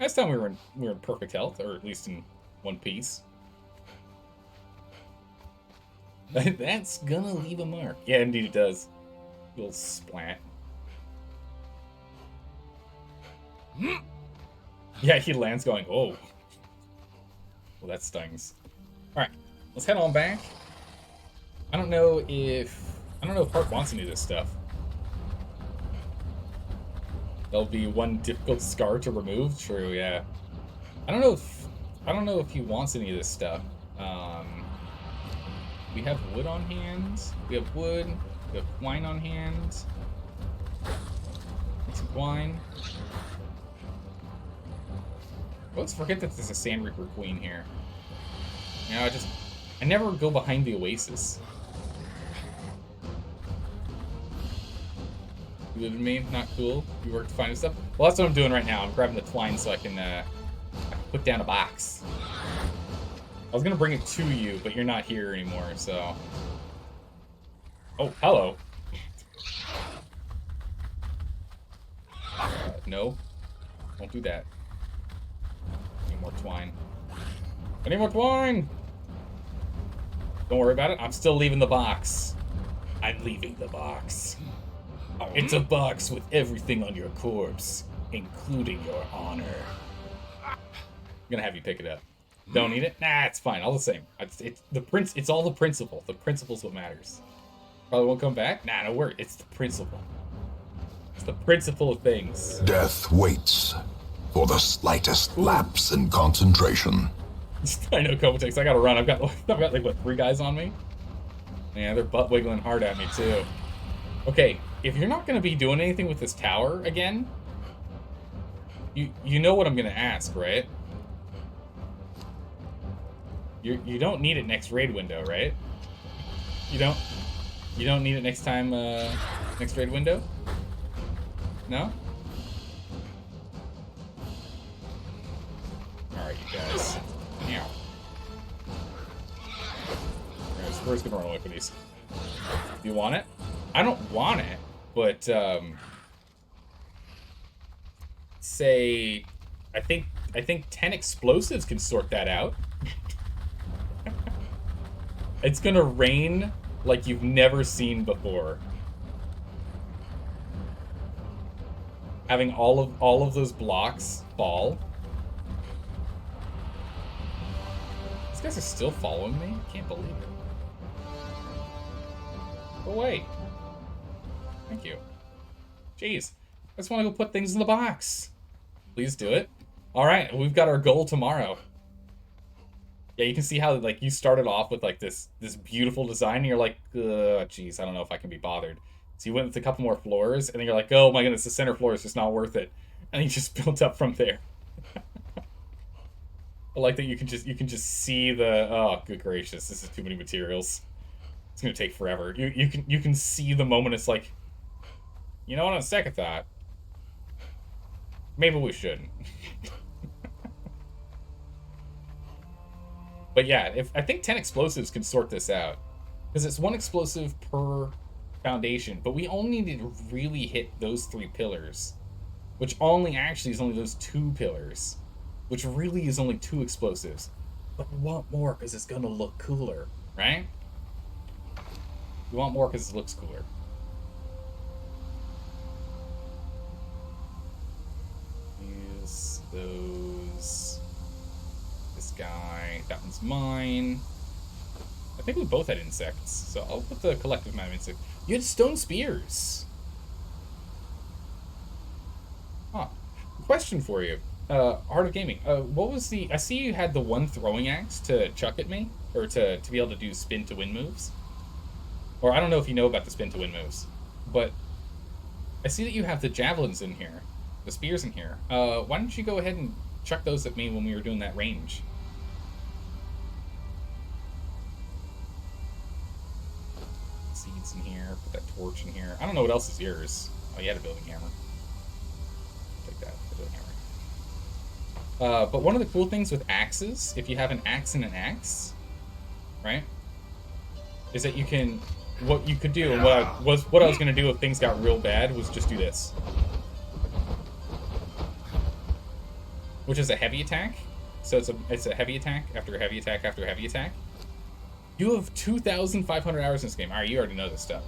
Last time we were in perfect health, or at least in one piece. That's gonna leave a mark. Yeah, indeed it does. Little splat. Yeah, he lands going, oh. Well, that stings. Alright, let's head on back. I don't know if Hart wants any of this stuff. There'll be one difficult scar to remove. True, yeah. I don't know if he wants any of this stuff. We have wood on hand. We have wood. We have wine on hand. Some wine. Let's forget that there's a Sand Reaper Queen here. You know, I never go behind the Oasis. You live in me? Not cool. You work to find stuff? Well, that's what I'm doing right now. I'm grabbing the twine so I can put down a box. I was gonna bring it to you, but you're not here anymore, so... Oh, hello. No. Don't do that. I need more twine. I need more twine! Don't worry about it. I'm still leaving the box. I'm leaving the box. It's a box with everything on your corpse, including your honor. I'm gonna have you pick it up. Don't need it? Nah, it's fine. All the same. It's all the principle. The principle's what matters. Probably won't come back? Nah, no worry. It's the principle. It's the principle of things. Death waits for the slightest lapse in concentration. I know, Compost. I gotta run. I've got like, what, 3 guys on me? Yeah, they're butt wiggling hard at me, too. Okay, if you're not gonna be doing anything with this tower again, you know what I'm gonna ask, right? You don't need it next raid window, right? You don't need it next time, next raid window? No? Alright, you guys. Meow. Alright, Spur's gonna run away from these. Do you want it? I don't want it, but, say, I think 10 explosives can sort that out. It's gonna rain like you've never seen before. Having all of those blocks fall. These guys are still following me? I can't believe it. Go away. Thank you. Jeez. I just want to go put things in the box. Please do it. Alright, we've got our goal tomorrow. Yeah, you can see how, like, you started off with, like, this beautiful design, and you're like, jeez, I don't know if I can be bothered. So you went with a couple more floors, and then you're like, oh my goodness, the center floor is just not worth it. And you just built up from there. I like that you can just see the, oh, good gracious, this is too many materials. It's gonna take forever. You can see the moment it's like, you know what, on second thought, maybe we shouldn't. But yeah, I think 10 explosives can sort this out. Because it's 1 explosive per foundation, but we only need to really hit those 3 pillars. Which actually is only those 2 pillars. Which really is only 2 explosives. But we want more because it's going to look cooler, right? We want more because it looks cooler. Use those... This guy, that one's mine. I think we both had insects, so I'll put the collective amount of insects. You had stone spears. Huh. Question for you. Art of Gaming. What was the... I see you had the 1 throwing axe to chuck at me, or to be able to do spin to win moves. Or I don't know if you know about the spin to win moves, but I see that you have the javelins in here, the spears in here. Why don't you go ahead and chuck those at me when we were doing that range? Seeds in here, put that torch in here. I don't know what else is yours. Oh, you had a building hammer. Take that, the building hammer. But one of the cool things with axes, if you have an axe and an axe, right, is that you can... What you could do, and what I was going to do if things got real bad, was just do this. Which is a heavy attack. So it's a heavy attack after a heavy attack after a heavy attack. You have 2,500 hours in this game. Alright, you already know this stuff.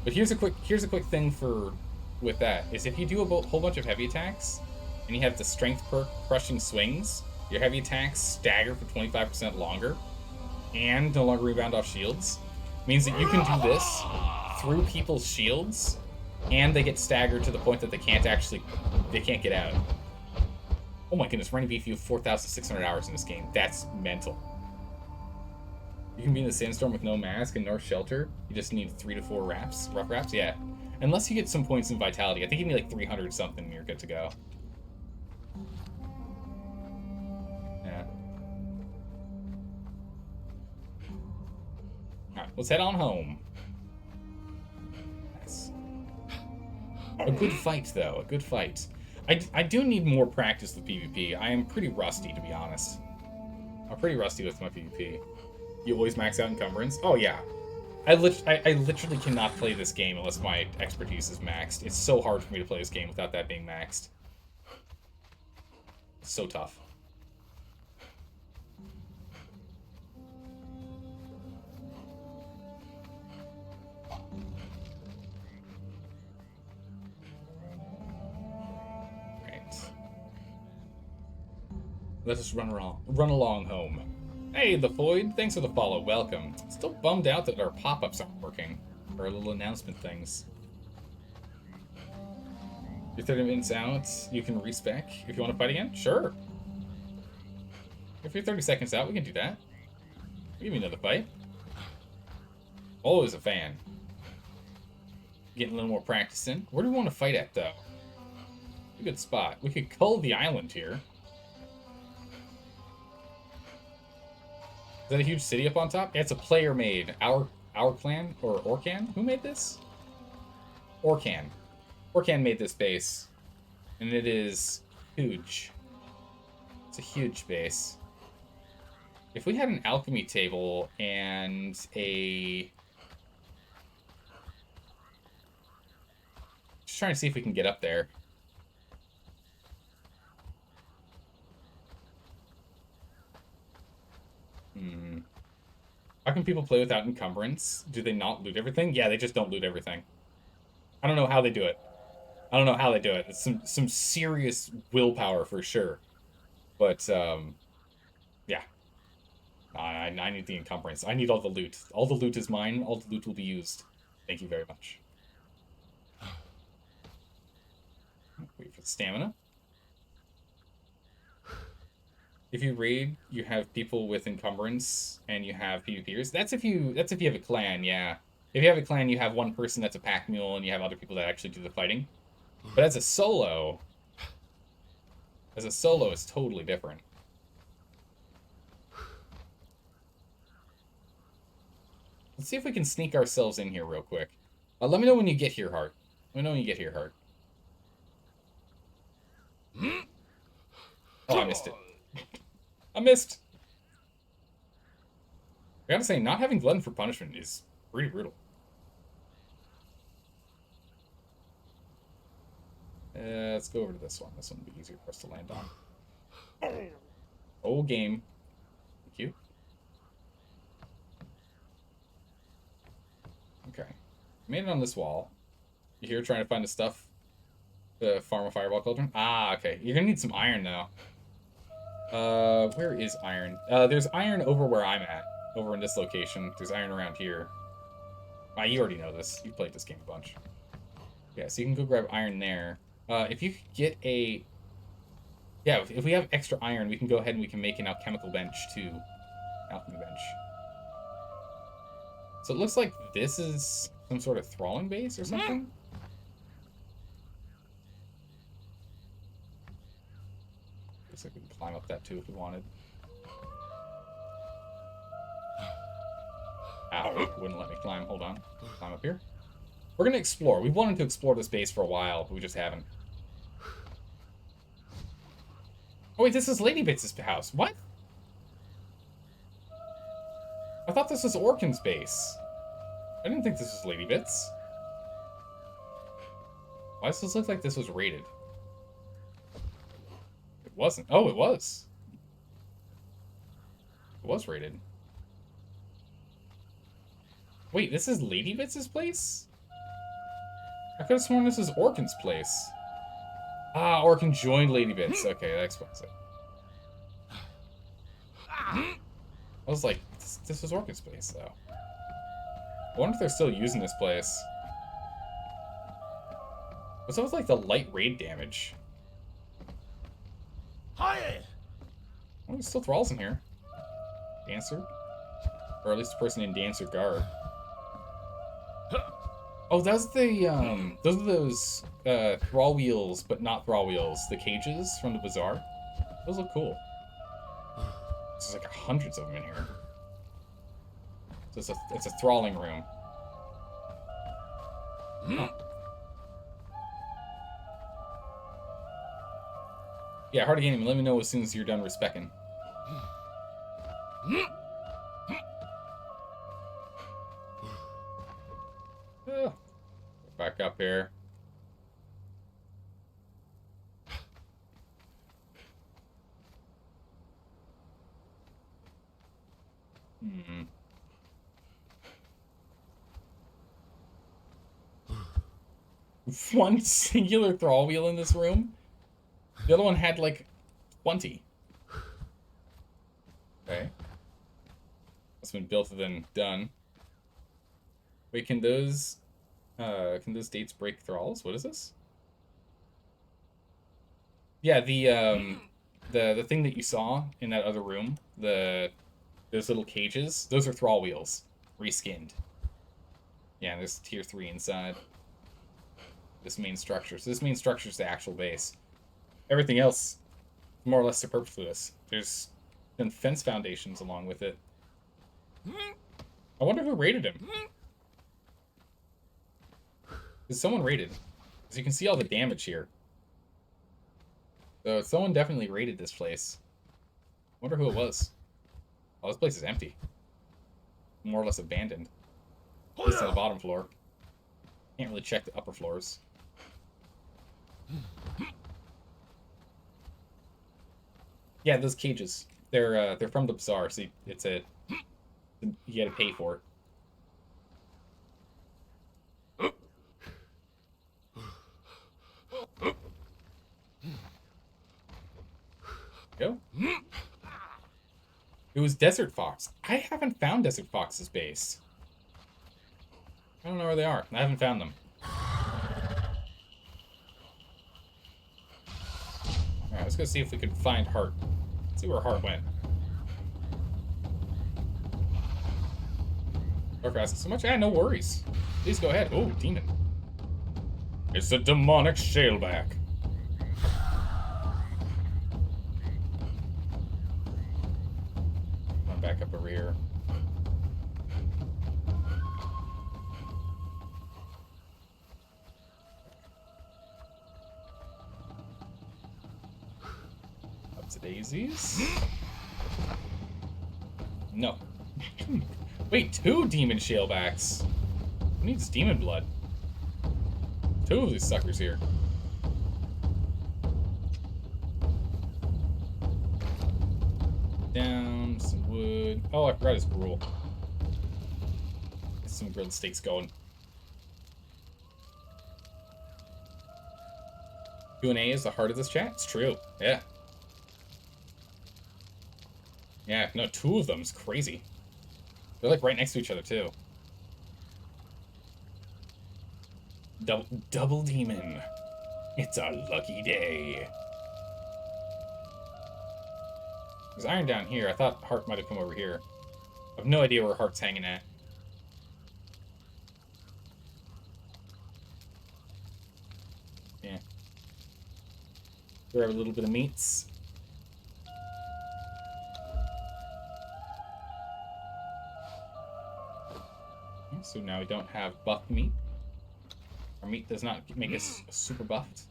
But here's a quick thing with that, is if you do a whole bunch of heavy attacks, and you have the strength perk crushing swings, your heavy attacks stagger for 25% longer. and no longer rebound off shields means that you can do this through people's shields, and they get staggered to the point that they can't get out. Oh my goodness, Running Beef, you have 4,600 hours in this game. That's mental. You can be in the sandstorm with no mask and no shelter. You just need 3 to 4 rough wraps, yeah. Unless you get some points in vitality. I think you need like 300 something and you're good to go. Yeah. Alright, let's head on home. Nice. A good fight, though. A good fight. I do need more practice with PvP. I am pretty rusty, to be honest. I'm pretty rusty with my PvP. You always max out encumbrance? Oh, yeah. I literally cannot play this game unless my expertise is maxed. It's so hard for me to play this game without that being maxed. It's so tough. Let us run along home. Hey, the Void, thanks for the follow, welcome. Still bummed out that our pop-ups aren't working. Our little announcement things. You're 30 minutes out, you can respec. If you want to fight again, sure. If you're 30 seconds out, we can do that. Give me another fight. Always a fan. Getting a little more practice in. Where do we want to fight at, though? A good spot. We could cull the island here. Is that a huge city up on top? Yeah, it's a player made. Our clan or Orcan? Who made this? Orcan. Orcan made this base. And it is huge. It's a huge base. If we had an alchemy table and a... Just trying to see if we can get up there. How can people play without encumbrance? Do they not loot everything? Yeah, they just don't loot everything. I don't know how they do it. I don't know how they do it. It's some serious willpower for sure. But, yeah. I need the encumbrance. I need all the loot. All the loot is mine. All the loot will be used. Thank you very much. Wait for the stamina. If you raid, you have people with encumbrance, and you have PvPers. That's if you have a clan, yeah. If you have a clan, you have one person that's a pack mule, and you have other people that actually do the fighting. But as a solo, it's totally different. Let's see if we can sneak ourselves in here real quick. Let me know when you get here, Heart. Let me know when you get here, Heart. Oh, I missed it. I missed. I gotta say, not having Glutton for Punishment is pretty brutal. Let's go over to this one. This one will be easier for us to land on. Old game. Thank you. Okay. Made it on this wall. You here trying to find the stuff? The farm a fireball cauldron? Ah, okay. You're gonna need some iron, though. Where is iron? There's iron over where I'm at. Over in this location. There's iron around here. Ah, you already know this. You've played this game a bunch. Yeah, so you can go grab iron there. If you could get a... Yeah, if we have extra iron, we can go ahead and we can make an alchemical bench, too. Alchemy bench. So it looks like this is some sort of thralling base or something? Looks like we can climb up that too if we wanted. Ow, wouldn't let me climb. Hold on. Climb up here. We're gonna explore. We've wanted to explore this base for a while, but we just haven't. Oh wait, this is Lady Bits' house. What? I thought this was Orkin's base. I didn't think this was Lady Bits. Why does this look like this was raided? It wasn't. Oh, it was. It was raided. Wait, this is Lady Bits' place? I could have sworn this is Orkin's place. Ah, Orkin joined Lady Bits. Okay, that explains it. I was like, this was Orchid Space, though. I wonder if they're still using this place. What's up with, like, the light raid damage? Oh, there's still thralls in here. Dancer? Or at least a person named Dancer Guard. Oh, that's the, those are thrall wheels, but not thrall wheels. The cages from the bazaar. Those look cool. There's like hundreds of them in here. So it's a thralling room. Huh. Yeah, hard to get him. Let me know as soon as you're done respecking. Back up here. One singular thrall wheel in this room? The other one had like 20. Okay. That's been built and then done. Wait, can those dates break thralls? What is this? Yeah, the thing that you saw in that other room, those little cages, those are thrall wheels, reskinned. Yeah, there's tier 3 inside this main structure. So this main structure is the actual base. Everything else, more or less superfluous. There's been fence foundations along with it. I wonder who raided him. Is someone raided? As you can see all the damage here. So someone definitely raided this place. Wonder who it was. Oh, this place is empty. More or less abandoned. At least on the bottom floor. Can't really check the upper floors. Yeah, those cages. They're from the bazaar, so you gotta pay for it. Go. It was Desert Fox. I haven't found Desert Fox's base. I don't know where they are. I haven't found them. Alright, let's go see if we can find Heart. Let's see where Heart went. Dark asking so much? Yeah, no worries. Please go ahead. Oh, demon. It's a demonic shaleback. Back up a rear. Up to daisies. No. Wait, 2 demon shalebacks. Who needs demon blood? 2 of these suckers here. Down, some wood. Oh, I forgot his gruel. Get some grilled steaks going. Q&A is the heart of this chat? It's true. Yeah. Yeah, no, 2 of them is crazy. They're like right next to each other, too. Double demon. It's a lucky day. There's iron down here. I thought Heart might have come over here. I have no idea where Heart's hanging at. Yeah. Grab a little bit of meats. Okay, so now we don't have buffed meat. Our meat does not make us super buffed.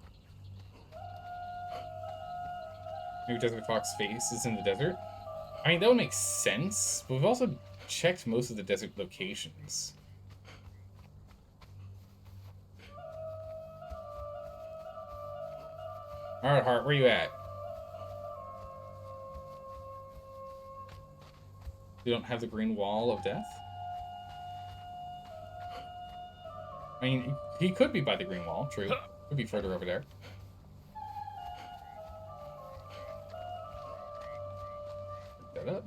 Maybe Desert Fox face is in the desert. I mean, that would make sense, but we've also checked most of the desert locations. Alright, Heart, where you at? You don't have the green wall of death? I mean, he could be by the green wall, true. Could be further over there. Pick that up.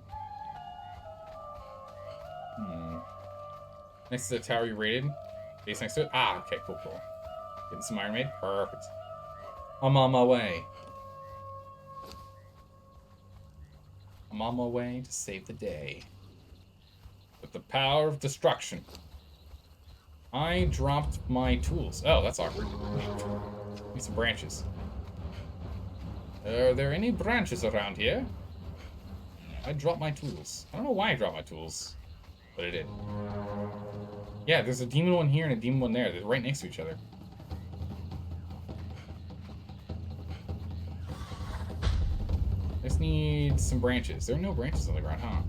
Next to the tower you raided. Base next to it. Ah, okay, cool. Getting some iron made. Perfect. I'm on my way. I'm on my way to save the day. With the power of destruction. I dropped my tools. Oh, that's awkward. Need some branches. Are there any branches around here? I dropped my tools. I don't know why I dropped my tools, but I did. Yeah, there's a demon one here and a demon one there. They're right next to each other. I just need some branches. There are no branches on the ground, huh?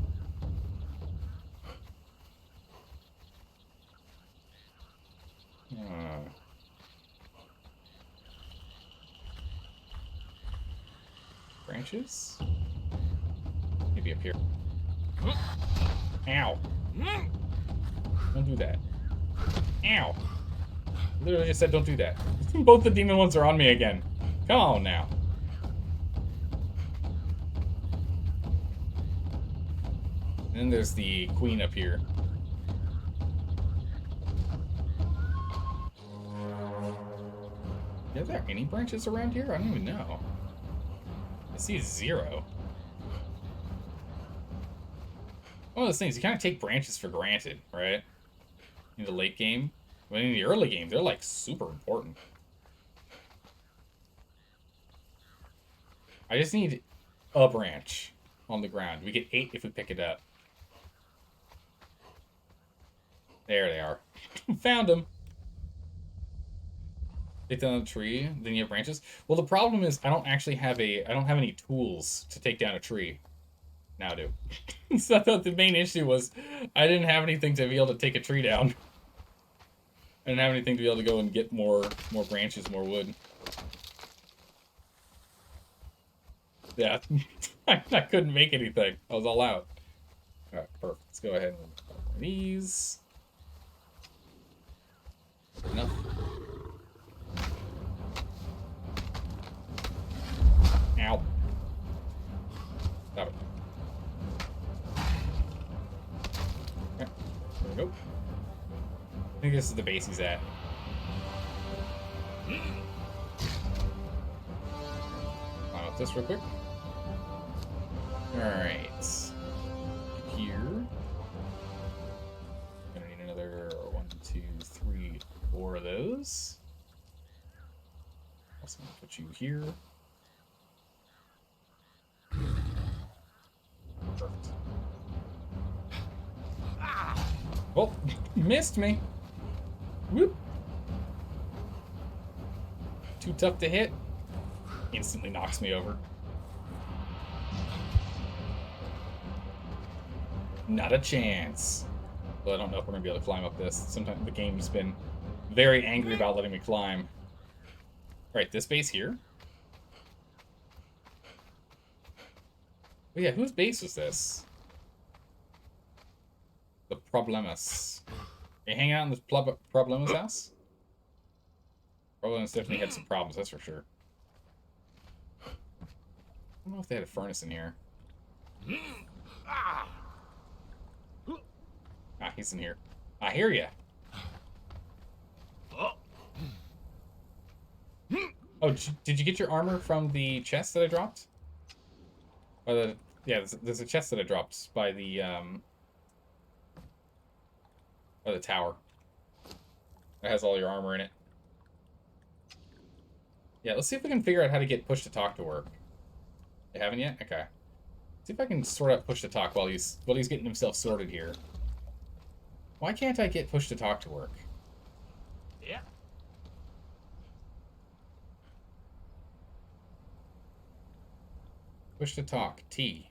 Branches? Maybe up here. Ow. Don't do that. Ow. Literally just said don't do that. Both the demon ones are on me again. Come on now. And then there's the queen up here. Are there any branches around here? I don't even know. I see 0. One of those things, you kind of take branches for granted, right? In the late game. But in the early game, they're like super important. I just need a branch on the ground. We get 8 if we pick it up. There they are. Found them. Take down the tree, then you have branches. Well, the problem is I don't have any tools to take down a tree. Now I do. So I thought the main issue was I didn't have anything to be able to take a tree down. I didn't have anything to be able to go and get more branches, more wood. Yeah, I couldn't make anything. I was all out. All right, perfect. Let's go ahead and put these. Enough. Ow. Stop it. Okay, there we go. I think this is the base he's at. Climb up this real quick. Alright. Here. Gonna need another 1, 2, 3, 4 of those. Also gonna put you here. Perfect. Oh, missed me. Whoop. Too tough to hit. Instantly knocks me over. Not a chance. Well, I don't know if we're gonna be able to climb up this. Sometimes the game's been very angry about letting me climb. Right, this base here. Oh yeah, whose base was this? The Problemas. You hanging out in this Problema's house? Problemas definitely had some problems, that's for sure. I don't know if they had a furnace in here. Ah, he's in here. I hear ya. Oh, did you get your armor from the chest that I dropped? Or yeah, there's a chest that I dropped by the tower. That has all your armor in it. Yeah, let's see if we can figure out how to get push to talk to work. You haven't yet? Okay. See if I can sort out push to talk while he's getting himself sorted here. Why can't I get push to talk to work? Yeah. Push to talk. T.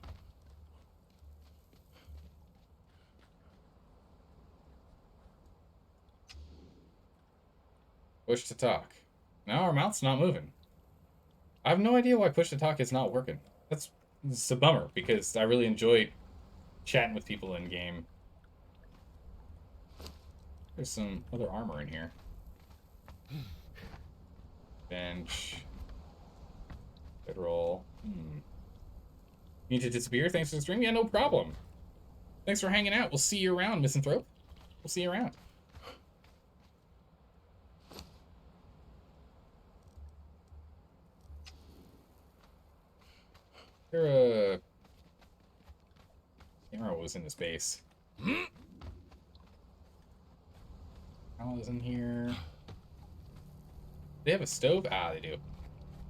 Push to talk. Now our mouth's not moving. I have no idea why push to talk is not working. It's a bummer because I really enjoy chatting with people in game. There's some other armor in here. Bench. Bedroll. Need to disappear? Thanks for the stream? Yeah, no problem. Thanks for hanging out. We'll see you around, Misanthrope. We'll see you around. There camera was in this base. How is in here? They have a stove? Ah, they do.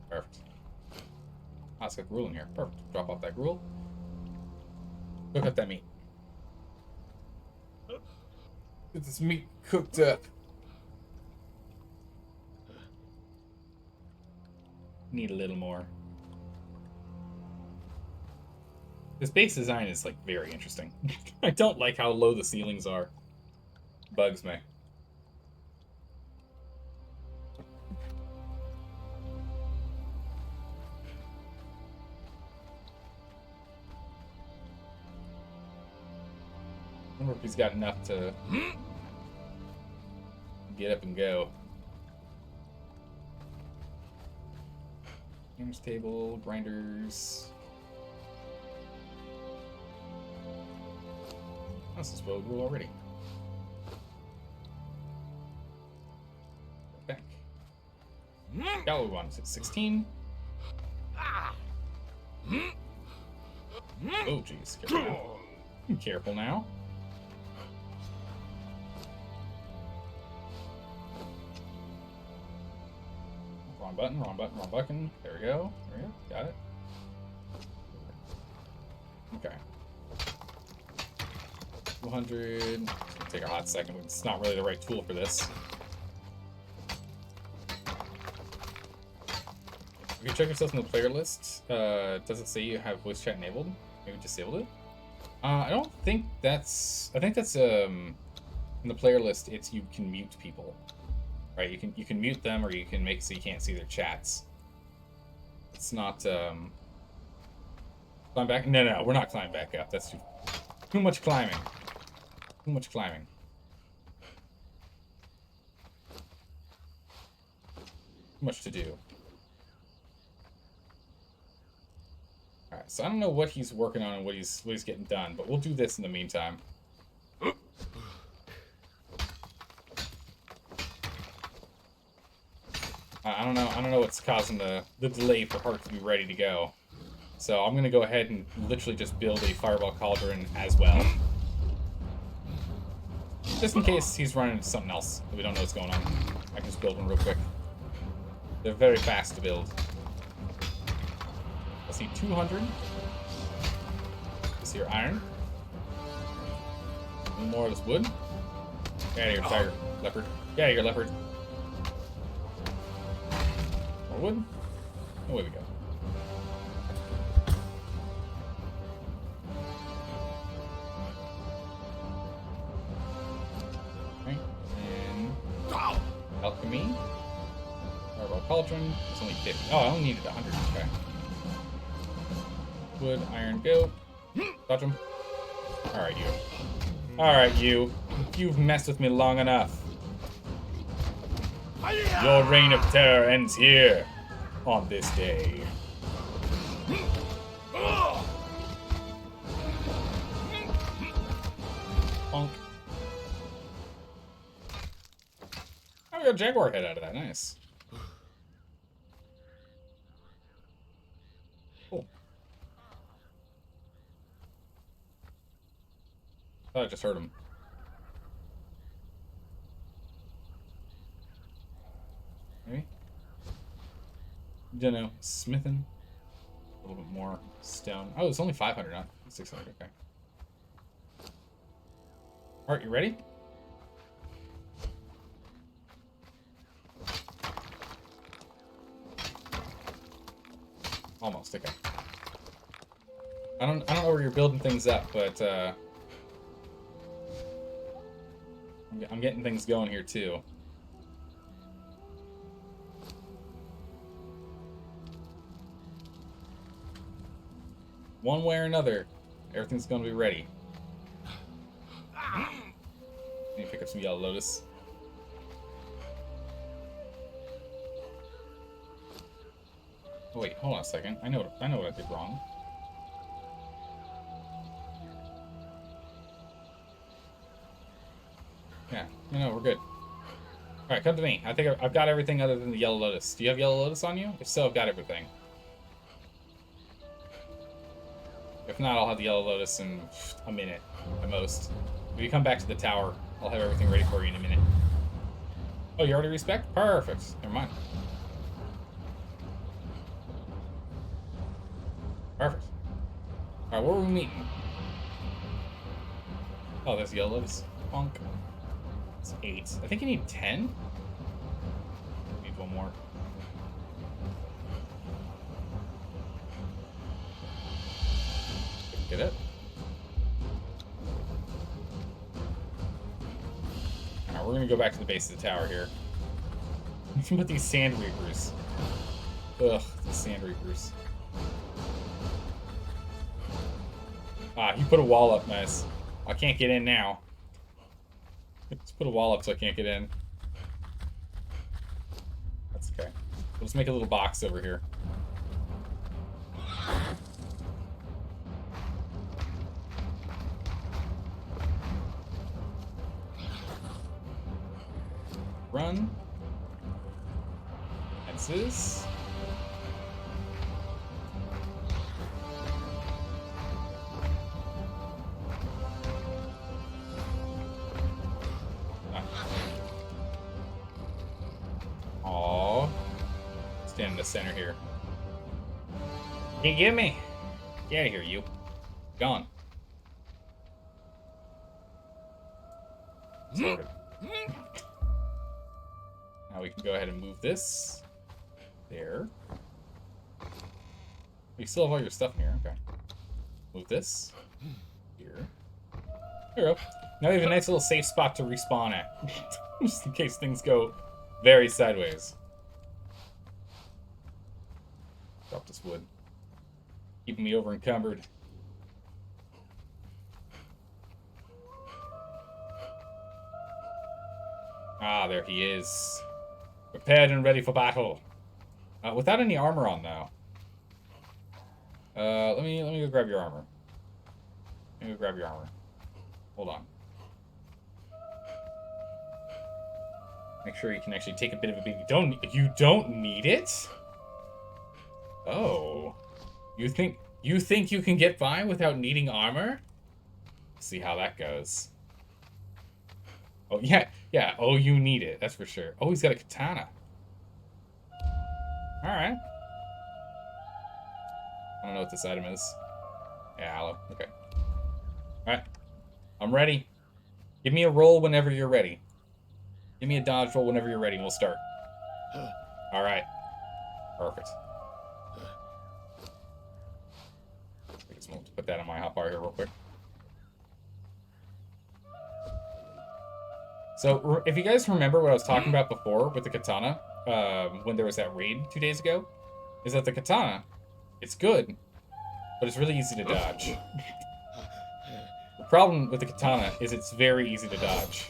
Perfect. Ah, it's got gruel in here. Perfect. Drop off that gruel. Cook up that meat. Get this meat cooked up. Need a little more. This base design is, like, very interesting. I don't like how low the ceilings are. Bugs me. I wonder if he's got enough to get up and go. Gamer's table, grinders. This is well grew already. Back. Gallows one's at 16. Oh, jeez. Careful now. Careful now. Wrong button, wrong button, wrong button. There we go. There we go. Got it. Okay. 200. It's gonna take a hot second. It's not really the right tool for this. You can check yourself in the player list. Does it say you have voice chat enabled? Maybe disabled it? I don't think that's... I think that's, in the player list, it's you can mute people. Right? You can mute them, or you can make it so you can't see their chats. It's not, Climb back? No, we're not climbing back up. That's too much climbing. Too much climbing. Too much to do. Alright, so I don't know what he's working on and what he's getting done, but we'll do this in the meantime. I don't know what's causing the delay for Heart to be ready to go. So I'm gonna go ahead and literally just build a fireball cauldron as well. Just in case he's running into something else that we don't know what's going on. I can just build one real quick. They're very fast to build. Let's see, 200. Let's see your iron. A little more of this wood. Get out of here, tiger. Leopard. Get out of here, leopard. More wood. Away we go. Okay, and alchemy. Fireball cauldron. It's only 50. Oh, I only needed 100. Okay. Wood, iron, go. Touch him. Alright, you. Alright, you. You've messed with me long enough. Your reign of terror ends here. On this day. Punk. Oh, we got a jaguar head out of that. Nice. Cool. Thought I just heard him. Maybe? Don't know. Smithing. A little bit more stone. Oh, it's only 500, not 600. Okay. Alright, you ready? Almost, okay. I don't know where you're building things up, but I'm getting things going here too. One way or another, everything's gonna be ready. Need to pick up some yellow lotus. Oh, wait, hold on a second. I know what I did wrong. Yeah, no, we're good. Alright, come to me. I think I've got everything other than the yellow lotus. Do you have yellow lotus on you? If so, I've got everything. If not, I'll have the Yellow Lotus in a minute at most. If you come back to the tower, I'll have everything ready for you in a minute. Oh, you already respect? Perfect. Never mind. Perfect. Alright, where are we meeting? Oh, there's Yellow Lotus. Bonk. It's 8. I think you need 10? Need one more. Get it? Alright, we're gonna go back to the base of the tower here. We can put these Sand Reapers. Ugh, the Sand Reapers. Ah, he put a wall up, nice. I can't get in now. Let's put a wall up so I can't get in. That's okay. We'll just make a little box over here. Run. Fences. Aww. Stand in the center here. Can't get me. Get out of here, you. Gone. Sorted. Now we can go ahead and move this. There. You still have all your stuff in here, okay. Move this. Here. There we go. Now we have a nice little safe spot to respawn at. Just in case things go very sideways. Drop this wood. Keeping me over encumbered. Ah, there he is. Prepared and ready for battle. Without any armor on, though. Let me go grab your armor. Let me go grab your armor. Hold on. Make sure you can actually take a bit of a beat. You don't need it? Oh. You think you can get by without needing armor? See how that goes. Oh, yeah. Oh, you need it. That's for sure. Oh, he's got a katana. Alright. I don't know what this item is. Yeah, aloe. Okay. Alright. I'm ready. Give me a roll whenever you're ready. Give me a dodge roll whenever you're ready, and we'll start. Alright. Perfect. I guess we'll put that on my hotbar here real quick. So, if you guys remember what I was talking about before with the katana, when there was that raid 2 days ago, is that the katana, it's good, but it's really easy to dodge. The problem with the katana is it's very easy to dodge.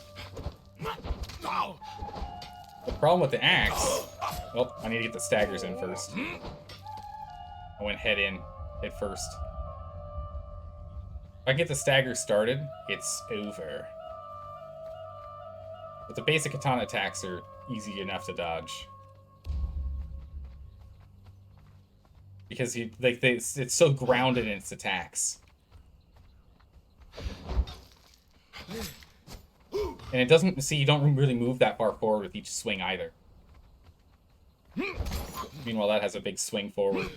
The problem with the axe... Oh, I need to get the staggers in first. I went head first. If I get the staggers started, it's over. But the basic katana attacks are easy enough to dodge. Because it's so grounded in its attacks. And it doesn't, see, you don't really move that far forward with each swing either. Meanwhile, that has a big swing forward.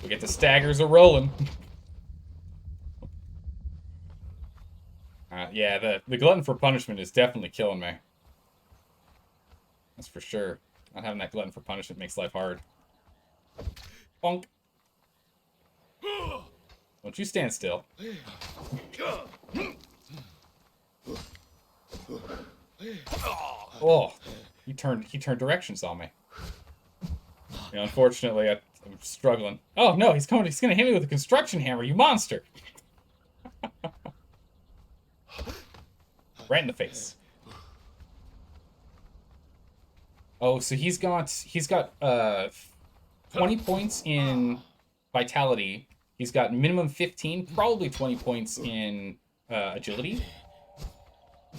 We get the staggers a rolling. Yeah, the glutton for punishment is definitely killing me. That's for sure. Not having that glutton for punishment makes life hard. Bonk. Don't you stand still. Oh, he turned directions on me. You know, unfortunately, I'm struggling. Oh no, he's gonna hit me with a construction hammer, you monster! Right in the face. Oh, so he's got 20 points in vitality. He's got minimum 15, probably 20 points in agility.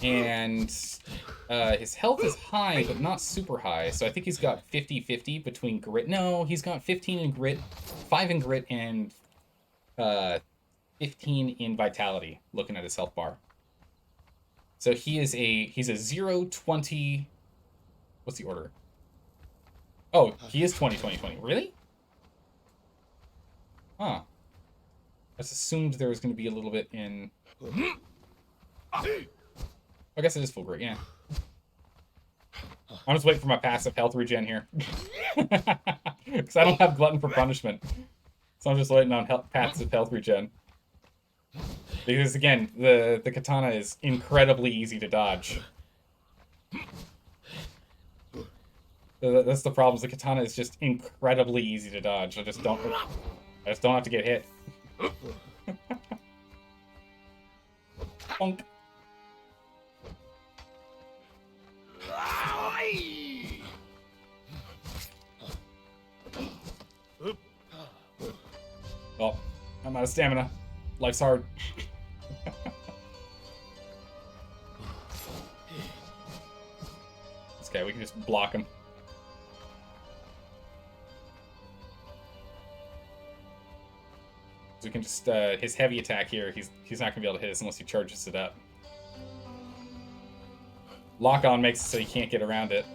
And his health is high, but not super high. So I think he's got 50-50 between grit. No, he's got 15 in grit, 5 in grit, and 15 in vitality, looking at his health bar. So he's a 0, 20. What's the order? Oh, he is 20, 20, 20. Really? Huh. I just assumed there was going to be a little bit in... I guess it is full grit, yeah. I'm just waiting for my passive health regen here. Because I don't have Glutton for Punishment. So I'm just waiting on passive health regen. Because, again, the katana is incredibly easy to dodge. That's the problem. The katana is just incredibly easy to dodge. I just don't have to get hit. Bonk. Oh, I'm out of stamina. Life's hard. It's okay, we can just block him. So we can just, his heavy attack here, he's not going to be able to hit us unless he charges it up. Lock on makes it so you can't get around it.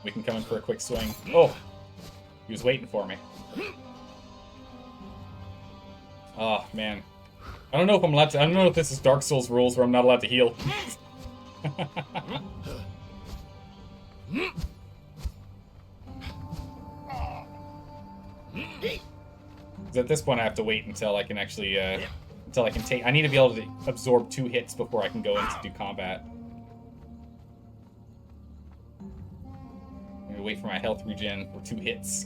We can come in for a quick swing. Oh! He was waiting for me. Oh, man. I don't know if I'm allowed to... I don't know if this is Dark Souls rules where I'm not allowed to heal. At this point, I have to wait until I can actually... until I can take... I need to be able to absorb 2 hits before I can go in to do combat. I'm gonna wait for my health regen for 2 hits.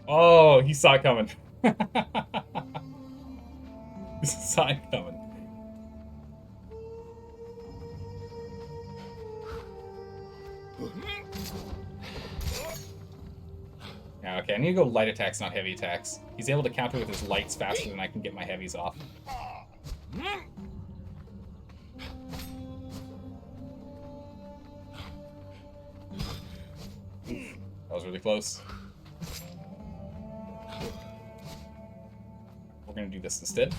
Oh, he saw it coming. He saw it coming. Yeah, okay, I need to go light attacks, not heavy attacks. He's able to counter with his lights faster than I can get my heavies off. That was really close. We're gonna do this instead.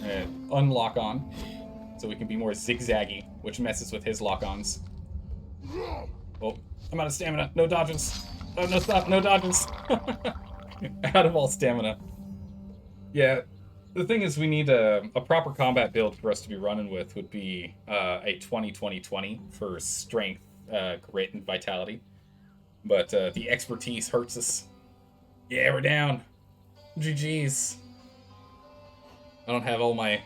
And unlock on, so we can be more zigzaggy, which messes with his lock-ons. Oh, I'm out of stamina. No dodges. Oh, no stop. No dodges. Out of all stamina. Yeah, the thing is we need a proper combat build for us to be running with would be a 20-20-20 for strength, grit, and vitality. But the expertise hurts us. Yeah, we're down. GG's. I don't have all my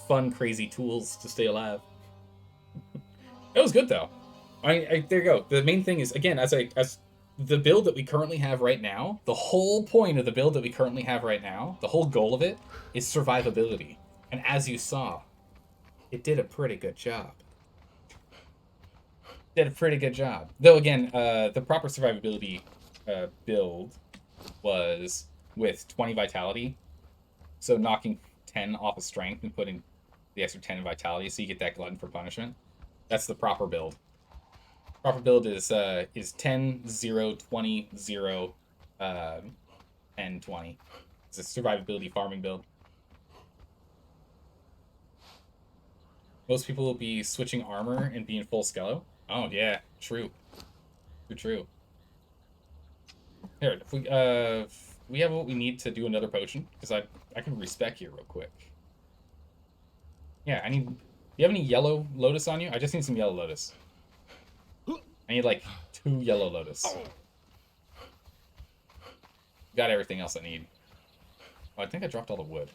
fun, crazy tools to stay alive. It was good, though. There you go. The main thing is, again, as the build that we currently have right now, the whole point of the build that we currently have right now, the whole goal of it, is survivability. And as you saw, it did a pretty good job. Did a pretty good job. Though, again, the proper survivability build was with 20 vitality. So knocking 10 off of strength and putting the extra 10 in vitality so you get that glutton for punishment. That's the proper build. Proper build is 10, 0, 20, 0, 10, 20. It's a survivability farming build. Most people will be switching armor and being full skello. Oh, yeah. True. True. Here, if we have what we need to do another potion, because I can respec here real quick. Yeah, I need... Do you have any yellow lotus on you? I just need some yellow lotus. I need, like, 2 yellow lotus. Got everything else I need. Oh, I think I dropped all the wood.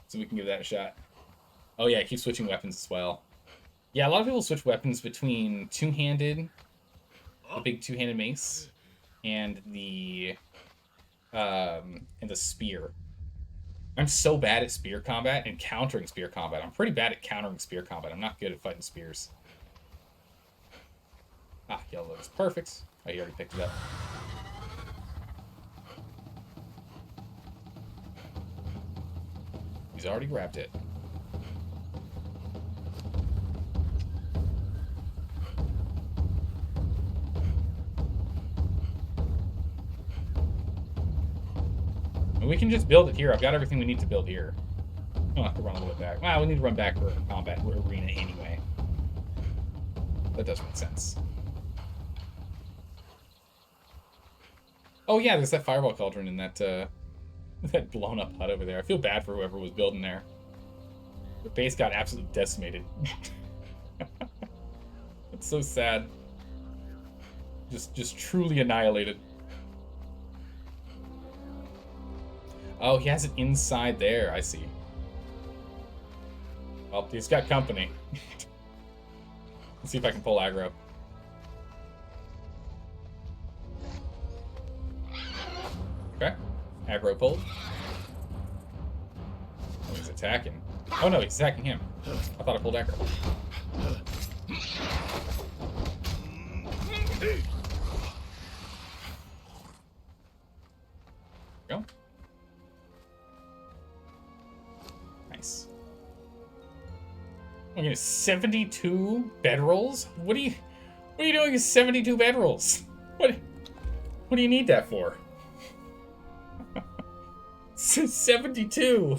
So we can give that a shot. Oh yeah, keep switching weapons as well. Yeah, a lot of people switch weapons between two-handed, the big two-handed mace, and the spear. I'm so bad at spear combat and countering spear combat. I'm pretty bad at countering spear combat. I'm not good at fighting spears. Ah, yellow is perfect. Oh, he already picked it up. He's already grabbed it. And we can just build it here. I've got everything we need to build here. We don't have to run a little bit back. Well, we need to run back for combat arena anyway. That does make sense. Oh yeah, there's that fireball cauldron in that that blown up hut over there. I feel bad for whoever was building there. The base got absolutely decimated. It's so sad. Just truly annihilated. Oh, he has it inside there. I see. Well, he's got company. Let's see if I can pull aggro. Okay. Aggro pulled. Oh, he's attacking. Oh no, he's attacking him. I thought I pulled aggro. Go. Nice. Okay, 72 bedrolls? What are you doing with 72 bedrolls? What do you need that for? 72.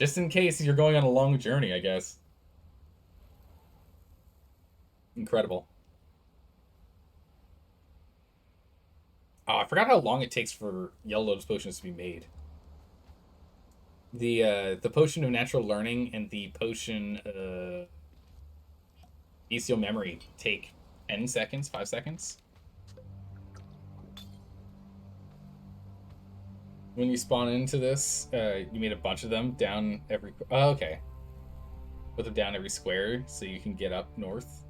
Just in case you're going on a long journey, I guess. Incredible. Oh, I forgot how long it takes for Yellow Lotus potions to be made. The potion of natural learning and the potion bestial memory take 10 seconds, 5 seconds. When you spawn into this, you made a bunch of them down every... Oh, okay. Put them down every square so you can get up north.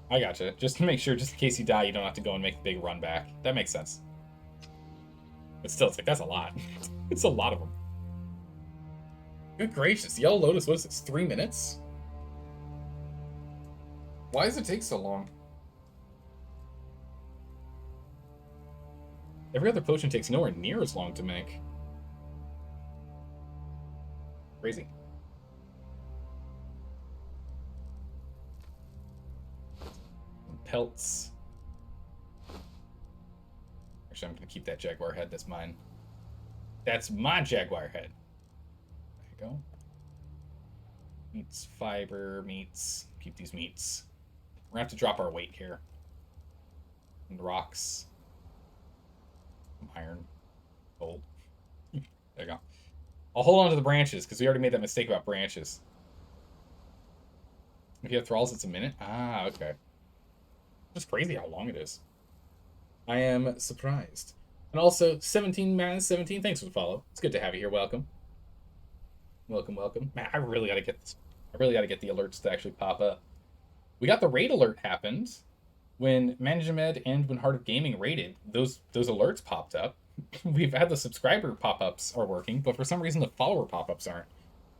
I gotcha. Just to make sure, just in case you die, you don't have to go and make a big run back. That makes sense. But still, it's like, that's a lot. It's a lot of them. Good gracious. Yellow Lotus, what is this, 3 minutes? Why does it take so long? Every other potion takes nowhere near as long to make. Crazy. Pelts. Actually, I'm going to keep that jaguar head. That's mine. That's my jaguar head. There you go. Meats, fiber, meats. Keep these meats. We're going to have to drop our weight here. And rocks. Iron. Gold. There you go. I'll hold on to the branches, because we already made that mistake about branches. If you have thralls, it's a minute? Ah, okay. Just crazy how long it is. I am surprised. And also, 17 thanks for the follow. It's good to have you here. Welcome. Welcome, welcome. Man, I really gotta get this. I really gotta get the alerts to actually pop up. We got the raid alert happened. When Managemed and when Heart of Gaming raided, those alerts popped up. We've had the subscriber pop-ups are working, but for some reason the follower pop-ups aren't.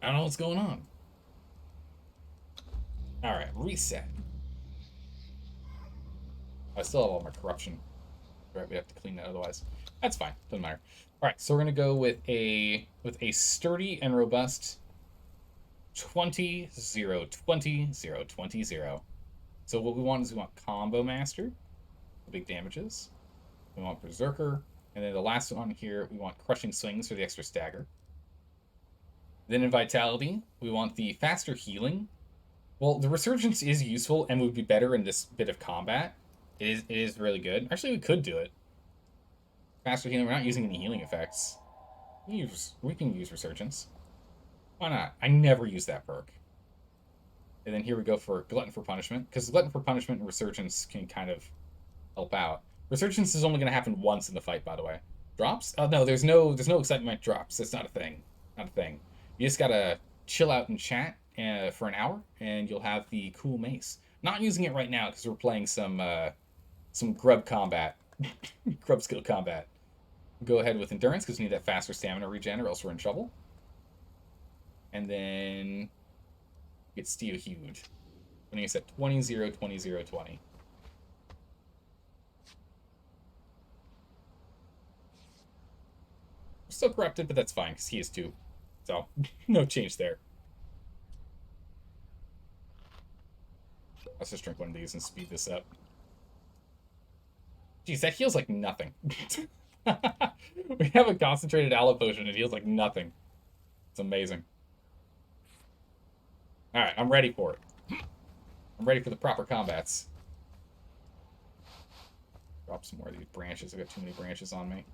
I don't know what's going on. Alright, reset. I still have all my corruption. Right, we have to clean that otherwise. That's fine. Doesn't matter. Alright, so we're gonna go with a sturdy and robust 20, 0, 20, 0, 20, 0. So what we want is we want Combo Master, the big damages. We want Berserker, and then the last one here, we want Crushing Swings for the extra stagger. Then in Vitality, we want the faster healing. Well, the Resurgence is useful and would be better in this bit of combat. It is really good. Actually, we could do it. Faster healing, we're not using any healing effects. We can use Resurgence. Why not? I never use that perk. And then here we go for Glutton for Punishment, because Glutton for Punishment and Resurgence can kind of help out. Resurgence is only going to happen once in the fight, by the way. Drops? Oh no, there's no excitement drops. That's not a thing. Not a thing. You just gotta chill out and chat for an hour, and you'll have the cool mace. Not using it right now because we're playing some grub combat, grub skill combat. Go ahead with endurance because we need that faster stamina regen or else we're in trouble. And then get Steel Huge. Putting us at 20, 0, 20, 0, 20. We're still corrupted, but that's fine because he is too. So, no change there. Let's just drink one of these and speed this up. Jeez, that heals like nothing. We have a concentrated aloe potion. It heals like nothing. It's amazing. Alright, I'm ready for it. I'm ready for the proper combats. Drop some more of these branches. I've got too many branches on me.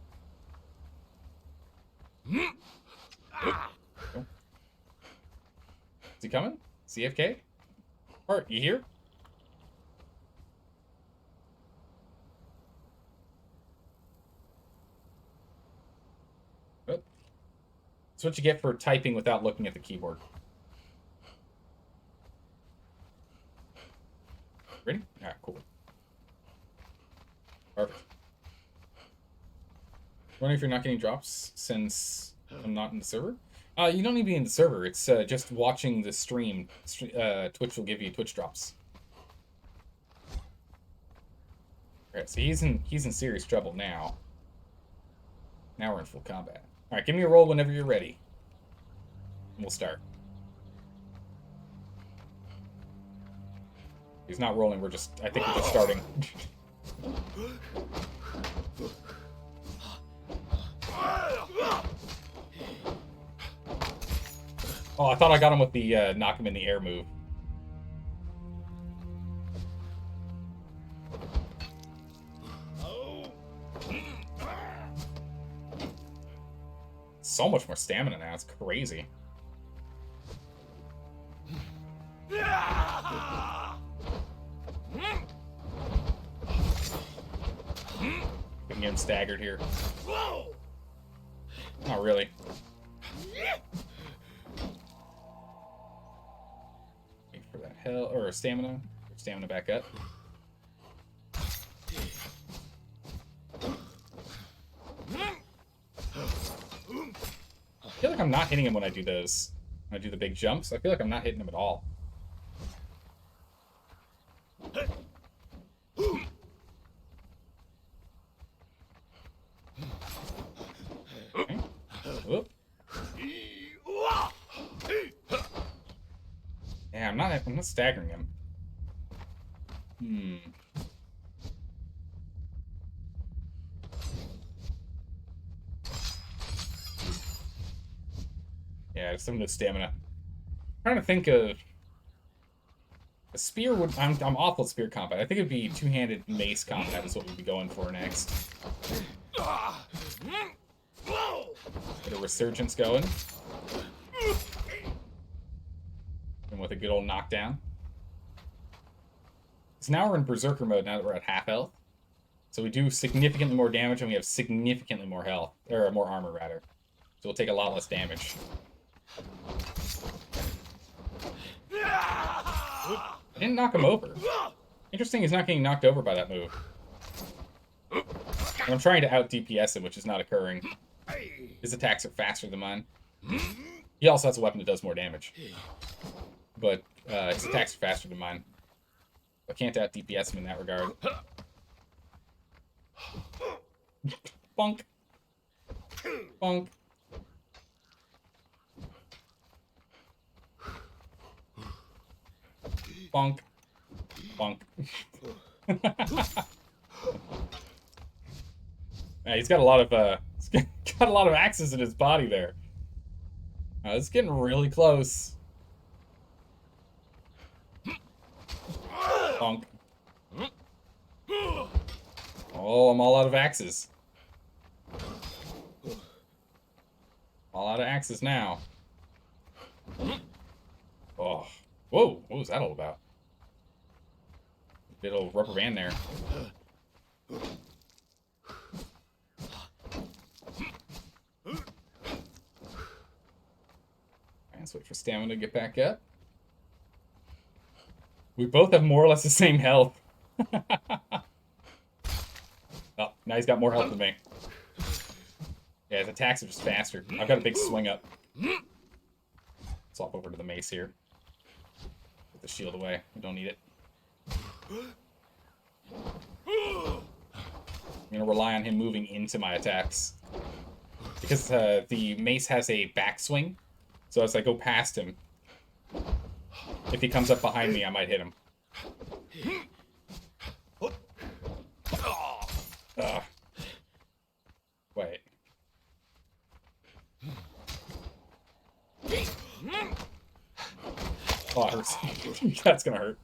Is he coming? CFK? Art, you here? Oh. That's what you get for typing without looking at the keyboard. Ready? Alright, cool. Perfect. Wondering if you're not getting drops since I'm not in the server? You don't need to be in the server. It's just watching the stream. Twitch will give you Twitch drops. Alright, so he's in serious trouble now. Now we're in full combat. Alright, give me a roll whenever you're ready. And we'll start. He's not rolling, I think we're just starting. Oh, I thought I got him with the knock him in the air move. So much more stamina now, it's crazy. Can get him staggered here. Not really. Wait for that hell or stamina. Stamina back up. I feel like I'm not hitting him when I do those. When I do the big jumps, I feel like I'm not hitting him at all. Okay. Whoop. Yeah, I'm not staggering him. Yeah, just some of the stamina. I'm trying to think of a spear would. I'm awful at spear combat. I think it'd be two-handed mace combat is what we'd be going for next. Get a resurgence going. And with a good old knockdown. So now we're in berserker mode now that we're at half health. So we do significantly more damage and we have significantly more health. Or more armor rather. So we'll take a lot less damage. I didn't knock him over. Interesting he's not getting knocked over by that move. And I'm trying to out DPS him, which is not occurring. His attacks are faster than mine. He also has a weapon that does more damage. But his attacks are faster than mine. I can't out DPS him in that regard. Bonk. Bonk. Bonk. Bonk. Yeah, he's got a lot of axes in his body there. It's getting really close. Bonk. Oh, I'm all out of axes. All out of axes now. Oh. Whoa, what was that all about? Little rubber band there. Let's wait for stamina to get back up. We both have more or less the same health. Oh, now he's got more health than me. Yeah, his attacks are just faster. I've got a big swing up. Swap over to the mace here. Put the shield away. We don't need it. I'm gonna rely on him moving into my attacks. Because the mace has a backswing. So as I go past him, if he comes up behind me, I might hit him. Wait. Oh, it hurts. That's gonna hurt.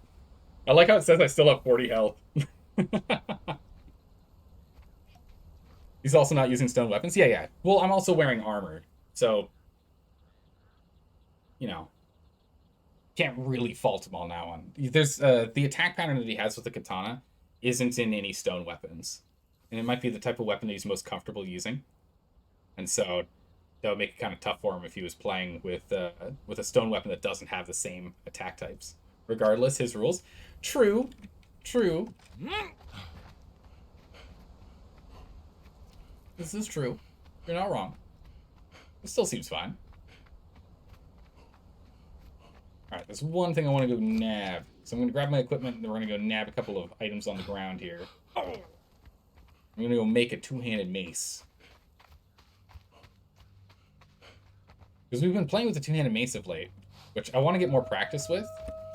I like how it says I still have 40 health. He's also not using stone weapons. Yeah, yeah. Well, I'm also wearing armor. So, you know, can't really fault him on that one. There's the attack pattern that he has with the katana isn't in any stone weapons. And it might be the type of weapon that he's most comfortable using. And so that would make it kind of tough for him if he was playing with a stone weapon that doesn't have the same attack types. Regardless, his rules. True. True. This is true. You're not wrong. It still seems fine. Alright, there's one thing I want to go nab. So I'm going to grab my equipment, and then we're going to go nab a couple of items on the ground here. I'm going to go make a two-handed mace. Because we've been playing with the two-handed mace of late, which I want to get more practice with,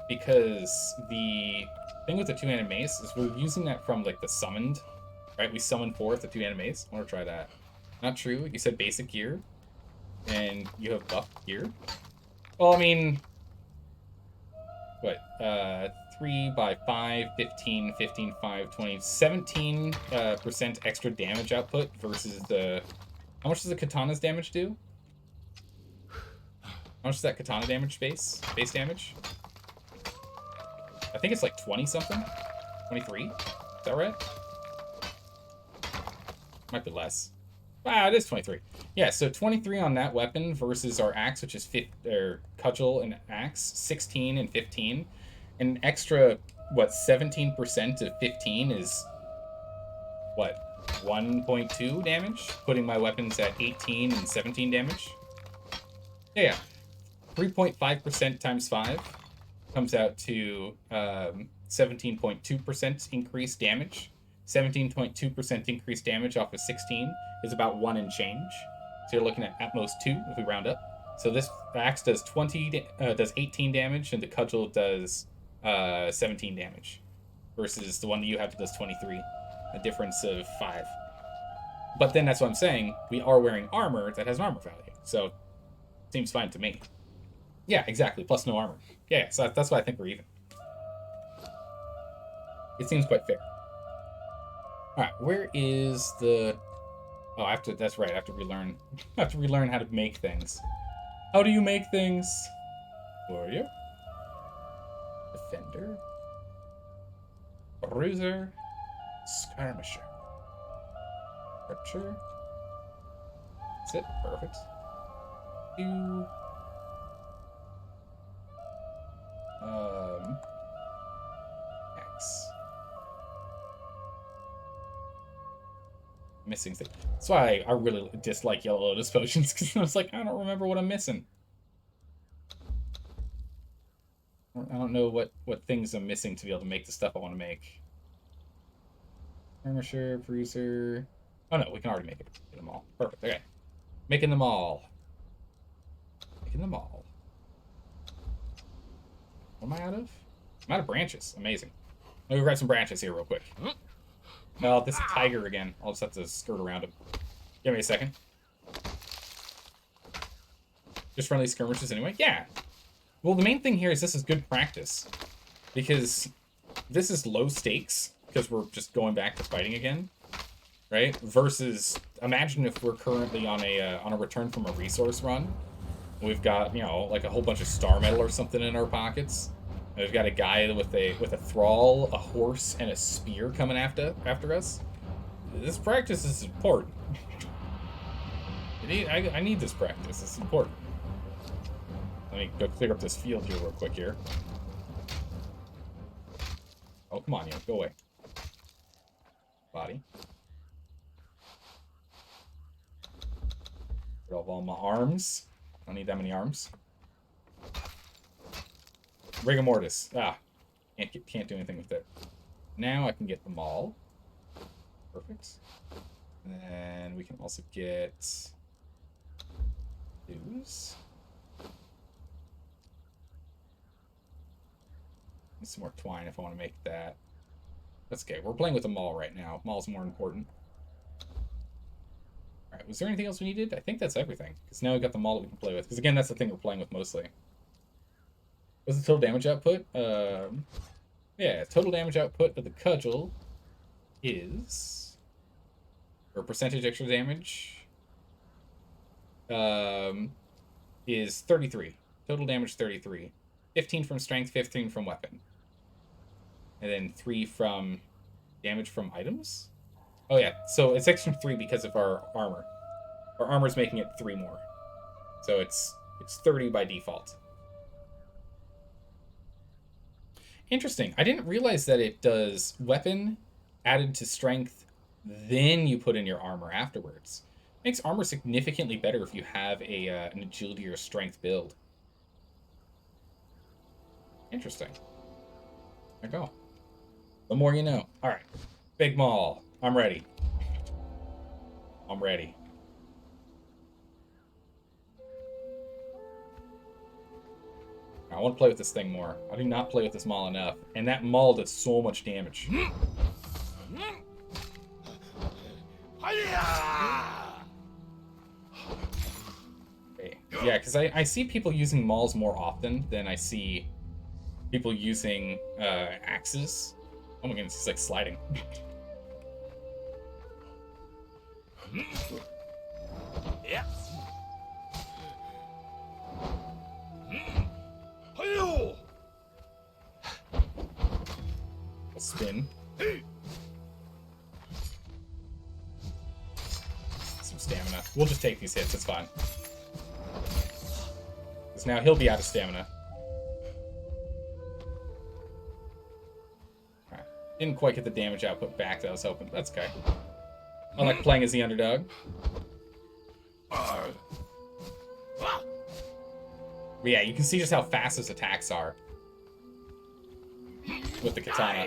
because the thing with the two-handed mace is we're using that from, like, the summoned, right? We summoned forth the two-handed mace. I want to try that. Not true. You said basic gear, and you have buff gear. Well, I mean, what? 3 by 5, 15, 15, 5, 20, 17% extra damage output versus the... How much does the katana's damage do? How much is that katana damage base damage? I think it's like 20 something. 23? Is that right? Might be less. Ah, it is 23. Yeah, so 23 on that weapon versus our axe, which is cudgel and axe, 16 and 15. An extra, what, 17% of 15 is, what, 1.2 damage? Putting my weapons at 18 and 17 damage? Yeah. 3.5% times 5 comes out to 17.2% increased damage. 17.2% increased damage off of 16 is about 1 and change. So you're looking at most 2 if we round up. So this axe does 18 damage, and the cudgel does 17 damage, versus the one that you have that does 23, a difference of 5. But then that's what I'm saying. We are wearing armor that has an armor value, so seems fine to me. Yeah, exactly. Plus no armor. Yeah, so that's why I think we're even. It seems quite fair. All right, where is the? Oh, I have to. That's right. I have to relearn. I have to relearn how to make things. How do you make things? Warrior, defender, bruiser, skirmisher, archer. That's it. Perfect. X. Missing thing. That's why I really dislike Yellow Lotus potions, because I was like, I don't remember what I'm missing. I don't know what things I'm missing to be able to make the stuff I want to make. Skirmisher, bruiser. Oh no, we can already make it. Get them all. Perfect. Okay. Making them all. Making them all. What am I out of? I'm out of branches. Amazing. Let me grab some branches here real quick. Oh, this tiger again. I'll just have to skirt around him. Give me a second. Just friendly skirmishes anyway? Yeah. Well, the main thing here is this is good practice. Because this is low stakes, because we're just going back to fighting again. Right? Versus, imagine if we're currently on a return from a resource run. We've got, you know, like a whole bunch of star metal or something in our pockets. And we've got a guy with a thrall, a horse, and a spear coming after us. This practice is important. I need this practice. It's important. Let me go clear up this field here real quick here. Oh, come on, you. Go away. Body. Get all my arms. Don't need that many arms. Rigor mortis. Ah, can't do anything with it. Now I can get the maul. Perfect. And then we can also get these. Need some more twine if I want to make that. That's okay. We're playing with the maul right now. Maul's more important. Alright, was there anything else we needed? I think that's everything. Because now we've got the maul that we can play with. Because again, that's the thing we're playing with mostly. What's the total damage output? Yeah, total damage output of the cudgel is... or percentage extra damage... is 33. Total damage 33. 15 from strength, 15 from weapon. And then 3 from damage from items? Oh yeah, so it's extra 3 because of our armor. Our armor's making it 3 more. So it's 30 by default. Interesting. I didn't realize that it does weapon added to strength, then you put in your armor afterwards. Makes armor significantly better if you have an agility or strength build. Interesting. There you go. The more you know. All right. Big Maul. I'm ready. I'm ready. I want to play with this thing more. I do not play with this Maul enough. And that Maul does so much damage. Okay. Yeah, because I see people using Mauls more often than I see people using axes. Oh my goodness, he's like sliding. Yeah. A spin. Some stamina. We'll just take these hits, it's fine. Because now he'll be out of stamina. Alright. Didn't quite get the damage output back that I was hoping, but that's okay. I like playing as the underdog. But yeah, you can see just how fast his attacks are. With the katana.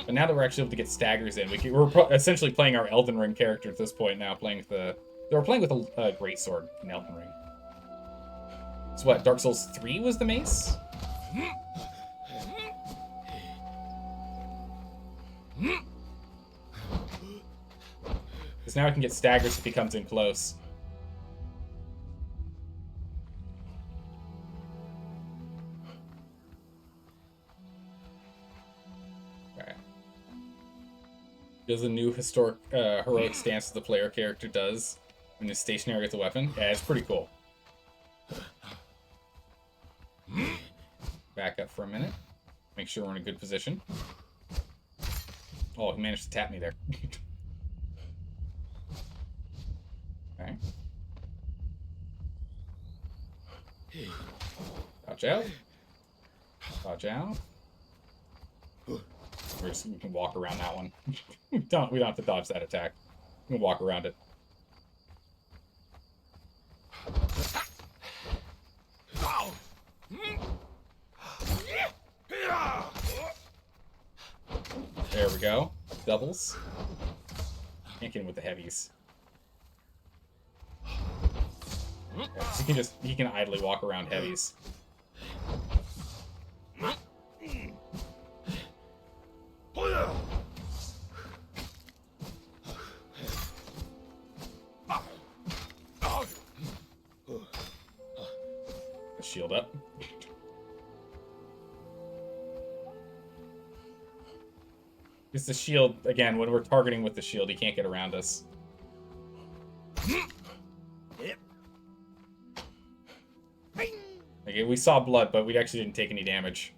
But now that we're actually able to get staggers in, we're essentially playing our Elden Ring character at this point now, playing with the... We're playing with a greatsword in Elden Ring. So what, Dark Souls 3 was the mace? Because now I can get staggers if he comes in close. Okay. Does a new heroic stance the player character does when he's stationary with the weapon. Yeah, it's pretty cool. Back up for a minute. Make sure we're in a good position. Oh, he managed to tap me there. Okay. Dodge out. Dodge out. We can walk around that one. we don't have to dodge that attack. We can walk around it. There we go. Doubles. Can't get him with the heavies. Okay, so he can idly walk around heavies. Shield up. It's the shield, again, when we're targeting with the shield, he can't get around us. Okay, we saw blood, but we actually didn't take any damage.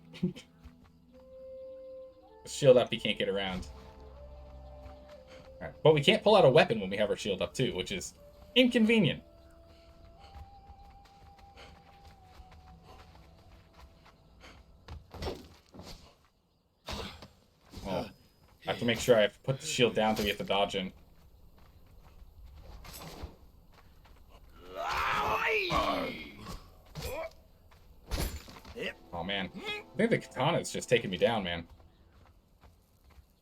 Shield up, he can't get around. Right. But we can't pull out a weapon when we have our shield up, too, which is inconvenient. Oh, I have to make sure I have to put the shield down to get the dodge in. man. I think the katana's just taking me down, man.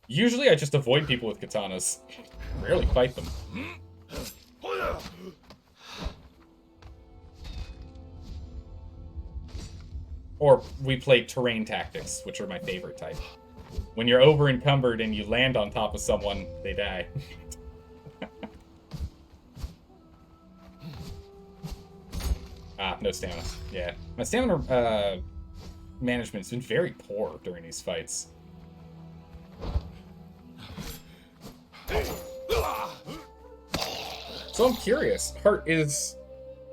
Usually I just avoid people with katanas. Rarely fight them. Or we play terrain tactics, which are my favorite type. When you're over encumbered and you land on top of someone, they die. No stamina. Yeah. My stamina management's been very poor during these fights. So I'm curious. Heart is...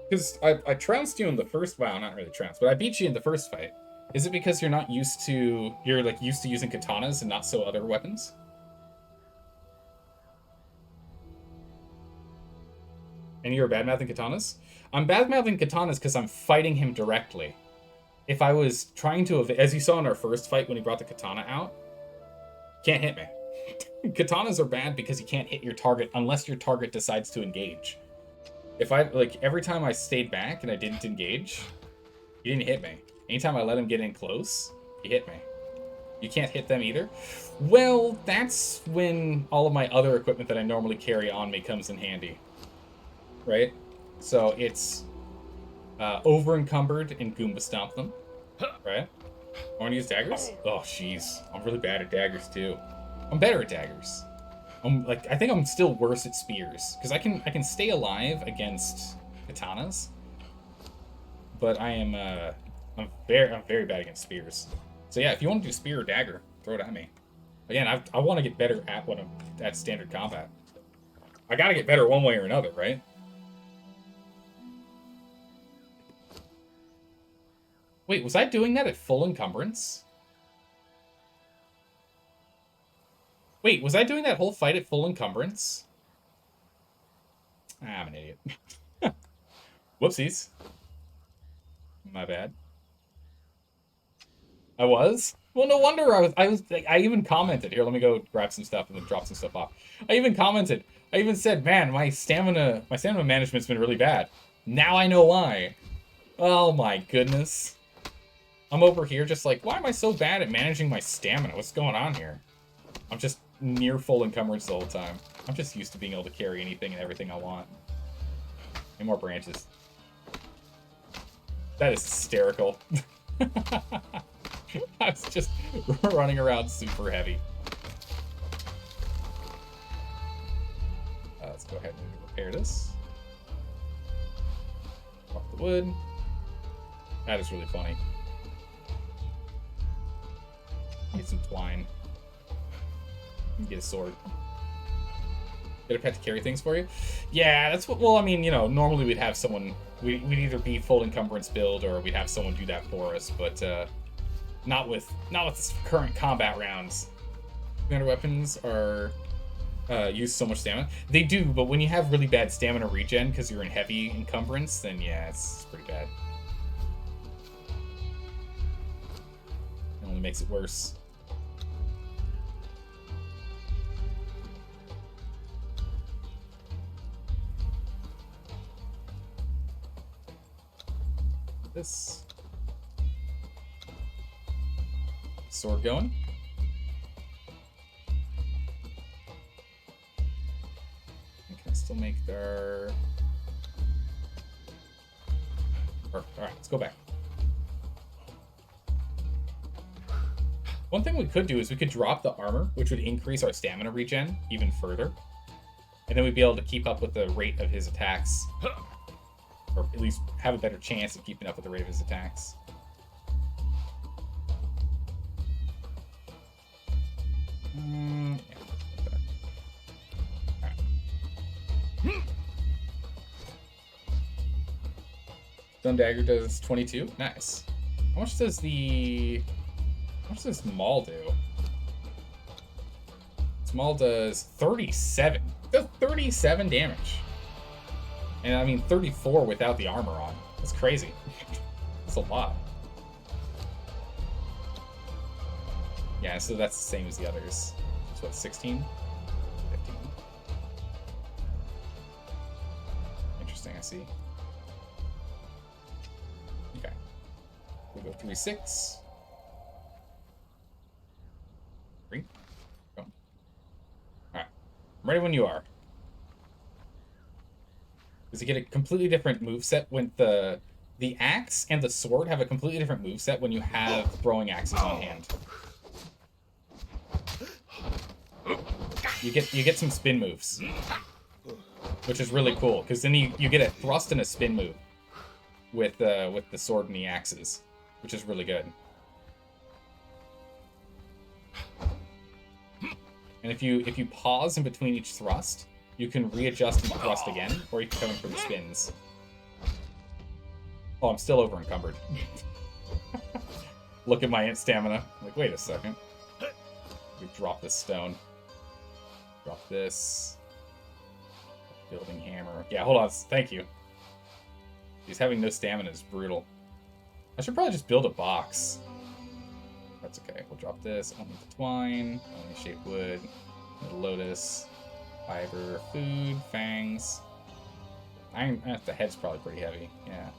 Because I trounced you in the first... Wow, not really trounced, but I beat you in the first fight. Is it because you're not used to... You're, like, used to using katanas and not so other weapons? And you're bad-mouthing katanas? I'm bad-mouthing katanas because I'm fighting him directly. If I was trying to... As you saw in our first fight when he brought the katana out, can't hit me. Katanas are bad because you can't hit your target unless your target decides to engage. If I, like, every time I stayed back and I didn't engage, he didn't hit me. Anytime I let him get in close, he hit me. You can't hit them either? Well, that's when all of my other equipment that I normally carry on me comes in handy. Right? So it's over-encumbered and Goomba Stomp them. Right? I want to use daggers? Oh, jeez. I'm really bad at daggers, too. I'm better at daggers. I think I'm still worse at spears because I can stay alive against katanas, but I'm very bad against spears. So yeah, if you want to do spear or dagger, throw it at me. Again, I want to get better at what I'm at standard combat. I got to get better one way or another, right? Wait, was I doing that at full encumbrance? Wait, was I doing that whole fight at full encumbrance? I'm an idiot. Whoopsies. My bad. I was? Well, no wonder I even commented. Here, let me go grab some stuff and then drop some stuff off. I even commented. I even said, man, my stamina management's been really bad. Now I know why. Oh my goodness. I'm over here just like, why am I so bad at managing my stamina? What's going on here? I'm just near full encumbrance the whole time. I'm just used to being able to carry anything and everything I want. Any more branches? That is hysterical. I was just running around super heavy. Let's go ahead and repair this. Off the wood. That is really funny. Get some twine. Get a sword. Get a pet to carry things for you? Yeah, that's what... Well, I mean, you know, normally we'd have someone... We'd either be full encumbrance build or we'd have someone do that for us, but not with this current combat rounds. Commander weapons are... use so much stamina. They do, but when you have really bad stamina regen because you're in heavy encumbrance, then yeah, it's pretty bad. It only makes it worse. This sword going. We can still make our... Alright, let's go back. One thing we could do is we could drop the armor, which would increase our stamina regen even further. And then we'd be able to keep up with the rate of his attacks. Or at least have a better chance of keeping up with the rate of his attacks. Yeah. Right. Stone Dagger does 22. Nice. How much does Maul do? Maul does 37. Does 37 damage. And I mean, 34 without the armor on. That's crazy. That's a lot. Yeah, so that's the same as the others. So what, 16? 15. Interesting, I see. Okay. We'll go 3-6. I'm ready when you are. Because you get a completely different moveset when the axe and the sword have a completely different moveset when you have throwing axes on hand. You get some spin moves, which is really cool, because then you get a thrust and a spin move with the sword and the axes, which is really good. And if you pause in between each thrust, you can readjust and thrust again, or you can come in for the spins. Oh, I'm still over encumbered. Look at my stamina. I'm like, wait a second. We drop this stone. Drop this. Building hammer. Yeah, hold on. Thank you. He's having no stamina is brutal. I should probably just build a box. That's okay. We'll drop this. Only the twine. Only shape wood. The lotus. Fiber. Food. Fangs. Iron. The head's probably pretty heavy. Yeah.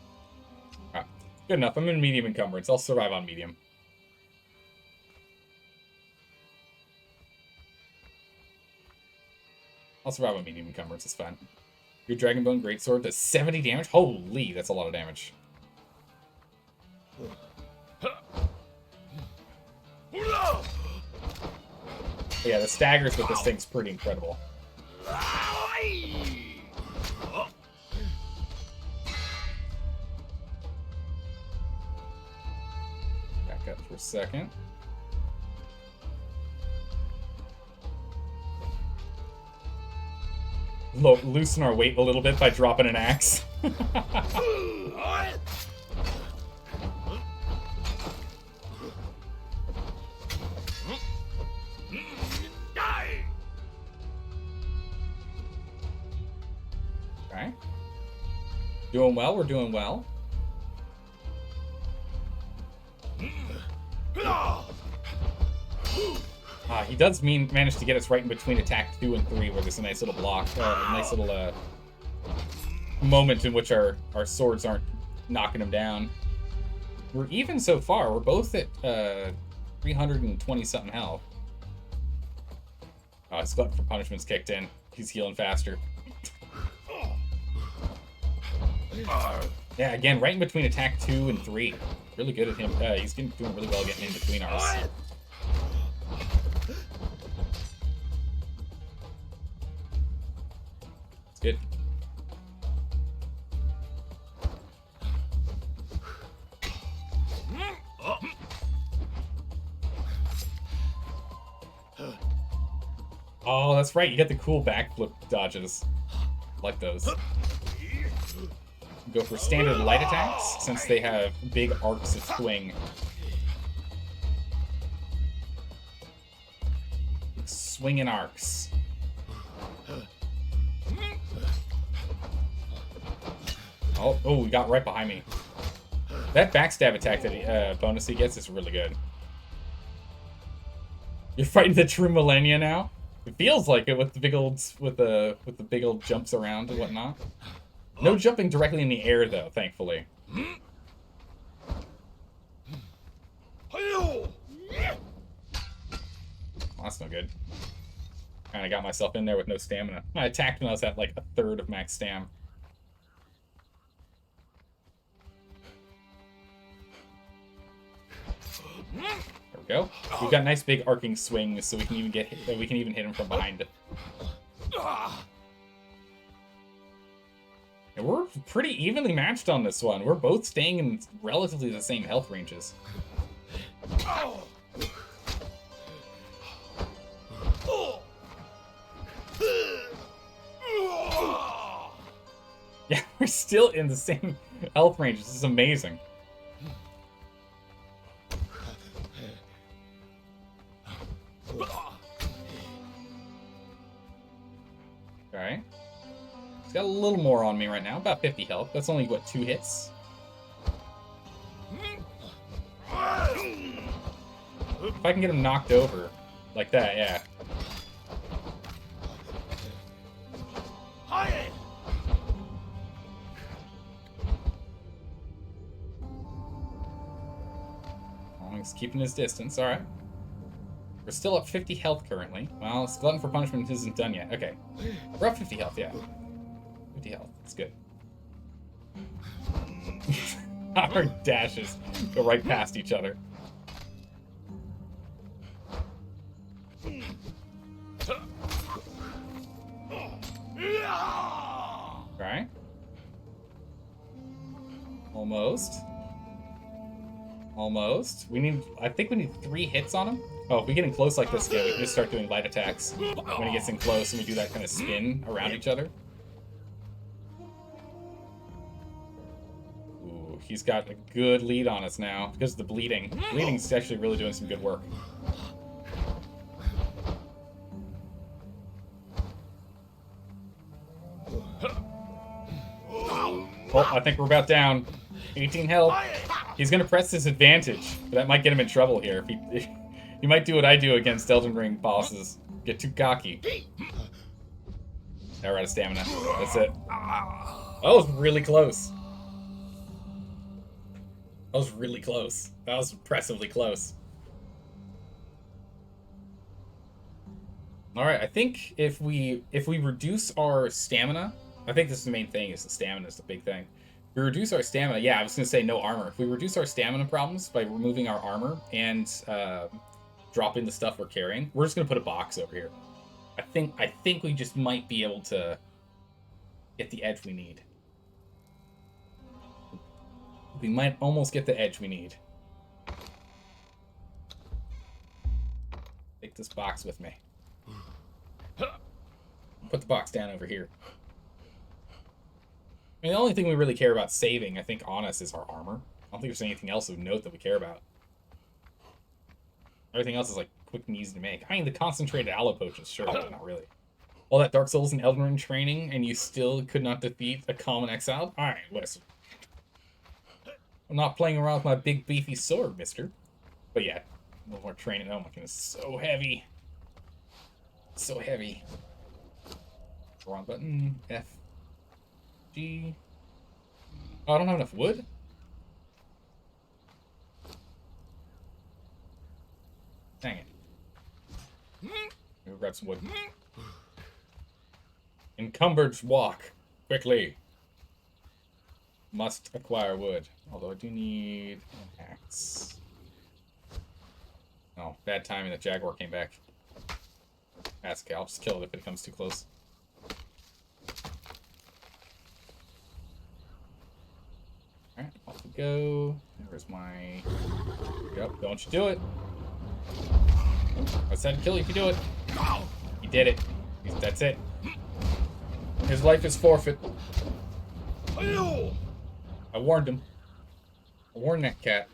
Alright. Good enough. I'm in medium encumbrance. I'll survive on medium. I'll survive on medium encumbrance. It's fine. Your Dragonbone Greatsword does 70 damage? Holy, that's a lot of damage. Yeah, the staggers with this thing's pretty incredible. Back up for a second. Loosen our weight a little bit by dropping an axe. Okay. Doing well, we're doing well. He does manage to get us right in between attack 2 and 3, where there's a nice little block, a nice little moment in which our swords aren't knocking him down. We're even so far. We're both at 320-something health. Oh, his Glutton for Punishment's kicked in. He's healing faster. Yeah, again, right in between attack 2 and 3. Really good at him. He's doing really well getting in between ours. It's good. Oh, that's right. You get the cool backflip dodges. Like those. Go for standard light attacks, since they have big arcs of swing. Swinging arcs. Oh, he got right behind me. That backstab attack that bonus he gets is really good. You're fighting the true millennia now? It feels like it with the big old big old jumps around and whatnot. No jumping directly in the air though, thankfully. Oh, that's no good. Kinda got myself in there with no stamina. I attacked when I was at like a third of max stam. There we go. We've got nice big arcing swings, so we can even hit him from behind. And we're pretty evenly matched on this one. We're both staying in relatively the same health ranges. Yeah, we're still in the same health range. This is amazing. Okay. He's got a little more on me right now, about 50 health. That's only, what, 2 hits? If I can get him knocked over, like that, yeah. Oh, he's keeping his distance, alright. We're still up 50 health currently. Well, Glutton for Punishment isn't done yet. Okay. We're up 50 health, yeah. 50 health. That's good. Our dashes go right past each other. Right? Almost. Almost. I think we need 3 hits on him. Oh, if we get in close like this again, we can just start doing light attacks when he gets in close, and we do that kind of spin around each other. Ooh, he's got a good lead on us now because of the bleeding. Bleeding's actually really doing some good work. Oh, I think we're about down. 18 health. He's gonna press this advantage, but that might get him in trouble here. If he might do what I do against Elden Ring bosses. Get too cocky. Now we're out of stamina. That's it. That was really close. That was really close. That was impressively close. Alright, I think if we reduce our stamina, I think this is the main thing, is the stamina is the big thing. If we reduce our stamina, yeah, I was going to say no armor. If we reduce our stamina problems by removing our armor and dropping the stuff we're carrying, we're just going to put a box over here. I think we just might be able to get the edge we need. We might almost get the edge we need. Take this box with me. Put the box down over here. I mean, the only thing we really care about saving, I think, on us is our armor. I don't think there's anything else of note that we care about. Everything else is, like, quick and easy to make. I mean, the concentrated aloe potions, sure, but not really. All that Dark Souls and Elden Ring training, and you still could not defeat a common exile? Alright, listen. I'm not playing around with my big, beefy sword, mister. But yeah, a little more training. Oh my goodness, so heavy. So heavy. Wrong button. F. G. Oh, I don't have enough wood? Dang it. We'll grab some wood. Encumbered walk. Quickly. Must acquire wood. Although I do need an axe. Oh, bad timing. The jaguar came back. That's okay. I'll just kill it if it comes too close. Alright, off we go. There's my... Yep, don't you do it. I said kill you if you do it. He did it. That's it. His life is forfeit. I warned him. I warned that cat.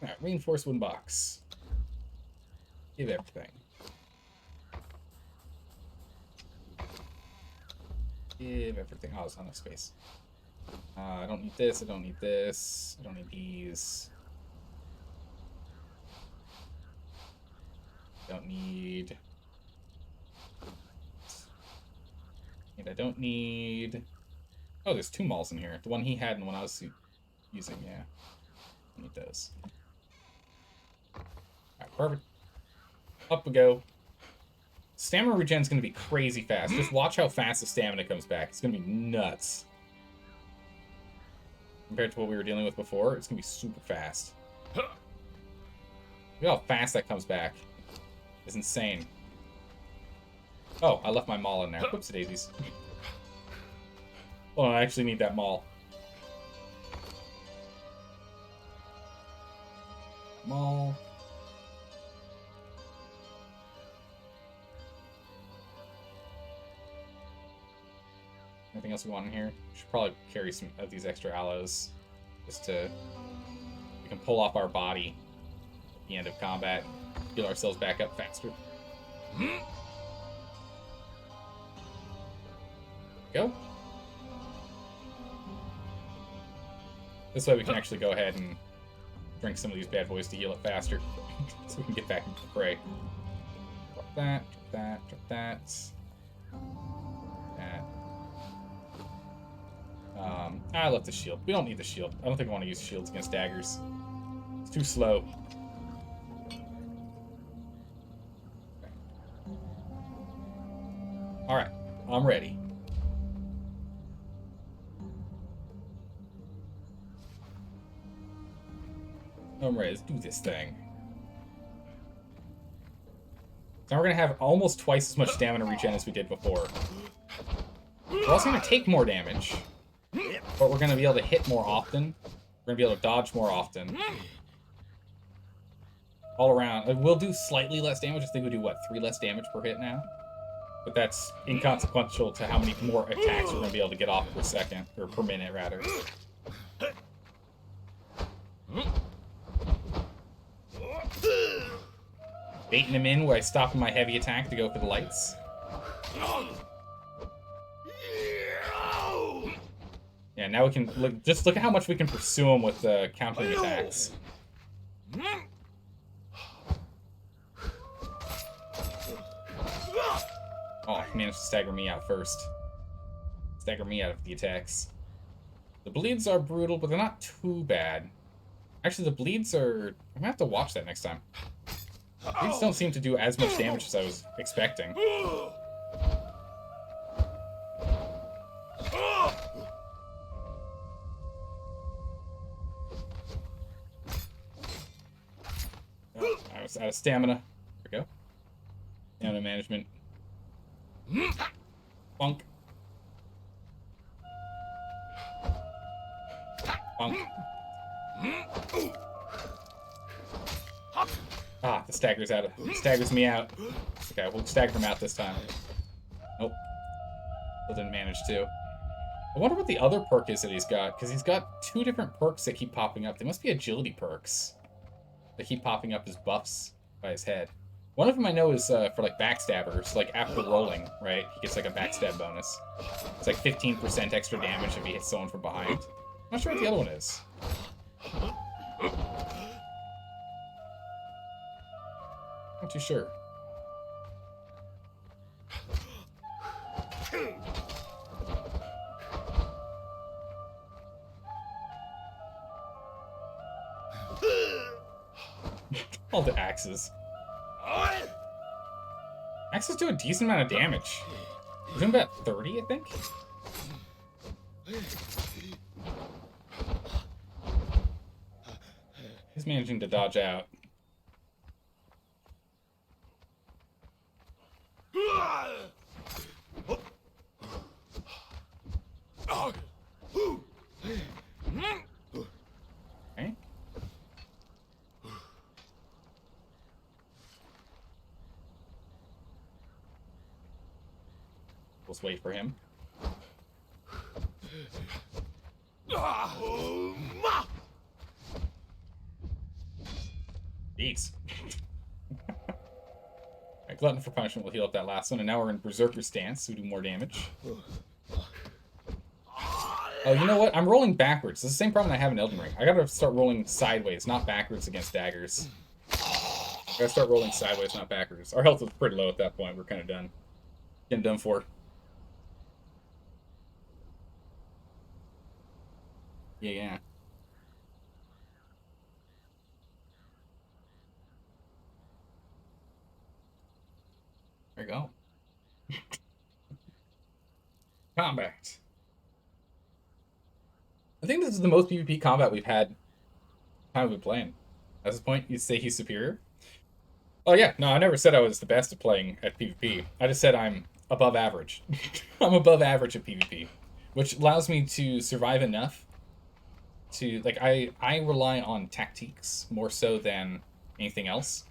Alright, reinforced wooden box. Give everything. Give everything. Oh, there's not enough space. I don't need this, I don't need this, I don't need these. Don't need... And I don't need... Oh, there's 2 malls in here. The one he had and the one I was using, yeah. I need those. Alright, perfect. Up we go. Stamina regen's gonna be crazy fast. Just watch how fast the stamina comes back. It's gonna be nuts. Compared to what we were dealing with before, it's gonna be super fast. Look how fast that comes back. It's insane. Oh, I left my maul in there. Whoops daisies. Hold on, I actually need that maul. Maul. Anything else we want in here? Should probably carry some of these extra aloes, just to we can pull off our body at the end of combat, heal ourselves back up faster. Go. This way we can actually go ahead and drink some of these bad boys to heal it faster, so we can get back into the fray. Drop that, drop that, drop that. That. I left the shield. We don't need the shield. I don't think I want to use shields against daggers. too slow. Okay. All right, I'm ready. I'm ready. Let's do this thing. Now we're going to have almost twice as much stamina regen as we did before. We're also going to take more damage. But we're going to be able to hit more often. We're going to be able to dodge more often. All around. We'll do slightly less damage. I think we do, what, 3 less damage per hit now? But that's inconsequential to how many more attacks we're going to be able to get off per second. Or per minute, rather. Baiting him in where I stop my heavy attack to go for the lights. Yeah, now we can look. Just look at how much we can pursue him with countering attacks. Oh, he managed to stagger me out first. Stagger me out of the attacks. The bleeds are brutal, but they're not too bad. Actually, the bleeds are... I'm gonna have to watch that next time. Bleeds don't seem to do as much damage as I was expecting. Oh, I was out of stamina. There we go. Stamina management. Bonk. Bonk. Ah, the staggers me out. Okay, we'll stagger him out this time. Nope. Still didn't manage to. I wonder what the other perk is that he's got, because he's got 2 different perks that keep popping up. They must be agility perks that keep popping up as buffs by his head. One of them I know is for like backstabbers, like after rolling, right? He gets like a backstab bonus. It's like 15% extra damage if he hits someone from behind. I'm not sure what the other one is. Not too sure. All the axes. Axes do a decent amount of damage. We're doing about 30, I think. He's managing to dodge out. Okay. Let's wait for him. Jeez. Alright, Glutton for Punishment will heal up that last one, and now we're in Berserker stance, so we do more damage. Oh, you know what? I'm rolling backwards. It's the same problem I have in Elden Ring. I gotta start rolling sideways, not backwards against daggers. I gotta start rolling sideways, not backwards. Our health was pretty low at that point. We're kind of done. Getting done for. Yeah. There you go. Combat. I think this is the most PvP combat we've had. Time we've been playing. At this point, you'd say he's superior? Oh yeah, no, I never said I was the best at playing at PvP. I just said I'm above average. I'm above average at PvP, which allows me to survive enough to, like, I rely on tactiques more so than anything else.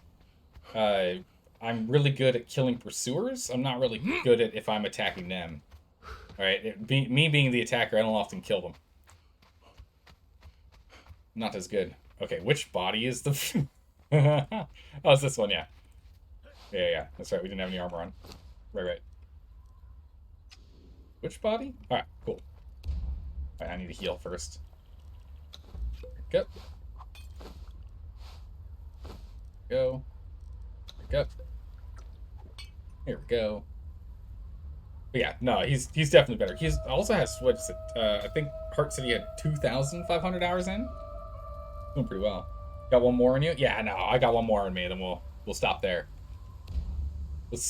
I'm really good at killing pursuers. I'm not really good at if I'm attacking them. Alright, me being the attacker, I don't often kill them. Not as good. Okay, which body is the... Oh, it's this one, yeah. Yeah. That's right, we didn't have any armor on. Right. Which body? Alright, cool. Alright, I need to heal first. Go. Go. Go. Here we go. But yeah, no, he's definitely better. He also has, what is it? I think Heart said he had 2,500 hours in. Doing pretty well. Got one more on you? Yeah, no, I got one more on me. Then we'll stop there. Let's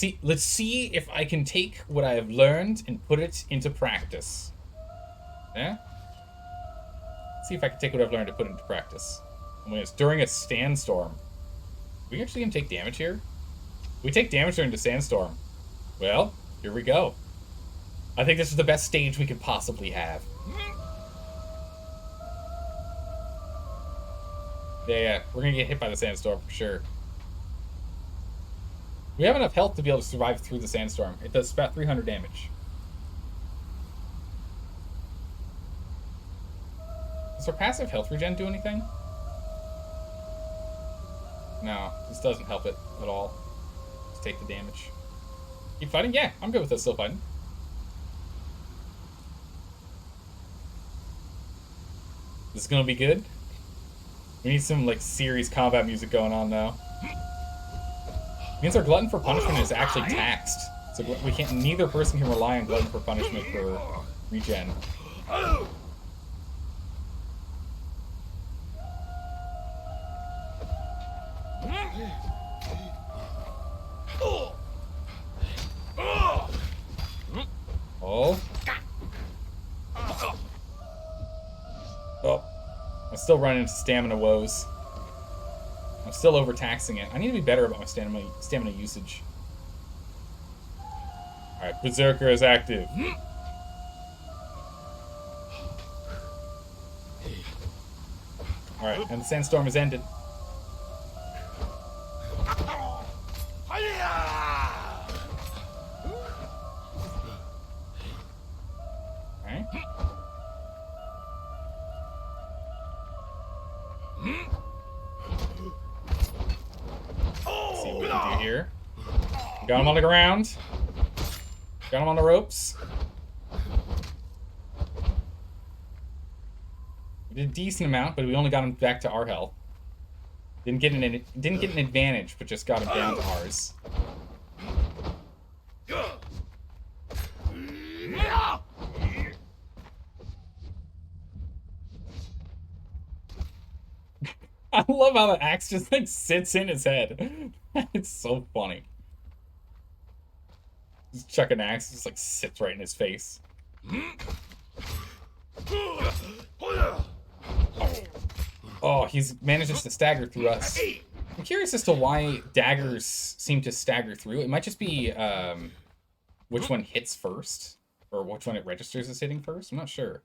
see if I can take what I have learned and put it into practice. Yeah? Let's see if I can take what I've learned and put it into practice. When it's during a sandstorm. Are we actually gonna take damage here? We take damage during the sandstorm. Well, here we go. I think this is the best stage we could possibly have. Yeah, we're gonna get hit by the sandstorm for sure. We have enough health to be able to survive through the sandstorm. It does about 300 damage. Does our passive health regen do anything? No, this doesn't help it at all. Just take the damage. Keep fighting? Yeah, I'm good with us still fighting. This is gonna be good. We need some like serious combat music going on now. Means our glutton for punishment is actually taxed. So we can't. Neither person can rely on glutton for punishment for regen. Oh. Oh. I'm still running into stamina woes. I'm still overtaxing it. I need to be better about my stamina usage. Alright, Berserker is active. Alright, and the sandstorm is ended. Alright. See what we can do here. Got him on the ground. Got him on the ropes. We did a decent amount, but we only got him back to our health. Didn't get an advantage, but just got him down to ours. I love how the axe just like sits in his head. It's so funny. Just chuck an axe, just like sits right in his face. Oh, he's manages to stagger through us. I'm curious as to why daggers seem to stagger through. It might just be which one hits first, or which one it registers as hitting first. I'm not sure.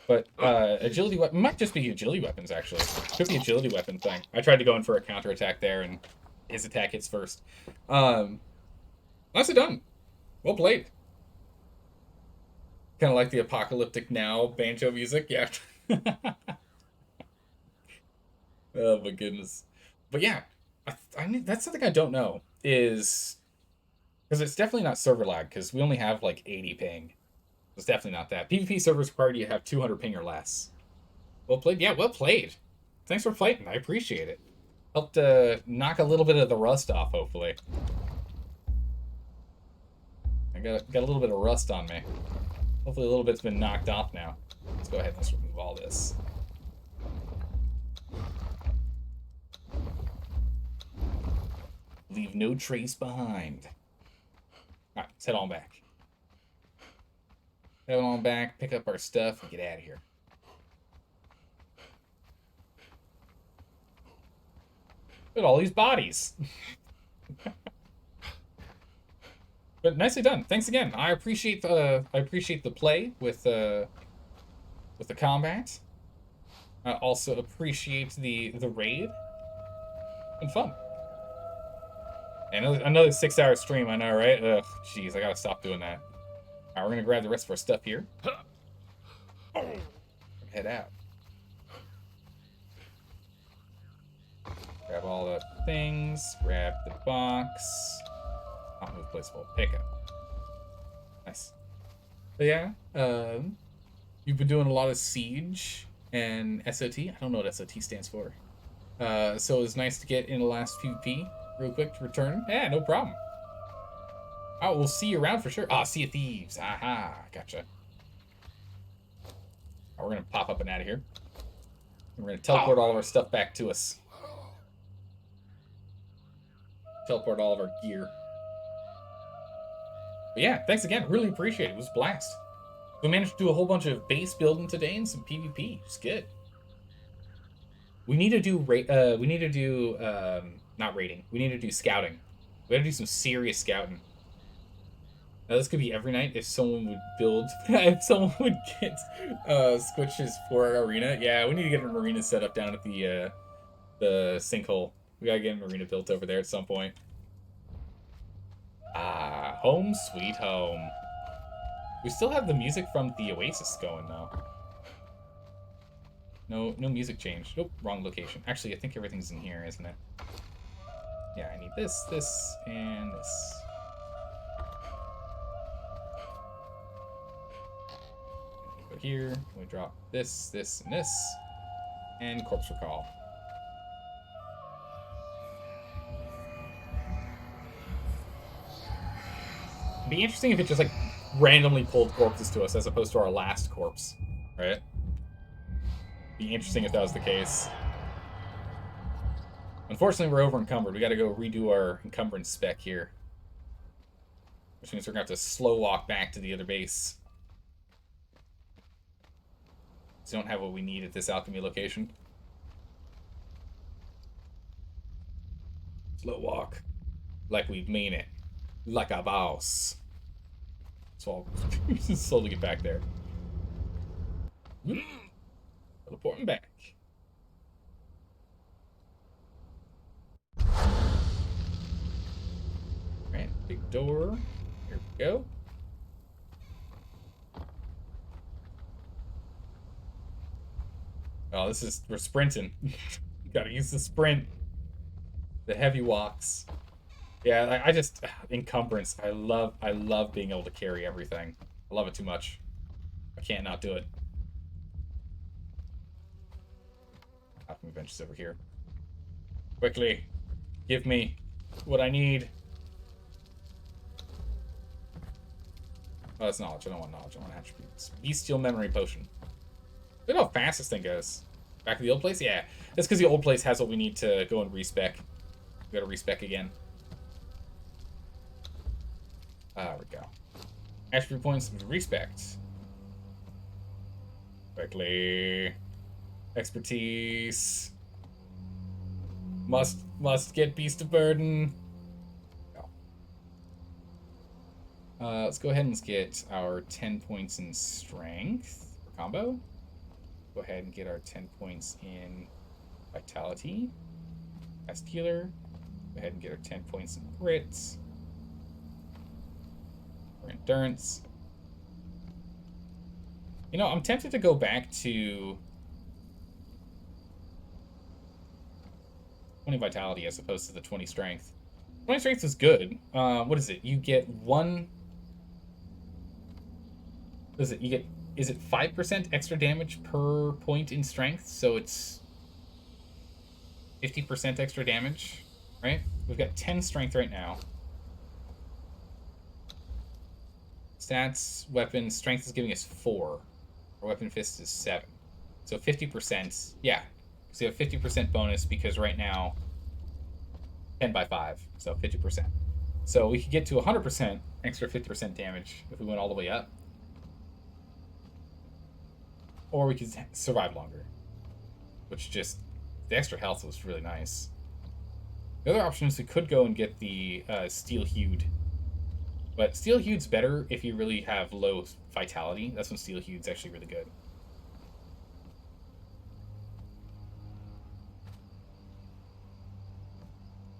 But agility weapon might just be agility weapons, actually. Could be agility weapon thing. I tried to go in for a counterattack there, and his attack hits first. Nicely done. Well played. Kind of like the apocalyptic now banjo music, yeah. Oh my goodness. But yeah, I mean, that's something I don't know is because it's definitely not server lag because we only have like 80 ping. It's definitely not that. PvP servers require you to have 200 ping or less. Well played. Yeah, well played. Thanks for fighting. I appreciate it. Helped knock a little bit of the rust off, hopefully. I got a little bit of rust on me. Hopefully a little bit's been knocked off now. Let's go ahead and let's remove all this. Leave no trace behind. Alright, let's head on back. Head on back, pick up our stuff, and get out of here. Look at all these bodies. But nicely done. Thanks again. I appreciate the play with the combat. I also appreciate the raid. And fun. And another 6-hour stream, I know, right? Ugh, jeez, I gotta stop doing that. Alright, we're gonna grab the rest of our stuff here. Head out. Grab all the things. Grab the box. Not move placeable. Pick up. Nice. But yeah, you've been doing a lot of Siege and SOT. I don't know what SOT stands for. So it was nice to get in the last PvP real quick to return. Yeah, no problem. Oh, we'll see you around for sure. Ah, Sea of Thieves. Aha, gotcha. Oh, we're gonna pop up and out of here. We're going to teleport all of our stuff back to us. Teleport all of our gear. But yeah, thanks again. Really appreciate it. It was a blast. We managed to do a whole bunch of base building today and some PvP. It's good. We need to do not raiding. We need to do scouting. We got to do some serious scouting. Now this could be every night if someone would build, if someone would get squishes for our arena. Yeah, we need to get an arena set up down at the sinkhole. We gotta get an arena built over there at some point. Ah, home sweet home. We still have the music from the Oasis going though. No music change. Nope, wrong location. Actually, I think everything's in here, isn't it? Yeah, I need this, and this. Go here. We drop this, and this, and corpse recall. It'd be interesting if it just like randomly pulled corpses to us as opposed to our last corpse, right? Be interesting if that was the case. Unfortunately, we're over encumbered. We got to go redo our encumbrance spec here, which means we're gonna have to slow walk back to the other base. So we don't have what we need at this alchemy location. Slow walk, like we mean it, like a boss. So I'll just slowly get back there. Teleporting back. Alright, big door. Here we go. Oh, we're sprinting. Gotta use the sprint. The heavy walks. Yeah, I just, encumbrance. I love being able to carry everything. I love it too much. I can't not do it. Alchemy bench is over here. Quickly, give me what I need. Oh, that's knowledge. I don't want knowledge. I want attributes. Bestial memory potion. Look how fast this thing goes. Back to the old place? Yeah. That's because the old place has what we need to go and respec. We gotta respec again. There we go. Attribute points, respect. Quickly. Expertise. Must get Beast of Burden. Let's go ahead and get our 10 points in Strength for combo. Go ahead and get our 10 points in Vitality. Fast Healer. Go ahead and get our 10 points in Grit. Or Endurance. You know, I'm tempted to go back to 20 Vitality as opposed to the 20 Strength. 20 Strength is good. What is it? You get one... What is it? You get... Is it 5% extra damage per point in Strength? So it's 50% extra damage, right? We've got 10 Strength right now. Stats, weapon, Strength is giving us 4. Our weapon fist is 7. So 50%, yeah. So you have 50% bonus because right now 10 by 5, so 50%. So we could get to 100% extra 50% damage if we went all the way up. Or we could survive longer, which just, the extra health was really nice. The other option is we could go and get the Steel Hued. But Steel Hued's better if you really have low vitality. That's when Steel Hued's actually really good.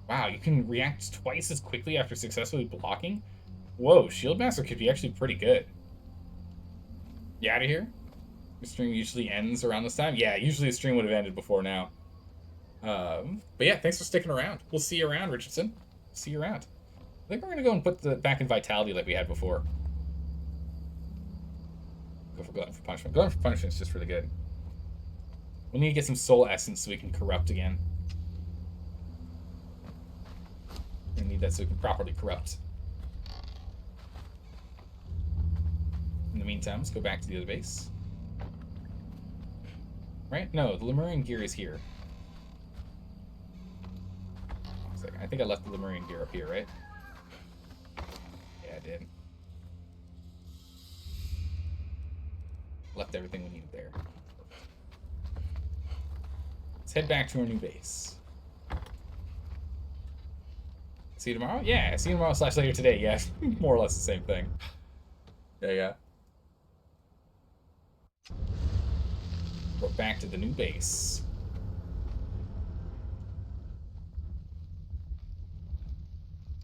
Wow, you can react twice as quickly after successfully blocking? Whoa, Shieldmaster could be actually pretty good. You out of here? The stream usually ends around this time? Yeah, usually the stream would have ended before now. But yeah, thanks for sticking around. We'll see you around, Richardson. See you around. I think we're going to go and put the back in Vitality like we had before. Go for Glutton for Punishment. Glutton for Punishment is just really good. We need to get some Soul Essence so we can corrupt again. We need that so we can properly corrupt. In the meantime, let's go back to the other base. right? No, the Lemurian gear is here. I think I left the Lemurian gear up here, right? Yeah, I did. Left everything we needed there. Let's head back to our new base. See you tomorrow? Yeah, see you tomorrow / later today. Yeah, more or less the same thing. Yeah. We're back to the new base.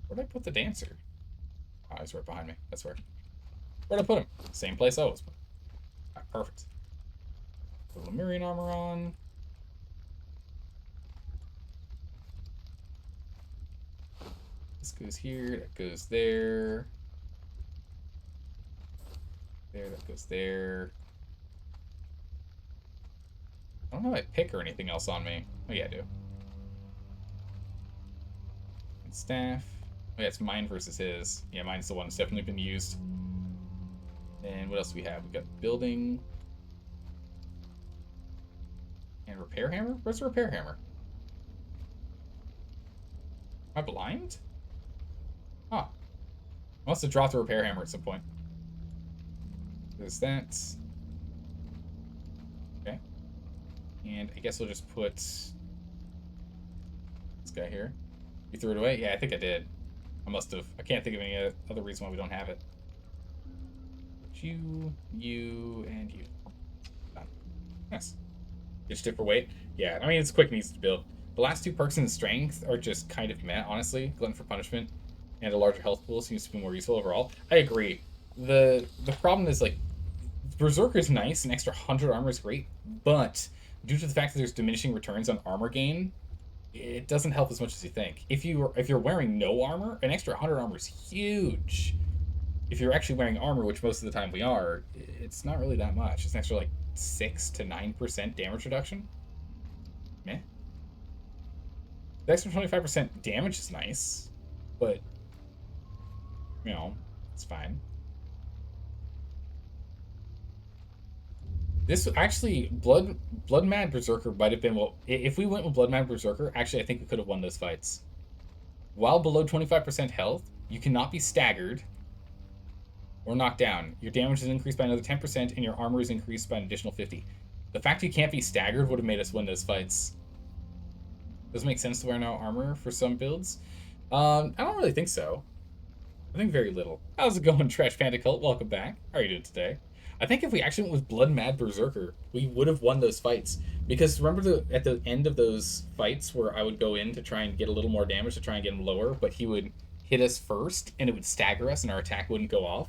Where'd I put the dancer? Oh, he's right behind me. That's where. Where'd I put him? Same place I always put him. Right, perfect. Put Lemurian armor on. This goes here. That goes there. There, that goes there. I don't know if I pick or anything else on me. Oh, yeah, I do. And staff. Oh, yeah, it's mine versus his. Yeah, mine's the one that's definitely been used. And what else do we have? We got building. And repair hammer? Where's the repair hammer? Am I blind? Ah. I must have dropped the repair hammer at some point. There's that. Okay. And I guess we'll just put this guy here. You threw it away? Yeah, I think I did. I must have. I can't think of any other reason why we don't have it. You, and you. Done. Nice. It's different weight. Yeah, I mean, it's quick and easy to build. The last two perks in strength are just kind of meh, honestly. Glutton for punishment and a larger health pool seems to be more useful overall. I agree. The problem is, like, Berserker is nice, an extra 100 armor is great, but due to the fact that there's diminishing returns on armor gain, it doesn't help as much as you think. If you're wearing no armor, an extra 100 armor is huge. If you're actually wearing armor, which most of the time we are, it's not really that much. It's an extra like 6 to 9% damage reduction. Meh. The extra 25% damage is nice, but you know, it's fine. This actually, Blood Mad Berserker might have been, well, if we went with Blood Mad Berserker, actually I think we could have won those fights. While below 25% health, you cannot be staggered or knocked down. Your damage is increased by another 10%, and your armor is increased by an additional 50. The fact you can't be staggered would have made us win those fights. Does it make sense to wear no armor for some builds? I don't really think so. I think very little. How's it going, Trash Panda Cult? Welcome back. How are you doing today? I think if we actually went with Blood Mad Berserker, we would have won those fights. Because remember at the end of those fights where I would go in to try and get a little more damage to try and get him lower, but he would hit us first and it would stagger us and our attack wouldn't go off?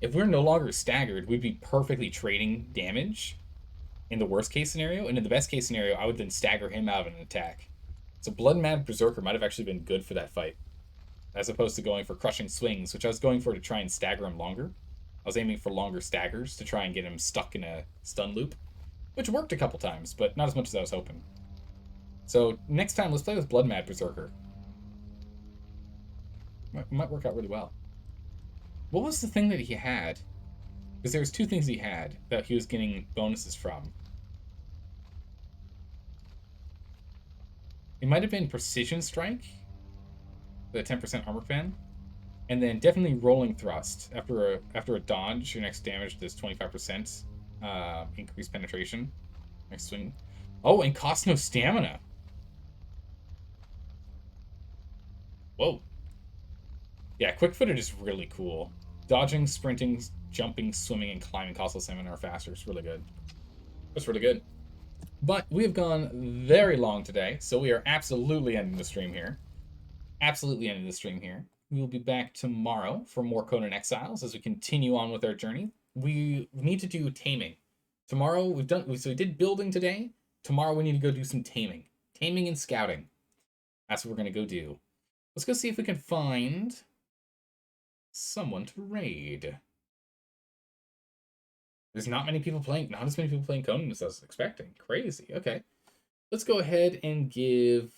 If we're no longer staggered, we'd be perfectly trading damage in the worst case scenario, and in the best case scenario, I would then stagger him out of an attack. So Blood Mad Berserker might have actually been good for that fight, as opposed to going for Crushing Swings, which I was going for to try and stagger him longer. I was aiming for longer staggers to try and get him stuck in a stun loop, which worked a couple times, but not as much as I was hoping. So next time, let's play with Blood Mad Berserker. Might work out really well. What was the thing that he had? Because there was two things he had that he was getting bonuses from. It might have been Precision Strike, the 10% armor fan, and then definitely Rolling Thrust. After a dodge, your next damage does 25% increased penetration. Next swing. Oh, and cost no stamina. Whoa. Yeah, quick footed is really cool. Dodging, sprinting, jumping, swimming, and climbing cost less stamina are faster. It's really good. That's really good. But we have gone very long today, so we are absolutely ending the stream here. Absolutely ending the stream here. We will be back tomorrow for more Conan Exiles as we continue on with our journey. We need to do taming. Tomorrow we did building today. Tomorrow we need to go do some taming. Taming and scouting. That's what we're going to go do. Let's go see if we can find someone to raid. There's not as many people playing Conan as I was expecting. Crazy. Okay. Let's go ahead and give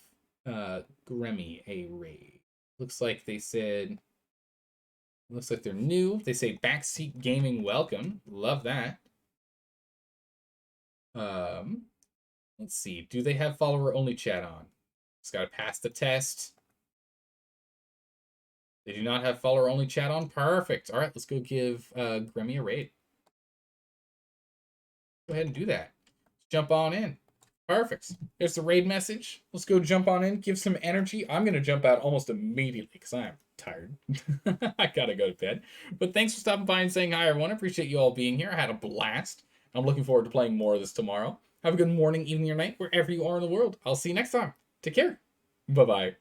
Gremmy a raid. Looks like they said, looks like they're new. They say Backseat Gaming welcome. Love that. Let's see. Do they have follower-only chat on? Just got to pass the test. They do not have follower-only chat on. Perfect. All right, let's go give Grimmy a raid. Go ahead and do that. Jump on in. Perfect. There's the raid message. Let's go jump on in, give some energy. I'm going to jump out almost immediately because I am tired. I got to go to bed. But thanks for stopping by and saying hi, everyone. I appreciate you all being here. I had a blast. I'm looking forward to playing more of this tomorrow. Have a good morning, evening, or night, wherever you are in the world. I'll see you next time. Take care. Bye-bye.